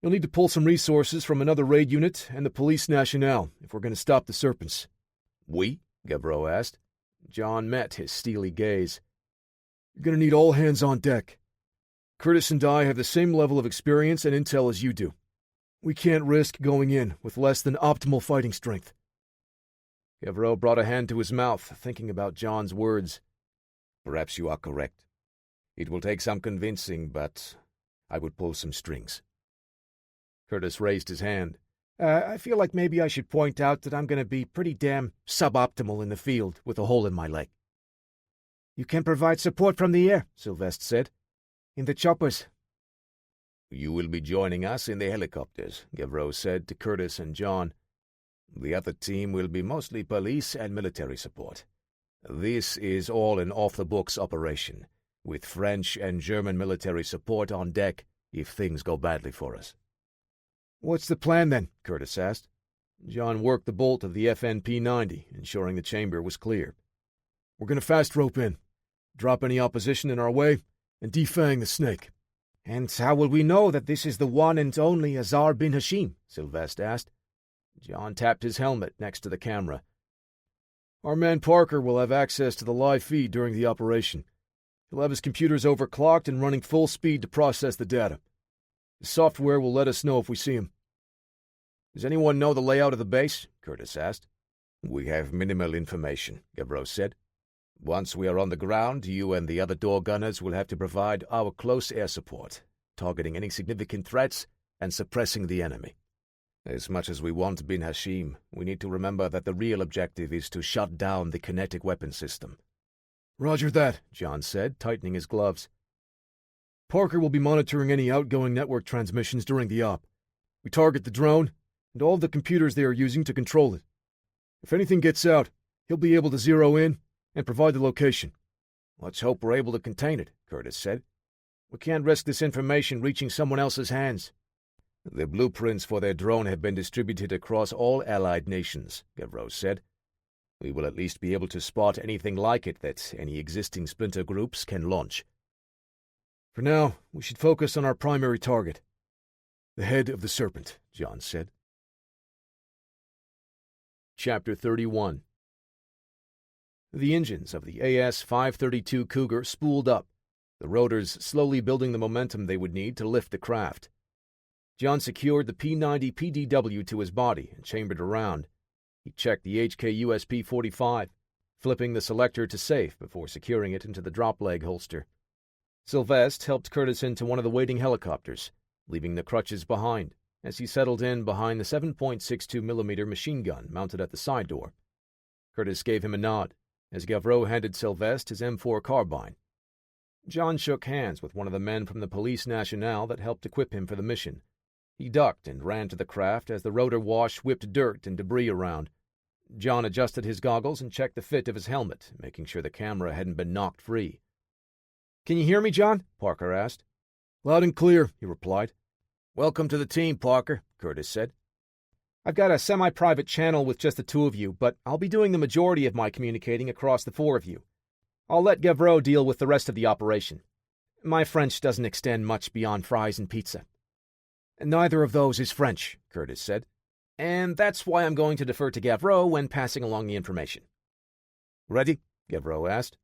you'll need to pull some resources from another raid unit and the Police Nationale if we're going to stop the Serpents." "We?" Gavreau asked. John met his steely gaze. "You're going to need all hands on deck. Curtis and I have the same level of experience and intel as you do. We can't risk going in with less than optimal fighting strength." Gavreau brought a hand to his mouth, thinking about John's words. "Perhaps you are correct. It will take some convincing, but I would pull some strings." Curtis raised his hand. I feel like maybe I should point out that I'm going to be pretty damn suboptimal in the field with a hole in my leg." "You can provide support from the air," Sylvester said. "In the choppers." "You will be joining us in the helicopters," Gavreau said to Curtis and John. "The other team will be mostly police and military support. This is all an off-the-books operation, with French and German military support on deck if things go badly for us. "What's the plan, then?" Curtis asked. John worked the bolt of the FNP-90, ensuring the chamber was clear. "We're going to fast rope in, drop any opposition in our way, and defang the snake." "And how will we know that this is the one and only Azar bin Hashim?" Sylvester asked. John tapped his helmet next to the camera. "Our man Parker will have access to the live feed during the operation. He'll have his computers overclocked and running full speed to process the data. The software will let us know if we see him." "Does anyone know the layout of the base?" Curtis asked. "We have minimal information," Gavreau said. "Once we are on the ground, you and the other door gunners will have to provide our close air support, targeting any significant threats and suppressing the enemy. As much as we want bin Hashim, we need to remember that the real objective is to shut down the kinetic weapon system." "Roger that," John said, tightening his gloves. "Parker will be monitoring any outgoing network transmissions during the op. We target the drone and all of the computers they are using to control it. If anything gets out, he'll be able to zero in and provide the location." "Let's hope we're able to contain it," Curtis said. "We can't risk this information reaching someone else's hands." "The blueprints for their drone have been distributed across all allied nations," Gavreau said. "We will at least be able to spot anything like it that any existing splinter groups can launch." "For now, we should focus on our primary target. The head of the serpent," John said. Chapter 31. The engines of the AS-532 Cougar spooled up, the rotors slowly building the momentum they would need to lift the craft. John secured the P-90 PDW to his body and chambered around. He checked the HK-US P-45, flipping the selector to safe before securing it into the drop leg holster. Sylvester helped Curtis into one of the waiting helicopters, leaving the crutches behind, as he settled in behind the 7.62mm machine gun mounted at the side door. Curtis gave him a nod, as Gavreau handed Sylvester his M4 carbine. John shook hands with one of the men from the Police Nationale that helped equip him for the mission. He ducked and ran to the craft as the rotor wash whipped dirt and debris around. John adjusted his goggles and checked the fit of his helmet, making sure the camera hadn't been knocked free. "Can you hear me, John?" Parker asked. "Loud and clear," he replied. "Welcome to the team, Parker," Curtis said. "I've got a semi-private channel with just the two of you, but I'll be doing the majority of my communicating across the four of you. I'll let Gavreau deal with the rest of the operation. My French doesn't extend much beyond fries and pizza." "Neither of those is French," Curtis said. "And that's why I'm going to defer to Gavreau when passing along the information." "Ready?" Gavreau asked.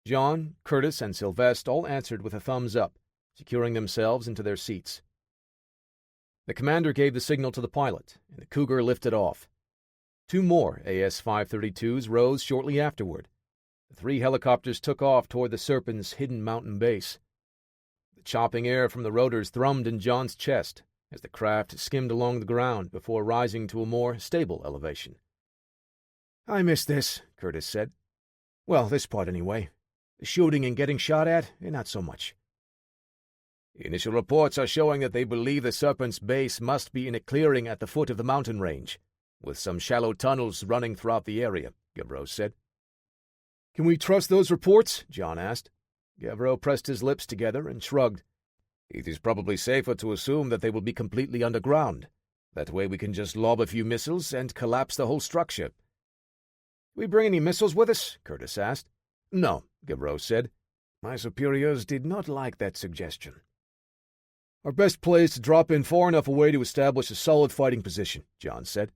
John, Curtis, and Sylvester all answered with a thumbs up, securing themselves into their seats. The commander gave the signal to the pilot, and the Cougar lifted off. Two more AS-532s rose shortly afterward. The three helicopters took off toward the Serpent's hidden mountain base. The chopping air from the rotors thrummed in John's chest as the craft skimmed along the ground before rising to a more stable elevation. "I miss this," Curtis said. "Well, this part anyway. The shooting and getting shot at, not so much." "Initial reports are showing that they believe the Serpent's base must be in a clearing at the foot of the mountain range, with some shallow tunnels running throughout the area," Gavreau said. "Can we trust those reports?" John asked. Gavreau pressed his lips together and shrugged. "It is probably safer to assume that they will be completely underground. That way we can just lob a few missiles and collapse the whole structure." "We bring any missiles with us?" Curtis asked. "No," Gavreau said. "My superiors did not like that suggestion." "Our best play is to drop in far enough away to establish a solid fighting position," John said.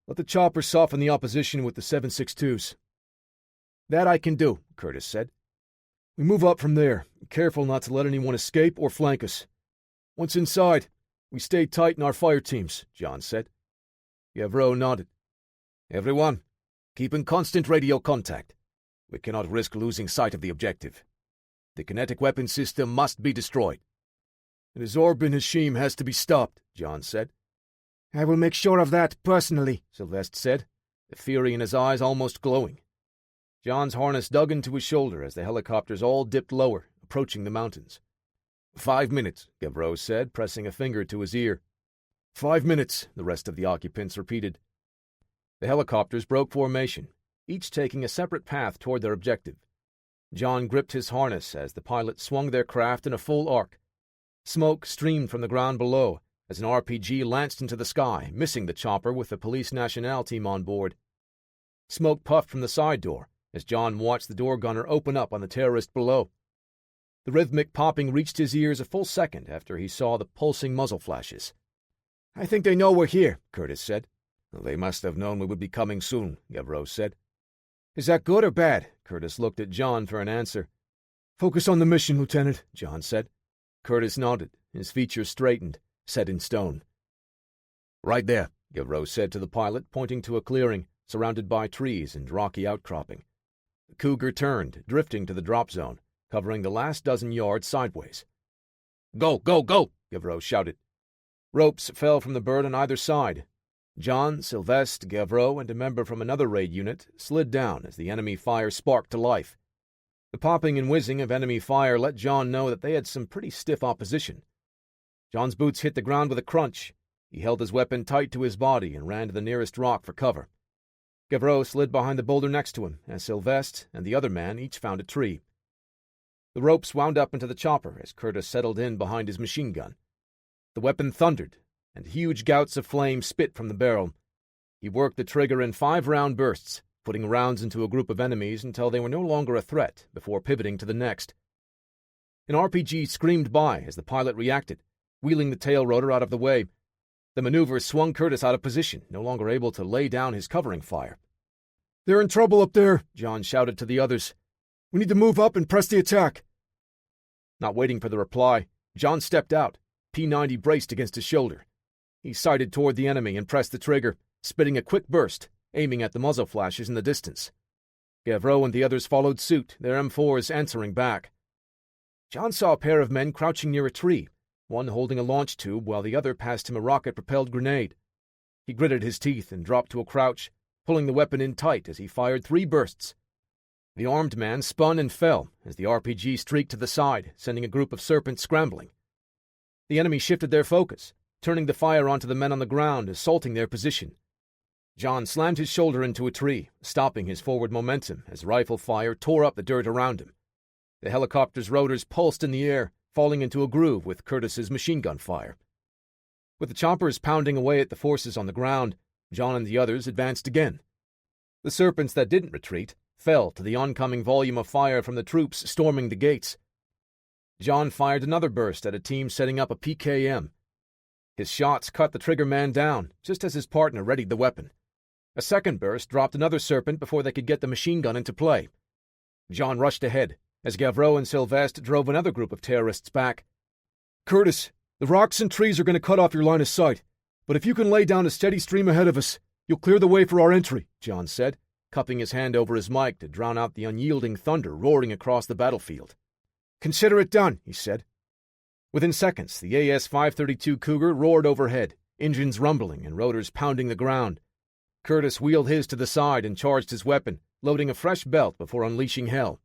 "Let the choppers soften the opposition with the 7.62s. "That I can do," Curtis said. "We move up from there, careful not to let anyone escape or flank us. Once inside, we stay tight in our fire teams," John said. Gavreau nodded. "Everyone, keep in constant radio contact. We cannot risk losing sight of the objective. The kinetic weapon system must be destroyed." "And Azar bin Hashim has to be stopped," John said. "I will make sure of that personally," Sylvester said, the fury in his eyes almost glowing. John's harness dug into his shoulder as the helicopters all dipped lower, approaching the mountains. 5 minutes, Gavreau said, pressing a finger to his ear. 5 minutes, the rest of the occupants repeated. The helicopters broke formation, each taking a separate path toward their objective. John gripped his harness as the pilot swung their craft in a full arc. Smoke streamed from the ground below as an RPG lanced into the sky, missing the chopper with the Police Nationale team on board. Smoke puffed from the side door as John watched the door gunner open up on the terrorist below. The rhythmic popping reached his ears a full second after he saw the pulsing muzzle flashes. "I think they know we're here," Curtis said. "They must have known we would be coming soon," Gavreau said. "Is that good or bad?" Curtis looked at John for an answer. "Focus on the mission, Lieutenant," John said. Curtis nodded, his features straightened, set in stone. "Right there," Gavreau said to the pilot, pointing to a clearing surrounded by trees and rocky outcropping. The Cougar turned, drifting to the drop zone, covering the last dozen yards sideways. "Go, go, go!" Gavreau shouted. Ropes fell from the bird on either side. John, Sylvestre, Gavreau, and a member from another raid unit slid down as the enemy fire sparked to life. The popping and whizzing of enemy fire let John know that they had some pretty stiff opposition. John's boots hit the ground with a crunch. He held his weapon tight to his body and ran to the nearest rock for cover. Gavreau slid behind the boulder next to him, as Sylvestre and the other man each found a tree. The ropes wound up into the chopper as Curtis settled in behind his machine gun. The weapon thundered, and huge gouts of flame spit from the barrel. He worked the trigger in 5-round bursts, putting rounds into a group of enemies until they were no longer a threat before pivoting to the next. An RPG screamed by as the pilot reacted, wheeling the tail rotor out of the way. The maneuver swung Curtis out of position, no longer able to lay down his covering fire. "They're in trouble up there," John shouted to the others. "We need to move up and press the attack." Not waiting for the reply, John stepped out, P90 braced against his shoulder. He sighted toward the enemy and pressed the trigger, spitting a quick burst, aiming at the muzzle flashes in the distance. Gavreau and the others followed suit, their M4s answering back. John saw a pair of men crouching near a tree, one holding a launch tube while the other passed him a rocket-propelled grenade. He gritted his teeth and dropped to a crouch, pulling the weapon in tight as he fired 3 bursts. The armed man spun and fell as the RPG streaked to the side, sending a group of serpents scrambling. The enemy shifted their focus, turning the fire onto the men on the ground, assaulting their position. John slammed his shoulder into a tree, stopping his forward momentum as rifle fire tore up the dirt around him. The helicopter's rotors pulsed in the air, falling into a groove with Curtis's machine gun fire. With the choppers pounding away at the forces on the ground, John and the others advanced again. The serpents that didn't retreat fell to the oncoming volume of fire from the troops storming the gates. John fired another burst at a team setting up a PKM. His shots cut the trigger man down, just as his partner readied the weapon. A second burst dropped another serpent before they could get the machine gun into play. John rushed ahead, as Gavreau and Sylvestre drove another group of terrorists back. "Curtis, the rocks and trees are going to cut off your line of sight, but if you can lay down a steady stream ahead of us, you'll clear the way for our entry," John said, cupping his hand over his mic to drown out the unyielding thunder roaring across the battlefield. "Consider it done," he said. Within seconds, the AS-532 Cougar roared overhead, engines rumbling and rotors pounding the ground. Curtis wheeled his to the side and charged his weapon, loading a fresh belt before unleashing hell.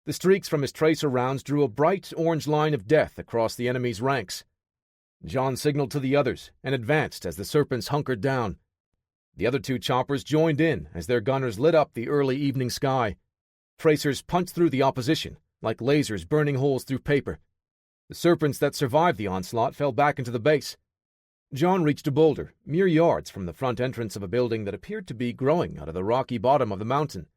The streaks from his tracer rounds drew a bright orange line of death across the enemy's ranks. John signaled to the others and advanced as the serpents hunkered down. The other 2 choppers joined in as their gunners lit up the early evening sky. Tracers punched through the opposition, like lasers burning holes through paper. The serpents that survived the onslaught fell back into the base. John reached a boulder, mere yards from the front entrance of a building that appeared to be growing out of the rocky bottom of the mountain.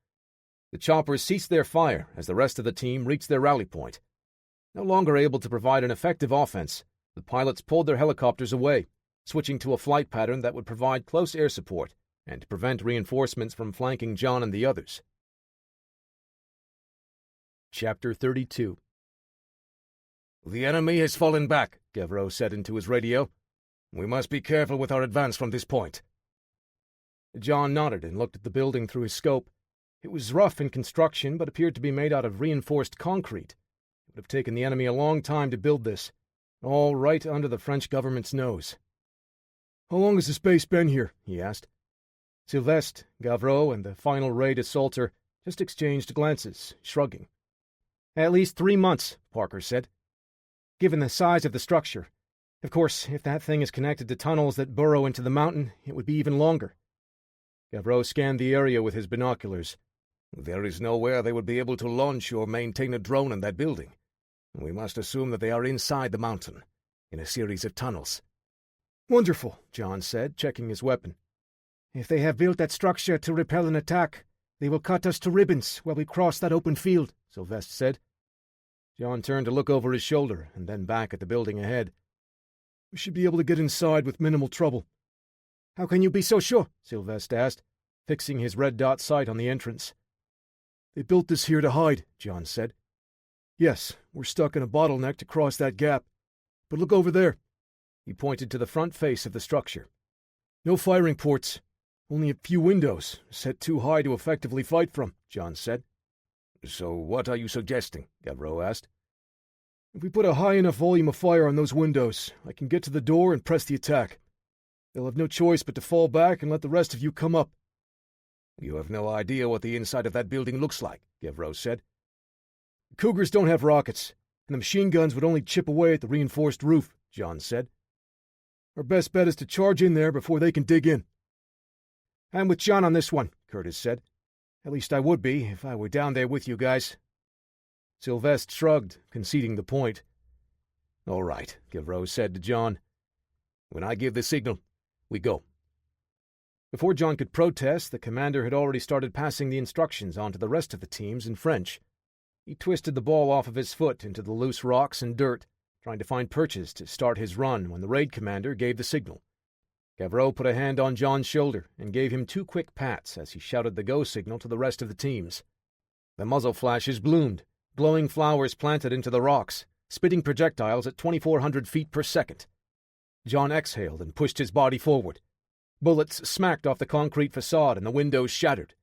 The choppers ceased their fire as the rest of the team reached their rally point. No longer able to provide an effective offense, the pilots pulled their helicopters away, switching to a flight pattern that would provide close air support and prevent reinforcements from flanking John and the others. Chapter 32. "The enemy has fallen back," Gavreau said into his radio. "We must be careful with our advance from this point." John nodded and looked at the building through his scope. It was rough in construction, but appeared to be made out of reinforced concrete. It would have taken the enemy a long time to build this, all right under the French government's nose. "How long has this base been here?" he asked. Sylvestre, Gavreau, and the final raid assaulter just exchanged glances, shrugging. "At least 3 months," Parker said. "Given the size of the structure. Of course, if that thing is connected to tunnels that burrow into the mountain, it would be even longer." Gavreau scanned the area with his binoculars. There is nowhere they would be able to launch or maintain a drone in that building. We must assume that they are inside the mountain, in a series of tunnels. Wonderful, John said, checking his weapon. If they have built that structure to repel an attack, they will cut us to ribbons while we cross that open field, Sylvester said. John turned to look over his shoulder and then back at the building ahead. We should be able to get inside with minimal trouble. How can you be so sure? Sylvester asked, fixing his red dot sight on the entrance. They built this here to hide, John said. Yes, we're stuck in a bottleneck to cross that gap. But look over there. He pointed to the front face of the structure. No firing ports. Only a few windows, set too high to effectively fight from, John said. So what are you suggesting? Gavreau asked. If we put a high enough volume of fire on those windows, I can get to the door and press the attack. They'll have no choice but to fall back and let the rest of you come up. You have no idea what the inside of that building looks like, Gavreau said. The Cougars don't have rockets, and the machine guns would only chip away at the reinforced roof, John said. Our best bet is to charge in there before they can dig in. I'm with John on this one, Curtis said. At least I would be if I were down there with you guys. Sylvester shrugged, conceding the point. All right, Gavreau said to John. When I give the signal, we go. Before John could protest, the commander had already started passing the instructions on to the rest of the teams in French. He twisted the ball off of his foot into the loose rocks and dirt, trying to find perches to start his run when the raid commander gave the signal. Gavreau put a hand on John's shoulder and gave him 2 quick pats as he shouted the go signal to the rest of the teams. The muzzle flashes bloomed, glowing flowers planted into the rocks, spitting projectiles at 2,400 feet per second. John exhaled and pushed his body forward. Bullets smacked off the concrete facade and the windows shattered.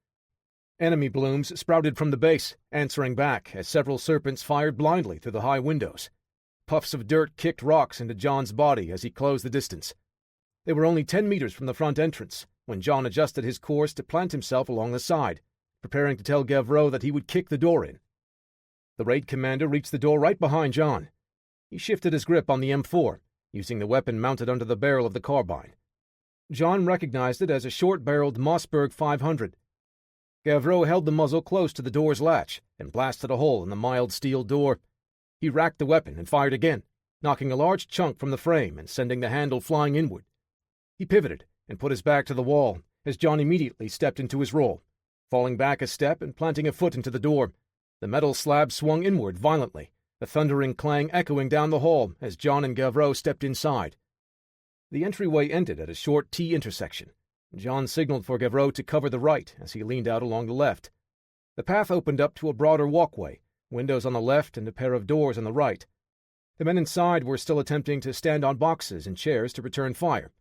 Enemy blooms sprouted from the base, answering back as several serpents fired blindly through the high windows. Puffs of dirt kicked rocks into John's body as he closed the distance. They were only 10 meters from the front entrance when John adjusted his course to plant himself along the side, preparing to tell Gavreau that he would kick the door in. The raid commander reached the door right behind John. He shifted his grip on the M4, using the weapon mounted under the barrel of the carbine. John recognized it as a short-barreled Mossberg 500. Gavreau held the muzzle close to the door's latch and blasted a hole in the mild steel door. He racked the weapon and fired again, knocking a large chunk from the frame and sending the handle flying inward. He pivoted and put his back to the wall as John immediately stepped into his role, falling back a step and planting a foot into the door. The metal slab swung inward violently, the thundering clang echoing down the hall as John and Gavreau stepped inside. The entryway ended at a short T intersection. John signaled for Gavreau to cover the right as he leaned out along the left. The path opened up to a broader walkway, windows on the left and a pair of doors on the right. The men inside were still attempting to stand on boxes and chairs to return fire.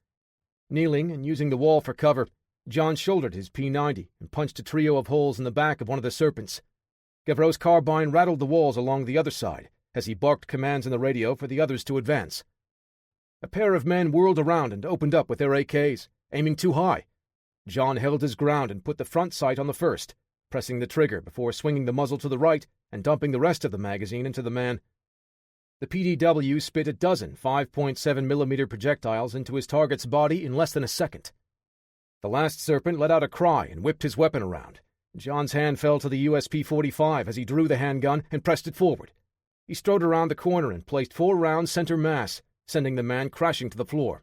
Kneeling and using the wall for cover, John shouldered his P90 and punched a trio of holes in the back of one of the serpents. Gavreau's carbine rattled the walls along the other side as he barked commands in the radio for the others to advance. A pair of men whirled around and opened up with their AKs, aiming too high. John held his ground and put the front sight on the first, pressing the trigger before swinging the muzzle to the right and dumping the rest of the magazine into the man. The PDW spit a dozen 5.7mm projectiles into his target's body in less than a second. The last serpent let out a cry and whipped his weapon around. John's hand fell to the USP-45 as he drew the handgun and pressed it forward. He strode around the corner and placed 4 rounds center mass, sending the man crashing to the floor.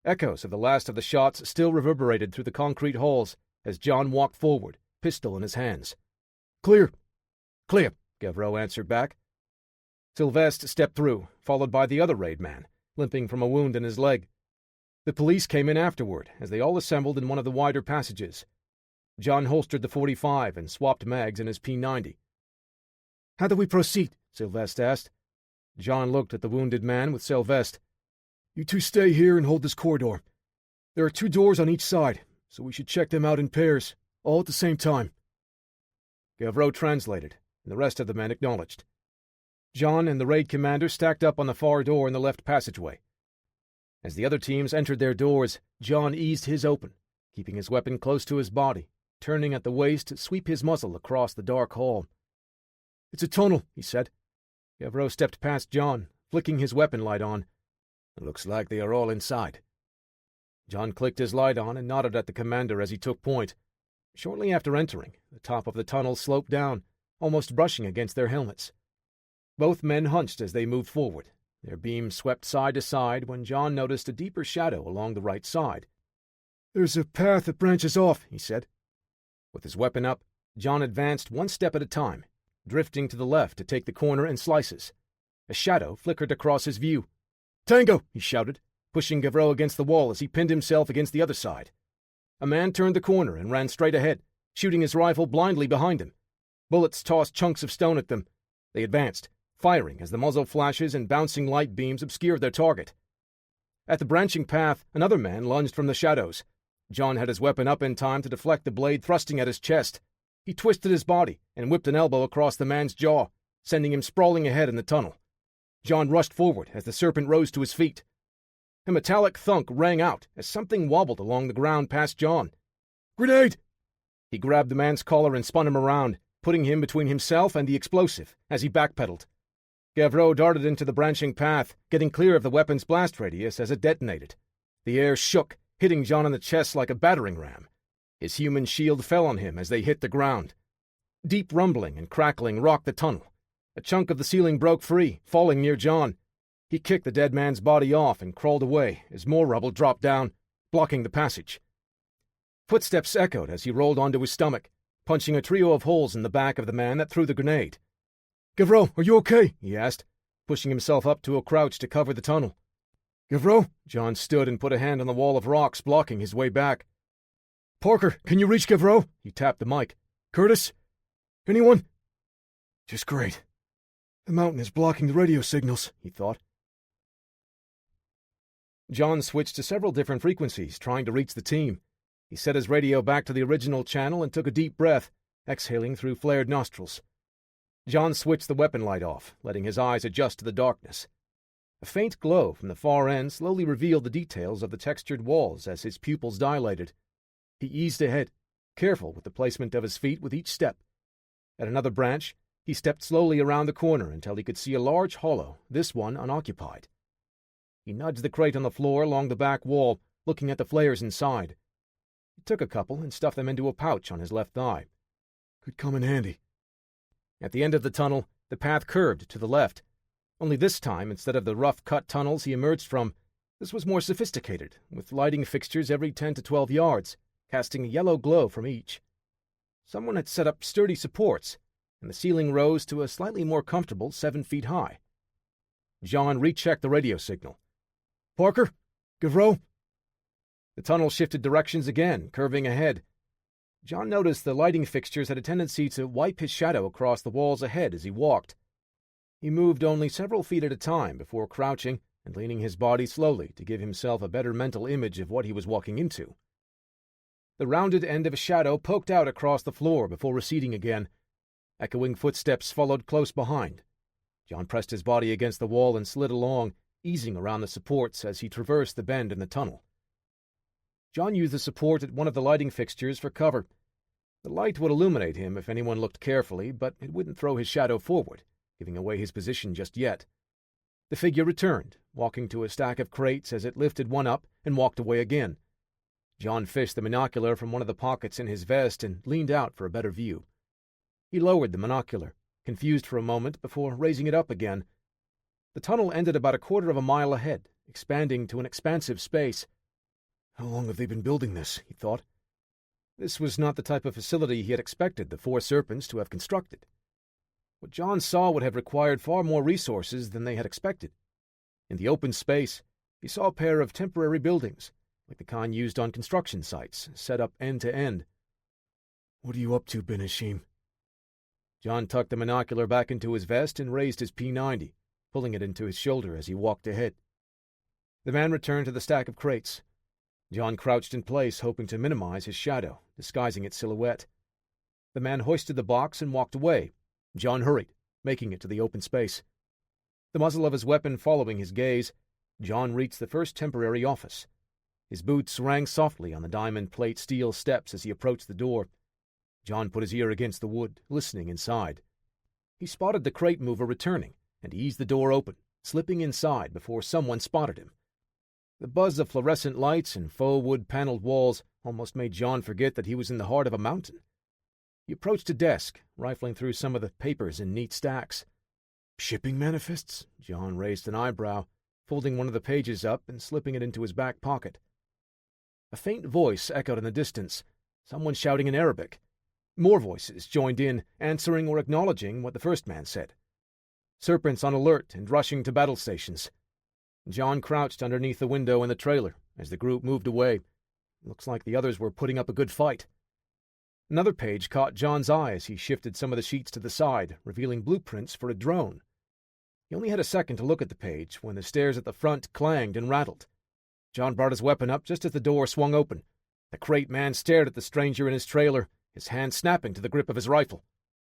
Echoes of the last of the shots still reverberated through the concrete halls as John walked forward, pistol in his hands. "Clear." "Clear," Gavreau answered back. Sylvester stepped through, followed by the other raid man, limping from a wound in his leg. The police came in afterward as they all assembled in one of the wider passages. John holstered the .45 and swapped mags in his P90. "How do we proceed?" Sylvester asked. John looked at the wounded man with Sylvester. "You two stay here and hold this corridor. There are 2 doors on each side, so we should check them out in pairs, all at the same time." Gavreau translated, and the rest of the men acknowledged. John and the raid commander stacked up on the far door in the left passageway. As the other teams entered their doors, John eased his open, keeping his weapon close to his body, turning at the waist to sweep his muzzle across the dark hall. "It's a tunnel," he said. Gavreau stepped past John, flicking his weapon light on. "It looks like they are all inside." John clicked his light on and nodded at the commander as he took point. Shortly after entering, the top of the tunnel sloped down, almost brushing against their helmets. Both men hunched as they moved forward. Their beam swept side to side when John noticed a deeper shadow along the right side. "There's a path that branches off," he said. With his weapon up, John advanced one step at a time, drifting to the left to take the corner in slices. A shadow flickered across his view. "Tango!" he shouted, pushing Gavreau against the wall as he pinned himself against the other side. A man turned the corner and ran straight ahead, shooting his rifle blindly behind him. Bullets tossed chunks of stone at them. They advanced, firing as the muzzle flashes and bouncing light beams obscured their target. At the branching path, another man lunged from the shadows. John had his weapon up in time to deflect the blade thrusting at his chest. He twisted his body and whipped an elbow across the man's jaw, sending him sprawling ahead in the tunnel. John rushed forward as the serpent rose to his feet. A metallic thunk rang out as something wobbled along the ground past John. "Grenade!" He grabbed the man's collar and spun him around, putting him between himself and the explosive as he backpedaled. Gavreau darted into the branching path, getting clear of the weapon's blast radius as it detonated. The air shook, hitting John in the chest like a battering ram. His human shield fell on him as they hit the ground. Deep rumbling and crackling rocked the tunnel. A chunk of the ceiling broke free, falling near John. He kicked the dead man's body off and crawled away as more rubble dropped down, blocking the passage. Footsteps echoed as he rolled onto his stomach, punching a trio of holes in the back of the man that threw the grenade. "Gavreau, are you okay?" he asked, pushing himself up to a crouch to cover the tunnel. "Gavreau?" John stood and put a hand on the wall of rocks, blocking his way back. "Parker, can you reach Gavreau?" He tapped the mic. "Curtis? Anyone?" "Just great. The mountain is blocking the radio signals," he thought. John switched to several different frequencies, trying to reach the team. He set his radio back to the original channel and took a deep breath, exhaling through flared nostrils. John switched the weapon light off, letting his eyes adjust to the darkness. A faint glow from the far end slowly revealed the details of the textured walls as his pupils dilated. He eased ahead, careful with the placement of his feet with each step. At another branch, he stepped slowly around the corner until he could see a large hollow, this one unoccupied. He nudged the crate on the floor along the back wall, looking at the flares inside. He took a couple and stuffed them into a pouch on his left thigh. "Could come in handy." At the end of the tunnel, the path curved to the left. Only this time, instead of the rough-cut tunnels he emerged from, this was more sophisticated, with lighting fixtures every 10 to 12 yards, casting a yellow glow from each. Someone had set up sturdy supports, and the ceiling rose to a slightly more comfortable 7 feet high. John rechecked the radio signal. "Parker? Gavreau?" The tunnel shifted directions again, curving ahead. John noticed the lighting fixtures had a tendency to wipe his shadow across the walls ahead as he walked. He moved only several feet at a time before crouching and leaning his body slowly to give himself a better mental image of what he was walking into. The rounded end of a shadow poked out across the floor before receding again. Echoing footsteps followed close behind. John pressed his body against the wall and slid along, easing around the supports as he traversed the bend in the tunnel. John used the support at one of the lighting fixtures for cover. The light would illuminate him if anyone looked carefully, but it wouldn't throw his shadow forward, giving away his position just yet. The figure returned, walking to a stack of crates as it lifted one up and walked away again. John fished the monocular from one of the pockets in his vest and leaned out for a better view. He lowered the monocular, confused for a moment before raising it up again. The tunnel ended about a quarter of a mile ahead, expanding to an expansive space. "How long have they been building this?" he thought. This was not the type of facility he had expected the Four Serpents to have constructed. What John saw would have required far more resources than they had expected. In the open space, he saw a pair of temporary buildings, like the kind used on construction sites, set up end to end. "What are you up to, Ben Hashim?" John tucked the monocular back into his vest and raised his P90, pulling it into his shoulder as he walked ahead. The man returned to the stack of crates. John crouched in place, hoping to minimize his shadow, disguising its silhouette. The man hoisted the box and walked away. John hurried, making it to the open space. The muzzle of his weapon following his gaze, John reached the first temporary office. His boots rang softly on the diamond plate steel steps as he approached the door. John put his ear against the wood, listening inside. He spotted the crate mover returning and eased the door open, slipping inside before someone spotted him. The buzz of fluorescent lights and faux wood-paneled walls almost made John forget that he was in the heart of a mountain. He approached a desk, rifling through some of the papers in neat stacks. Shipping manifests? John raised an eyebrow, folding one of the pages up and slipping it into his back pocket. A faint voice echoed in the distance, someone shouting in Arabic. More voices joined in, answering or acknowledging what the first man said. Serpents on alert and rushing to battle stations. John crouched underneath the window in the trailer as the group moved away. Looks like the others were putting up a good fight. Another page caught John's eye as he shifted some of the sheets to the side, revealing blueprints for a drone. He only had a second to look at the page when the stairs at the front clanged and rattled. John brought his weapon up just as the door swung open. The crate man stared at the stranger in his trailer, his hand snapping to the grip of his rifle.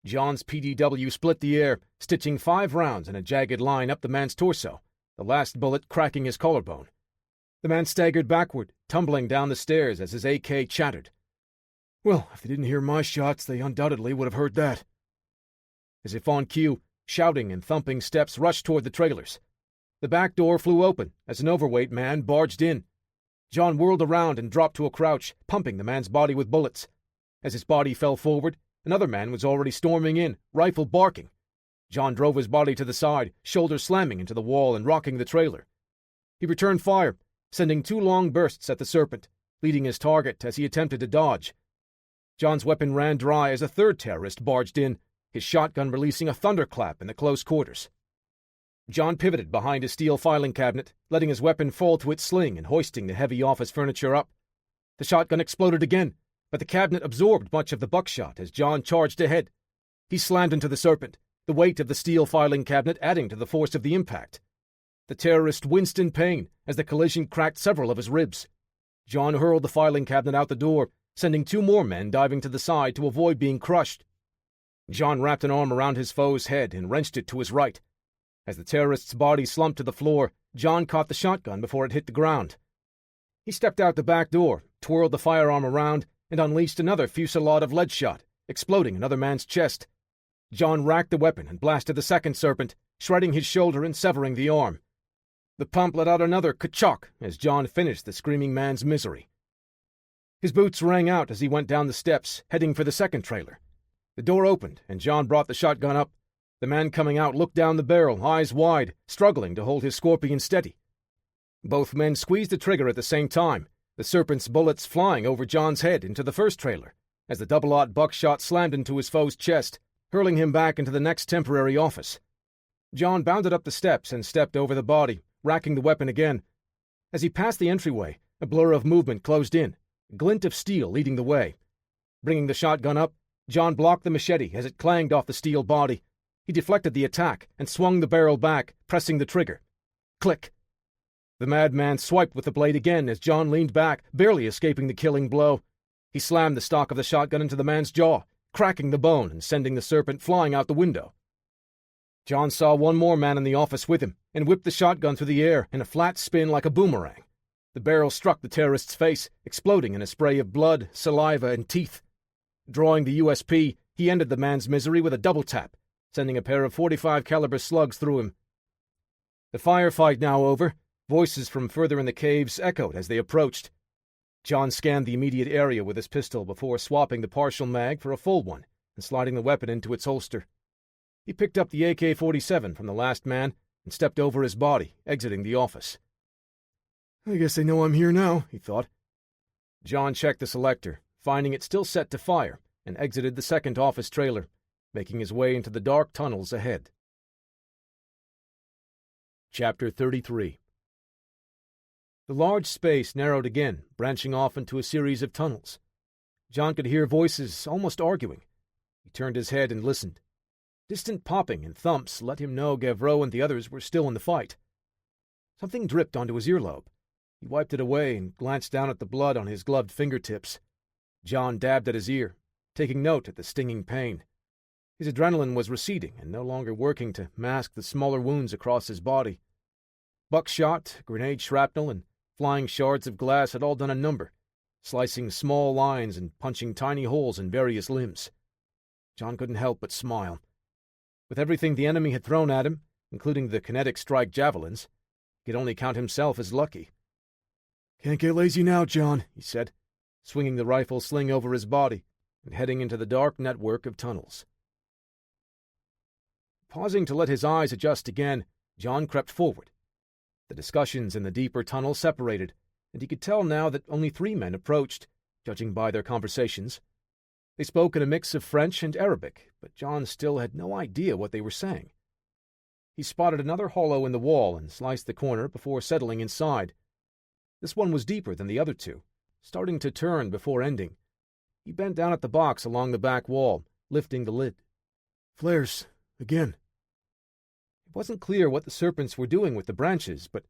John's PDW split the air, stitching 5 rounds in a jagged line up the man's torso, the last bullet cracking his collarbone. The man staggered backward, tumbling down the stairs as his AK chattered. Well, if they didn't hear my shots, they undoubtedly would have heard that. As if on cue, shouting and thumping steps rushed toward the trailers. The back door flew open as an overweight man barged in. John whirled around and dropped to a crouch, pumping the man's body with bullets. As his body fell forward, another man was already storming in, rifle barking. John drove his body to the side, shoulder slamming into the wall and rocking the trailer. He returned fire, sending 2 long bursts at the serpent, leading his target as he attempted to dodge. John's weapon ran dry as a third terrorist barged in, his shotgun releasing a thunderclap in the close quarters. John pivoted behind his steel filing cabinet, letting his weapon fall to its sling and hoisting the heavy office furniture up. The shotgun exploded again, but the cabinet absorbed much of the buckshot as John charged ahead. He slammed into the serpent, the weight of the steel filing cabinet adding to the force of the impact. The terrorist winced in pain as the collision cracked several of his ribs. John hurled the filing cabinet out the door, sending 2 more men diving to the side to avoid being crushed. John wrapped an arm around his foe's head and wrenched it to his right. As the terrorist's body slumped to the floor, John caught the shotgun before it hit the ground. He stepped out the back door, twirled the firearm around, and unleashed another fusillade of lead shot, exploding another man's chest. John racked the weapon and blasted the second serpent, shredding his shoulder and severing the arm. The pump let out another ka-chock as John finished the screaming man's misery. His boots rang out as he went down the steps, heading for the second trailer. The door opened, and John brought the shotgun up. The man coming out looked down the barrel, eyes wide, struggling to hold his scorpion steady. Both men squeezed the trigger at the same time, the serpent's bullets flying over John's head into the first trailer, as the double-aught buckshot slammed into his foe's chest, hurling him back into the next temporary office. John bounded up the steps and stepped over the body, racking the weapon again. As he passed the entryway, a blur of movement closed in, a glint of steel leading the way. Bringing the shotgun up, John blocked the machete as it clanged off the steel body. He deflected the attack and swung the barrel back, pressing the trigger. Click! The madman swiped with the blade again as John leaned back, barely escaping the killing blow. He slammed the stock of the shotgun into the man's jaw, cracking the bone and sending the serpent flying out the window. John saw 1 more man in the office with him and whipped the shotgun through the air in a flat spin like a boomerang. The barrel struck the terrorist's face, exploding in a spray of blood, saliva, and teeth. Drawing the USP, he ended the man's misery with a double tap, sending a pair of .45 caliber slugs through him. The firefight now over, voices from further in the caves echoed as they approached. John scanned the immediate area with his pistol before swapping the partial mag for a full one and sliding the weapon into its holster. He picked up the AK-47 from the last man and stepped over his body, exiting the office. I guess they know I'm here now, he thought. John checked the selector, finding it still set to fire, and exited the second office trailer, making his way into the dark tunnels ahead. Chapter 33. The large space narrowed again, branching off into a series of tunnels. John could hear voices almost arguing. He turned his head and listened. Distant popping and thumps let him know Gavreau and the others were still in the fight. Something dripped onto his earlobe. He wiped it away and glanced down at the blood on his gloved fingertips. John dabbed at his ear, taking note at the stinging pain. His adrenaline was receding and no longer working to mask the smaller wounds across his body. Buckshot, grenade shrapnel, and flying shards of glass had all done a number, slicing small lines and punching tiny holes in various limbs. John couldn't help but smile. With everything the enemy had thrown at him, including the kinetic strike javelins, he could only count himself as lucky. Can't get lazy now, John, he said, swinging the rifle sling over his body and heading into the dark network of tunnels. Pausing to let his eyes adjust again, John crept forward. The discussions in the deeper tunnel separated, and he could tell now that only 3 men approached, judging by their conversations. They spoke in a mix of French and Arabic, but John still had no idea what they were saying. He spotted another hollow in the wall and sliced the corner before settling inside. This one was deeper than the other 2, starting to turn before ending. He bent down at the box along the back wall, lifting the lid. Flares. Again. It wasn't clear what the serpents were doing with the branches, but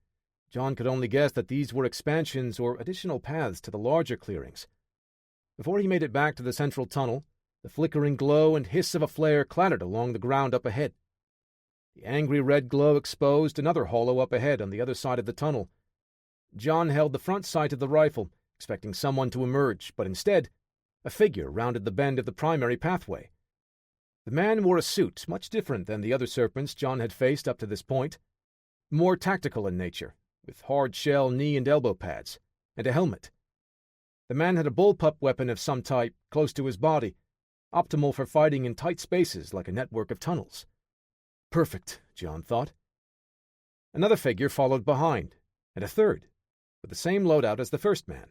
John could only guess that these were expansions or additional paths to the larger clearings. Before he made it back to the central tunnel, the flickering glow and hiss of a flare clattered along the ground up ahead. The angry red glow exposed another hollow up ahead on the other side of the tunnel. John held the front sight of the rifle, expecting someone to emerge, but instead, a figure rounded the bend of the primary pathway. The man wore a suit much different than the other serpents John had faced up to this point, more tactical in nature, with hard-shell knee and elbow pads, and a helmet. The man had a bullpup weapon of some type close to his body, optimal for fighting in tight spaces like a network of tunnels. Perfect, John thought. Another figure followed behind, and a third, with the same loadout as the first man.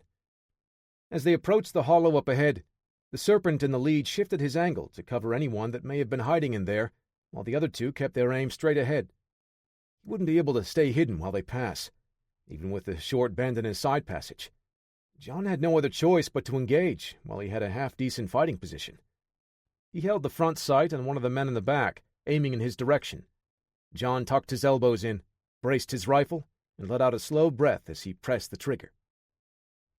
As they approached the hollow up ahead, the serpent in the lead shifted his angle to cover anyone that may have been hiding in there, while the other 2 kept their aim straight ahead. He wouldn't be able to stay hidden while they pass, even with the short bend in his side passage. John had no other choice but to engage while he had a half-decent fighting position. He held the front sight on one of the men in the back, aiming in his direction. John tucked his elbows in, braced his rifle, and let out a slow breath as he pressed the trigger.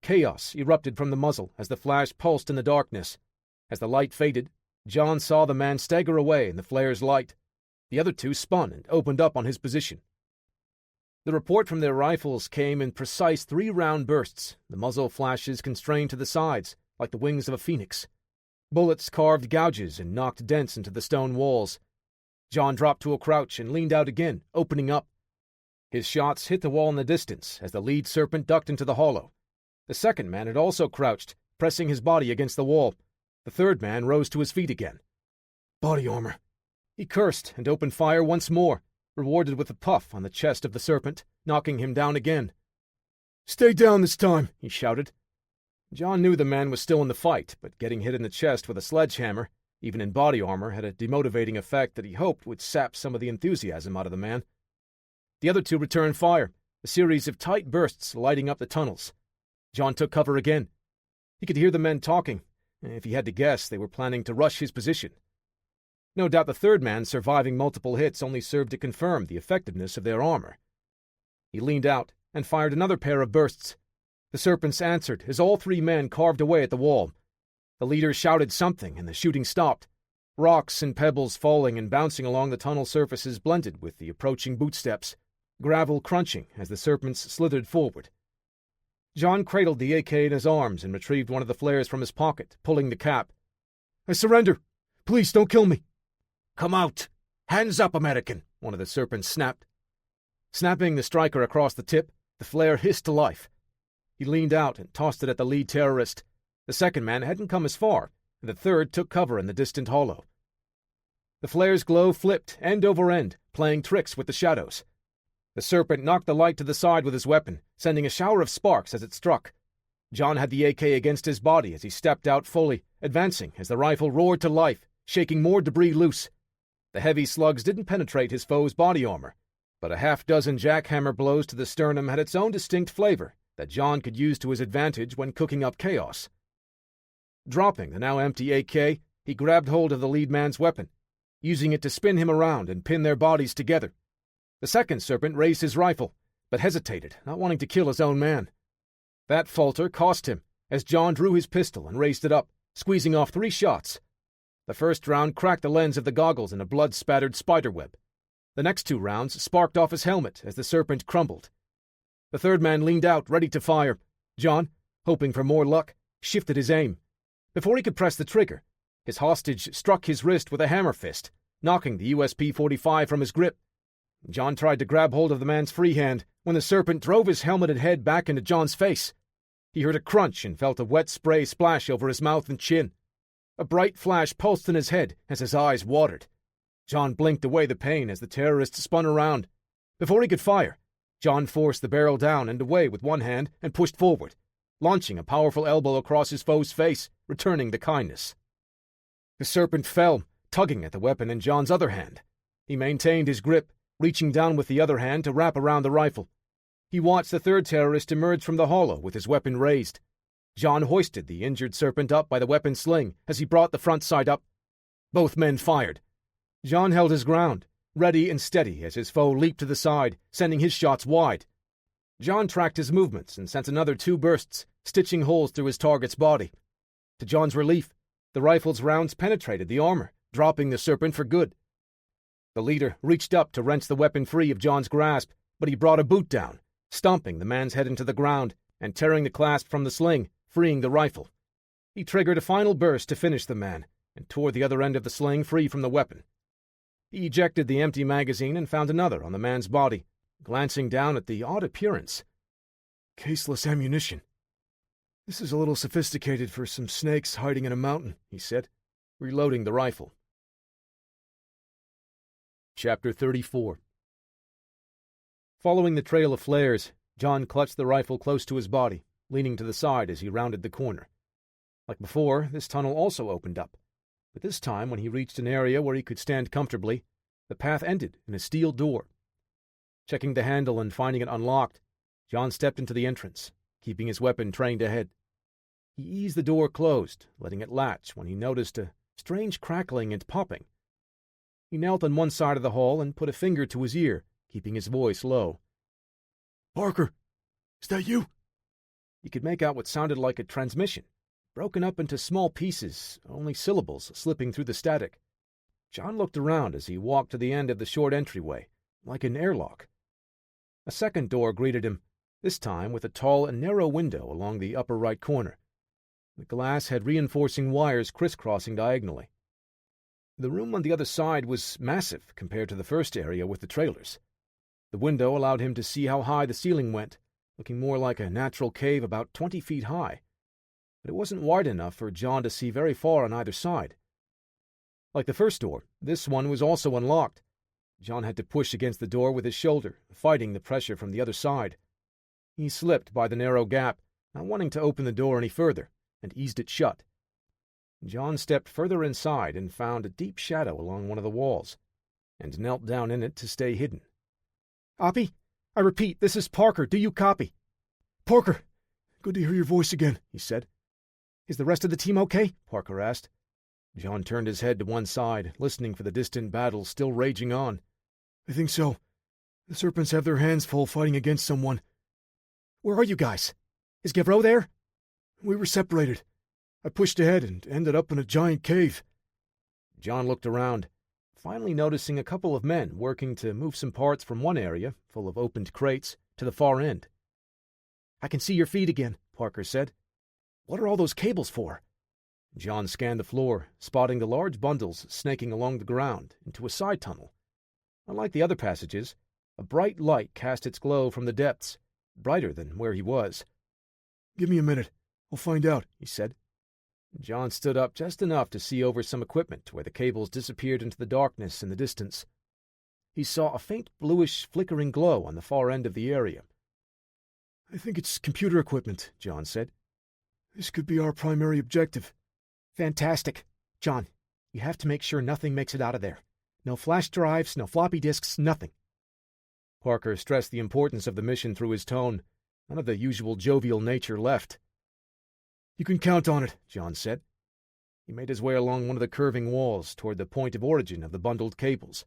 Chaos erupted from the muzzle as the flash pulsed in the darkness. As the light faded, John saw the man stagger away in the flare's light. The other 2 spun and opened up on his position. The report from their rifles came in precise 3-round bursts, the muzzle flashes constrained to the sides, like the wings of a phoenix. Bullets carved gouges and knocked dents into the stone walls. John dropped to a crouch and leaned out again, opening up. His shots hit the wall in the distance as the lead serpent ducked into the hollow. The second man had also crouched, pressing his body against the wall. The third man rose to his feet again. Body armor. He cursed and opened fire once more, rewarded with a puff on the chest of the serpent, knocking him down again. Stay down this time, he shouted. John knew the man was still in the fight, but getting hit in the chest with a sledgehammer, even in body armor, had a demotivating effect that he hoped would sap some of the enthusiasm out of the man. The other 2 returned fire, a series of tight bursts lighting up the tunnels. John took cover again. He could hear the men talking. If he had to guess, they were planning to rush his position. No doubt the third man surviving multiple hits only served to confirm the effectiveness of their armor. He leaned out and fired another pair of bursts. The serpents answered as all 3 men carved away at the wall. The leader shouted something, and the shooting stopped. Rocks and pebbles falling and bouncing along the tunnel surfaces blended with the approaching bootsteps, gravel crunching as the serpents slithered forward. John cradled the AK in his arms and retrieved one of the flares from his pocket, pulling the cap. I surrender. Please don't kill me. Come out. Hands up, American, one of the serpents snapped. Snapping the striker across the tip, the flare hissed to life. He leaned out and tossed it at the lead terrorist. The second man hadn't come as far, and the third took cover in the distant hollow. The flare's glow flipped end over end, playing tricks with the shadows. The serpent knocked the light to the side with his weapon, sending a shower of sparks as it struck. John had the AK against his body as he stepped out fully, advancing as the rifle roared to life, shaking more debris loose. The heavy slugs didn't penetrate his foe's body armor, but a half-dozen jackhammer blows to the sternum had its own distinct flavor that John could use to his advantage when cooking up chaos. Dropping the now empty AK, he grabbed hold of the lead man's weapon, using it to spin him around and pin their bodies together. The second serpent raised his rifle, but hesitated, not wanting to kill his own man. That falter cost him, as John drew his pistol and raised it up, squeezing off 3 shots. The first round cracked the lens of the goggles in a blood-spattered spiderweb. The next 2 rounds sparked off his helmet as the serpent crumbled. The third man leaned out, ready to fire. John, hoping for more luck, shifted his aim. Before he could press the trigger, his hostage struck his wrist with a hammer fist, knocking the USP-45 from his grip. John tried to grab hold of the man's free hand when the serpent drove his helmeted head back into John's face. He heard a crunch and felt a wet spray splash over his mouth and chin. A bright flash pulsed in his head as his eyes watered. John blinked away the pain as the terrorist spun around. Before he could fire, John forced the barrel down and away with one hand and pushed forward, launching a powerful elbow across his foe's face, returning the kindness. The serpent fell, tugging at the weapon in John's other hand. He maintained his grip, reaching down with the other hand to wrap around the rifle. He watched the third terrorist emerge from the hollow with his weapon raised. John hoisted the injured serpent up by the weapon sling as he brought the front sight up. Both men fired. John held his ground, ready and steady as his foe leaped to the side, sending his shots wide. John tracked his movements and sent another 2 bursts, stitching holes through his target's body. To John's relief, the rifle's rounds penetrated the armor, dropping the serpent for good. The leader reached up to wrench the weapon free of John's grasp, but he brought a boot down, stomping the man's head into the ground and tearing the clasp from the sling, freeing the rifle. He triggered a final burst to finish the man and tore the other end of the sling free from the weapon. He ejected the empty magazine and found another on the man's body, glancing down at the odd appearance. Caseless ammunition. This is a little sophisticated for some snakes hiding in a mountain, he said, reloading the rifle. Chapter 34. Following the trail of flares, John clutched the rifle close to his body, leaning to the side as he rounded the corner. Like before, this tunnel also opened up, but this time when he reached an area where he could stand comfortably, the path ended in a steel door. Checking the handle and finding it unlocked, John stepped into the entrance, keeping his weapon trained ahead. He eased the door closed, letting it latch when he noticed a strange crackling and popping. He knelt on one side of the hall and put a finger to his ear, keeping his voice low. "Parker, is that you?" He could make out what sounded like a transmission, broken up into small pieces, only syllables slipping through the static. John looked around as he walked to the end of the short entryway, like an airlock. A second door greeted him, this time with a tall and narrow window along the upper right corner. The glass had reinforcing wires crisscrossing diagonally. The room on the other side was massive compared to the first area with the trailers. The window allowed him to see how high the ceiling went, looking more like a natural cave about 20 feet high. But it wasn't wide enough for John to see very far on either side. Like the first door, this one was also unlocked. John had to push against the door with his shoulder, fighting the pressure from the other side. He slipped by the narrow gap, not wanting to open the door any further, and eased it shut. John stepped further inside and found a deep shadow along one of the walls, and knelt down in it to stay hidden. "Oppie? I repeat, this is Parker. Do you copy?" "Parker, good to hear your voice again," he said. "Is the rest of the team okay?" Parker asked. John turned his head to one side, listening for the distant battle still raging on. "I think so. The serpents have their hands full fighting against someone." "Where are you guys? Is Gavreau there?" "We were separated. I pushed ahead and ended up in a giant cave." John looked around, finally noticing a couple of men working to move some parts from one area, full of opened crates, to the far end. "I can see your feet again," Parker said. "What are all those cables for?" John scanned the floor, spotting the large bundles snaking along the ground into a side tunnel. Unlike the other passages, a bright light cast its glow from the depths, brighter than where he was. "Give me a minute. I'll find out," he said. John stood up just enough to see over some equipment where the cables disappeared into the darkness in the distance. He saw a faint bluish flickering glow on the far end of the area. "I think it's computer equipment," John said. "This could be our primary objective." "Fantastic. John, you have to make sure nothing makes it out of there. No flash drives, no floppy disks, nothing." Parker stressed the importance of the mission through his tone, none of the usual jovial nature left. "You can count on it," John said. He made his way along one of the curving walls toward the point of origin of the bundled cables.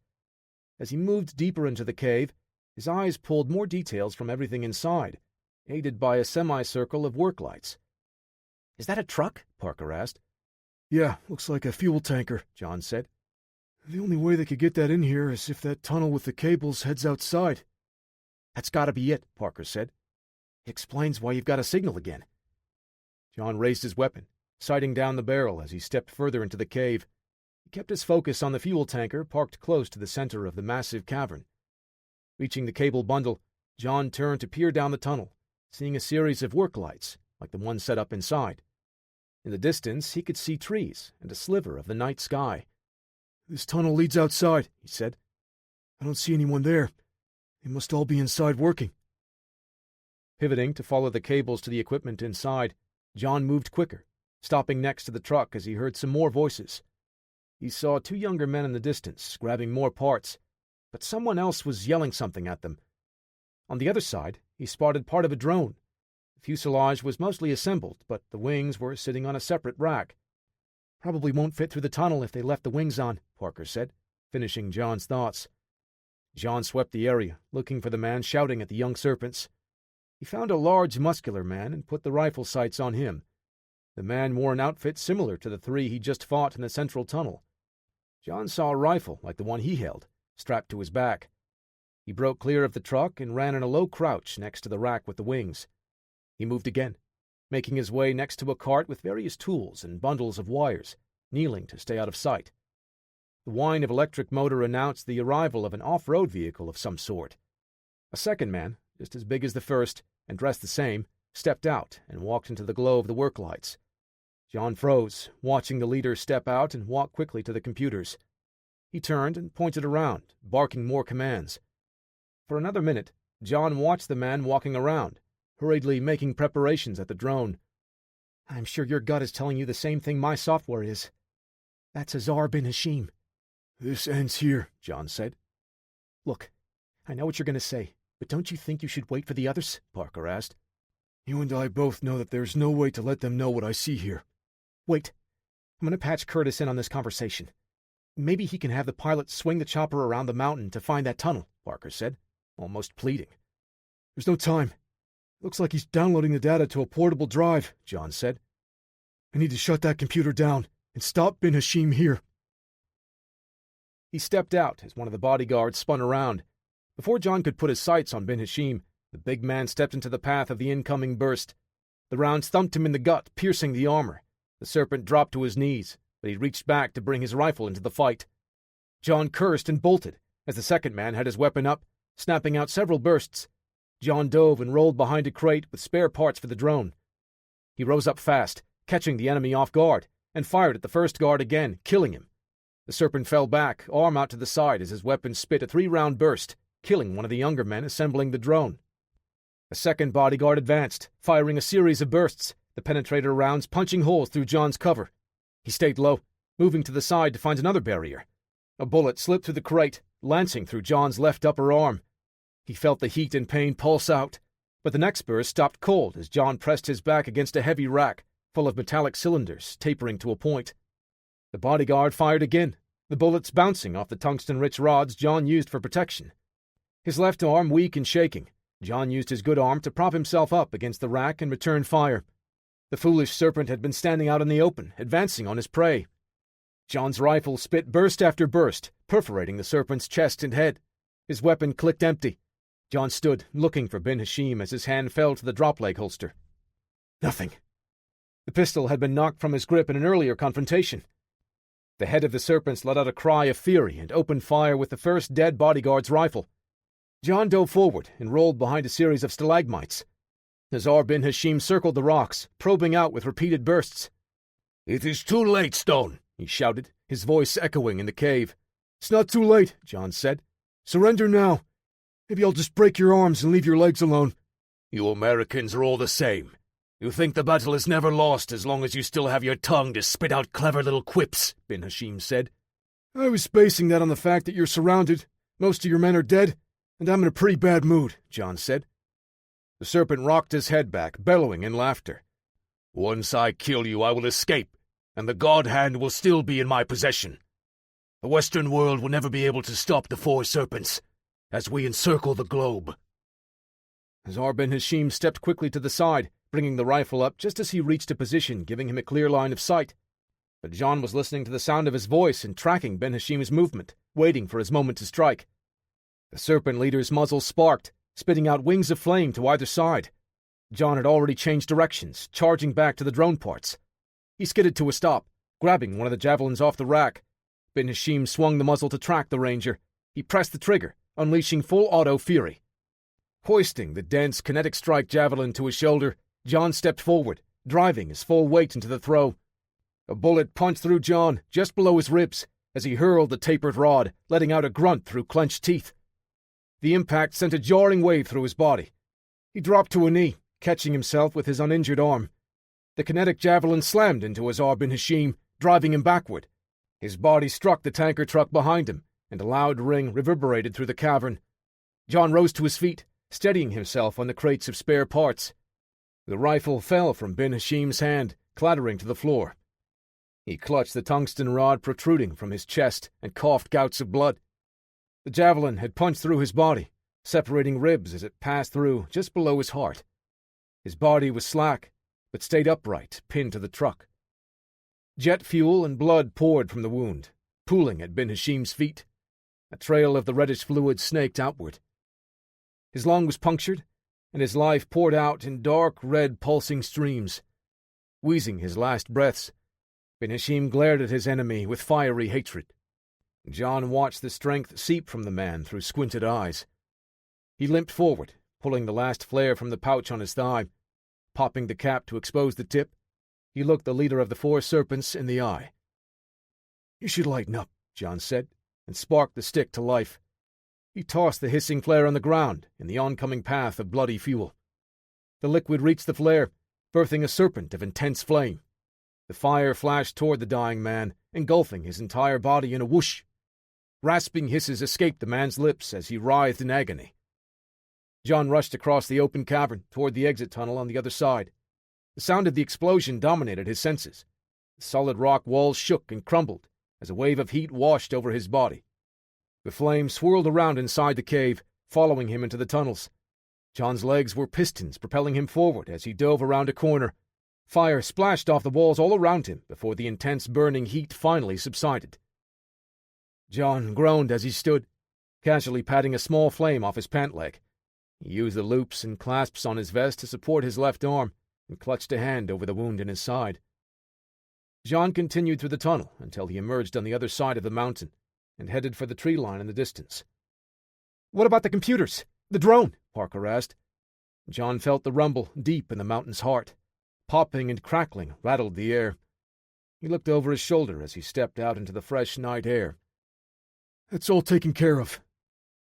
As he moved deeper into the cave, his eyes pulled more details from everything inside, aided by a semicircle of work lights. "Is that a truck?" Parker asked. "Yeah, looks like a fuel tanker," John said. "The only way they could get that in here is if that tunnel with the cables heads outside." "That's got to be it," Parker said. "It explains why you've got a signal again." John raised his weapon, sighting down the barrel as he stepped further into the cave. He kept his focus on the fuel tanker parked close to the center of the massive cavern. Reaching the cable bundle, John turned to peer down the tunnel, seeing a series of work lights, like the one set up inside. In the distance, he could see trees and a sliver of the night sky. "This tunnel leads outside," he said. "I don't see anyone there. They must all be inside working." Pivoting to follow the cables to the equipment inside, John moved quicker, stopping next to the truck as he heard some more voices. He saw two younger men in the distance, grabbing more parts, but someone else was yelling something at them. On the other side, he spotted part of a drone. The fuselage was mostly assembled, but the wings were sitting on a separate rack. "Probably won't fit through the tunnel if they left the wings on," Parker said, finishing John's thoughts. John swept the area, looking for the man shouting at the young serpents. He found a large, muscular man and put the rifle sights on him. The man wore an outfit similar to the three he just fought in the central tunnel. John saw a rifle like the one he held, strapped to his back. He broke clear of the truck and ran in a low crouch next to the rack with the wings. He moved again, making his way next to a cart with various tools and bundles of wires, kneeling to stay out of sight. The whine of electric motor announced the arrival of an off-road vehicle of some sort. A second man, just as big as the first, and dressed the same, stepped out and walked into the glow of the work lights. John froze, watching the leader step out and walk quickly to the computers. He turned and pointed around, barking more commands. For another minute, John watched the man walking around, hurriedly making preparations at the drone. "I'm sure your gut is telling you the same thing my software is. That's Azar bin Hashim." "This ends here," John said. "Look, I know what you're going to say, but don't you think you should wait for the others?" Parker asked. "You and I both know that there's no way to let them know what I see here." "Wait. I'm going to patch Curtis in on this conversation. Maybe he can have the pilot swing the chopper around the mountain to find that tunnel," Parker said, almost pleading. "There's no time. Looks like he's downloading the data to a portable drive," John said. "I need to shut that computer down and stop bin Hashim here." He stepped out as one of the bodyguards spun around. Before John could put his sights on bin Hashim, the big man stepped into the path of the incoming burst. The rounds thumped him in the gut, piercing the armor. The serpent dropped to his knees, but he reached back to bring his rifle into the fight. John cursed and bolted as the second man had his weapon up, snapping out several bursts. John dove and rolled behind a crate with spare parts for the drone. He rose up fast, catching the enemy off guard, and fired at the first guard again, killing him. The serpent fell back, arm out to the side as his weapon spit a 3-round burst, killing one of the younger men assembling the drone. A second bodyguard advanced, firing a series of bursts, the penetrator rounds punching holes through John's cover. He stayed low, moving to the side to find another barrier. A bullet slipped through the crate, lancing through John's left upper arm. He felt the heat and pain pulse out, but the next burst stopped cold as John pressed his back against a heavy rack full of metallic cylinders tapering to a point. The bodyguard fired again, the bullets bouncing off the tungsten-rich rods John used for protection. His left arm weak and shaking, John used his good arm to prop himself up against the rack and return fire. The foolish serpent had been standing out in the open, advancing on his prey. John's rifle spit burst after burst, perforating the serpent's chest and head. His weapon clicked empty. John stood, looking for bin Hashim as his hand fell to the drop-leg holster. Nothing. The pistol had been knocked from his grip in an earlier confrontation. The head of the serpents let out a cry of fury and opened fire with the first dead bodyguard's rifle. John dove forward and rolled behind a series of stalagmites. Azar bin Hashim circled the rocks, probing out with repeated bursts. "It is too late, Stone," he shouted, his voice echoing in the cave. "It's not too late," John said. "Surrender now. Maybe I'll just break your arms and leave your legs alone." "You Americans are all the same. You think the battle is never lost as long as you still have your tongue to spit out clever little quips," bin Hashim said. "I was basing that on the fact that you're surrounded, most of your men are dead, and I'm in a pretty bad mood," John said. The serpent rocked his head back, bellowing in laughter. "Once I kill you, I will escape, and the God Hand will still be in my possession. The Western world will never be able to stop the four serpents as we encircle the globe." Azar bin Hashim stepped quickly to the side, bringing the rifle up just as he reached a position giving him a clear line of sight. But John was listening to the sound of his voice and tracking bin Hashim's movement, waiting for his moment to strike. The serpent leader's muzzle sparked, spitting out wings of flame to either side. John had already changed directions, charging back to the drone parts. He skidded to a stop, grabbing one of the javelins off the rack. Bin Hashim swung the muzzle to track the ranger. He pressed the trigger, unleashing full auto fury. Hoisting the dense kinetic strike javelin to his shoulder, John stepped forward, driving his full weight into the throw. A bullet punched through John, just below his ribs, as he hurled the tapered rod, letting out a grunt through clenched teeth. The impact sent a jarring wave through his body. He dropped to a knee, catching himself with his uninjured arm. The kinetic javelin slammed into Azar bin Hashim, driving him backward. His body struck the tanker truck behind him, and a loud ring reverberated through the cavern. John rose to his feet, steadying himself on the crates of spare parts. The rifle fell from bin Hashim's hand, clattering to the floor. He clutched the tungsten rod protruding from his chest and coughed gouts of blood. The javelin had punched through his body, separating ribs as it passed through just below his heart. His body was slack, but stayed upright, pinned to the truck. Jet fuel and blood poured from the wound, pooling at bin Hashim's feet. A trail of the reddish fluid snaked outward. His lung was punctured, and his life poured out in dark red pulsing streams. Wheezing his last breaths, bin Hashim glared at his enemy with fiery hatred. John watched the strength seep from the man through squinted eyes. He limped forward, pulling the last flare from the pouch on his thigh. Popping the cap to expose the tip, he looked the leader of the four serpents in the eye. "You should lighten up," John said, and sparked the stick to life. He tossed the hissing flare on the ground in the oncoming path of bloody fuel. The liquid reached the flare, birthing a serpent of intense flame. The fire flashed toward the dying man, engulfing his entire body in a whoosh. Rasping hisses escaped the man's lips as he writhed in agony. John rushed across the open cavern toward the exit tunnel on the other side. The sound of the explosion dominated his senses. The solid rock walls shook and crumbled as a wave of heat washed over his body. The flames swirled around inside the cave, following him into the tunnels. John's legs were pistons propelling him forward as he dove around a corner. Fire splashed off the walls all around him before the intense burning heat finally subsided. John groaned as he stood, casually patting a small flame off his pant leg. He used the loops and clasps on his vest to support his left arm and clutched a hand over the wound in his side. John continued through the tunnel until he emerged on the other side of the mountain and headed for the tree line in the distance. "What about the computers? The drone?" Parker asked. John felt the rumble deep in the mountain's heart. Popping and crackling rattled the air. He looked over his shoulder as he stepped out into the fresh night air. "That's all taken care of."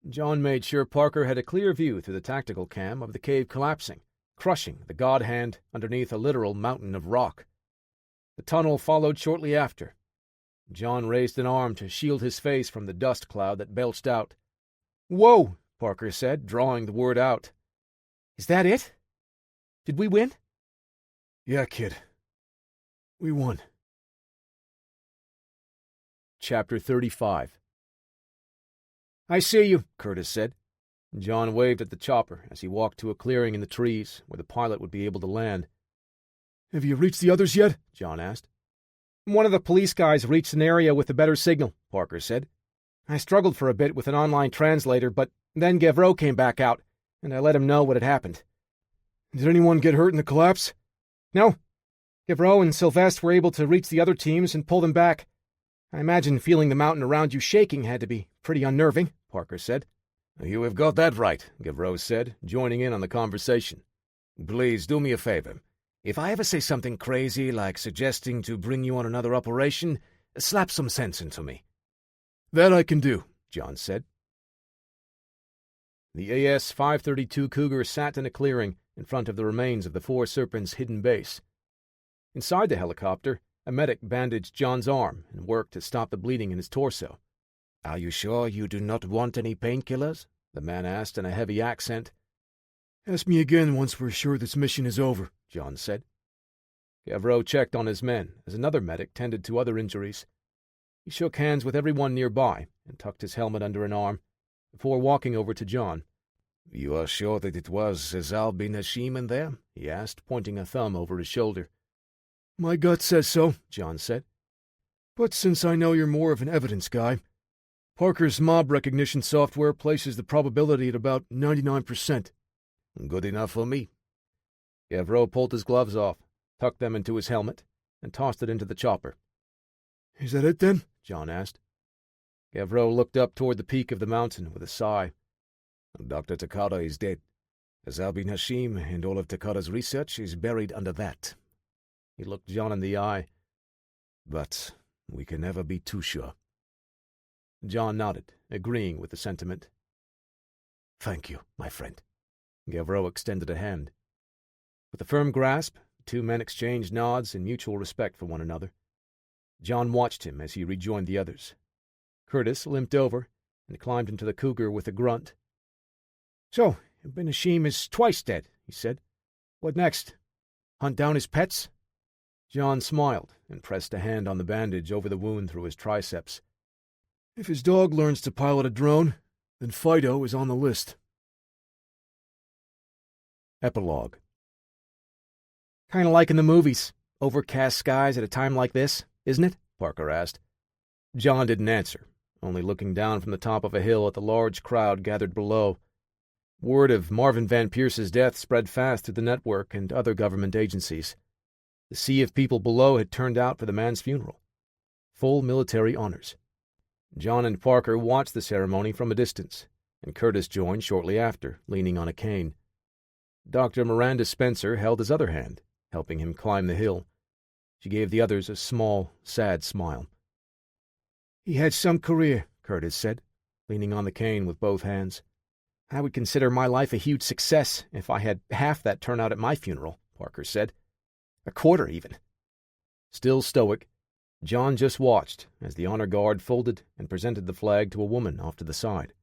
John made sure Parker had a clear view through the tactical cam of the cave collapsing, crushing the god hand underneath a literal mountain of rock. The tunnel followed shortly after. John raised an arm to shield his face from the dust cloud that belched out. "Whoa," Parker said, drawing the word out. "Is that it? Did we win?" "Yeah, kid. We won." Chapter 35. "I see you," Curtis said. John waved at the chopper as he walked to a clearing in the trees where the pilot would be able to land. "Have you reached the others yet?" John asked. "One of the police guys reached an area with a better signal," Parker said. "I struggled for a bit with an online translator, but then Gavreau came back out, and I let him know what had happened." "Did anyone get hurt in the collapse?" "No. Gavreau and Sylvestre were able to reach the other teams and pull them back. I imagine feeling the mountain around you shaking had to be pretty unnerving," Parker said. "You have got that right," Gavreau said, joining in on the conversation. "Please do me a favor. If I ever say something crazy like suggesting to bring you on another operation, slap some sense into me." "That I can do," John said. The AS-532 Cougar sat in a clearing in front of the remains of the Four Serpents' hidden base. Inside the helicopter, a medic bandaged John's arm and worked to stop the bleeding in his torso. "Are you sure you do not want any painkillers?" the man asked in a heavy accent. "Ask me again once we're sure this mission is over," John said. Gavreau checked on his men as another medic tended to other injuries. He shook hands with everyone nearby and tucked his helmet under an arm before walking over to John. "You are sure that it was Azar bin Hashim in there?" he asked, pointing a thumb over his shoulder. "My gut says so," John said. "But since I know you're more of an evidence guy, Parker's mob recognition software places the probability at about 99%. "Good enough for me." Gavreau pulled his gloves off, tucked them into his helmet, and tossed it into the chopper. "Is that it, then?" John asked. Gavreau looked up toward the peak of the mountain with a sigh. "Dr. Takada is dead. Azar bin Hashim and all of Takada's research is buried under that. He looked John in the eye. But we can never be too sure. John nodded, agreeing with the sentiment. Thank you, my friend. Gavreau extended a hand. With a firm grasp, the two men exchanged nods in mutual respect for one another. John watched him as he rejoined the others. Curtis limped over and climbed into the cougar with a grunt. "So, bin Hashim is twice dead," he said. "What next? Hunt down his pets?" John smiled and pressed a hand on the bandage over the wound through his triceps. "If his dog learns to pilot a drone, then Fido is on the list." Epilogue. "Kind of like in the movies. Overcast skies at a time like this, isn't it?" Parker asked. John didn't answer, only looking down from the top of a hill at the large crowd gathered below. Word of Marvin Van Pierce's death spread fast through the network and other government agencies. The sea of people below had turned out for the man's funeral. Full military honors. John and Parker watched the ceremony from a distance, and Curtis joined shortly after, leaning on a cane. Dr. Miranda Spencer held his other hand, helping him climb the hill. She gave the others a small, sad smile. "He had some career," Curtis said, leaning on the cane with both hands. "I would consider my life a huge success if I had half that turnout at my funeral," Parker said. "A quarter, even." Still stoic, John just watched as the honor guard folded and presented the flag to a woman off to the side.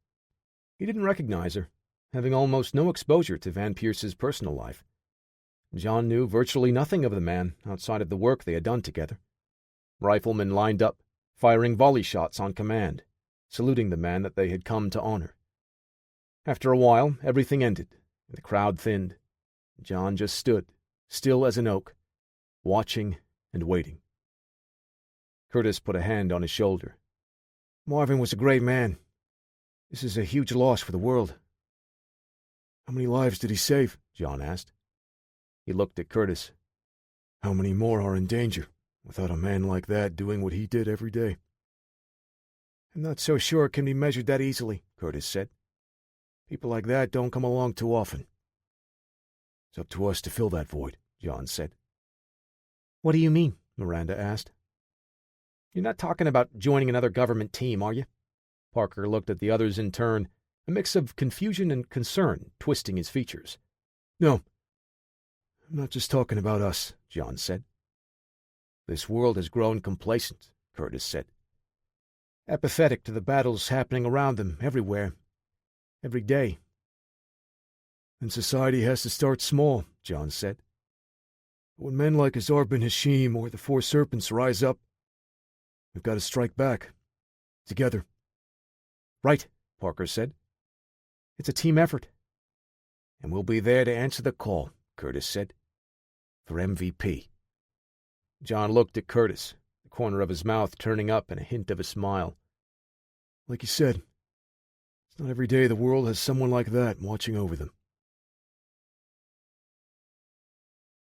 He didn't recognize her, having almost no exposure to Van Pierce's personal life. John knew virtually nothing of the man outside of the work they had done together. Riflemen lined up, firing volley shots on command, saluting the man that they had come to honor. After a while, everything ended, and the crowd thinned. John just stood, still as an oak, watching and waiting. Curtis put a hand on his shoulder. "Marvin was a great man. This is a huge loss for the world." "How many lives did he save?" John asked. He looked at Curtis. "How many more are in danger without a man like that doing what he did every day?" "I'm not so sure it can be measured that easily," Curtis said. "People like that don't come along too often." "It's up to us to fill that void," John said. "What do you mean?" Miranda asked. "You're not talking about joining another government team, are you?" Parker looked at the others in turn, a mix of confusion and concern twisting his features. "No, I'm not just talking about us," John said. "This world has grown complacent," Curtis said. "Apathetic to the battles happening around them everywhere, every day." "And society has to start small," John said. "But when men like Azar bin Hashim or the Four Serpents rise up, we've got to strike back. Together." "Right," Parker said. "It's a team effort." "And we'll be there to answer the call," Curtis said. "For MVP." John looked at Curtis, the corner of his mouth turning up in a hint of a smile. "Like you said, it's not every day the world has someone like that watching over them."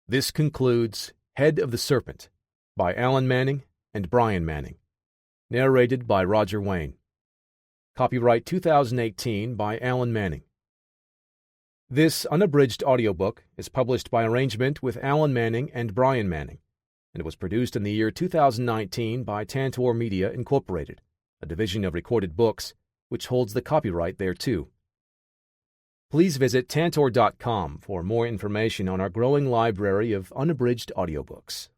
This concludes Head of the Serpent by Alan Manning and Brian Manning. Narrated by Roger Wayne. Copyright 2018 by Alan Manning. This unabridged audiobook is published by arrangement with Alan Manning and Brian Manning, and it was produced in the year 2019 by Tantor Media Incorporated, a division of Recorded Books, which holds the copyright thereto. Please visit Tantor.com for more information on our growing library of unabridged audiobooks.